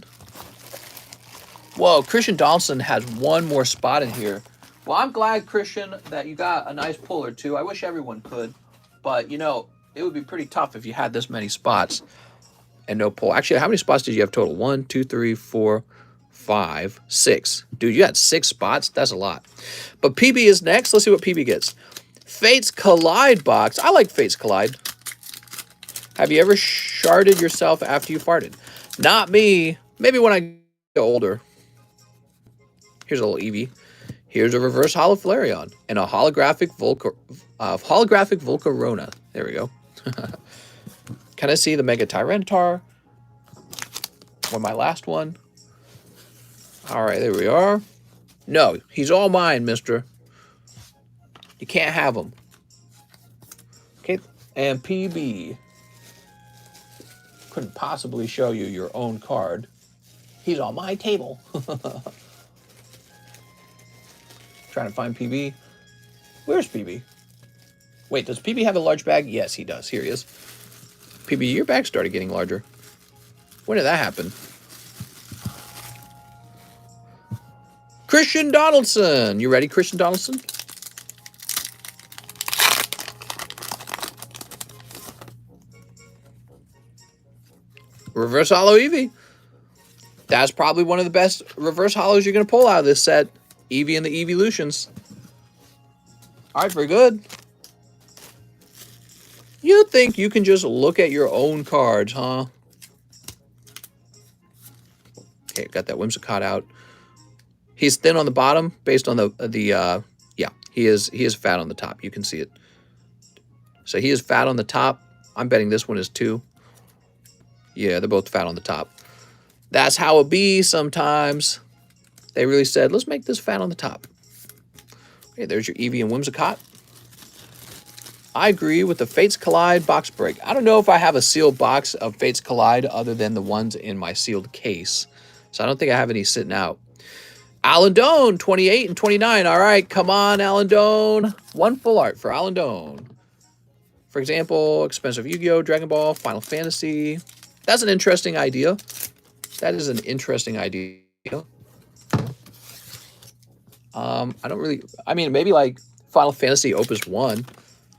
Whoa, Christian Donaldson has one more spot in here. Well, I'm glad, Christian, that you got a nice pull or two. I wish everyone could. But, you know, it would be pretty tough if you had this many spots and no pull. Actually, how many spots did you have total? 1, 2, 3, 4, 5, 6. Dude, you had 6 spots? That's a lot. But PB is next. Let's see what PB gets. Fates Collide box. I like Fates Collide. Have you ever sharded yourself after you farted? Not me. Maybe when I get older. Here's a little Eevee. Here's a reverse holo Flareon and a holographic Volcarona. There we go. Can I see the Mega Tyranitar? Or my last one? All right, there we are. No, he's all mine, mister. You can't have him. Okay, and PB. Couldn't possibly show you your own card. He's on my table. Trying to find PB. Where's PB? Wait, does PB have a large bag? Yes, he does. Here he is. PB, your bag started getting larger. When did that happen? Christian Donaldson. You ready, Christian Donaldson? Reverse holo Eevee. That's probably one of the best reverse holos you're going to pull out of this set. Eevee and the Eeveelutions. All right, very good. You think you can just look at your own cards, huh? Okay, got that Whimsicott out. He's thin on the bottom based on yeah, he is fat on the top. You can see it. So he is fat on the top. I'm betting this one is 2. Yeah, they're both fat on the top. That's how it be sometimes. They really said, let's make this fat on the top. Okay, there's your Eevee and Whimsicott. I agree with the Fates Collide box break. I don't know if I have a sealed box of Fates Collide other than the ones in my sealed case. So I don't think I have any sitting out. Alan Doan, 28 and 29. All right, come on, Alan Doan. One full art for Alan Doan. For example, Expensive Yu-Gi-Oh!, Dragon Ball, Final Fantasy. That's an interesting idea. That is an interesting idea. I don't really... I mean, maybe like Final Fantasy Opus 1.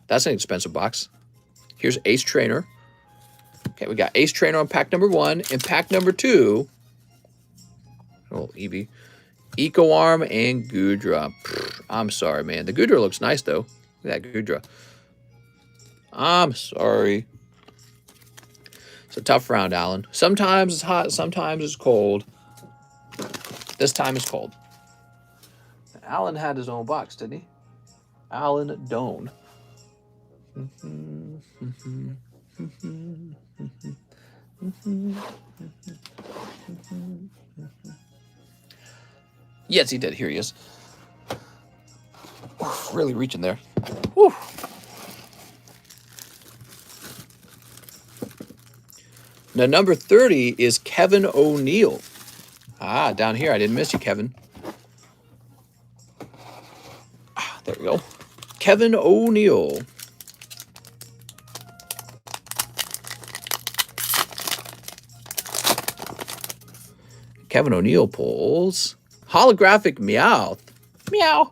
That's an expensive box. Here's Ace Trainer. Okay, we got Ace Trainer on pack number 1. And pack number 2, oh, Eevee, Eco Arm and Goodra. I'm sorry, man. The Goodra looks nice, though. Look at that Goodra. I'm sorry. It's a tough round, Alan. Sometimes it's hot, sometimes it's cold. This time it's cold. Alan had his own box, didn't he? Alan Doan. Yes, he did. Here he is. Oof, really reaching there. Whew. Now, number 30 is Kevin O'Neill. Ah, down here. I didn't miss you, Kevin. Ah, there we go. Kevin O'Neill. Kevin O'Neill pulls holographic Meowth. Meow.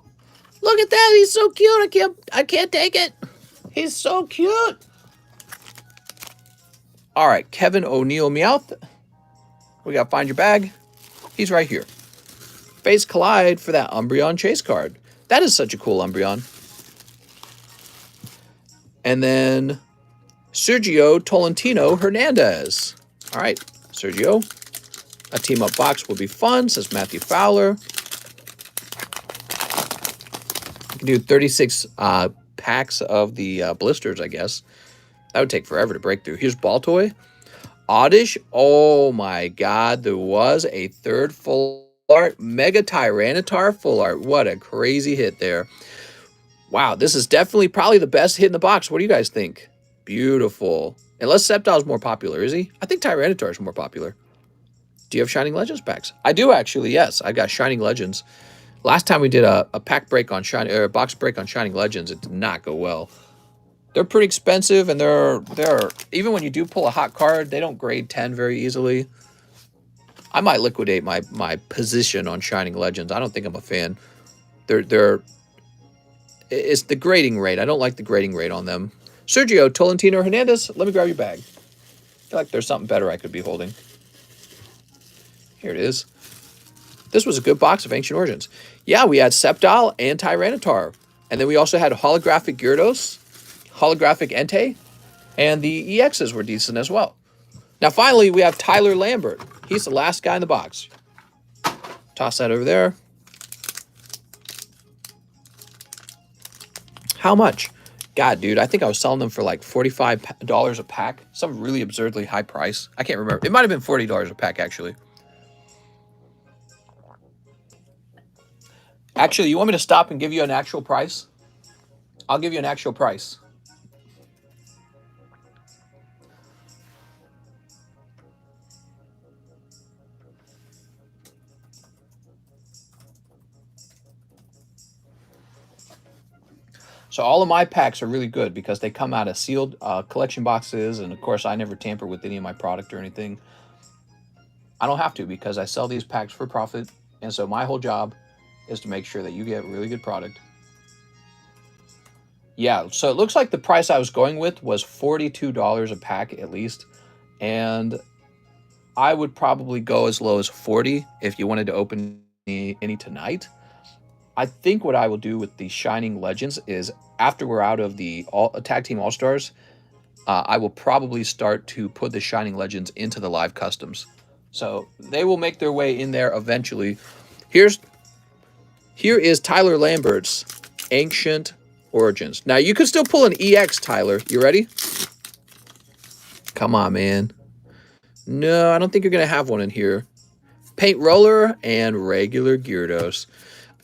Look at that. He's so cute. I can't take it. He's so cute. All right, Kevin O'Neill Meowth. We got to find your bag. He's right here. Face Collide for that Umbreon Chase card. That is such a cool Umbreon. And then Sergio Tolentino Hernandez. All right, Sergio. A team-up box will be fun, says Matthew Fowler. You can do 36 packs of the blisters, I guess. That would take forever to break through. Here's Baltoy. Oddish. Oh, my God. There was a third full art. Mega Tyranitar full art. What a crazy hit there. Wow, this is definitely probably the best hit in the box. What do you guys think? Beautiful. Unless Sceptile's more popular, is he? I think Tyranitar is more popular. Do you have Shining Legends packs? I do, actually, yes. I got Shining Legends. Last time we did a pack break on Shining, or a box break on Shining Legends, it did not go well. They're pretty expensive, and they're even when you do pull a hot card, they don't grade 10 very easily. I might liquidate my position on Shining Legends. I don't think I'm a fan. It's the grading rate. I don't like the grading rate on them. Sergio Tolentino Hernandez, let me grab your bag. I feel like there's something better I could be holding. Here it is. This was a good box of Ancient Origins. Yeah, we had Sceptile and Tyranitar. And then we also had holographic Gyarados, holographic Entei, and the EXs were decent as well. Now, finally, we have Tyler Lambert. He's the last guy in the box. Toss that over there. How much? God, dude, I think I was selling them for like $45 a pack. Some really absurdly high price. I can't remember. It might have been $40 a pack, actually. Actually, you want me to stop and give you an actual price? I'll give you an actual price. So all of my packs are really good because they come out of sealed collection boxes. And, of course, I never tamper with any of my product or anything. I don't have to because I sell these packs for profit. And so my whole job is to make sure that you get really good product. Yeah, so it looks like the price I was going with was $42 a pack at least. And I would probably go as low as $40 if you wanted to open any tonight. I think what I will do with the Shining Legends is after we're out of the Tag Team All-Stars, I will probably start to put the Shining Legends into the live customs. So they will make their way in there eventually. Here is Tyler Lambert's Ancient Origins. Now, you could still pull an EX, Tyler. You ready? Come on, man. No, I don't think you're going to have one in here. Paint Roller and regular Gyarados.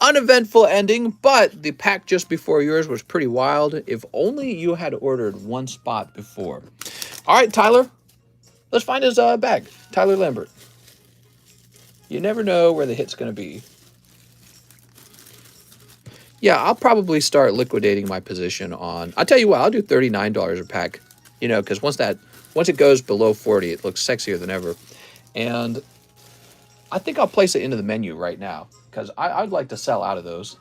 Uneventful ending, but the pack just before yours was pretty wild. If only you had ordered one spot before. All right, Tyler. Let's find his bag. Tyler Lambert. You never know where the hit's going to be. Yeah, I'll probably start liquidating my position on... I'll tell you what, I'll do $39 a pack. You know, because once it goes below 40, it looks sexier than ever. And I think I'll place it into the menu right now, because I'd like to sell out of those.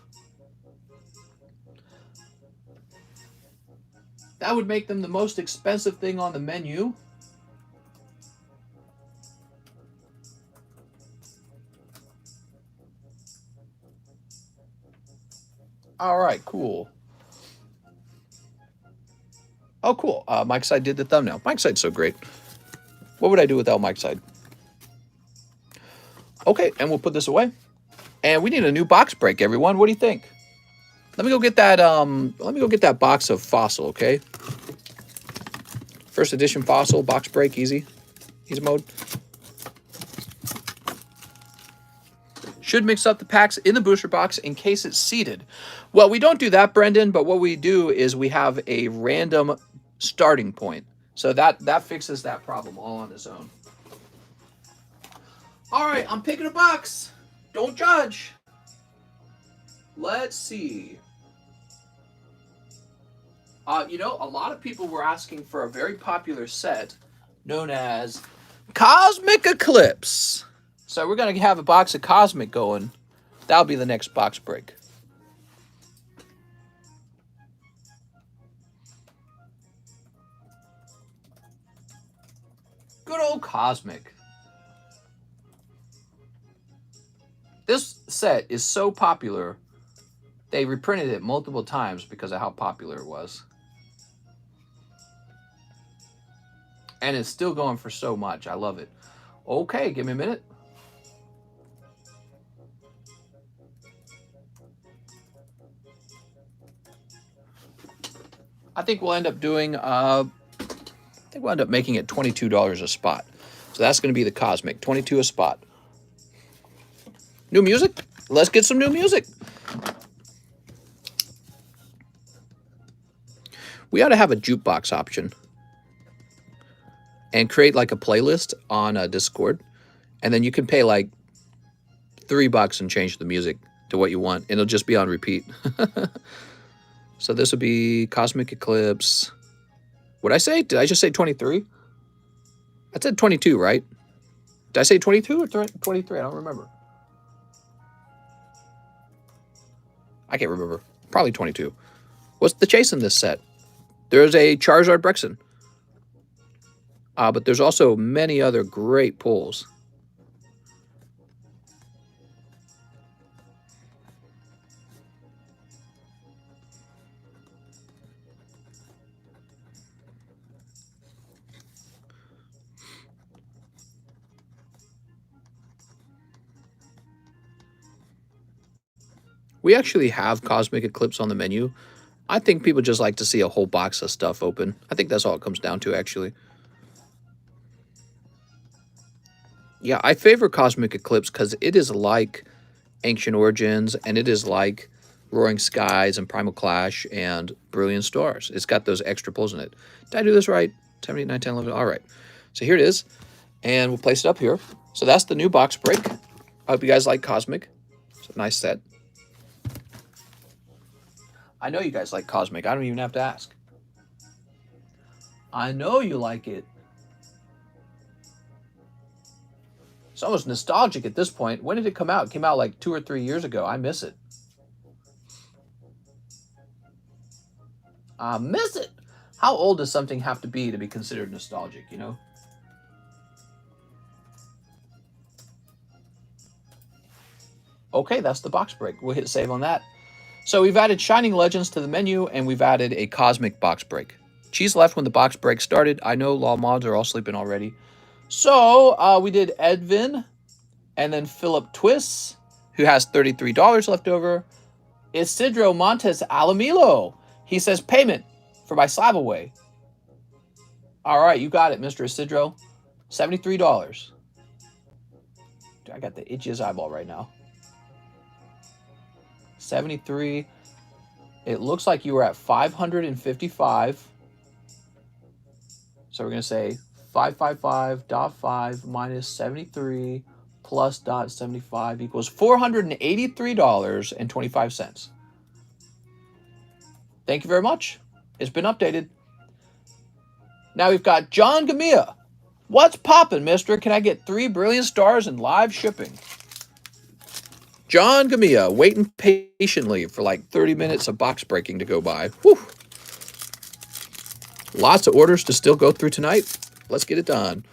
That would make them the most expensive thing on the menu. All right, cool. Oh, cool. Mike's Side did the thumbnail. Mike's Side's so great. What would I do without Mike's Side? Okay, and we'll put this away. And we need a new box break, everyone. What do you think? Let me go get that. Let me go get that box of Fossil. Okay. First edition Fossil box break, easy mode. Should mix up the packs in the booster box in case it's seeded. Well, we don't do that, Brendan. But what we do is we have a random starting point, so that fixes that problem all on its own. All right, I'm picking a box. Don't judge. Let's see. You know, a lot of people were asking for a very popular set known as Cosmic Eclipse. So we're going to have a box of Cosmic going. That'll be the next box break. Good old Cosmic. This set is so popular, they reprinted it multiple times because of how popular it was. And it's still going for so much. I love it. Okay, give me a minute. I think we'll end up doing, I think we'll end up making it $22 a spot. So that's going to be the Cosmic, $22 a spot. New music? Let's get some new music. We ought to have a jukebox option and create like a playlist on Discord. And then you can pay like $3 and change the music to what you want. And it'll just be on repeat. So this would be Cosmic Eclipse. What'd I say? Did I just say 23? I said 22, right? Did I say 22 or 23? I don't remember. I can't remember. Probably 22. What's the chase in this set? There's a Charizard Brexen. But there's also many other great pulls. We actually have Cosmic Eclipse on the menu. I think people just like to see a whole box of stuff open. I think that's all it comes down to, actually. Yeah, I favor Cosmic Eclipse because it is like Ancient Origins, and it is like Roaring Skies and Primal Clash and Brilliant Stars. It's got those extra pulls in it. Did I do this right? 7, 8, 9, 10, 11. All right. So here it is. And we'll place it up here. So that's the new box break. I hope you guys like Cosmic. It's a nice set. I know you guys like Cosmic. I don't even have to ask. I know you like it. It's almost nostalgic at this point. When did it come out? It came out like 2 or 3 years ago. I miss it. I miss it. How old does something have to be considered nostalgic, you know? Okay, that's the box break. We'll hit save on that. So we've added Shining Legends to the menu, and we've added a Cosmic box break. Cheese left when the box break started. I know Law Mods are all sleeping already. So we did Edvin, and then Philip Twiss, who has $33 left over. Isidro Montes Alamilo. He says payment for my slab away. All right, you got it, Mr. Isidro. $73. Dude, I got the itchiest eyeball right now. 73. It looks like you were at 555. So we're going to say 555.5 minus 73 plus .75 equals $483.25. Thank you very much. It's been updated. Now we've got John Gamia. What's poppin', mister? Can I get 3 Brilliant Stars and live shipping? John Gamia, waiting patiently for like 30 minutes of box breaking to go by. Whew. Lots of orders to still go through tonight. Let's get it done.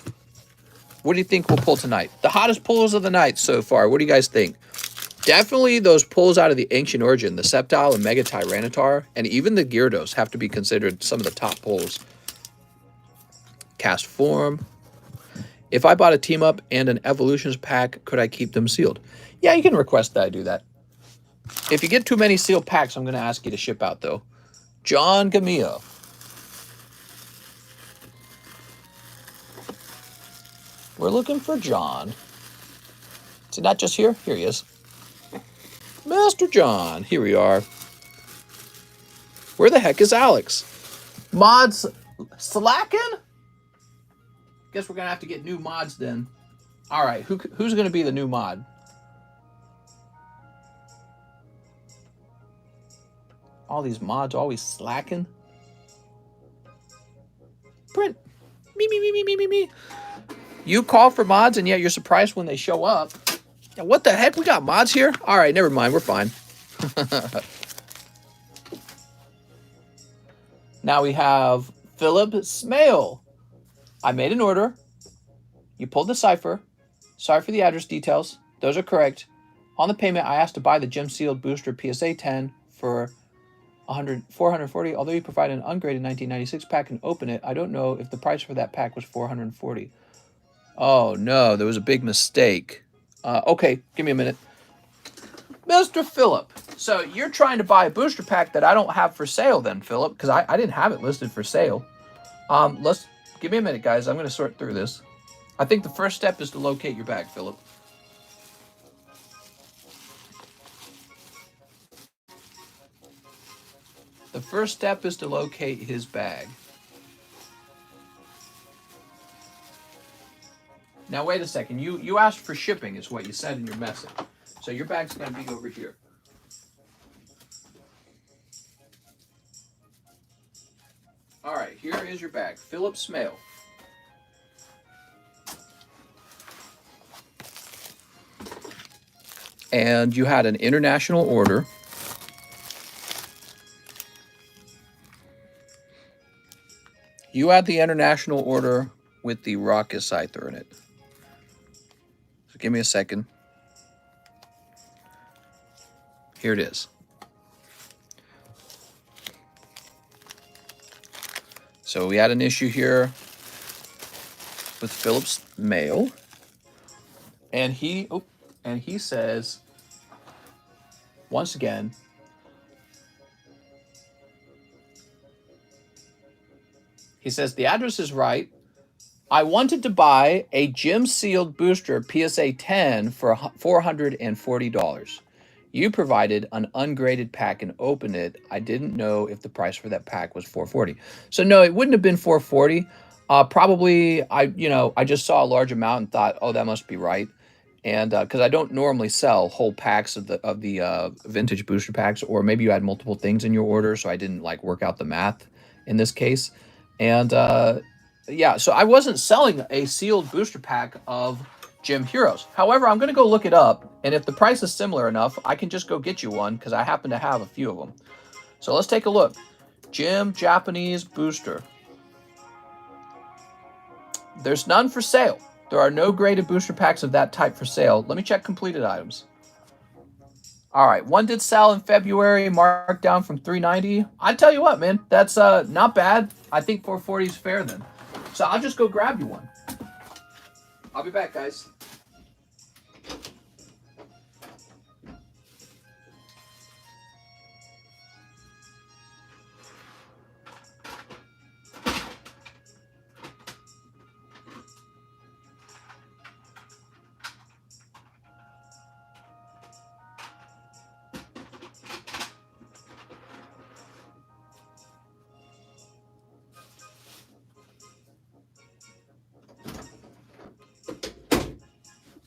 What do you think we'll pull tonight? The hottest pulls of the night so far. What do you guys think? Definitely those pulls out of the Ancient Origin, the Sceptile and Mega Tyranitar, and even the Gyarados have to be considered some of the top pulls. Cast Form. If I bought a Team Up and an Evolutions pack, could I keep them sealed? Yeah, you can request that I do that. If you get too many sealed packs, I'm going to ask you to ship out, though. John Gamio. We're looking for John. Is he not just here? Here he is. Master John. Here we are. Where the heck is Alex? Mods slacking? Guess we're going to have to get new mods then. All right, who's going to be the new mod? All these mods always slacking. Print. Me. You call for mods and yet you're surprised when they show up. Yeah, what the heck? We got mods here? All right, never mind. We're fine. Now we have Philip Smale. I made an order. You pulled the cipher. Sorry for the address details. Those are correct. On the payment, I asked to buy the gem sealed booster PSA 10 for 440. Although you provided an ungraded 1996 pack and open it, I don't know if the price for that pack was 440. Oh no, there was a big mistake. Okay, give me a minute. Mr. Phillip, so you're trying to buy a booster pack that I don't have for sale then, Phillip, because I didn't have it listed for sale. Let's give me a minute, guys. I'm going to sort through this. I think the first step is to locate your bag, Phillip. The first step is to locate his bag. Now, wait a second. You asked for shipping is what you said in your message. So your bag's going to be over here. All right, here is your bag. Philip Smale. And you had an international order. You had the international order with the Raucous Scyther in it. So give me a second. Here it is. So we had an issue here with Philip's mail. And he says, once again, he says, the address is right. I wanted to buy a gem sealed booster PSA 10 for $440. You provided an ungraded pack and opened it. I didn't know if the price for that pack was $440. So no, it wouldn't have been $440. Probably I just saw a large amount and thought, oh, that must be right. And because I don't normally sell whole packs of the vintage booster packs, or maybe you had multiple things in your order, so I didn't like work out the math in this case. And yeah, so I wasn't selling a sealed booster pack of Gem Heroes. However, I'm going to go look it up, and if the price is similar enough, I can just go get you one because I happen to have a few of them. So let's take a look. Gem Japanese booster. There's none for sale. There are no graded booster packs of that type for sale. Let me check completed items. All right, one did sell in February, marked down from $390. I tell you what, man, that's not bad. I think $440 is fair then. So I'll just go grab you one. I'll be back, guys.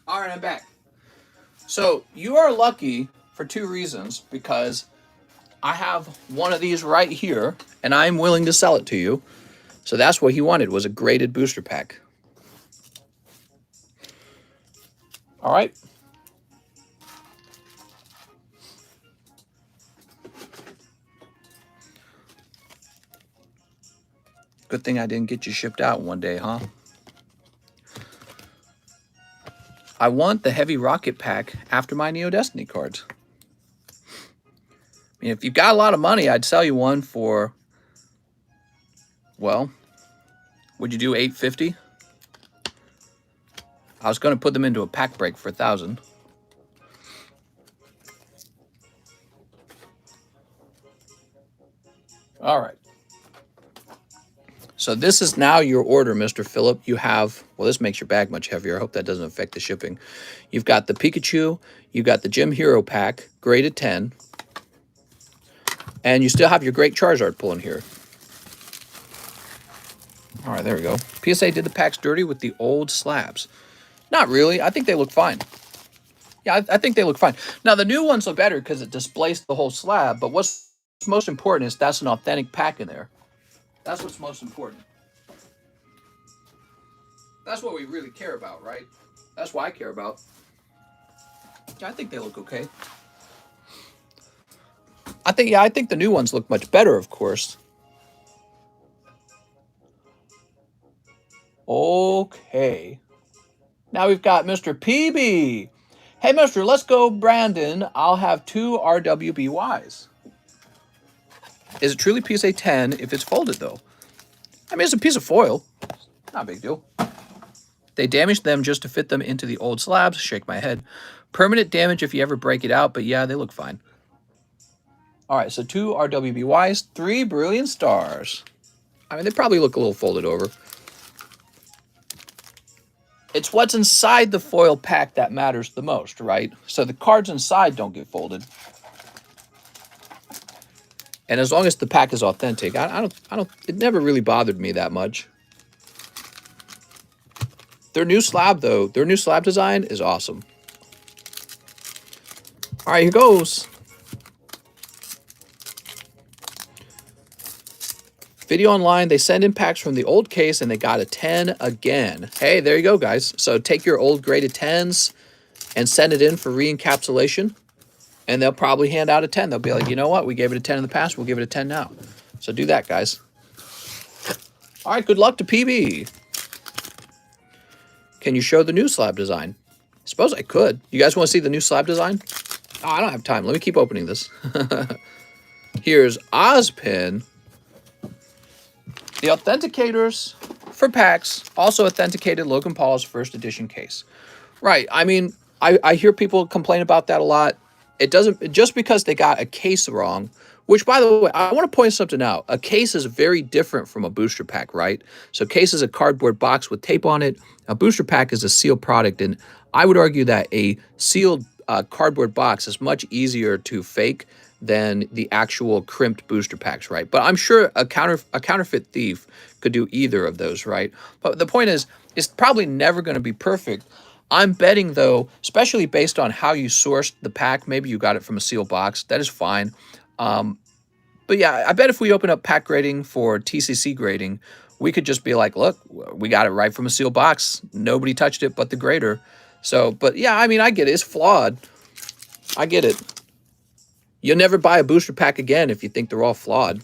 All right, I'm back. So you are lucky for two reasons, because I have one of these right here, and I'm willing to sell it to you. So that's what he wanted, was a graded booster pack. All right. Good thing I didn't get you shipped out one day, huh? I want the Heavy Rocket pack after my Neo Destiny cards. I mean, if you've got a lot of money, I'd sell you one for, well, would you do $850? I was going to put them into a pack break for $1,000. All right. So this is now your order, Mr. Phillip. You have, well, this makes your bag much heavier. I hope that doesn't affect the shipping. You've got the Pikachu. You've got the Gym Hero pack, graded 10. And you still have your Great Charizard pulling here. All right, there we go. PSA did the packs dirty with the old slabs. Not really. I think they look fine. Yeah, I think they look fine. Now, the new ones look better because it displaced the whole slab. But what's most important is that's an authentic pack in there. That's what's most important. That's what we really care about, right? That's what I care about. Yeah, I think they look okay. I think the new ones look much better, of course. Okay. Now we've got Mr. PB. Hey, Mr. Let's Go Brandon. I'll have 2 RWBYs. Is it truly PSA 10 if it's folded, though? I mean, it's a piece of foil. Not a big deal. They damaged them just to fit them into the old slabs. Shake my head. Permanent damage if you ever break it out, but yeah, they look fine. All right, so 2 RWBYs, 3 Brilliant Stars. I mean, they probably look a little folded over. It's what's inside the foil pack that matters the most, right? So the cards inside don't get folded. And as long as the pack is authentic, it never really bothered me that much. Their new slab, though, their new slab design is awesome. All right, here goes. Video online, they send in packs from the old case and they got a 10 again. Hey, there you go, guys. So take your old graded 10s and send it in for re-encapsulation. And they'll probably hand out a 10. They'll be like, you know what? We gave it a 10 in the past. We'll give it a 10 now. So do that, guys. All right, good luck to PB. Can you show the new slab design? I suppose I could. You guys want to see the new slab design? Oh, I don't have time. Let me keep opening this. Here's Ozpin. The authenticators for packs also authenticated Logan Paul's first edition case. Right. I mean, I hear people complain about that a lot. It doesn't, just because they got a case wrong, which, by the way, I want to point something out. A case is very different from a booster pack, right? So case is a cardboard box with tape on it. A booster pack is a sealed product. And I would argue that a sealed cardboard box is much easier to fake than the actual crimped booster packs, right? But I'm sure a counterfeit thief could do either of those, right? But the point is, it's probably never going to be perfect. I'm betting, though, especially based on how you sourced the pack, maybe you got it from a sealed box. That is fine. But yeah, I bet if we open up pack grading for TCC grading, we could just be like, look, we got it right from a sealed box. Nobody touched it but the grader. So, but yeah, I mean, I get it. It's flawed. I get it. You'll never buy a booster pack again if you think they're all flawed.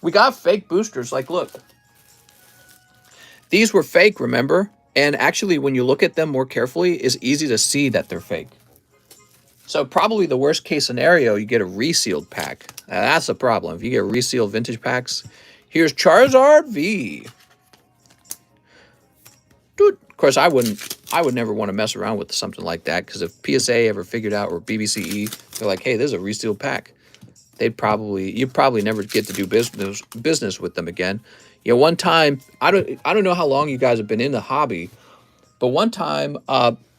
We got fake boosters. Like, look. These were fake, remember? And actually, when you look at them more carefully, it's easy to see that they're fake. So probably the worst case scenario, you get a resealed pack. That's a problem. If you get resealed vintage packs. Here's Charizard V. Dude, of course, I would never want to mess around with something like that, because if PSA ever figured out, or BBCE, they're like, hey, there's a resealed pack. You'd probably never get to do business with them again. You know, one time, I don't know how long you guys have been in the hobby, but one time,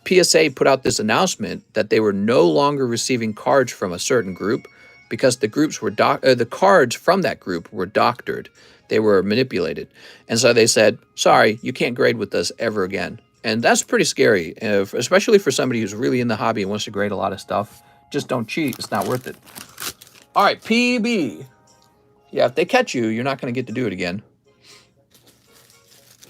PSA put out this announcement that they were no longer receiving cards from a certain group because the groups were the cards from that group were doctored. They were manipulated. And so they said, sorry, you can't grade with us ever again. And that's pretty scary, especially for somebody who's really in the hobby and wants to grade a lot of stuff. Just don't cheat. It's not worth it. All right, PB. Yeah, if they catch you, you're not going to get to do it again.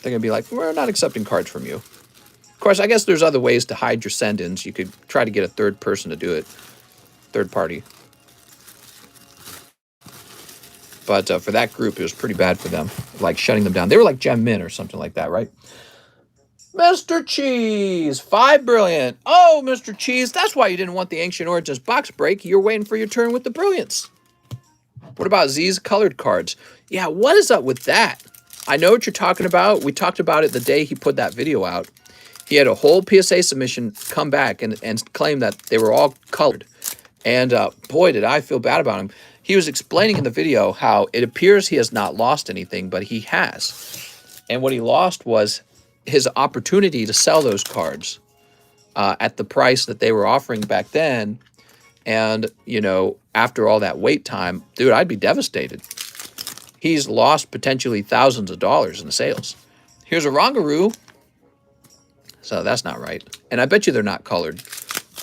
They're going to be like, we're not accepting cards from you. Of course, I guess there's other ways to hide your send-ins. You could try to get a third person to do it. Third party. But for that group, it was pretty bad for them, like shutting them down. They were like Gem Min or something like that, right? Mr. Cheese, 5 brilliant. Oh, Mr. Cheese, that's why you didn't want the Ancient Origins box break. You're waiting for your turn with the brilliants. What about Z's colored cards? Yeah, what is up with that? I know what you're talking about. We talked about it the day he put that video out. He had a whole PSA submission come back and claim that they were all colored. And boy, did I feel bad about him. He was explaining in the video how it appears he has not lost anything, but he has. And what he lost was his opportunity to sell those cards at the price that they were offering back then. And, you know, after all that wait time, dude, I'd be devastated. He's lost potentially thousands of dollars in sales. Here's a Rongaroo. So that's not right. And I bet you they're not colored.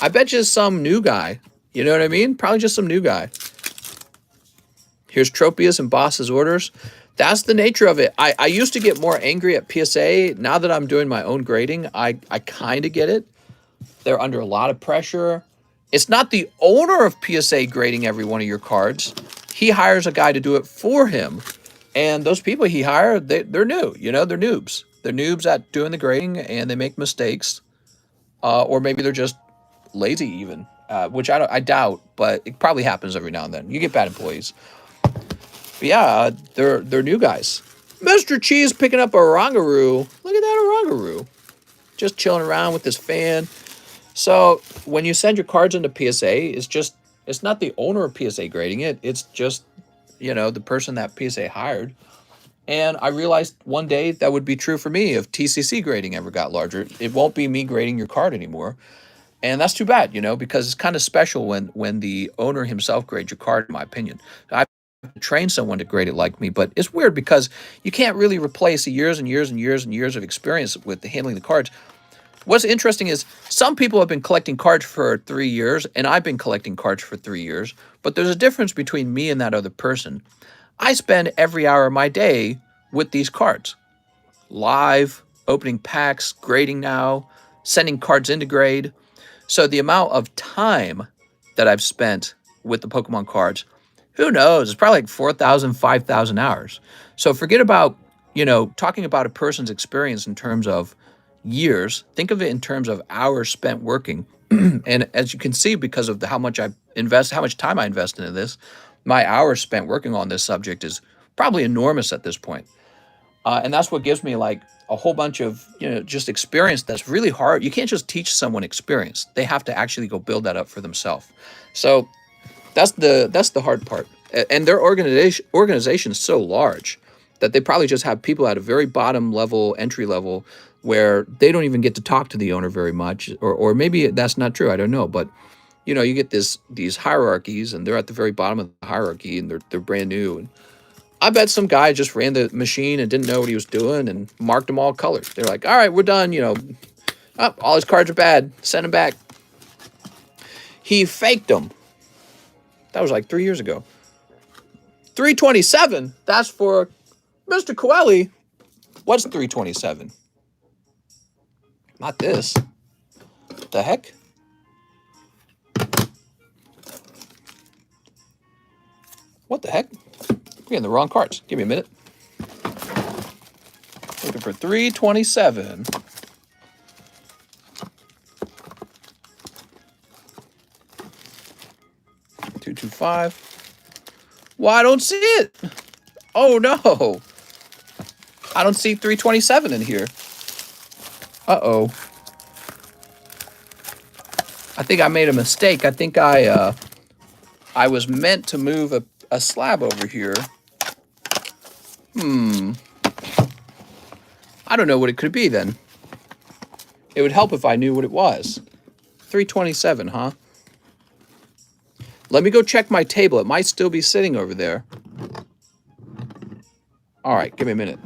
I bet you some new guy. You know what I mean? Probably just some new guy. Here's Tropius and Boss's orders. That's the nature of it. I used to get more angry at PSA. Now that I'm doing my own grading, I kind of get it. They're under a lot of pressure. It's not the owner of PSA grading every one of your cards. He hires a guy to do it for him. And those people he hired, they're new. You know, they're noobs. They're noobs at doing the grading, and they make mistakes. Or maybe they're just lazy even, which I doubt, but it probably happens every now and then. You get bad employees. But yeah, they're new guys. Mr. Cheese picking up a Rongaroo. Look at that Rongaroo. Just chilling around with his fan. So when you send your cards into PSA, it's not the owner of PSA grading it. It's just, you know, the person that PSA hired. And I realized one day that would be true for me if TCC grading ever got larger. It won't be me grading your card anymore. And that's too bad, you know, because it's kind of special when the owner himself grades your card, in my opinion. I've trained someone to grade it like me, but it's weird because you can't really replace the years and years and years and years of experience with handling the cards. What's interesting is some people have been collecting cards for 3 years, and I've been collecting cards for 3 years, but there's a difference between me and that other person. I spend every hour of my day with these cards. Live, opening packs, grading now, sending cards in to grade. So the amount of time that I've spent with the Pokemon cards, who knows? It's probably like 4,000, 5,000 hours. So forget about, you know, talking about a person's experience in terms of years. Think of it in terms of hours spent working. And as you can see, because of how much time I invest into this, my hours spent working on this subject is probably enormous at this point. And that's what gives me like a whole bunch of, you know, just experience that's really hard. You can't just teach someone experience. They have to actually go build that up for themselves. So that's the hard part. And their organization is so large that they probably just have people at a very bottom level, entry level, where they don't even get to talk to the owner very much. Or maybe that's not true. I don't know. But, you know, you get these hierarchies, and they're at the very bottom of the hierarchy, and they're brand new. And I bet some guy just ran the machine and didn't know what he was doing and marked them all colored. They're like, all right, we're done. You know, oh, all his cards are bad. Send them back. He faked them. That was like 3 years ago. 327. That's for Mr. Coeli. What's 327? Not this. What the heck? What the heck? We're getting the wrong cards. Give me a minute. Looking for 327. 225. Well, I don't see it. Oh, no. I don't see 327 in here. Uh-oh. I think I made a mistake. I think I was meant to move a slab over here. I don't know what it could be then. It would help if I knew what it was. 327, huh? Let me go check my table. It might still be sitting over there. All right, give me a minute.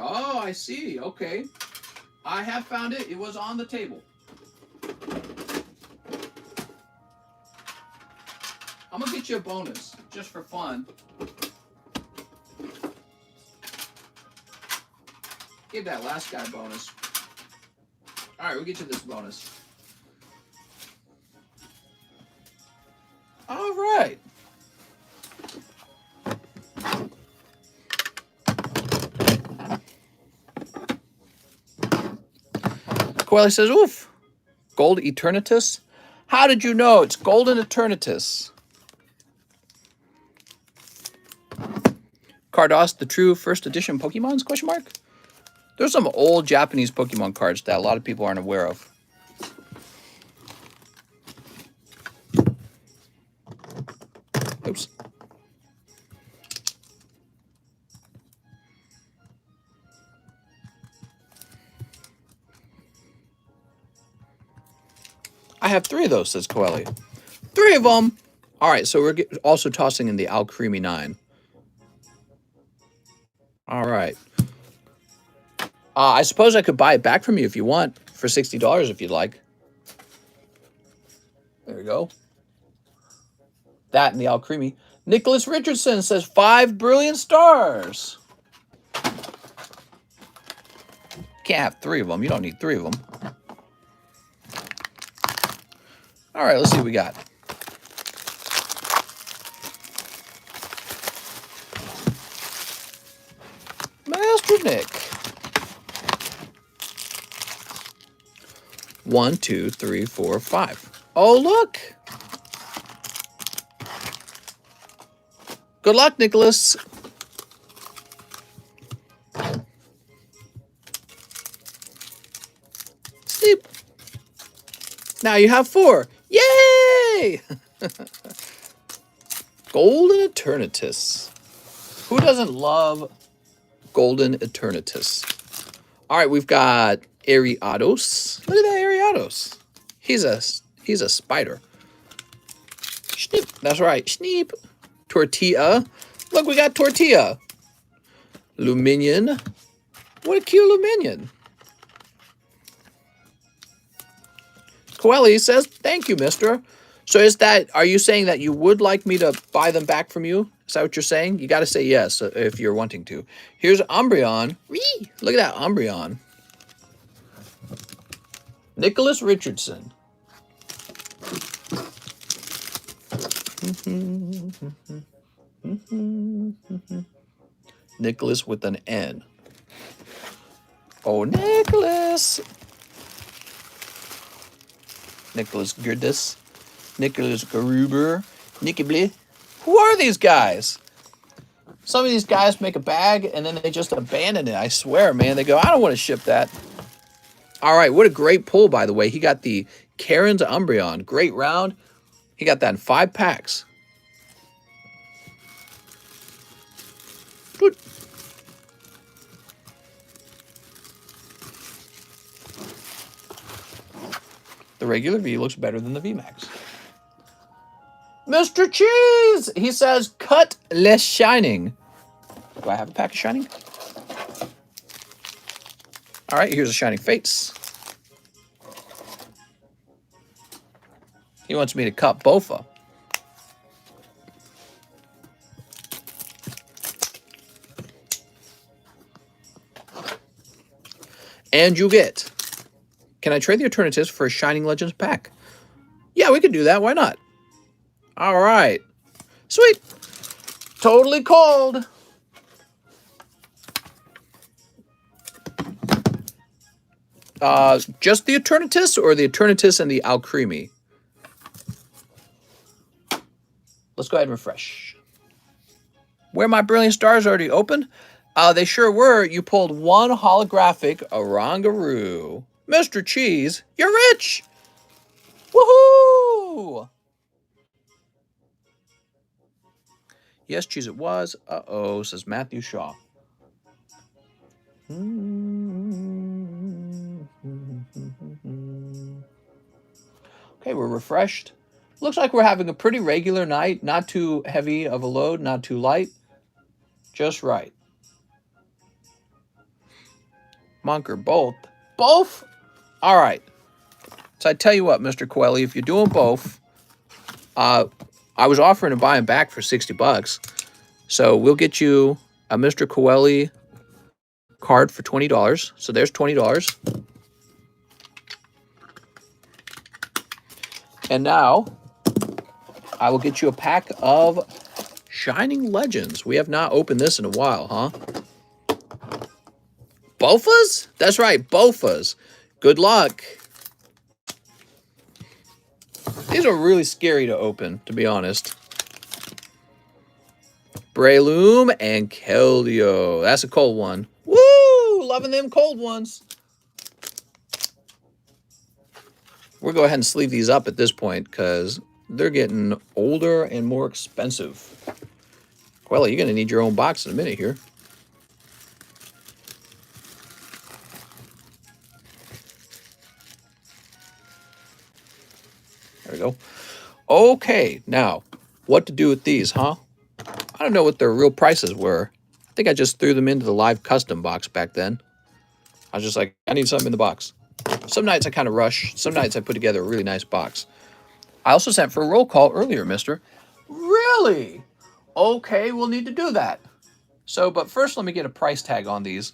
Oh, I see. Okay. I have found it. It was on the table. I'm going to get you a bonus, just for fun. Give that last guy a bonus. All right, we'll get you this bonus. All right. Coeli says, oof. Gold Eternatus? How did you know it's Golden Eternatus? Cardos, the true first edition Pokemons? Question mark. There's some old Japanese Pokemon cards that a lot of people aren't aware of. Oops. I have 3 of those, says Coeli. 3 of them! All right, so we're also tossing in the Alcremie 9. All right. I suppose I could buy it back from you if you want, for $60 if you'd like. There we go. That and the Alcremie. Nicholas Richardson says 5 brilliant stars. Can't have 3 of them. You don't need 3 of them. All right, let's see what we got. Master Nick. 1, 2, 3, 4, 5. Oh, look. Good luck, Nicholas. Sleep. Now you have 4. Yay! Golden Eternatus. Who doesn't love Golden Eternatus? All right, we've got Ariados. Look at that Ariados. He's a spider. Snip. That's right. Sneep. Tortilla. Look, we got Tortilla. Luminion. What a cute Luminion. Coeli says, thank you, mister. So are you saying that you would like me to buy them back from you? Is that what you're saying? You got to say yes if you're wanting to. Here's Umbreon. Whee! Look at that Umbreon. Nicholas Richardson. Nicholas with an N. Oh, Nicholas. Nicholas Gerdis. Nicholas Garuber. Nicky Blee. Who are these guys? Some of these guys make a bag and then they just abandon it. I swear, man. They go, I don't want to ship that. All right, what a great pull, by the way. He got the Karen's Umbreon. Great round. He got that in 5 packs. Good. The regular V looks better than the VMAX. Mr. Cheese! He says, cut less shining. Do I have a pack of shining? All right, here's a Shining Fates. He wants me to cut Bofa. And you get... Can I trade the alternatives for a Shining Legends pack? Yeah, we could do that. Why not? All right. Sweet. Totally cold. Just the Eternatus or the Eternatus and the Alcremie? Let's go ahead and refresh. Were my Brilliant Stars already open? They sure were. You pulled 1 holographic Orangaroo. Mr. Cheese, you're rich! Woohoo! Yes, Cheese, it was. Uh-oh, says Matthew Shaw. Okay, we're refreshed. Looks like we're having a pretty regular night. Not too heavy of a load, not too light. Just right. Monker, both. Both? All right. So I tell you what, Mr. Coeli, if you're doing both, I was offering to buy them back for $60. So we'll get you a Mr. Coeli card for $20. So there's $20. And now I will get you a pack of Shining Legends. We have not opened this in a while, huh? Bofas? That's right, Bofas. Good luck. These are really scary to open, to be honest. Breloom and Keldeo. That's a cold one. Woo! Loving them cold ones. We'll go ahead and sleeve these up at this point because they're getting older and more expensive. Well, you're going to need your own box in a minute here. There we go. Okay, now, what to do with these, huh? I don't know what their real prices were. I think I just threw them into the live custom box back then. I was just like, I need something in the box. Some nights I kind of rush. Some nights I put together a really nice box. I also sent for a roll call earlier, mister. Really? Okay, we'll need to do that. So, but first let me get a price tag on these.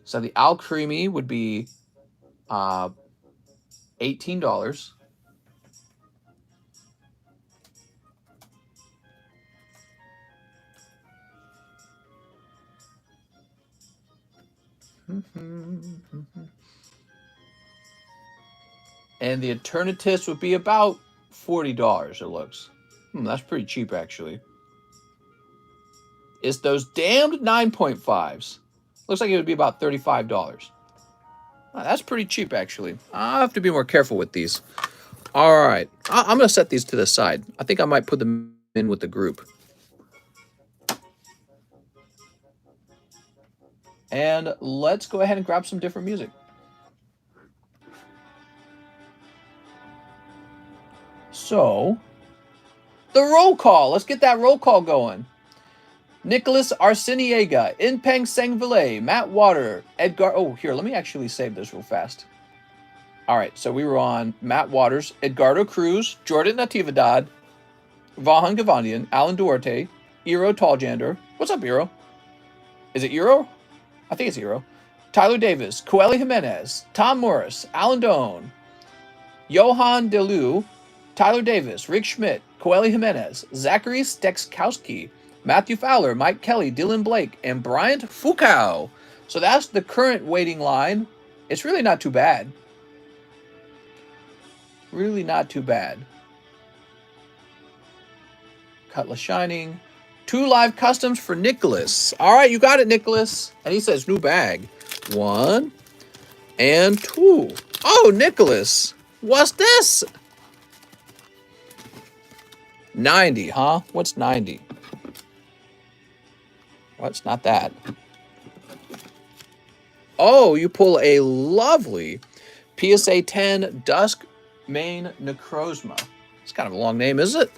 So the Alcremie would be $18. And the Eternatus would be about $40, it looks. That's pretty cheap, actually. It's those damned 9.5s. Looks like it would be about $35. That's pretty cheap, actually. I'll have to be more careful with these. All right. I'm going to set these to the side. I think I might put them in with the group. And let's go ahead and grab some different music. So, the roll call. Let's get that roll call going. Nicholas Arciniega, Inpeng Sengvile, Matt Water, Edgar... Oh, here, let me actually save this real fast. All right, so we were on Matt Waters, Edgardo Cruz, Jordan Natividad, Vahan Gavandian, Alan Duarte, Eero Talljander. What's up, Eero? Is it Eero? I think it's Eero. Tyler Davis, Coeli Jimenez, Tom Morris, Alan Doan, Johan DeLu, Tyler Davis, Rick Schmidt, Coeli Jimenez, Zachary Stekskowski, Matthew Fowler, Mike Kelly, Dylan Blake, and Bryant Fukau. So that's the current waiting line. It's really not too bad. Really not too bad. Cutlass Shining. 2 live customs for Nicholas. All right, you got it, Nicholas. And he says new bag. 1 and 2. Oh, Nicholas. What's this? 90, huh? What's 90? Well, it's not that. Oh, you pull a lovely PSA 10 Dusk Mane Necrozma. It's kind of a long name, is it?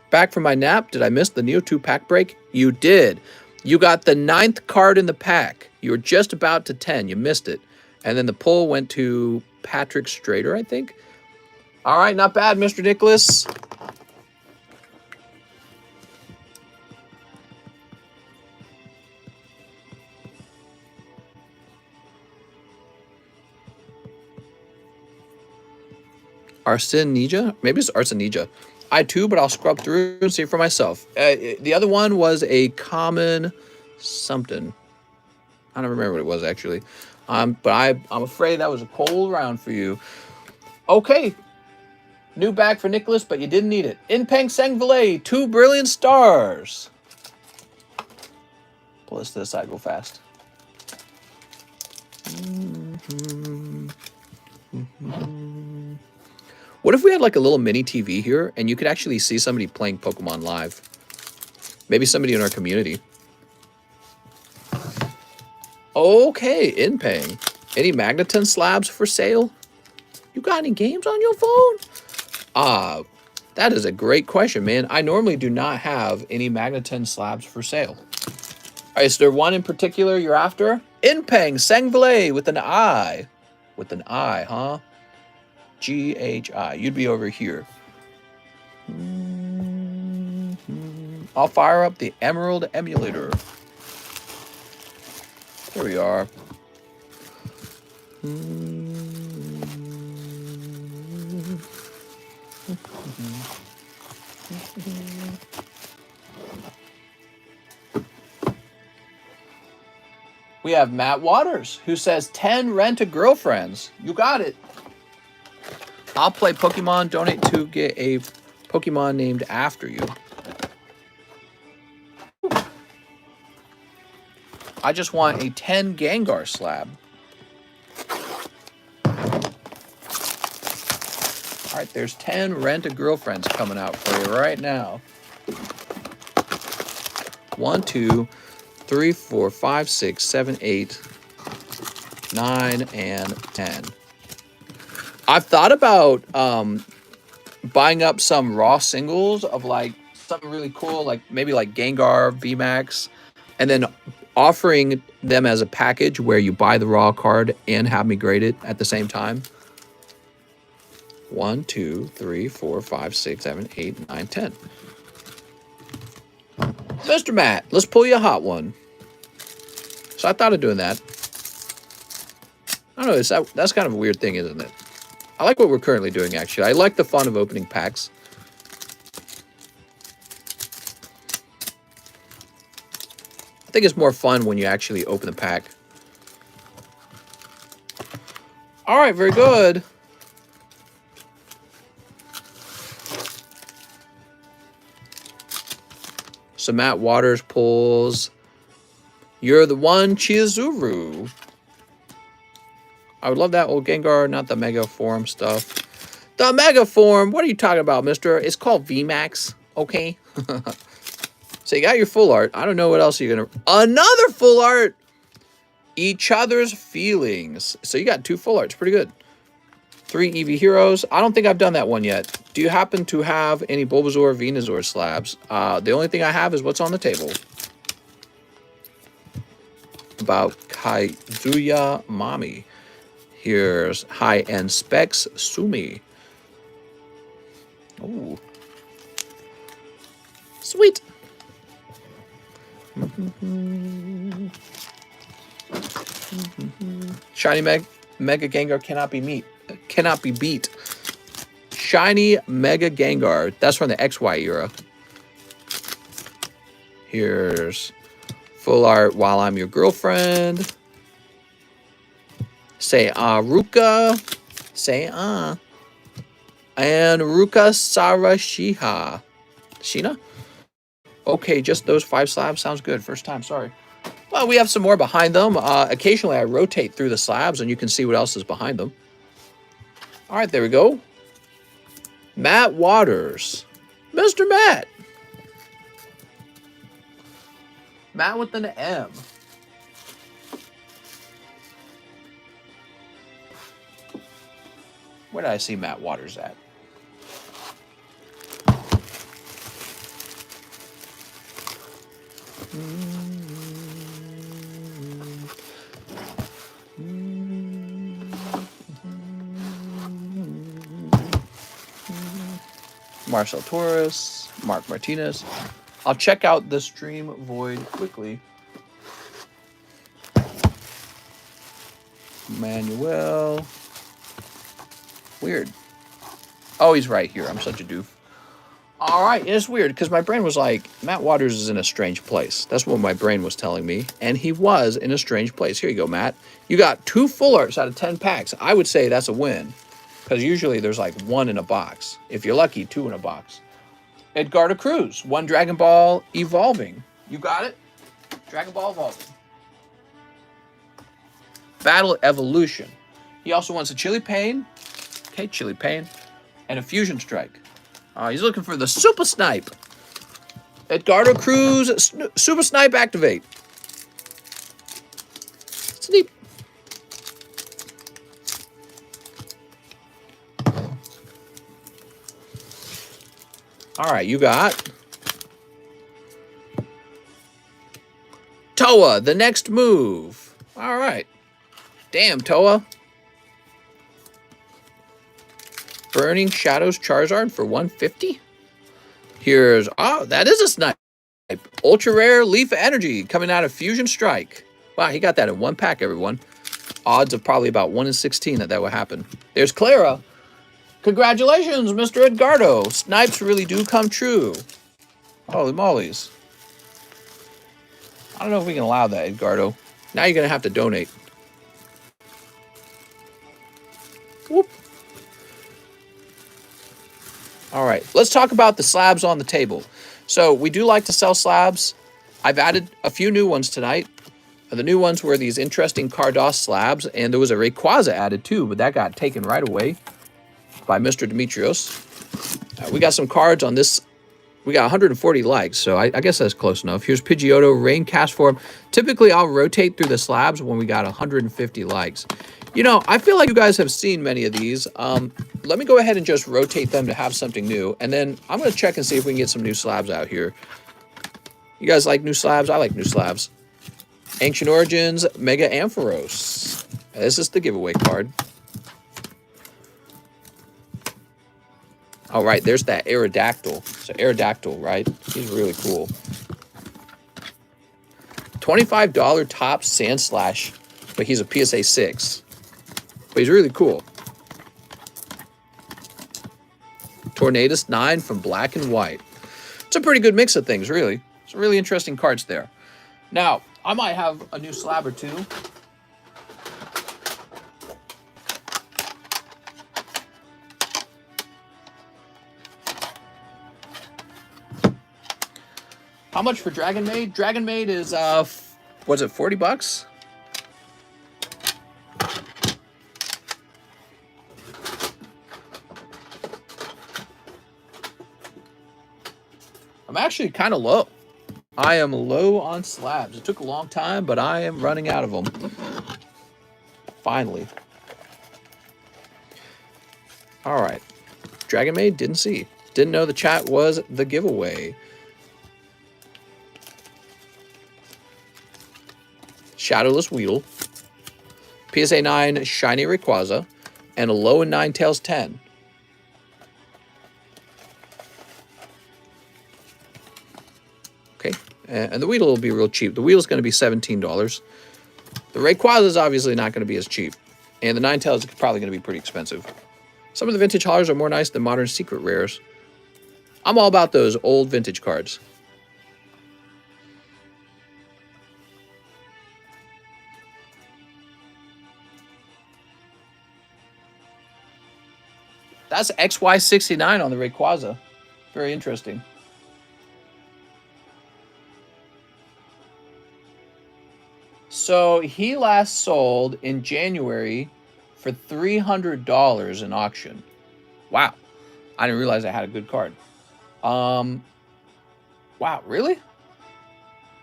Back from my nap. Did I miss the Neo 2 pack break? You did. You got the 9th card in the pack. You were just about to 10. You missed it. And then the pull went to Patrick Strader, I think. All right, not bad, Mr. Nicholas. Arsenija? Maybe it's Arsenija. I too, but I'll scrub through and see for myself. The other one was a common something. I don't remember what it was, actually. But I'm afraid that was a cold round for you. Okay. New bag for Nicholas, but you didn't need it. Inpeng Sengvile, 2 brilliant stars. Pull this to the side real fast. What if we had like a little mini TV here and you could actually see somebody playing Pokemon live? Maybe somebody in our community. Okay, Inpeng. Any Magneton slabs for sale? You got any games on your phone? That is a great question, man. I normally do not have any Magneton slabs for sale. All right, is there one in particular you're after? Inpeng Sengvile with an I. With an I, huh? GHI. You'd be over here. I'll fire up the Emerald Emulator. Here we are. We have Matt Waters, who says 10 rent-a-girlfriends. You got it. I'll play Pokemon. Donate to get a Pokemon named after you. I just want a 10 Gengar slab. All right, there's 10 rent-a-girlfriends coming out for you right now. 1, 2, 3, 4, 5, 6, 7, 8, 9, and 10. I've thought about buying up some raw singles of like something really cool, like maybe like Gengar, VMAX, and then offering them as a package where you buy the raw card and have me grade it at the same time. 1, 2, 3, 4, 5, 6, 7, 8, 9, 10. Mr. Matt, let's pull you a hot one. So I thought of doing that. I don't know, that's kind of a weird thing, isn't it? I like what we're currently doing, actually. I like the fun of opening packs. I think it's more fun when you actually open the pack. All right, very good. So Matt Waters pulls You're the One, Chizuru. I would love that old Gengar, not the Mega Form stuff. The Mega Form, what are you talking about, mister? It's called VMAX, okay? So you got your full art. I don't know what else you're going to... Another full art! Each Other's Feelings. So you got 2 full arts, pretty good. 3 EV Heroes. I don't think I've done that one yet. Do you happen to have any Bulbasaur, Venusaur slabs? The only thing I have is what's on the table. About Kaizuya Mami. Here's high-end specs, Sumi. Ooh. Sweet. Shiny Mega Gengar cannot be beat. Shiny Mega Gengar. That's from the XY era. Here's full art While I'm Your Girlfriend. Say Ruka. Say And Ruka Sarashiha. Shina? Okay, just those 5 slabs. Sounds good. First time, sorry. Well, we have some more behind them. Occasionally, I rotate through the slabs, and you can see what else is behind them. All right, there we go. Matt Waters. Mr. Matt. Matt with an M. Where did I see Matt Waters at? Marcel Torres, Mark Martinez. I'll check out the stream void quickly. Manuel. Weird. Oh, he's right here. I'm such a doof. All right, it's weird because my brain was like, Matt Waters is in a strange place. That's what my brain was telling me. And he was in a strange place. Here you go, Matt. You got 2 full arts out of 10 packs. I would say that's a win because usually there's like 1 in a box. If you're lucky, 2 in a box. Edgardo Cruz, 1 Dragon Ball Evolving. You got it? Dragon Ball Evolving. Battle Evolution. He also wants a Chili Pain. Okay, Chili Pain. And a Fusion Strike. He's looking for the Super Snipe. Edgardo Cruz, Super Snipe activate. Sleep. All right, you got Toa, the next move. All right. Damn, Toa. Burning Shadows Charizard for 150. Here's, oh, that is a snipe. Ultra rare Leaf Energy coming out of Fusion Strike. Wow, he got that in one pack, everyone. Odds of probably about 1 in 16 that would happen. There's Clara. Congratulations, Mr. Edgardo. Snipes really do come true. Holy mollies. I don't know if we can allow that, Edgardo. Now you're going to have to donate. Whoop. All right, let's talk about the slabs on the table. So we do like to sell slabs. I've added a few new ones tonight. The new ones were these interesting Cardos slabs, and there was a Rayquaza added too, but that got taken right away by Mr. Demetrios. We got some cards on this. We got 140 likes, so I guess that's close enough. Here's Pidgeotto, Rain Cast Form. Typically, I'll rotate through the slabs when we got 150 likes. You know, I feel like you guys have seen many of these. Let me go ahead and just rotate them to have something new, and then I'm going to check and see if we can get some new slabs out here. You guys like new slabs? I like new slabs. Ancient Origins, Mega Ampharos. This is the giveaway card. All right, there's that Aerodactyl. So Aerodactyl, right? He's really cool. $25 top Sandslash, but he's a PSA 6. But he's really cool. Tornadus 9 from Black and White. It's a pretty good mix of things, really. Some really interesting cards there. Now, I might have a new slab or two. How much for Dragon Maid? Dragon Maid is, was it 40 bucks? I'm actually kind of low. I am low on slabs. It took a long time, but I am running out of them. Finally. All right. Dragon Maid, didn't see. Didn't know the chat was the giveaway. Shadowless Weedle, PSA 9 Shiny Rayquaza, and a low in Ninetales 10. Okay, and the Weedle will be real cheap. The Weedle's going to be $17. The Rayquaza is obviously not going to be as cheap, and the Ninetales is probably going to be pretty expensive. Some of the vintage haulers are more nice than modern secret rares. I'm all about those old vintage cards. That's XY69 on the Rayquaza. Very interesting. So he last sold in January for $300 in auction. Wow. I didn't realize I had a good card. Wow, really?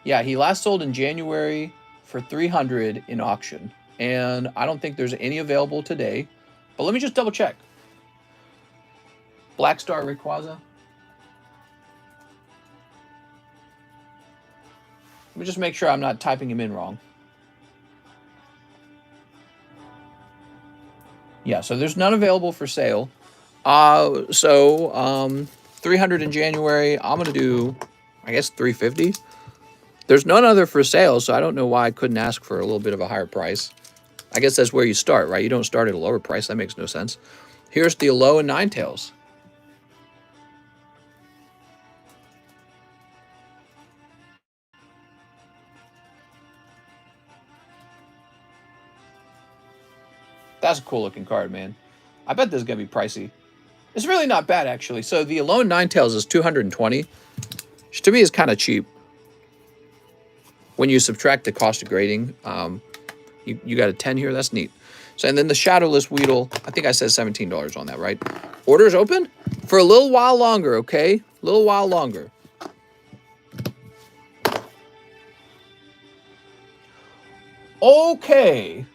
Yeah, he last sold in January for $300 in auction. And I don't think there's any available today. But let me just double check. Black Star Rayquaza. Let me just make sure I'm not typing him in wrong. Yeah, so there's none available for sale. 300 in January. I'm going to do, I guess, 350. There's none other for sale, so I don't know why I couldn't ask for a little bit of a higher price. I guess that's where you start, right? You don't start at a lower price. That makes no sense. Here's the Alolan Ninetales. That's a cool looking card, man. I bet this is going to be pricey. It's really not bad, actually. So the Alolan Ninetales is $220, which to me is kind of cheap. When you subtract the cost of grading, you got a 10 here. That's neat. So, and then the Shadowless Weedle, I think I said $17 on that, right? Orders open for a little while longer, okay? A little while longer. Okay.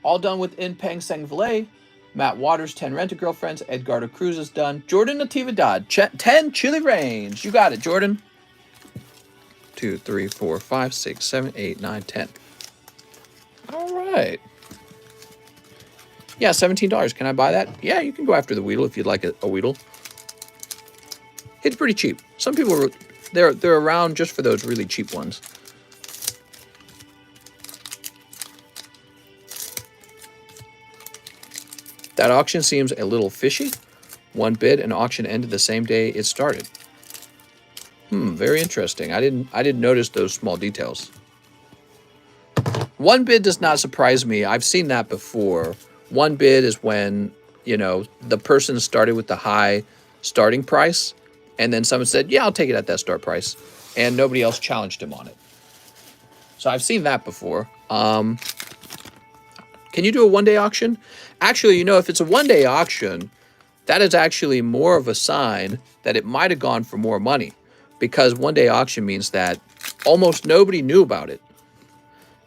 All done with Inpeng Sengvale. Matt Waters, 10 Rent-A-Girlfriends. Edgardo Cruz is done. Jordan Natividad, 10 Chili Range. You got it, Jordan. 2, 3, 4, 5, 6, 7, 8, 9, 10. All right. Yeah, $17. Can I buy that? Yeah, you can go after the Weedle if you'd like a Weedle. It's pretty cheap. Some people They're around just for those really cheap ones. That auction seems a little fishy. One bid and auction ended the same day it started. Very interesting. I didn't notice those small details. One bid does not surprise me. I've seen that before. One bid is when, you know, the person started with the high starting price, and then someone said, yeah, I'll take it at that start price, and nobody else challenged him on it. So I've seen that before. Can you do a one-day auction? Actually, you know, if it's a one-day auction, that is actually more of a sign that it might have gone for more money, because one-day auction means that almost nobody knew about it.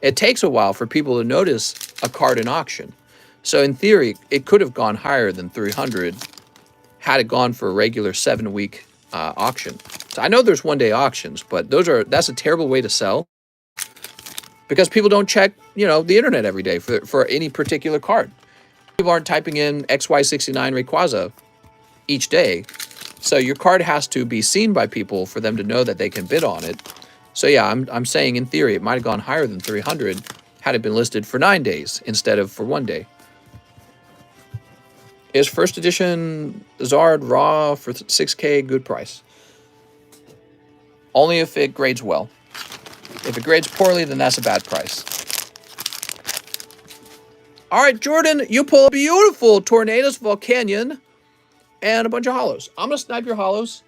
It takes a while for people to notice a card in auction. So in theory, it could have gone higher than 300 had it gone for a regular 7-week auction. So I know there's one-day auctions, but that's a terrible way to sell, because people don't check, you know, the internet every day for any particular card. People aren't typing in XY69 Rayquaza each day. So your card has to be seen by people for them to know that they can bid on it. So yeah, I'm saying in theory it might have gone higher than 300 had it been listed for 9 days instead of for 1 day. Is first edition Zard raw for 6K good price? Only if it grades well. If it grades poorly, then that's a bad price. All right, Jordan, you pull a beautiful Tornadus Volcanion and a bunch of hollows. I'm going to snipe your hollows.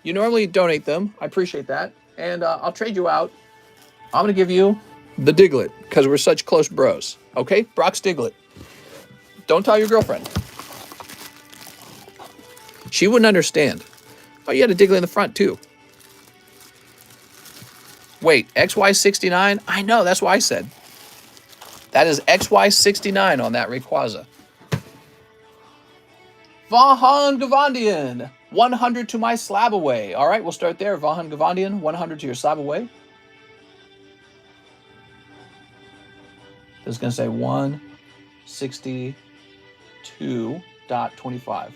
You normally donate them. I appreciate that. And I'll trade you out. I'm going to give you the Diglett, because we're such close bros. Okay? Brock's Diglett. Don't tell your girlfriend. She wouldn't understand. Oh, you had a Diglett in the front, too. Wait, XY69? I know, that's what I said. That is XY69 on that Rayquaza. Vahan Gavandian, 100 to my slab away. All right, we'll start there. Vahan Gavandian, 100 to your slab away. It's going to say 162.25.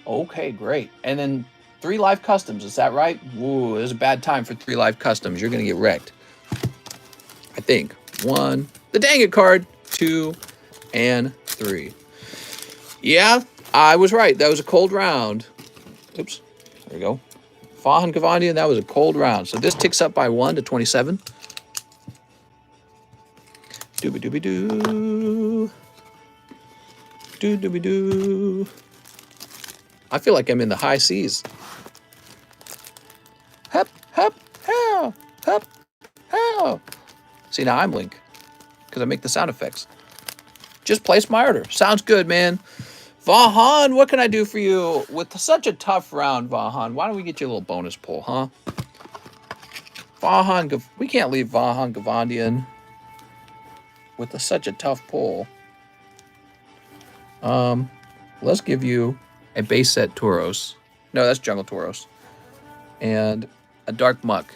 Okay, great. And then 3 live customs, is that right? Ooh, there's a bad time for 3 live customs. You're going to get wrecked. I think. 1, the dang it card, 2, and 3. Yeah, I was right. That was a cold round. Oops. There we go. Vahan Gavandian, that was a cold round. So this ticks up by 1 to 27. Dooby-dooby-doo. Doo-dooby-doo. I feel like I'm in the high seas. Hep, hep, how, hep, how. See, now I'm Link, because I make the sound effects. Just place my order. Sounds good, man. Vahan, what can I do for you? With such a tough round, Vahan, why don't we get you a little bonus pull, huh? Vahan, we can't leave Vahan Gavandian with such a tough pull. Let's give you a base set Tauros. No, that's Jungle Tauros. And a Dark Muck.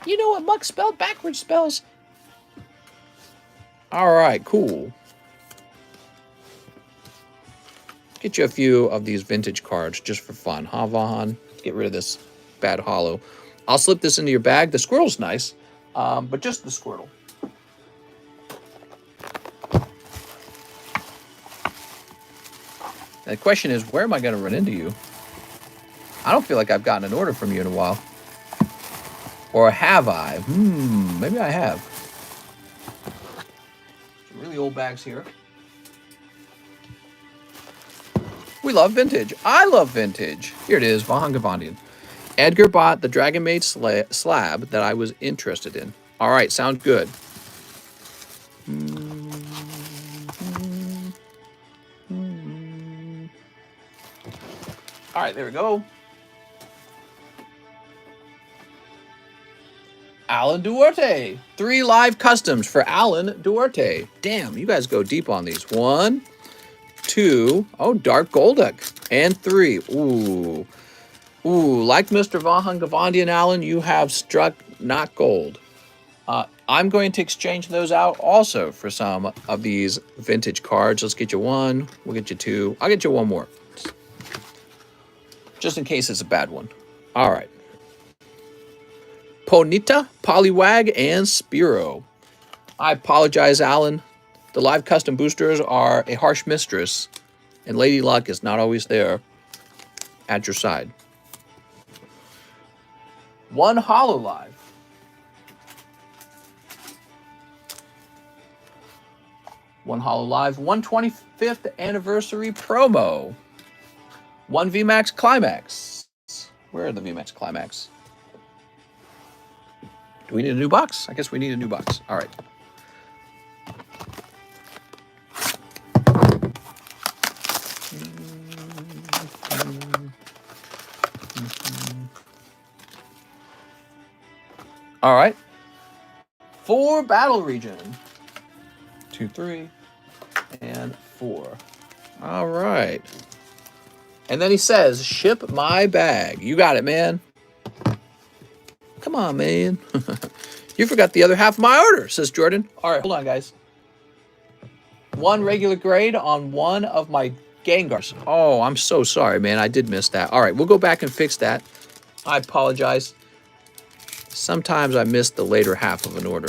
You know what Muck spelled backwards spells? All right, cool. Get you a few of these vintage cards just for fun, huh, Vahan? Get rid of this bad hollow. I'll slip this into your bag. The Squirtle's nice, but just the Squirtle. The question is, where am I going to run into you? I don't feel like I've gotten an order from you in a while. Or have I? Maybe I have. Some really old bags here. We love vintage. I love vintage. Here it is, Vahan Gavandian. Edgar bought the Dragon Maid slab that I was interested in. All right, sounds good. All right, there we go. Alan Duarte. 3 live customs for Alan Duarte. Damn, you guys go deep on these. 1, 2. Oh, Dark Golduck. And 3. Ooh. Ooh, like Mr. Vahan Gavandian, Alan, you have struck not gold. I'm going to exchange those out also for some of these vintage cards. Let's get you 1. We'll get you 2. I'll get you 1 more. just in case it's a bad one. All right. Ponita, Poliwag, and Spearow. I apologize, Alan. The live custom boosters are a harsh mistress, and Lady Luck is not always there at your side. One Holo Live. One Holo Live, 125th anniversary promo. One VMAX Climax. Where are the VMAX Climax? Do we need a new box? I guess we need a new box. All right. All right. 4 battle region. 2, 3, and 4. All right. And then he says, ship my bag. You got it, man. Come on, man. You forgot the other half of my order, says Jordan. All right, hold on, guys. 1 regular grade on one of my Gengars. Oh, I'm so sorry, man. I did miss that. All right, we'll go back and fix that. I apologize. Sometimes I miss the later half of an order.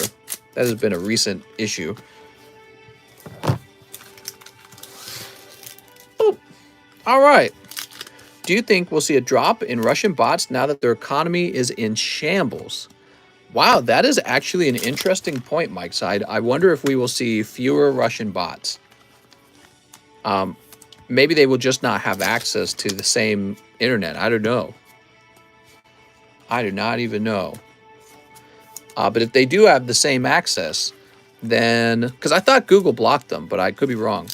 That has been a recent issue. Oh, all right. Do you think we'll see a drop in Russian bots now that their economy is in shambles? Wow, that is actually an interesting point, Mike Side. I wonder if we will see fewer Russian bots. Maybe they will just not have access to the same internet. I don't know. I do not even know. But if they do have the same access, then... Because I thought Google blocked them, but I could be wrong.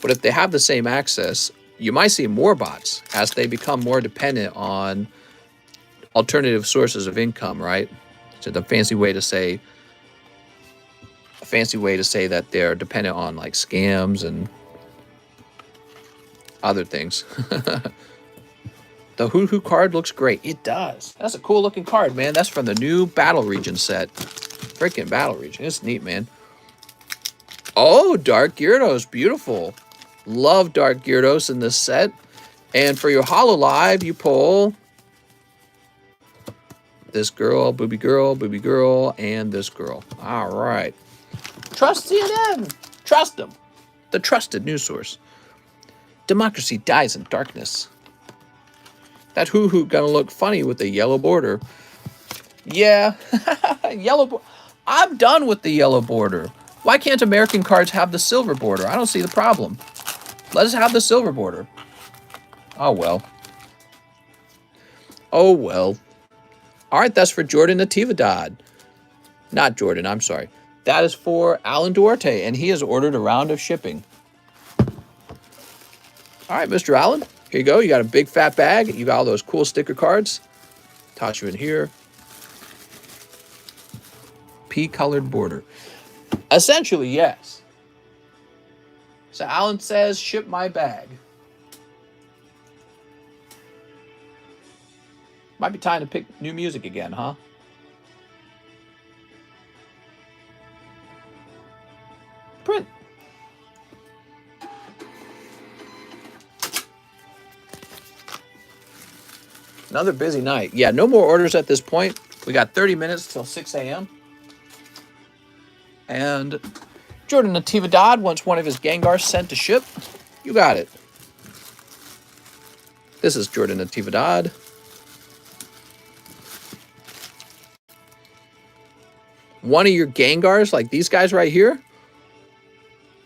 But if they have the same access, you might see more bots as they become more dependent on alternative sources of income, right? So the fancy way to say that they're dependent on like scams and other things. The Hoo card looks great. It does. That's a cool looking card, man. That's from the new Battle Region set. Freaking Battle Region. It's neat, man. Oh, Dark Gyarados. Beautiful. Love Dark Gyarados in this set. And for your Holo Live, you pull this girl, Booby Girl, and this girl. All right. Trust CNN. Trust them. The trusted news source. Democracy dies in darkness. That Hoo gonna look funny with the yellow border. Yeah, yellow. I'm done with the yellow border. Why can't American cards have the silver border? I don't see the problem. Let us have the silver border. Oh, well. Oh, well. All right, that's for Jordan Natividad. Not Jordan, I'm sorry. That is for Alan Duarte, and he has ordered a round of shipping. All right, Mr. Allen, here you go. You got a big fat bag. You got all those cool sticker cards. Toss you in here. Pea-colored border. Essentially, yes. So Alan says, ship my bag. Might be time to pick new music again, huh? Print. Another busy night. Yeah, no more orders at this point. We got 30 minutes till 6 a.m. And Jordan Natividad wants one of his Gengars sent to ship. You got it. This is Jordan Natividad. One of your Gengars, like these guys right here.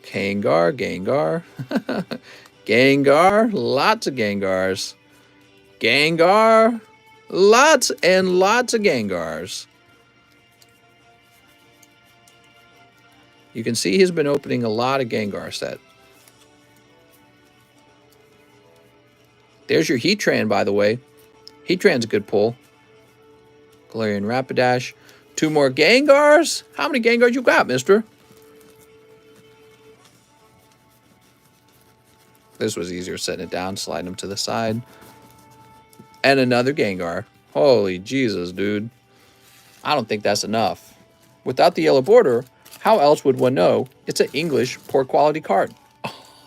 Gengar. Gengar, lots of Gengars. Gengar, lots and lots of Gengars. You can see he's been opening a lot of Gengar set. There's your Heatran, by the way. Heatran's a good pull. Galarian Rapidash. 2 more Gengars. How many Gengars you got, mister? This was easier setting it down, sliding them to the side. And another Gengar. Holy Jesus, dude. I don't think that's enough. Without the yellow border, how else would one know it's an English poor quality card?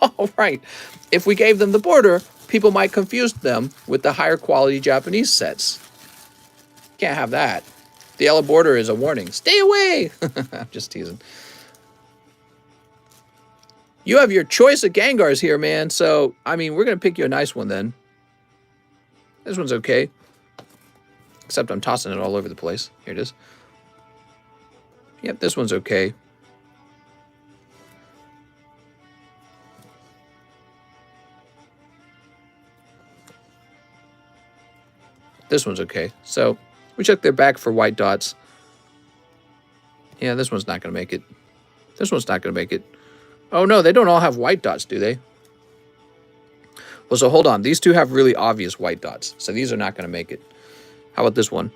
All right. If we gave them the border, people might confuse them with the higher quality Japanese sets. Can't have that. The yellow border is a warning. Stay away! I'm just teasing. You have your choice of Gengars here, man. So, I mean, we're going to pick you a nice one then. This one's okay. Except I'm tossing it all over the place. Here it is. Yep, this one's okay. This one's okay. So, we check their back for white dots. Yeah, this one's not going to make it. This one's not going to make it. Oh, no, they don't all have white dots, do they? Well, so hold on. These two have really obvious white dots. So these are not going to make it. How about this one?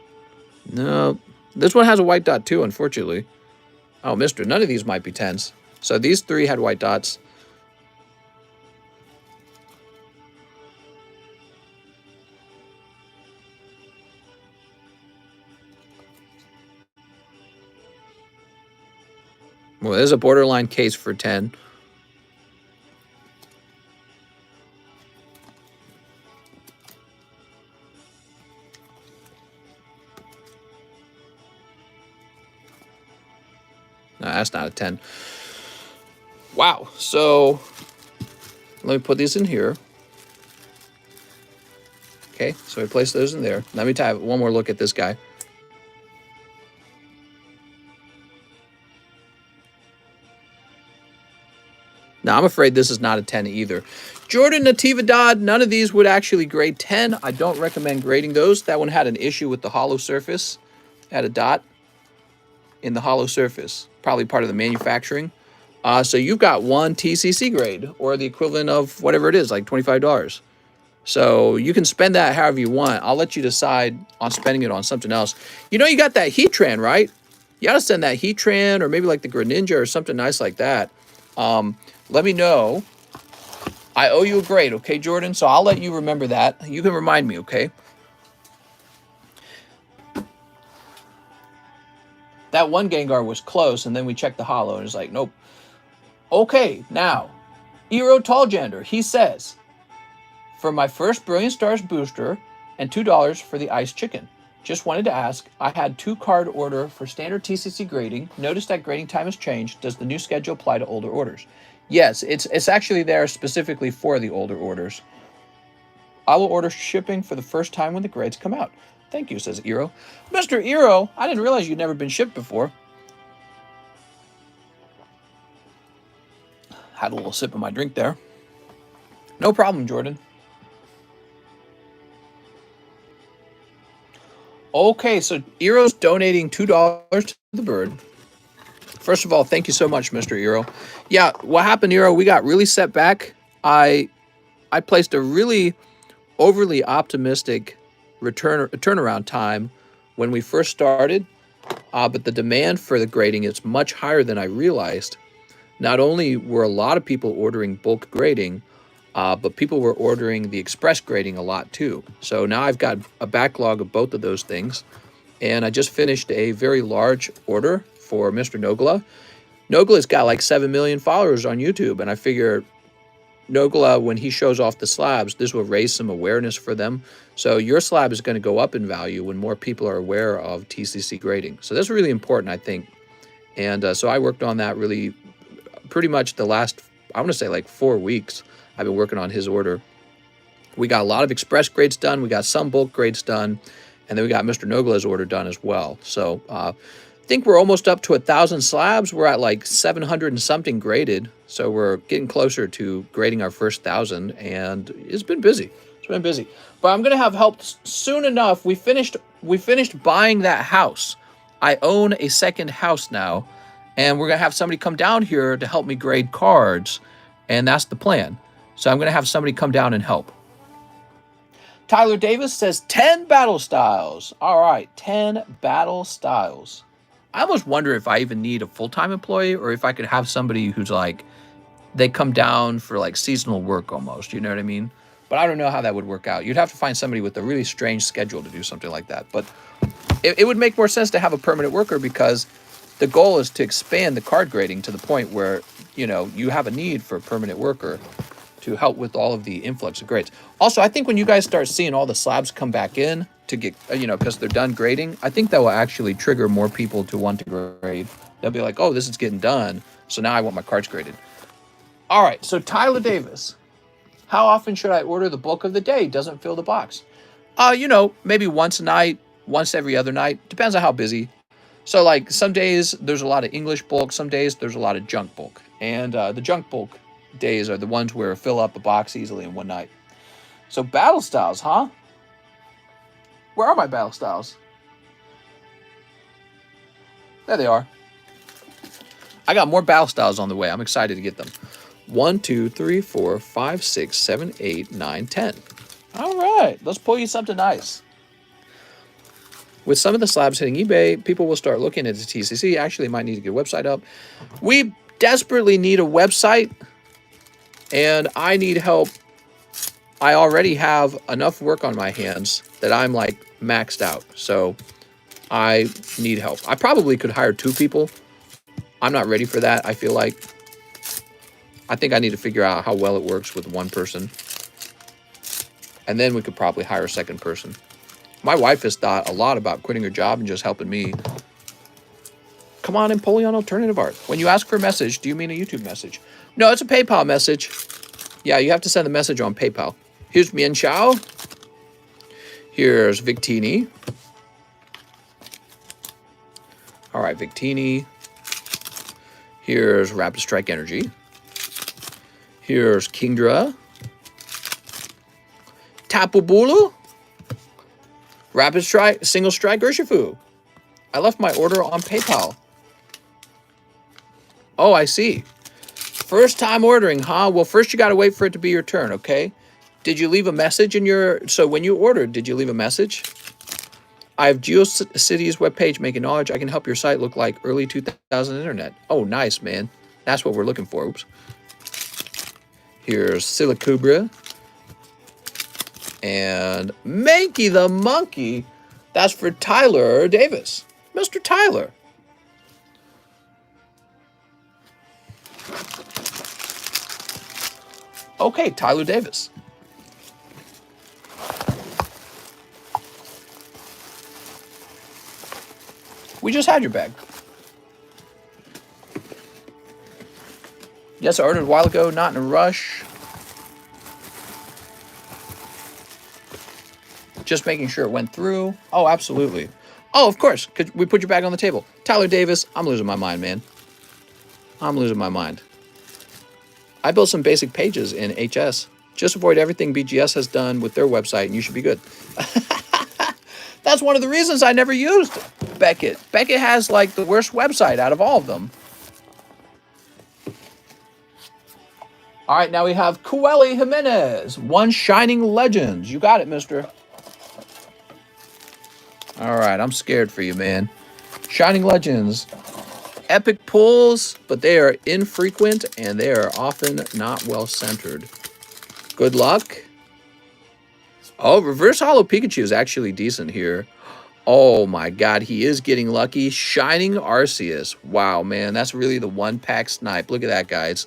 No. This one has a white dot too, unfortunately. Oh, mister, none of these might be 10s. So these three had white dots. Well, there's a borderline case for 10. No, that's not a 10. Wow. So let me put these in here. Okay, so we place those in there. Let me have one more look at this guy. Now, I'm afraid this is not a 10 either. Jordan Natividad, none of these would actually grade 10. I don't recommend grading those. That one had an issue with the hollow surface. It had a dot in the hollow surface, probably part of the manufacturing. So you've got one TCC grade, or the equivalent of whatever it is, like $25. So you can spend that however you want. I'll let you decide on spending it on something else. You know, you got that Heatran, right? You got to send that Heatran, or maybe like the Greninja or something nice like that. Let me know. I owe you a grade, okay, Jordan? So I'll let you remember that. You can remind me, okay? That one Gengar was close, and then we checked the hollow, and it's like, nope. Okay, now, Eero Talljander, he says, for my first Brilliant Stars booster and $2 for the Ice Chicken. Just wanted to ask, I had 2-card order for standard TCC grading. Noticed that grading time has changed. Does the new schedule apply to older orders? Yes, it's actually there specifically for the older orders. I will order shipping for the first time when the grades come out. Thank you, says Eero. Mr. Eero, I didn't realize you'd never been shipped before. Had a little sip of my drink there. No problem, Jordan. Okay, so Eero's donating $2 to the bird. First of all, thank you so much, Mr. Eero. Yeah, what happened, Eero, we got really set back. I placed a really overly optimistic turnaround time when we first started, but the demand for the grading is much higher than I realized. Not only were a lot of people ordering bulk grading, but people were ordering the express grading a lot too. So now I've got a backlog of both of those things. And I just finished a very large order for Mr. Nogla. Nogla's got like 7 million followers on YouTube. And I figure Nogla, when he shows off the slabs, this will raise some awareness for them. So your slab is going to go up in value when more people are aware of TCC grading. So that's really important, I think. And so I worked on that really pretty much the last, I want to say like 4 weeks. I've been working on his order. We got a lot of express grades done. We got some bulk grades done. And then we got Mr. Nogla's order done as well. So I think we're almost up to 1,000 slabs. We're at like 700 and something graded. So we're getting closer to grading our first 1,000. And it's been busy. It's been busy. But I'm going to have help soon enough. We finished buying that house. I own a second house now. And we're going to have somebody come down here to help me grade cards. And that's the plan. So I'm going to have somebody come down and help. Tyler Davis says 10 battle styles. All right, 10 battle styles. I almost wonder if I even need a full-time employee or if I could have somebody who's like, they come down for like seasonal work almost, you know what I mean? But I don't know how that would work out. You'd have to find somebody with a really strange schedule to do something like that. But it would make more sense to have a permanent worker because the goal is to expand the card grading to the point where, you know, you have a need for a permanent worker. to help with all of the influx of grades. Also, I think when you guys start seeing all the slabs come back in to get, because they're done grading, I think that will actually trigger more people to want to grade. They'll be like, oh, this is getting done, so now I want my cards graded. All right, so Tyler Davis. How often should I order the bulk of the day? Doesn't fill the box. Maybe once a night, once every other night. Depends on how busy. So, like, some days there's a lot of English bulk. Some days there's a lot of junk bulk. And the junk bulk days are the ones where fill up a box easily in one night. So, battle styles, huh? Where are my battle styles? There they are. I got more battle styles on the way. I'm excited to get them. 1, 2, 3, 4, 5, 6, 7, 8, 9, 10. All right, let's pull you something nice. With some of the slabs hitting eBay, people will start looking at the TCC. Actually, might need to get a website up. We desperately need a website, and I need help. I already have enough work on my hands that I'm like maxed out. So I need help. I probably could hire 2 people. I'm not ready for that, I feel like. I think I need to figure out how well it works with 1 person. And then we could probably hire a 2nd person. My wife has thought a lot about quitting her job and just helping me. Come on, Empoleon Alternative Art. When you ask for a message, do you mean a YouTube message? No, it's a PayPal message. Yeah, you have to send the message on PayPal. Here's Mian Chao. Here's Victini. All right, Victini. Here's Rapid Strike Energy. Here's Kingdra. Tapu Bulu. Rapid Strike, Single Strike Urshifu. I left my order on PayPal. Oh, I see. First time ordering, huh? Well, first you got to wait for it to be your turn, okay? Did you leave a message in your... So when you ordered, did you leave a message? I have GeoCities webpage making knowledge. I can help your site look like early 2000 internet. Oh, nice, man. That's what we're looking for. Oops. Here's Silicubra. And Mankey the Monkey. That's for Tyler Davis. Mr. Tyler. Okay, Tyler Davis. We just had your bag. Yes, I ordered a while ago, not in a rush. Just making sure it went through. Oh, absolutely. Oh, of course. Could we put your bag on the table? Tyler Davis, I'm losing my mind, man. I'm losing my mind. I built some basic pages in HS. Just avoid everything BGS has done with their website and you should be good. That's one of the reasons I never used Beckett. Beckett has like the worst website out of all of them. All right, now we have Coeli Jimenez, One Shining Legends. You got it, mister. All right, I'm scared for you, man. Shining Legends. Epic pulls, but they are infrequent and they are often not well centered. Good luck. Oh, Reverse Hollow Pikachu is actually decent here. Oh my god, he is getting lucky. Shining Arceus. Wow, man, that's really the one-pack snipe. Look at that, guys.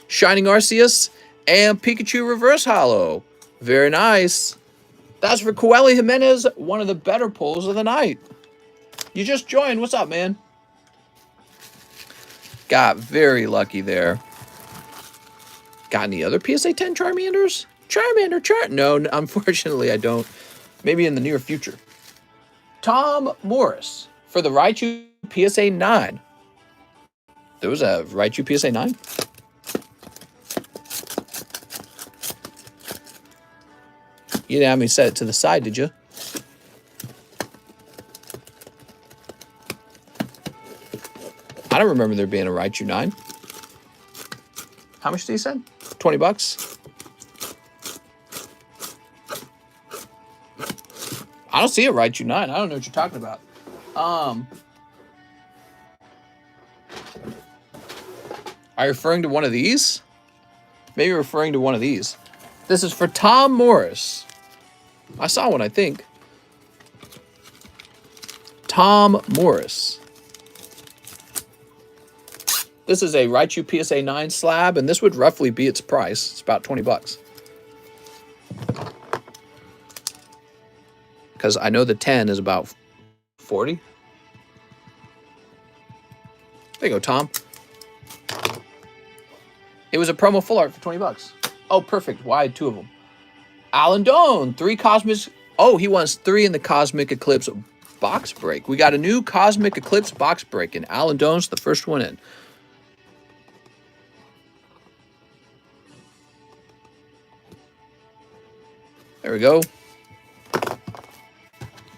Shining Arceus and Pikachu Reverse Hollow. Very nice. That's for Coeli Jimenez, one of the better pulls of the night. You just joined. What's up, man? Got very lucky there. Got any other PSA 10 Charmanders? No, unfortunately I don't. Maybe in the near future. Tom Morris for the Raichu PSA 9. There was a Raichu PSA 9? You didn't have me set it to the side, did you? I don't remember there being a Raichu 9. How much did he say? 20 bucks? I don't see a Raichu 9. I don't know what you're talking about. Are you referring to one of these? Maybe you're referring to one of these. This is for Tom Morris. I saw one, I think. Tom Morris. This is a Raichu PSA 9 slab, and this would roughly be its price. It's about 20 bucks. Because I know the 10 is about 40. There you go, Tom. It was a promo full art for 20 bucks. Oh, perfect. Why 2 of them? Alan Doan, 3 Cosmic. Oh, he wants 3 in the Cosmic Eclipse box break. We got a new Cosmic Eclipse box break, and Alan Doan's the first one in. There we go.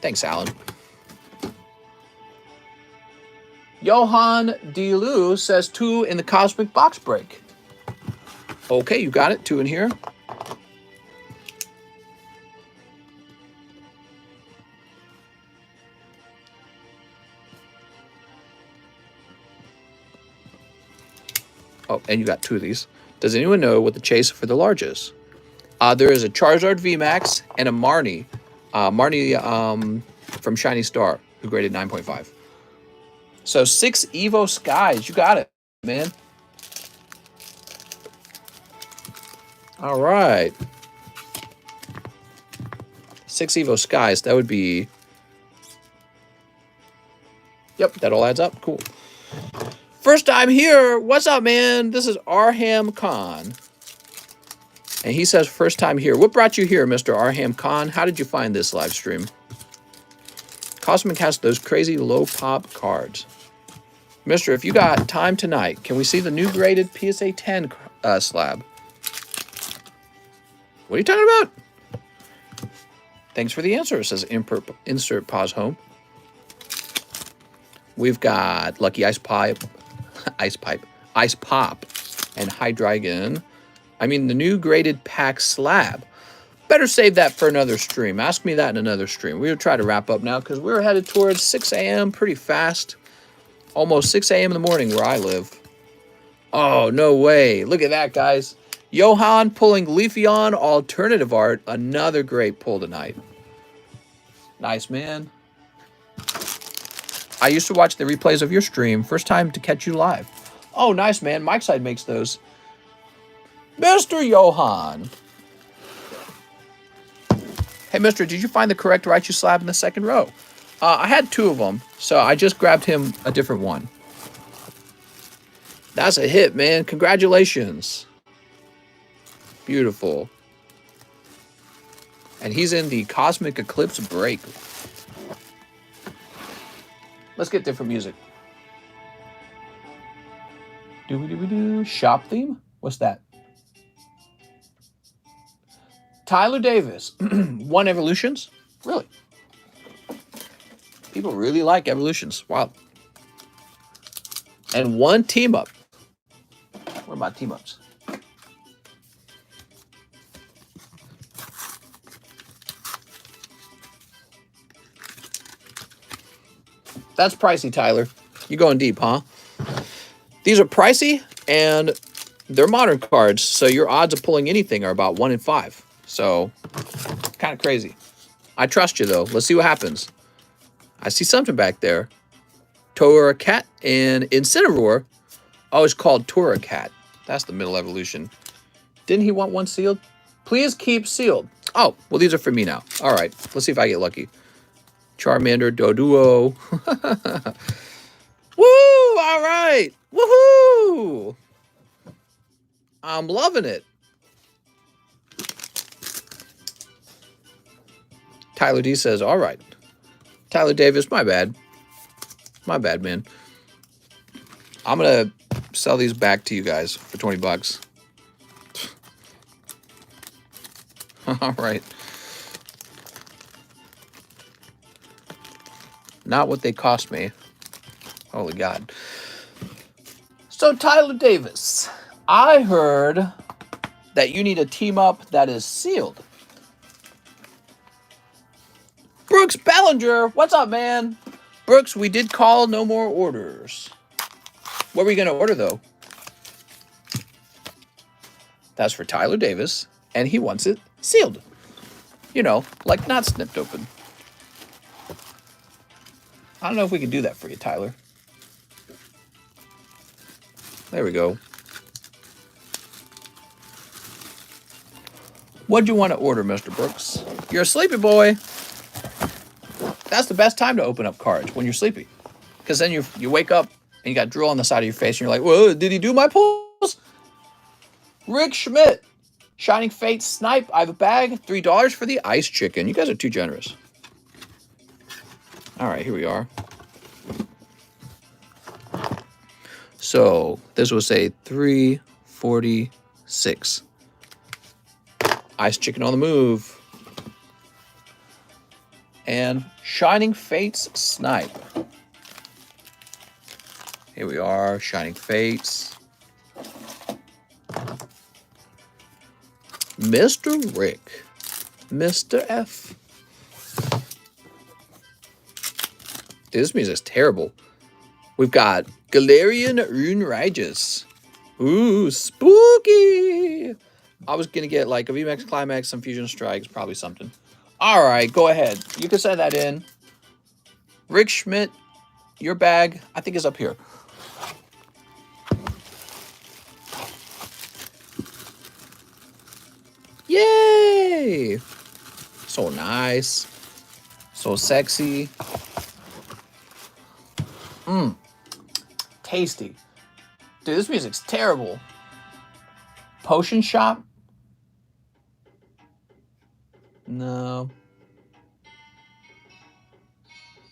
Thanks, Alan. Johan DeLu says 2 in the Cosmic box break. Okay, you got it. 2 in here. Oh, and you got 2 of these. Does anyone know what the chase for the large is? There is a Charizard VMAX and a Marnie. Marnie from Shiny Star, who graded 9.5. So 6 Evo Skies. You got it, man. All right. 6 Evo Skies. That would be... Yep, that all adds up. Cool. First time here. What's up, man? This is Arham Khan. And he says, first time here. What brought you here, Mr. Arham Khan? How did you find this live stream? Cosmic has those crazy low pop cards. Mister, if you got time tonight, can we see the new graded PSA 10 slab? What are you talking about? Thanks for the answer, says insert pause home. We've got Lucky Ice Pop, and Hydreigon. I mean, the new graded pack slab. Better save that for another stream. Ask me that in another stream. We'll try to wrap up now because we're headed towards 6 a.m. pretty fast. Almost 6 a.m. in the morning where I live. Oh, no way. Look at that, guys. Johan pulling Leafeon alternative art. Another great pull tonight. Nice, man. I used to watch the replays of your stream. First time to catch you live. Oh, nice, man. Mike's Side makes those. Mr. Johan. Hey, mister, did you find the correct Raichu slab in the second row? I had 2 of them, so I just grabbed him a different one. That's a hit, man. Congratulations. Beautiful. And he's in the Cosmic Eclipse break. Let's get different music. Doo-doo-doo-doo. Shop theme? What's that? Tyler Davis. 1 Evolutions? Really? People really like Evolutions. Wow. And 1 Team Up. What about Team Ups? That's pricey, Tyler. You're going deep, huh? These are pricey, and they're modern cards, so your odds of pulling anything are about 1 in 5. So, kind of crazy. I trust you, though. Let's see what happens. I see something back there. Torracat and Incineroar. Oh, it's called Torracat. That's the middle evolution. Didn't he want 1 sealed? Please keep sealed. Oh, well, these are for me now. All right, let's see if I get lucky. Charmander, Doduo. Woo! All right. Woohoo! I'm loving it. Tyler D says, all right. Tyler Davis, my bad. My bad, man. I'm going to sell these back to you guys for 20 bucks. All right. Not what they cost me. Holy God. So, Tyler Davis, I heard that you need a team up that is sealed. Brooks Bellinger, what's up, man? Brooks, we did call no more orders. What were you going to order, though? That's for Tyler Davis, and he wants it sealed. You know, like not snipped open. I don't know if we can do that for you, Tyler. There we go. What'd you want to order, Mr. Brooks? You're a sleepy boy. That's the best time to open up cards, when you're sleepy. Because then you wake up and you got drool on the side of your face and you're like, whoa, did he do my pulls? Rick Schmidt. Shining Fate Snipe. I have a bag. $3 for the ice chicken. You guys are too generous. All right, here we are. So this was a 346. Ice chicken on the move. And Shining Fates Snipe. Here we are, Shining Fates. Mr. Rick. Mr. F. Dude, this music's terrible. We've got Galarian Rune Rages. Ooh, spooky. I was going to get like a VMAX Climax, some Fusion Strikes, probably something. All right, go ahead. You can send that in. Rick Schmidt, your bag, I think, is up here. Yay! So nice. So sexy. Tasty. Dude, this music's terrible. Potion Shop? No.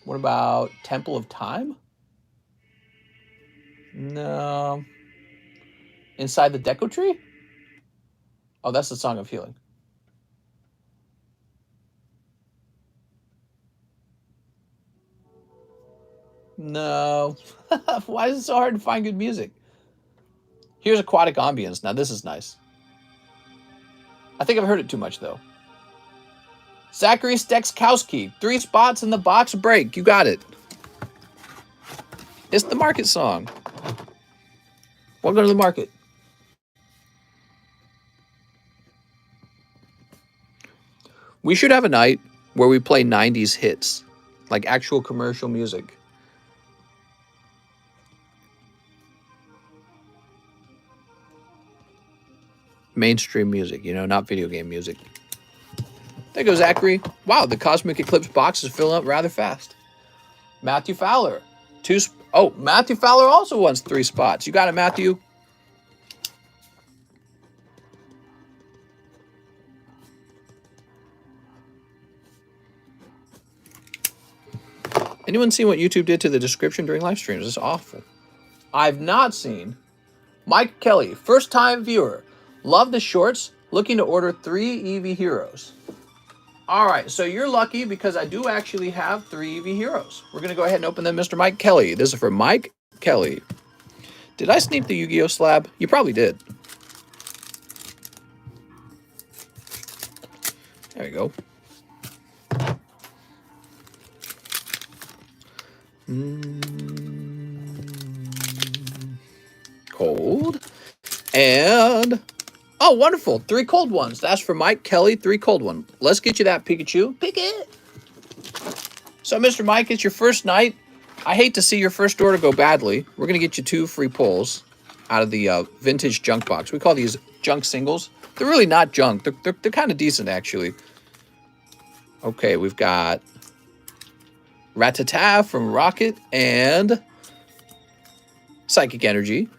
What about Temple of Time? No. Inside the Deco Tree? Oh, that's the Song of Healing. No. Why is it so hard to find good music? Here's Aquatic Ambience. Now, this is nice. I think I've heard it too much, though. Zachary Stekskowski. 3 spots in the box break. You got it. It's the market song. Welcome to the market. We should have a night where we play 90s hits, like actual commercial music. Mainstream music, you know, not video game music. There goes Zachary. Wow, the Cosmic Eclipse box is filling up rather fast. Matthew Fowler. Matthew Fowler also wants 3 spots. You got it, Matthew. Anyone seen what YouTube did to the description during live streams? It's awful. I've not seen. Mike Kelly, first-time viewer. Love the shorts. Looking to order 3 EV Heroes. All right, so you're lucky because I do actually have 3 EV Heroes. We're going to go ahead and open them, Mr. Mike Kelly. This is for Mike Kelly. Did I sneak the Yu-Gi-Oh slab? You probably did. There we go. Cold. And, oh, wonderful. 3 cold ones. That's for Mike Kelly, 3 cold one. Let's get you that, Pikachu. Pick it. So, Mr. Mike, it's your first night. I hate to see your first order go badly. We're going to get you 2 free pulls out of the vintage junk box. We call these junk singles. They're really not junk. They're kind of decent, actually. Okay, we've got Rattata from Rocket and Psychic Energy.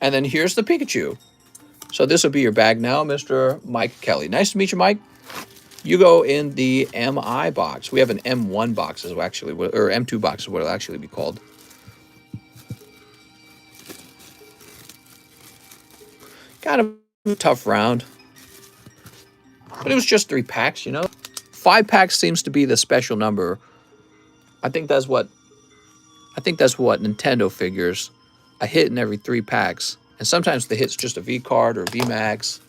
And then here's the Pikachu. So this will be your bag now, Mr. Mike Kelly. Nice to meet you, Mike. You go in the MI box. We have an M1 box, as well, actually, or M2 box is what it'll actually be called. Kind of a tough round. But it was just 3 packs, you know? 5 packs seems to be the special number. I think that's what Nintendo figures. A hit in every 3 packs. And sometimes the hit's just a V card or a VMAX.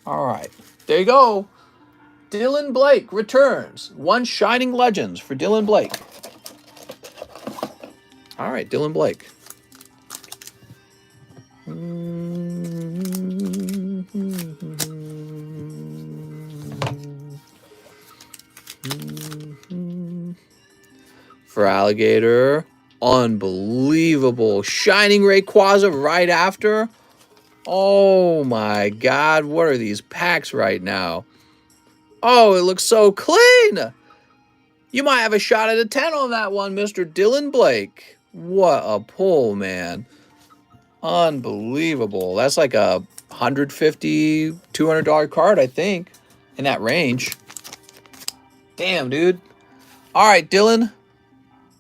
All right. There you go. Dylan Blake returns. 1 Shining Legends for Dylan Blake. All right, Dylan Blake. For Alligator, Unbelievable. Shining Rayquaza right after. Oh my God. What are these packs right now? Oh, it looks so clean. You might have a shot at a 10 on that one, Mr. Dylan Blake. What a pull, man. Unbelievable. That's like a $150, $200 card, I think, in that range. Damn, dude. All right, Dylan.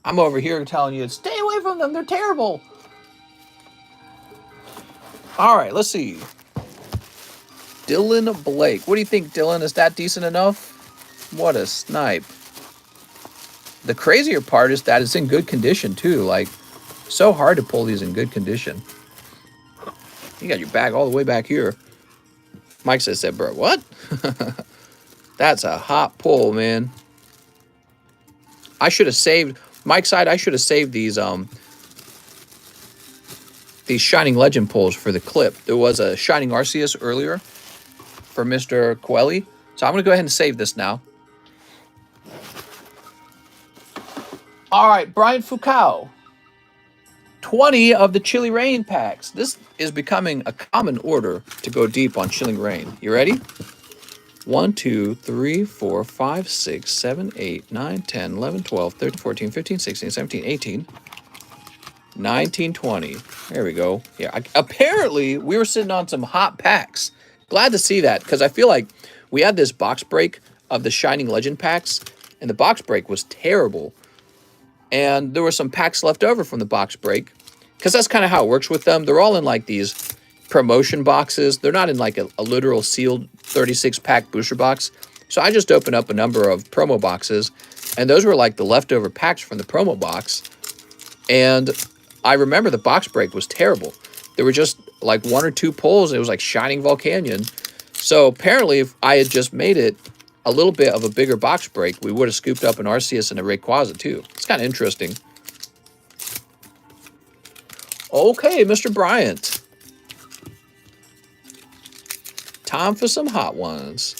I'm over here telling you, stay away from them. They're terrible. All right, let's see. Dylan Blake. What do you think, Dylan? Is that decent enough? What a snipe. The crazier part is that it's in good condition, too. Like, so hard to pull these in good condition. You got your bag all the way back here. Mike said, bro, what? That's a hot pull, man. I should have saved, Mike's side, I should have saved these Shining Legend pulls for the clip. There was a Shining Arceus earlier for Mr. Coeli. So I'm going to go ahead and save this now. All right, Brian Foucault. 20 of the Chilling Reign packs. This is becoming a common order to go deep on Chilling Reign. You ready? 1, 2, 3, 4, 5, 6, 7, 8, 9, 10, 11, 12, 13, 14, 15, 16, 17, 18, 19, 20. There we go. Yeah, apparently we were sitting on some hot packs. Glad to see that, because I feel like we had this box break of the Shining Legend packs, and the box break was terrible. And there were some packs left over from the box break, because that's kind of how it works with them. They're all in like these promotion boxes. They're not in like a literal sealed 36-pack booster box. So I just opened up a number of promo boxes, and those were like the leftover packs from the promo box. And I remember the box break was terrible. There were just like 1 or 2 pulls, and it was like Shining Volcanion. So apparently if I had just made it a little bit of a bigger box break, we would have scooped up an Arceus and a Rayquaza too. It's kind of interesting. Okay, Mr. Bryant. Time for some hot ones.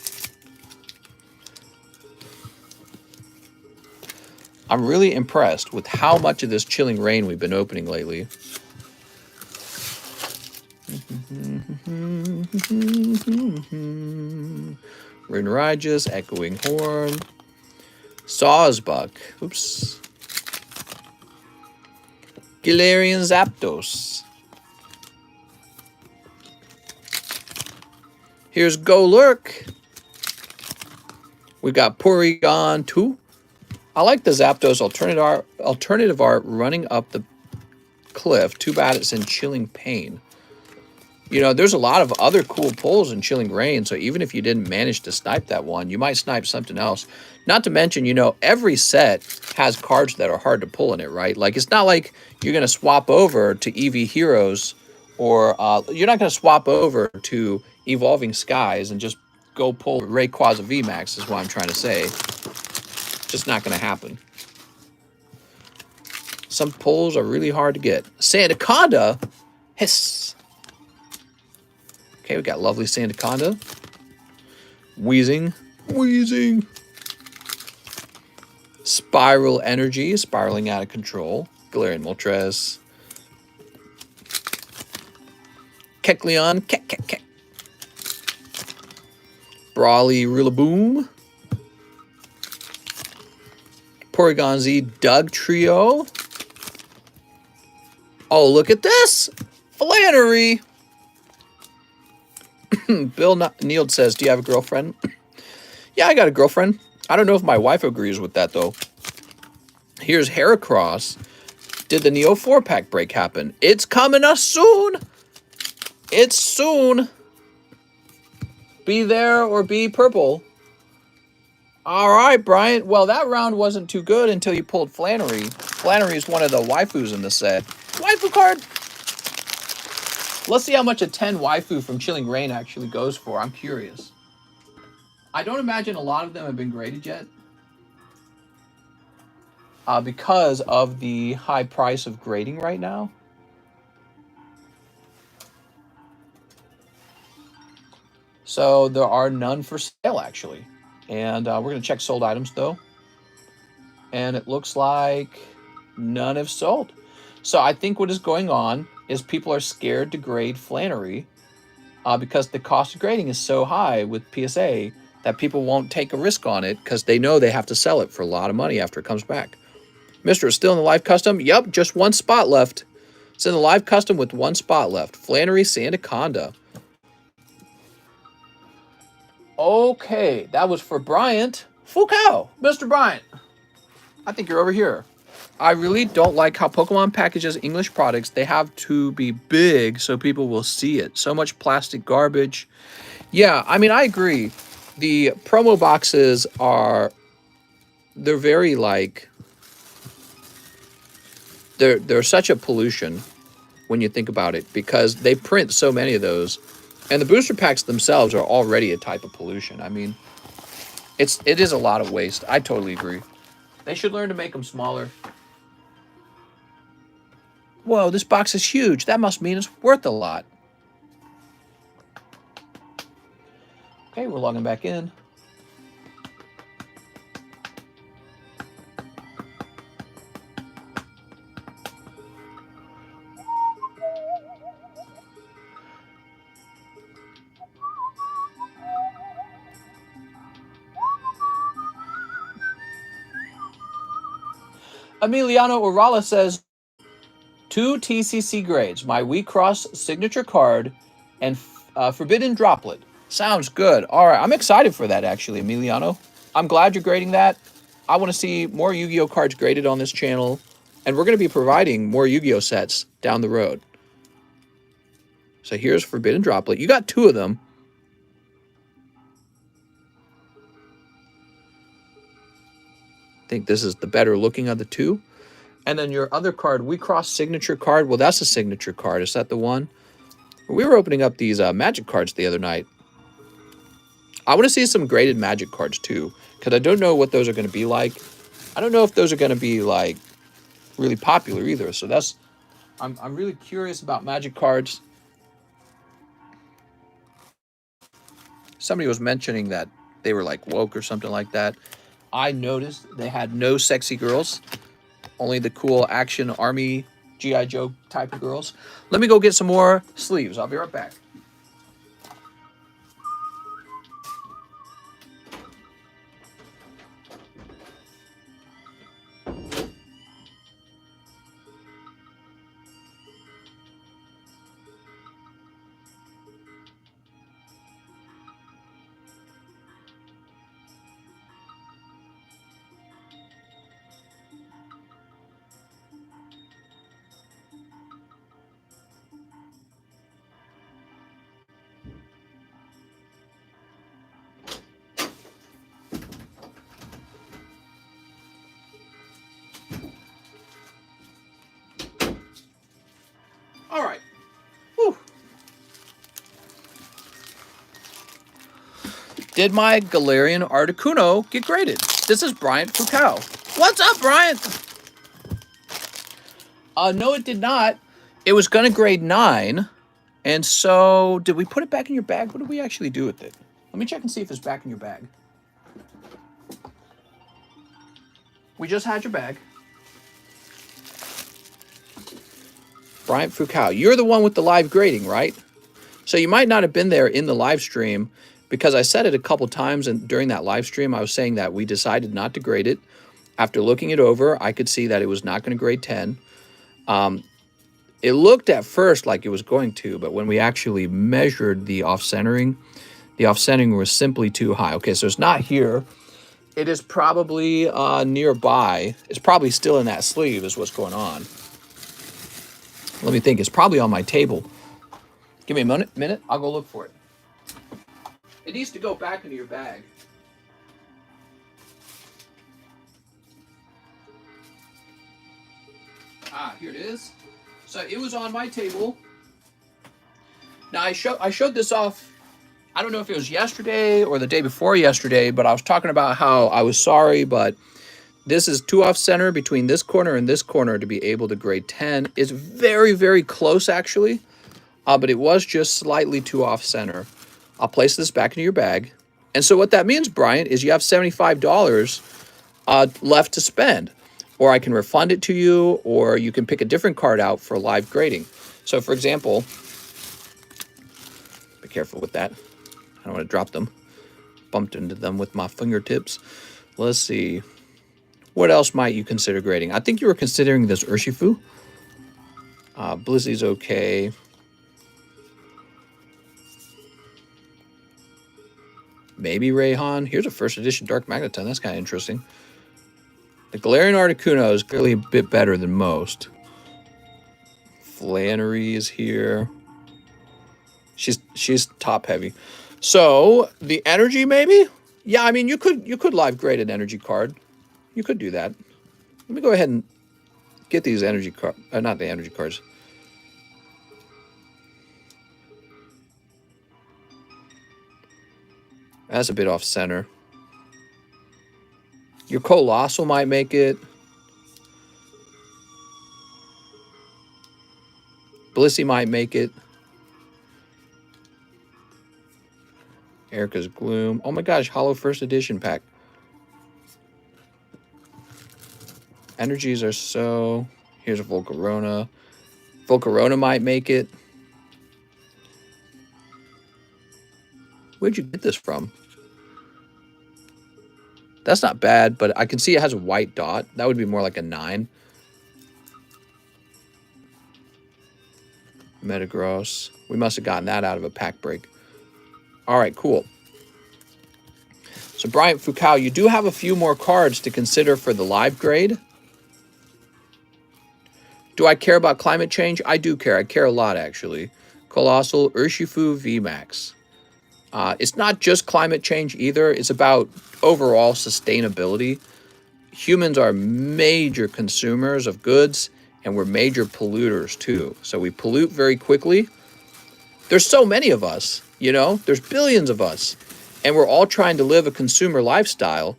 I'm really impressed with how much of this Chilling Reign we've been opening lately. Rinrajas, Echoing Horn, Sawsbuck, oops, Galarian Zapdos. Here's Golurk. We got Porygon 2. I like the Zapdos alternative art running up the cliff. Too bad it's in Chilling Pain. You know, there's a lot of other cool pulls in Chilling Reign, so even if you didn't manage to snipe that one, you might snipe something else. Not to mention, you know, every set has cards that are hard to pull in it, right? Like, it's not like you're going to swap over to EV Heroes, or you're not going to swap over to Evolving Skies and just go pull Rayquaza VMAX, is what I'm trying to say. Just not going to happen. Some pulls are really hard to get. Sandaconda, hiss. Okay, we got lovely Sandaconda. Wheezing. Spiral Energy, spiraling out of control. Galarian Moltres. Kecleon, Kek. Brawly Rillaboom. Porygon Z Doug Trio. Oh, look at this! Flannery! Bill Neild says, do you have a girlfriend? Yeah, I got a girlfriend. I don't know if my wife agrees with that, though. Here's Heracross. Did the Neo 4-pack break happen? It's coming us soon! It's soon! Be there or be purple. All right, Bryant. Well, that round wasn't too good until you pulled Flannery. Flannery is one of the waifus in the set. Waifu card! Let's see how much a 10 waifu from Chilling Reign actually goes for. I'm curious. I don't imagine a lot of them have been graded yet. Because of the high price of grading right now. So there are none for sale, actually. And we're going to check sold items, though. And it looks like none have sold. So I think what is going on is people are scared to grade Flannery because the cost of grading is so high with PSA that people won't take a risk on it because they know they have to sell it for a lot of money after it comes back. Mr. is still in the live custom. Yep, just one spot left. It's in the live custom with one spot left. Flannery Sandaconda. Okay, that was for Bryant Foucault. Mr. Bryant, I think you're over here. I really don't like how Pokemon packages English products. They have to be big so people will see it. So much plastic garbage. Yeah, I mean, I agree. The promo boxes they're very like, they're such a pollution when you think about it because they print so many of those. And the booster packs themselves are already a type of pollution. I mean, it is a lot of waste. I totally agree. They should learn to make them smaller. Whoa, this box is huge. That must mean it's worth a lot. Okay, we're logging back in. Emiliano Urala says, 2 TCC grades, my We Cross signature card, and Forbidden Droplet. Sounds good. All right, I'm excited for that, actually, Emiliano. I'm glad you're grading that. I want to see more Yu-Gi-Oh cards graded on this channel, and we're going to be providing more Yu-Gi-Oh sets down the road. So here's Forbidden Droplet. You got 2 of them. I think this is the better looking of the 2. And then your other card, We Cross signature card. Well, that's a signature card. Is that the one? We were opening up these Magic cards the other night. I want to see some graded Magic cards too, because I don't know what those are going to be like. I don't know if those are going to be like really popular either. So that's, I'm really curious about Magic cards. Somebody was mentioning that they were like woke or something like that. I noticed they had no sexy girls, only the cool action army G.I. Joe type of girls. Let me go get some more sleeves. I'll be right back. All right. Whew. Did my Galarian Articuno get graded? This is Bryant Foucault. What's up, Bryant? No, it did not. It was going to grade 9. And so, did we put it back in your bag? What did we actually do with it? Let me check and see if it's back in your bag. We just had your bag. Bryant Foucault, you're the one with the live grading, right? So you might not have been there in the live stream because I said it a couple times, and during that live stream, I was saying that we decided not to grade it. After looking it over, I could see that it was not going to grade 10. It looked at first like it was going to, but when we actually measured the off-centering was simply too high. Okay, so it's not here. It is probably nearby. It's probably still in that sleeve is what's going on. Let me think. It's probably on my table. Give me a minute. I'll go look for it. It needs to go back into your bag. Ah, here it is. So it was on my table. Now I showed this off. I don't know if it was yesterday or the day before yesterday, but I was talking about how I was sorry, but this is 2 off center between this corner and this corner to be able to grade 10. It's very, very close actually, but it was just slightly 2 off center. I'll place this back into your bag. And so what that means, Brian, is you have $75 left to spend. or I can refund it to you, or you can pick a different card out for live grading. So for example, be careful with that. I don't want to drop them. Bumped into them with my fingertips. Let's see. What else might you consider grading? I think you were considering this Urshifu. Blizzy's okay. Maybe Rayhan. Here's a first edition Dark Magneton. That's kind of interesting. The Galarian Articuno is clearly a bit better than most. Flannery is here. She's top heavy. So the energy, maybe? Yeah, I mean you could live grade an energy card. You could do that. Let me go ahead and get these energy cards. Not the energy cards. That's a bit off center. Your Colossal might make it. Blissey might make it. Erica's Gloom. Oh my gosh, Hollow First Edition pack. Energies are so... Here's a Volcarona. Volcarona might make it. Where'd you get this from? That's not bad, but I can see it has a white dot. That would be more like a 9. Metagross. We must have gotten that out of a pack break. All right, cool. So, Bryant Foucault, you do have a few more cards to consider for the live grade. Do I care about climate change? I do care. I care a lot, actually. Colossal, Urshifu, VMAX. It's not just climate change either. It's about overall sustainability. Humans are major consumers of goods, and we're major polluters too. So we pollute very quickly. There's so many of us, you know, there's billions of us, and we're all trying to live a consumer lifestyle,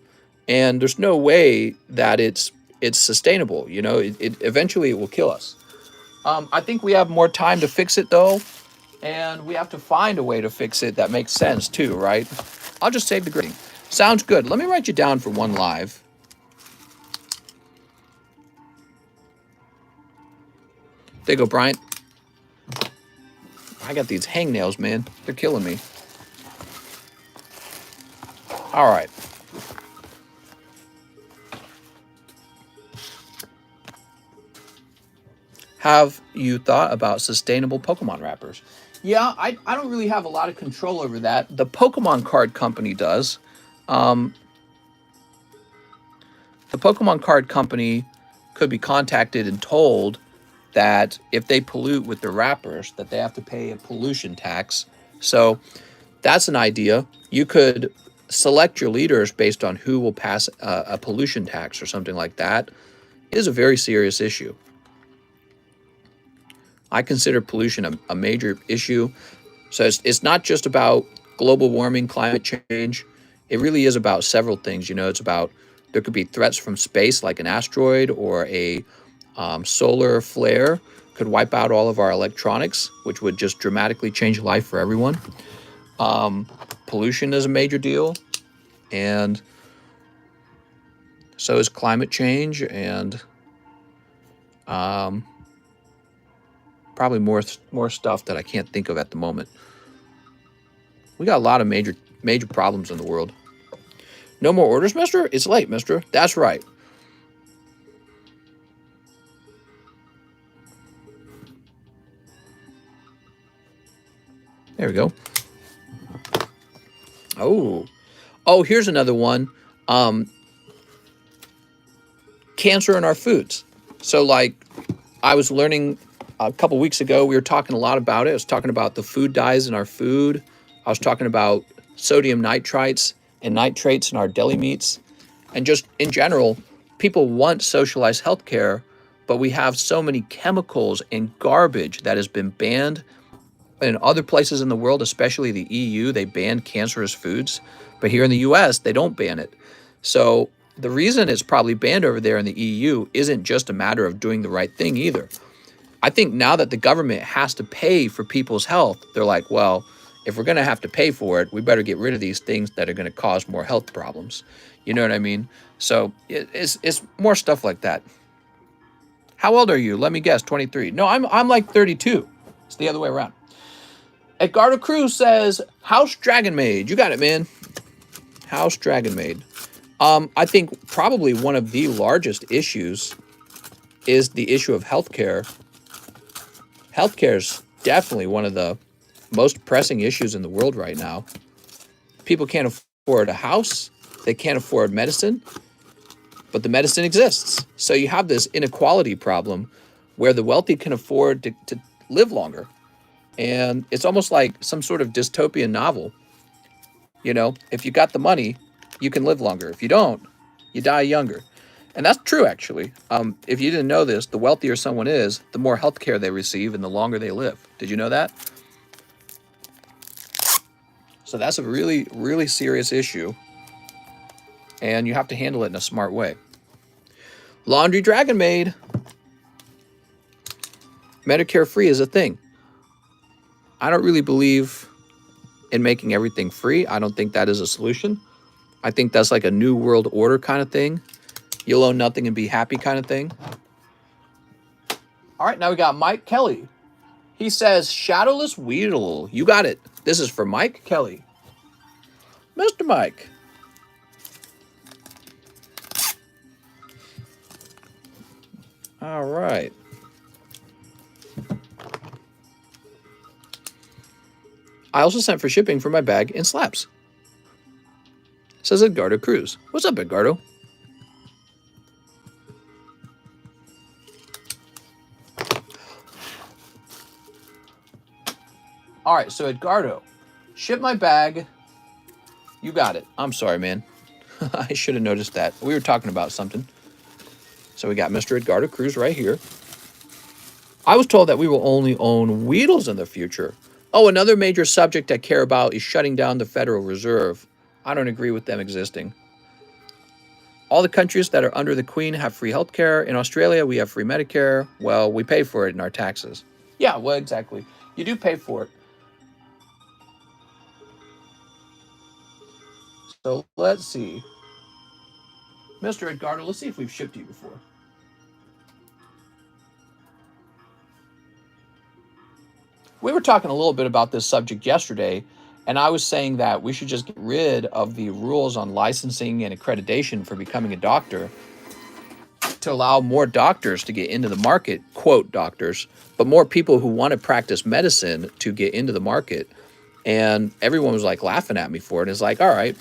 and there's no way that it's sustainable. You know, eventually it will kill us. I think we have more time to fix it though, and we have to find a way to fix it that makes sense too, right? I'll just save the grading. Sounds good. Let me write you down for one live. There you go, Bryant. I got these hangnails, man. They're killing me. All right. Have you thought about sustainable Pokemon wrappers? Yeah, I don't really have a lot of control over that. The Pokemon card company does. The Pokemon card company could be contacted and told that if they pollute with their wrappers, that they have to pay a pollution tax. So that's an idea. You could select your leaders based on who will pass a pollution tax or something like that. It is a very serious issue. I consider pollution a major issue. So it's not just about global warming, climate change. It really is about several things. You know, it's about, there could be threats from space like an asteroid or a solar flare could wipe out all of our electronics, which would just dramatically change life for everyone. Pollution is a major deal, and so is climate change, and probably more stuff that I can't think of at the moment. We got a lot of major problems in the world. No more orders, mister? It's late, mister. That's right. There we go. Oh, here's another one. Cancer in our foods. So like I was learning a couple weeks ago, we were talking a lot about it. I was talking about the food dyes in our food. I was talking about sodium nitrites and nitrates in our deli meats. And just in general, people want socialized healthcare, but we have so many chemicals and garbage that has been banned. In other places in the world, especially the EU, they ban cancerous foods. But here in the US, they don't ban it. So the reason it's probably banned over there in the EU isn't just a matter of doing the right thing either. I think now that the government has to pay for people's health, they're like, well, if we're going to have to pay for it, we better get rid of these things that are going to cause more health problems. You know what I mean? So it's more stuff like that. How old are you? Let me guess, 23. No, I'm like 32. It's the other way around. Edgardo Cruz says, House Dragon Maid. You got it, man. House Dragon Maid. I think probably one of the largest issues is the issue of healthcare. Healthcare is definitely one of the most pressing issues in the world right now. People can't afford a house. They can't afford medicine, but the medicine exists. So you have this inequality problem where the wealthy can afford to live longer. And it's almost like some sort of dystopian novel. You know, if you got the money, you can live longer. If you don't, you die younger. And that's true, actually. If you didn't know this, the wealthier someone is, the more health care they receive and the longer they live. Did you know that? So that's a really, really serious issue. And you have to handle it in a smart way. Laundry Dragon Maid. Medicare free is a thing. I don't really believe in making everything free. I don't think that is a solution. I think that's like a new world order kind of thing. You'll own nothing and be happy kind of thing. All right, now we got Mike Kelly. He says, Shadowless Weedle. You got it. This is for Mike Kelly. Mr. Mike. All right. I also sent for shipping for my bag in slaps. Says Edgardo Cruz. What's up, Edgardo? All right, so Edgardo, ship my bag. You got it. I'm sorry, man. I should have noticed that. We were talking about something. So we got Mr. Edgardo Cruz right here. I was told that we will only own Weedles in the future. Oh, another major subject I care about is shutting down the Federal Reserve. I don't agree with them existing. All the countries that are under the Queen have free healthcare. In Australia, we have free Medicare. Well, we pay for it in our taxes. Yeah, well, exactly. You do pay for it. So let's see. Mr. Edgardo, let's see if we've shipped you before. We were talking a little bit about this subject yesterday, and I was saying that we should just get rid of the rules on licensing and accreditation for becoming a doctor to allow more doctors to get into the market, quote doctors, but more people who want to practice medicine to get into the market. And everyone was like laughing at me for it. It's like, all right.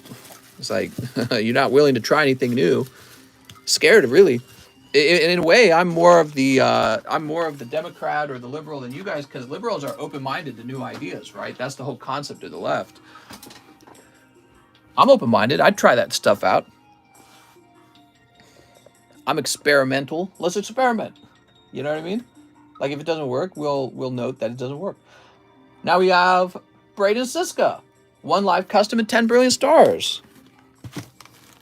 It's like, you're not willing to try anything new. Scared, really. In a way, I'm more of the Democrat or the liberal than you guys, because liberals are open-minded to new ideas, right? That's the whole concept of the left. I'm open-minded. I'd try that stuff out. I'm experimental. Let's experiment. You know what I mean? Like if it doesn't work, we'll note that it doesn't work. Now we have Braden Siska. 1 live custom and 10 brilliant stars.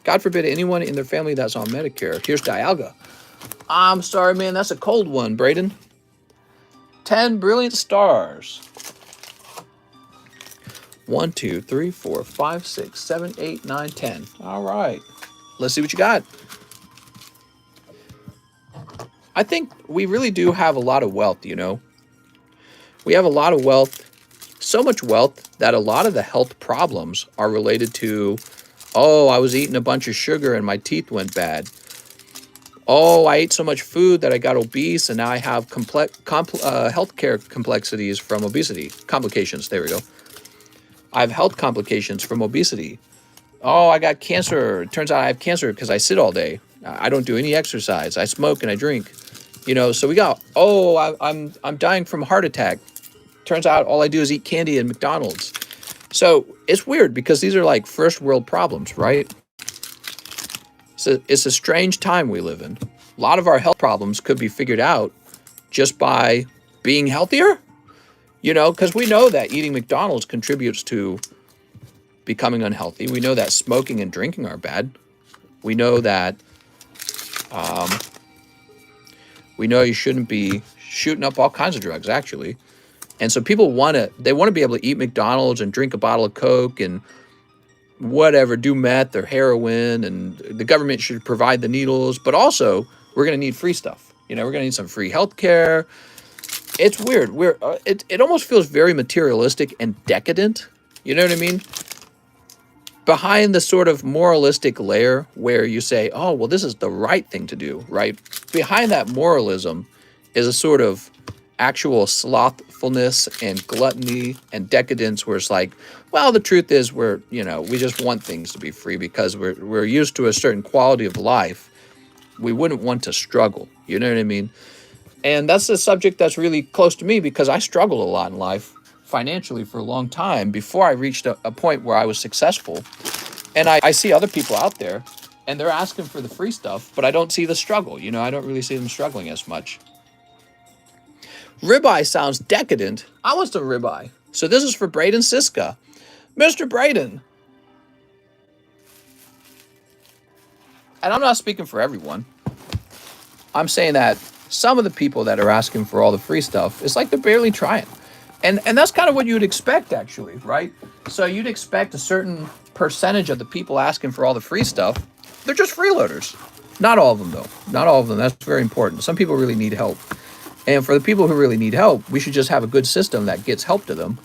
God forbid anyone in their family that's on Medicare. Here's Dialga. I'm sorry, man. That's a cold one, Braden. 10 brilliant stars. 1, 2, 3, 4, 5, 6, 7, 8, 9, 10. All right. Let's see what you got. I think we really do have a lot of wealth, you know. We have a lot of wealth. So much wealth that a lot of the health problems are related to, oh, I was eating a bunch of sugar and my teeth went bad. Oh, I ate so much food that I got obese and now I have healthcare complexities from obesity. Complications, there we go. I have health complications from obesity. Oh, I got cancer. It turns out I have cancer because I sit all day. I don't do any exercise. I smoke and I drink. You know, so we got, oh, I'm dying from a heart attack. Turns out all I do is eat candy and McDonald's. So it's weird because these are like first world problems, right? So it's a strange time we live in. A lot of our health problems could be figured out just by being healthier, you know, because we know that eating McDonald's contributes to becoming unhealthy. We know that smoking and drinking are bad. We know that you shouldn't be shooting up all kinds of drugs, actually. And so people want to be able to eat McDonald's and drink a bottle of Coke and whatever, do meth or heroin, and the government should provide the needles, but also we're going to need free stuff. We're going to need some free healthcare. It's weird. It almost feels very materialistic and decadent. You know what I mean? Behind the sort of moralistic layer where you say, oh, well, this is the right thing to do, right? Behind that moralism is a sort of actual slothfulness and gluttony and decadence where it's like, well, the truth is we just want things to be free because we're used to a certain quality of life. We wouldn't want to struggle. You know what I mean? And that's a subject that's really close to me because I struggled a lot in life financially for a long time before I reached a point where I was successful. And I see other people out there and they're asking for the free stuff, but I don't see the struggle. I don't really see them struggling as much. Ribeye sounds decadent. I want some ribeye. So this is for Braden Siska. Mr. Braden. And I'm not speaking for everyone. I'm saying that some of the people that are asking for all the free stuff, it's like they're barely trying. And that's kind of what you would expect, actually, right? So you'd expect a certain percentage of the people asking for all the free stuff, they're just freeloaders. Not all of them, though. Not all of them. That's very important. Some people really need help. And for the people who really need help, we should just have a good system that gets help to them.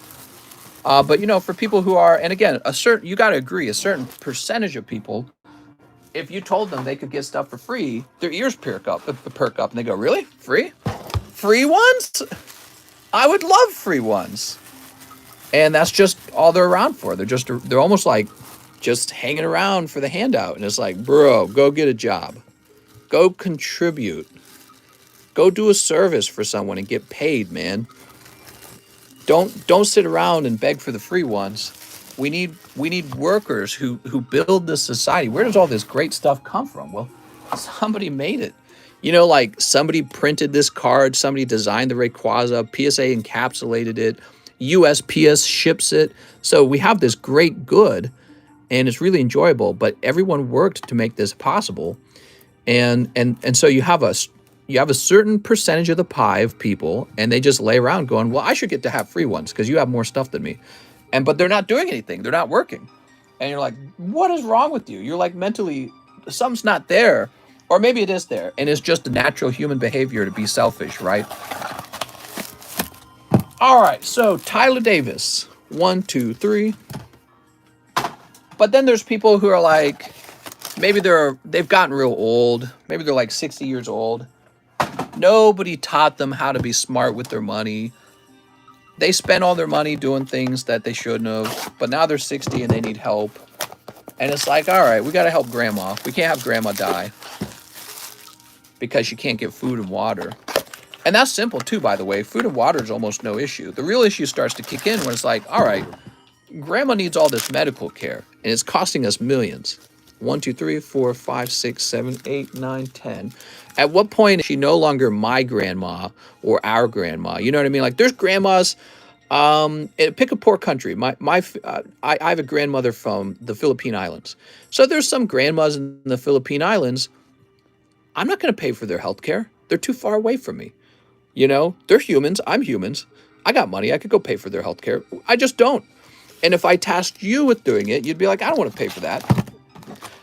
But, for people who are, and again, you got to agree, a certain percentage of people, if you told them they could get stuff for free, their ears perk up, and they go, really? Free? Free ones? I would love free ones. And that's just all they're around for. They're almost like just hanging around for the handout. And it's like, bro, go get a job. Go contribute. Go do a service for someone and get paid, man. Don't sit around and beg for the free ones. We need workers who build this society. Where does all this great stuff come from? Well, somebody made it. Like somebody printed this card, somebody designed the Rayquaza, PSA encapsulated it, USPS ships it. So we have this great good, and it's really enjoyable, but everyone worked to make this possible. And so you have a certain percentage of the pie of people, and they just lay around going, well, I should get to have free ones because you have more stuff than me. But they're not doing anything. They're not working. And you're like, what is wrong with you? You're like mentally, something's not there. Or maybe it is there, and it's just a natural human behavior to be selfish, right? All right, so Tyler Davis, 1, 2, 3. But then there's people who are like, maybe they've gotten real old. Maybe they're like 60 years old. Nobody taught them how to be smart with their money. They spent all their money doing things that they shouldn't have, but now they're 60 and they need help. And it's like, all right, we got to help grandma. We can't have grandma die because she can't get food and water. And that's simple too, by the way. Food and water is almost no issue. The real issue starts to kick in when it's like, all right, grandma needs all this medical care and it's costing us millions. 1, 2, 3, 4, 5, 6, 7, 8, 9, 10. At what point is she no longer my grandma or our grandma? You know what I mean? Like there's grandmas, pick a poor country. I have a grandmother from the Philippine Islands. So there's some grandmas in the Philippine Islands. I'm not going to pay for their health care. They're too far away from me. They're humans. I'm humans. I got money. I could go pay for their health care. I just don't. And if I tasked you with doing it, you'd be like, I don't want to pay for that.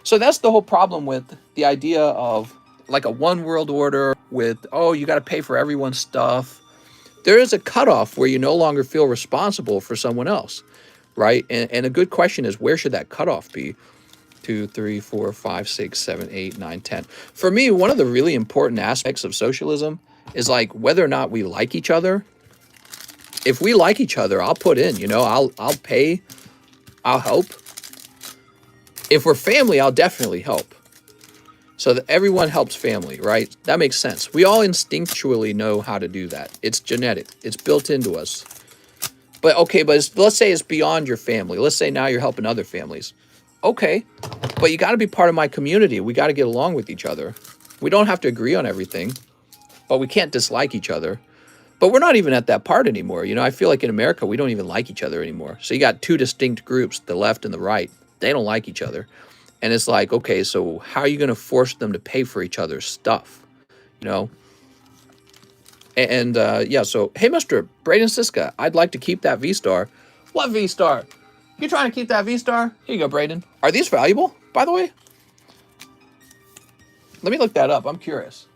So that's the whole problem with the idea of like a one world order with, oh, you got to pay for everyone's stuff. There is a cutoff where you no longer feel responsible for someone else, right? And a good question is, where should that cutoff be? 2, 3, 4, 5, 6, 7, 8, 9, 10. For me, one of the really important aspects of socialism is like whether or not we like each other. If we like each other, I'll put in, I'll pay, I'll help. If we're family, I'll definitely help. So that everyone helps family, right? That makes sense. We all instinctually know how to do that. It's genetic. It's built into us. But let's say it's beyond your family. Let's say now you're helping other families. Okay, but you got to be part of my community. We got to get along with each other. We don't have to agree on everything, but we can't dislike each other. But we're not even at that part anymore. I feel like in America, we don't even like each other anymore. So you got two distinct groups, the left and the right. They don't like each other. And it's like, okay, so how are you going to force them to pay for each other's stuff? And so, hey, Mr. Braden Siska, I'd like to keep that V-Star. What V-Star? You trying to keep that V-Star? Here you go, Braden. Are these valuable, by the way? Let me look that up. I'm curious.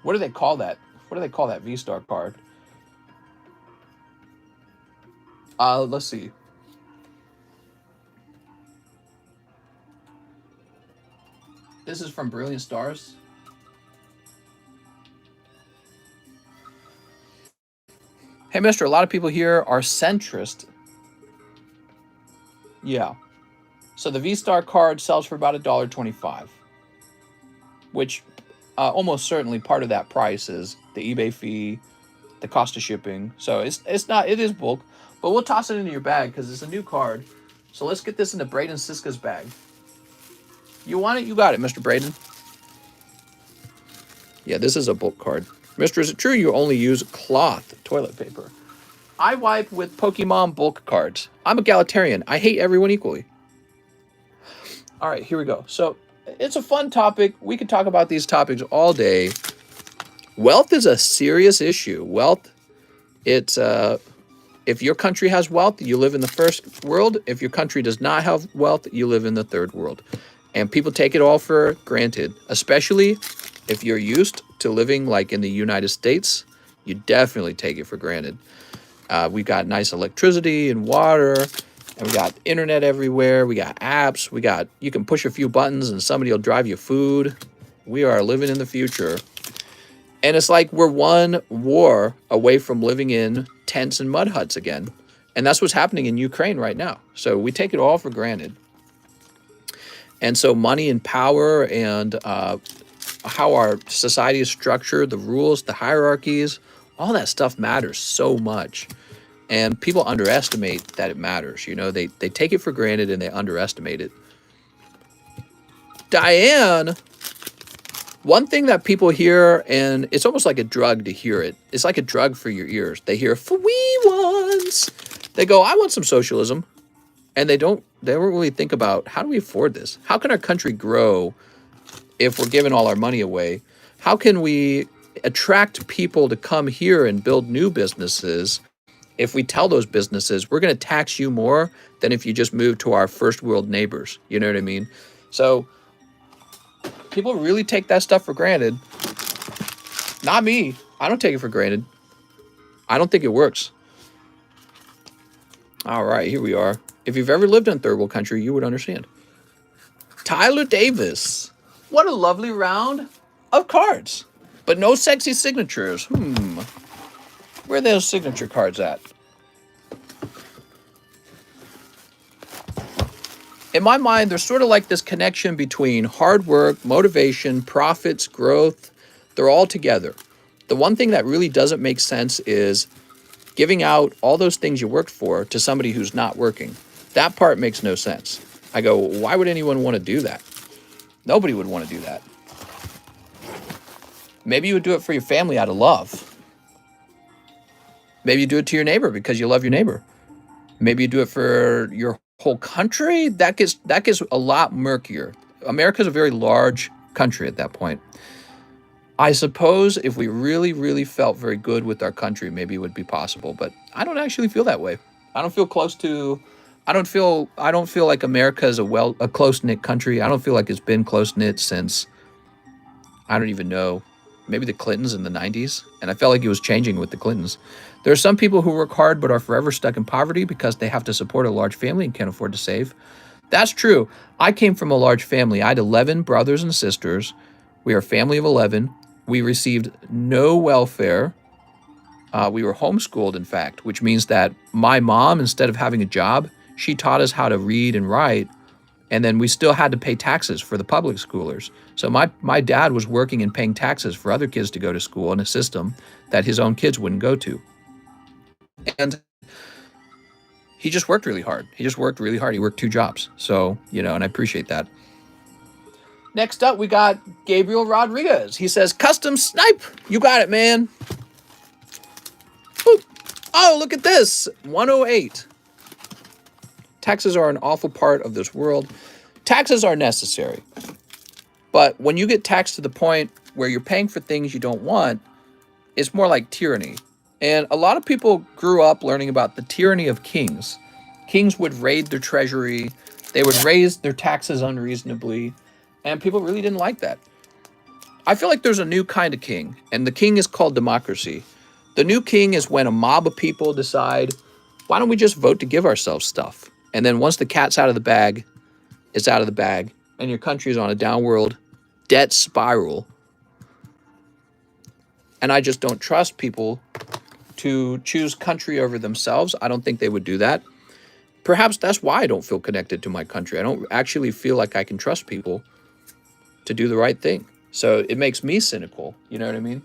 What do they call that? What do they call that V-Star card? Let's see. This is from Brilliant Stars. Hey, mister, a lot of people here are centrist. Yeah. So the V-Star card sells for about $1.25, which almost certainly part of that price is the eBay fee, the cost of shipping. So it's not, it is bulk, but we'll toss it into your bag because it's a new card. So let's get this into Braden Siska's bag. You want it? You got it, Mr. Braden. Yeah, this is a bulk card. Mister, is it true you only use cloth toilet paper? I wipe with Pokemon bulk cards. I'm a egalitarian. I hate everyone equally. All right, here we go. So it's a fun topic. We could talk about these topics all day. Wealth is a serious issue. Wealth, it's if your country has wealth, you live in the first world. If your country does not have wealth, you live in the third world. And people take it all for granted, especially if you're used to living like in the United States. You definitely take it for granted. We've got nice electricity and water, and we got internet everywhere. We got apps. You can push a few buttons and somebody will drive you food. We are living in the future. And it's like we're one war away from living in tents and mud huts again. And that's what's happening in Ukraine right now. So we take it all for granted. And so money and power and how our society is structured, the rules, the hierarchies, all that stuff matters so much. And people underestimate that it matters. You know, they take it for granted and they underestimate it. Diane, one thing that people hear, and it's almost like a drug to hear it. It's like a drug for your ears. They hear, for we ones. They go, I want some socialism. And they don't really think about, how do we afford this? How can our country grow if we're giving all our money away? How can we attract people to come here and build new businesses if we tell those businesses, we're going to tax you more than if you just move to our first world neighbors? You know what I mean? So people really take that stuff for granted. Not me. I don't take it for granted. I don't think it works. All right, here we are. If you've ever lived in a third world country, you would understand. Tyler Davis. What a lovely round of cards. But no sexy signatures. Where are those signature cards at? In my mind, there's sort of like this connection between hard work, motivation, profits, growth. They're all together. The one thing that really doesn't make sense is giving out all those things you worked for to somebody who's not working. That part makes no sense. I go, why would anyone want to do that? Nobody would want to do that. Maybe you would do it for your family out of love. Maybe you do it to your neighbor because you love your neighbor. Maybe you do it for your whole country. That gets a lot murkier. America's a very large country at that point. I suppose if we really, really felt very good with our country, maybe it would be possible. But I don't actually feel that way. I don't feel close to. I don't feel like America is a close-knit country. I don't feel like it's been close-knit since, I don't even know, maybe the Clintons in the 90s. And I felt like it was changing with the Clintons. There are some people who work hard but are forever stuck in poverty because they have to support a large family and can't afford to save. That's true. I came from a large family. I had 11 brothers and sisters. We are a family of 11. We received no welfare. We were homeschooled, in fact, which means that my mom, instead of having a job, she taught us how to read and write, and then we still had to pay taxes for the public schoolers. So my dad was working and paying taxes for other kids to go to school in a system that his own kids wouldn't go to. And he just worked really hard. He worked 2 jobs. So, and I appreciate that. Next up, we got Gabriel Rodriguez. He says, custom snipe. You got it, man. Boop. Oh, look at this. 108. Taxes are an awful part of this world. Taxes are necessary. But when you get taxed to the point where you're paying for things you don't want, it's more like tyranny. And a lot of people grew up learning about the tyranny of kings. Kings would raid their treasury, they would raise their taxes unreasonably, and people really didn't like that. I feel like there's a new kind of king, and the king is called democracy. The new king is when a mob of people decide, why don't we just vote to give ourselves stuff? And then once the cat's out of the bag, it's out of the bag, and your country is on a downward debt spiral. And I just don't trust people to choose country over themselves. I don't think they would do that. Perhaps that's why I don't feel connected to my country. I don't actually feel like I can trust people to do the right thing. So it makes me cynical. You know what I mean?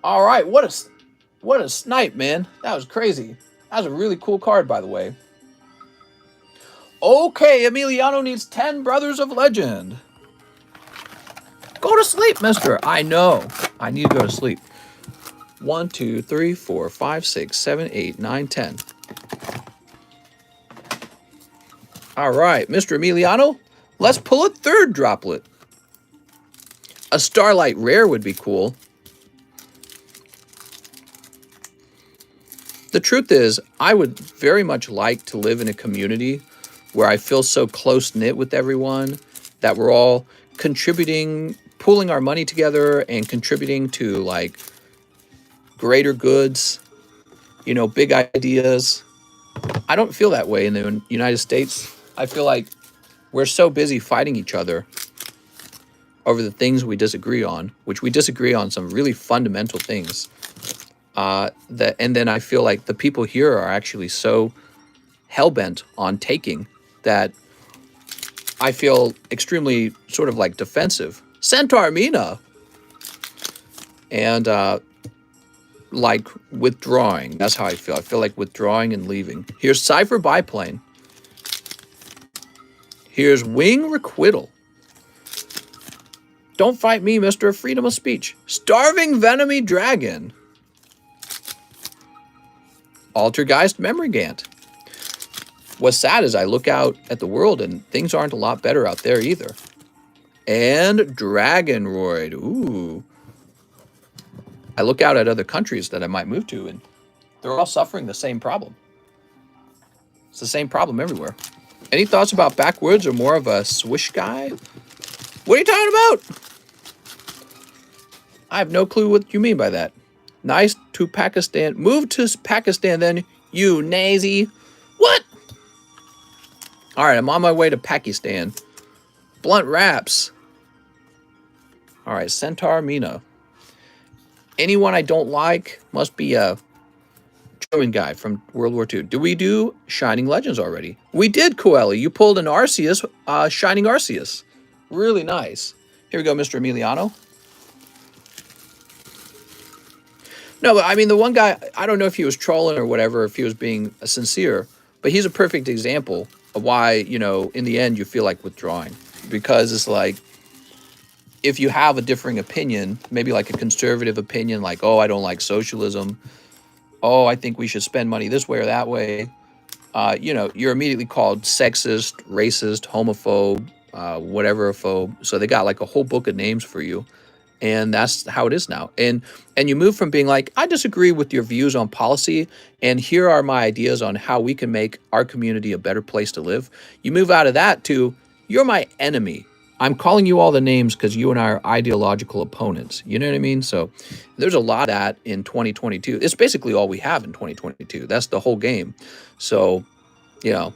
All right, what a snipe, man. That was crazy. That was a really cool card, by the way. Okay, Emiliano needs 10 Brothers of Legend. Go to sleep, mister. I know. I need to go to sleep. 1, 2, 3, 4, 5, 6, 7, 8, 9, 10. All right, Mr. Emiliano, let's pull a third droplet. A Starlight Rare would be cool. The truth is, I would very much like to live in a community where I feel so close-knit with everyone that we're all contributing, pooling our money together and contributing to, like, greater goods, you know, big ideas. I don't feel that way in the United States. I feel like we're so busy fighting each other over the things we disagree on, which we disagree on some really fundamental things. And then I feel like the people here are actually so hell-bent on taking that I feel extremely sort of like defensive. Centaur Mina! And like withdrawing. That's how I feel. I feel like withdrawing and leaving. Here's Cypher Biplane. Here's Wing Requital. Don't fight me, Mr. Freedom of Speech. Starving Venomy Dragon. Altergeist Memory Gant. What's sad is I look out at the world and things aren't a lot better out there either. And Dragonroid. Ooh. I look out at other countries that I might move to and they're all suffering the same problem. It's the same problem everywhere. Any thoughts about backwoods or more of a swish guy? What are you talking about? I have no clue what you mean by that. Nice to Pakistan. Move to Pakistan then, you nazi. What? All right, I'm on my way to Pakistan. Blunt Wraps. All right, Centaur Mina. Anyone I don't like must be a German guy from World War II. Do we do Shining Legends already? We did, Coeli. You pulled an Arceus, Shining Arceus. Really nice. Here we go, Mr. Emiliano. No, but I mean, the one guy, I don't know if he was trolling or whatever, if he was being sincere, but he's a perfect example of why, you know, in the end, you feel like withdrawing. Because it's like, if you have a differing opinion, maybe like a conservative opinion, like, oh, I don't like socialism. Oh, I think we should spend money this way or that way. You know, you're immediately called sexist, racist, homophobe, whatever phobe. So they got like a whole book of names for you. And that's how it is now. And you move from being like, I disagree with your views on policy, and here are my ideas on how we can make our community a better place to live. You move out of that to, you're my enemy. I'm calling you all the names because you and I are ideological opponents. You know what I mean? So there's a lot of that in 2022. It's basically all we have in 2022. That's the whole game. So, you know,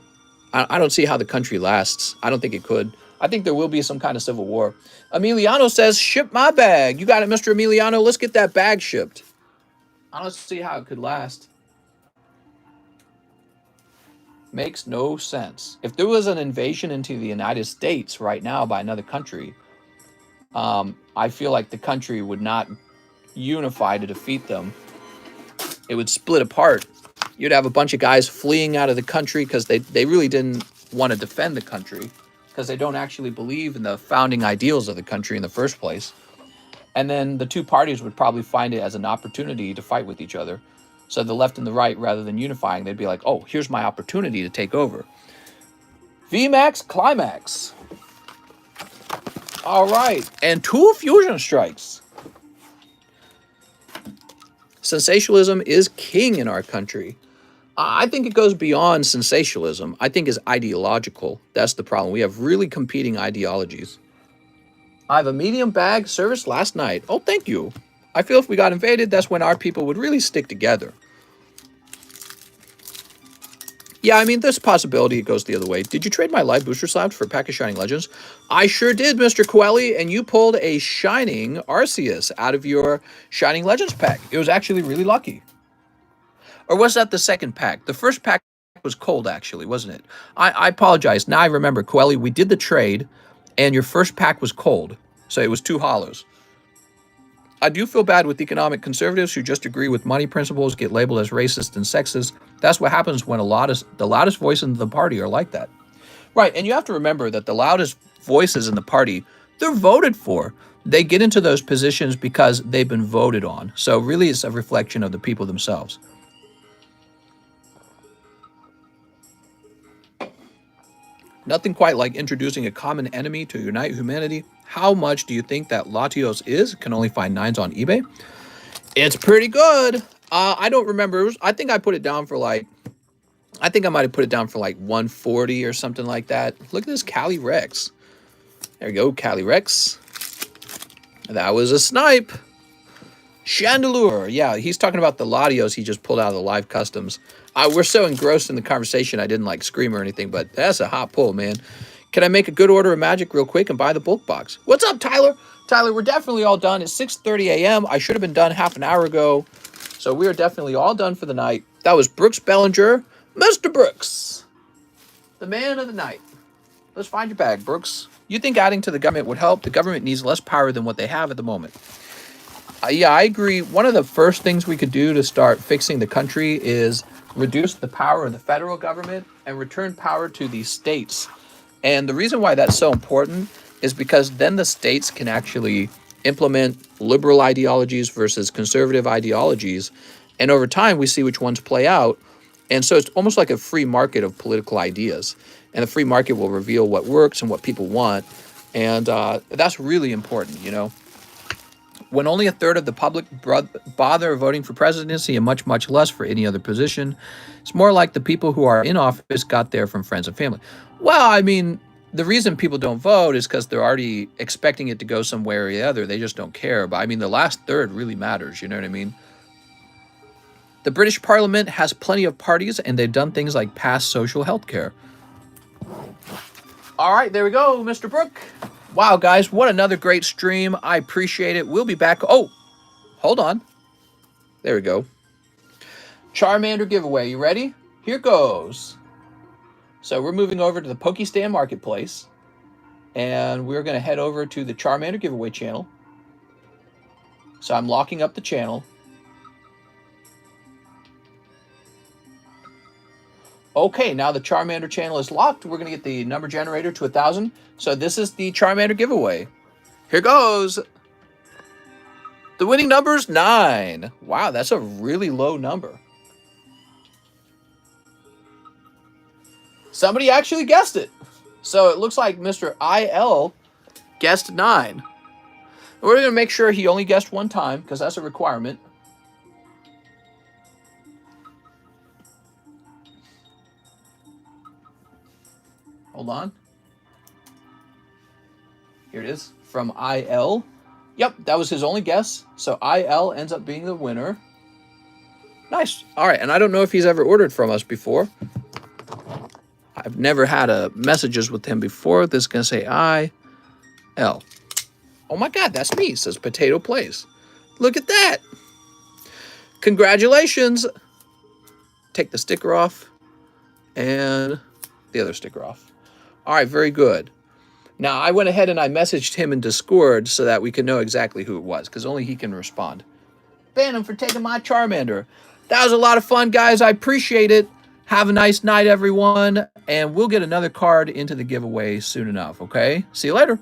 I don't see how the country lasts. I don't think it could. I think there will be some kind of civil war. Emiliano says, ship my bag. You got it, Mr. Emiliano. Let's get that bag shipped. I don't see how it could last. Makes no sense. If there was an invasion into the United States right now by another country, I feel like the country would not unify to defeat them. It would split apart. You'd have a bunch of guys fleeing out of the country because they really didn't want to defend the country because they don't actually believe in the founding ideals of the country in the first place. And then the two parties would probably find it as an opportunity to fight with each other. So the left and the right, rather than unifying, they'd be like, oh, here's my opportunity to take over. VMAX Climax. All right, and 2 fusion strikes. Sensationalism is king in our country. I think it goes beyond sensationalism. I think it's ideological. That's the problem. We have really competing ideologies. I have a medium bag service last night. Oh, thank you. I feel if we got invaded, that's when our people would really stick together. Yeah, I mean, there's a possibility it goes the other way. Did you trade my live booster slabs for a pack of Shining Legends? I sure did, Mr. Coeli, and you pulled a Shining Arceus out of your Shining Legends pack. It was actually really lucky. Or was that the second pack? The first pack was cold, actually, wasn't it? I apologize. Now I remember, Coeli, we did the trade, and your first pack was cold. So it was 2 hollows. I do feel bad with economic conservatives who just agree with money principles, get labeled as racist and sexist. That's what happens when the loudest voice in the party are like that. Right, and you have to remember that the loudest voices in the party, they're voted for. They get into those positions because they've been voted on. So really it's a reflection of the people themselves. Nothing quite like introducing a common enemy to unite humanity. How much do you think that Latios is? Can only find 9s on eBay. It's pretty good. I don't remember. I think I put it down for like, I think I might have put it down for like 140 or something like that. Look at this Cali Rex. There we go, Cali Rex. That was a snipe. Chandelure. Yeah, he's talking about the Latios he just pulled out of the live customs. We're so engrossed in the conversation I didn't like scream or anything, but that's a hot pull, man. Can I make a good order of magic real quick and buy the bulk box? What's up, Tyler? Tyler, we're definitely all done. It's 6:30 a.m. I should have been done half an hour ago. So we are definitely all done for the night. That was Brooks Bellinger. Mr. Brooks, the man of the night. Let's find your bag, Brooks. You think adding to the government would help? The government needs less power than what they have at the moment. Yeah, I agree. One of the first things we could do to start fixing the country is reduce the power of the federal government and return power to the states. And the reason why that's so important is because then the states can actually implement liberal ideologies versus conservative ideologies. And over time, we see which ones play out. And so it's almost like a free market of political ideas. And the free market will reveal what works and what people want. And that's really important, you know. When only a third of the public bother voting for presidency and much, much less for any other position, it's more like the people who are in office got there from friends and family. Well, I mean, the reason people don't vote is because they're already expecting it to go somewhere or the other. They just don't care. But I mean, the last third really matters. You know what I mean? The British Parliament has plenty of parties, and they've done things like pass social health care. All right, there we go, Mr. Brook. Wow, guys, what another great stream. I appreciate it. We'll be back. Oh, hold on. There we go. Charmander giveaway. You ready? Here goes. So we're moving over to the Pokestand Marketplace. And we're going to head over to the Charmander giveaway channel. So I'm locking up the channel. Okay, now the Charmander channel is locked. We're going to get the number generator to 1,000. So this is the Charmander giveaway. Here goes. The winning number is 9. Wow, that's a really low number. Somebody actually guessed it. So it looks like Mr. IL guessed 9. We're going to make sure he only guessed one time because that's a requirement. Hold on. Here it is from IL. Yep, that was his only guess. So IL ends up being the winner. Nice. All right, and I don't know if he's ever ordered from us before. I've never had messages with him before. This is going to say IL. Oh my God, that's me. It says Potato Plays. Look at that. Congratulations. Take the sticker off and the other sticker off. All right, very good. Now, I went ahead and I messaged him in Discord so that we can know exactly who it was, because only he can respond. Ban him for taking my Charmander. That was a lot of fun, guys. I appreciate it. Have a nice night, everyone. And we'll get another card into the giveaway soon enough, okay? See you later.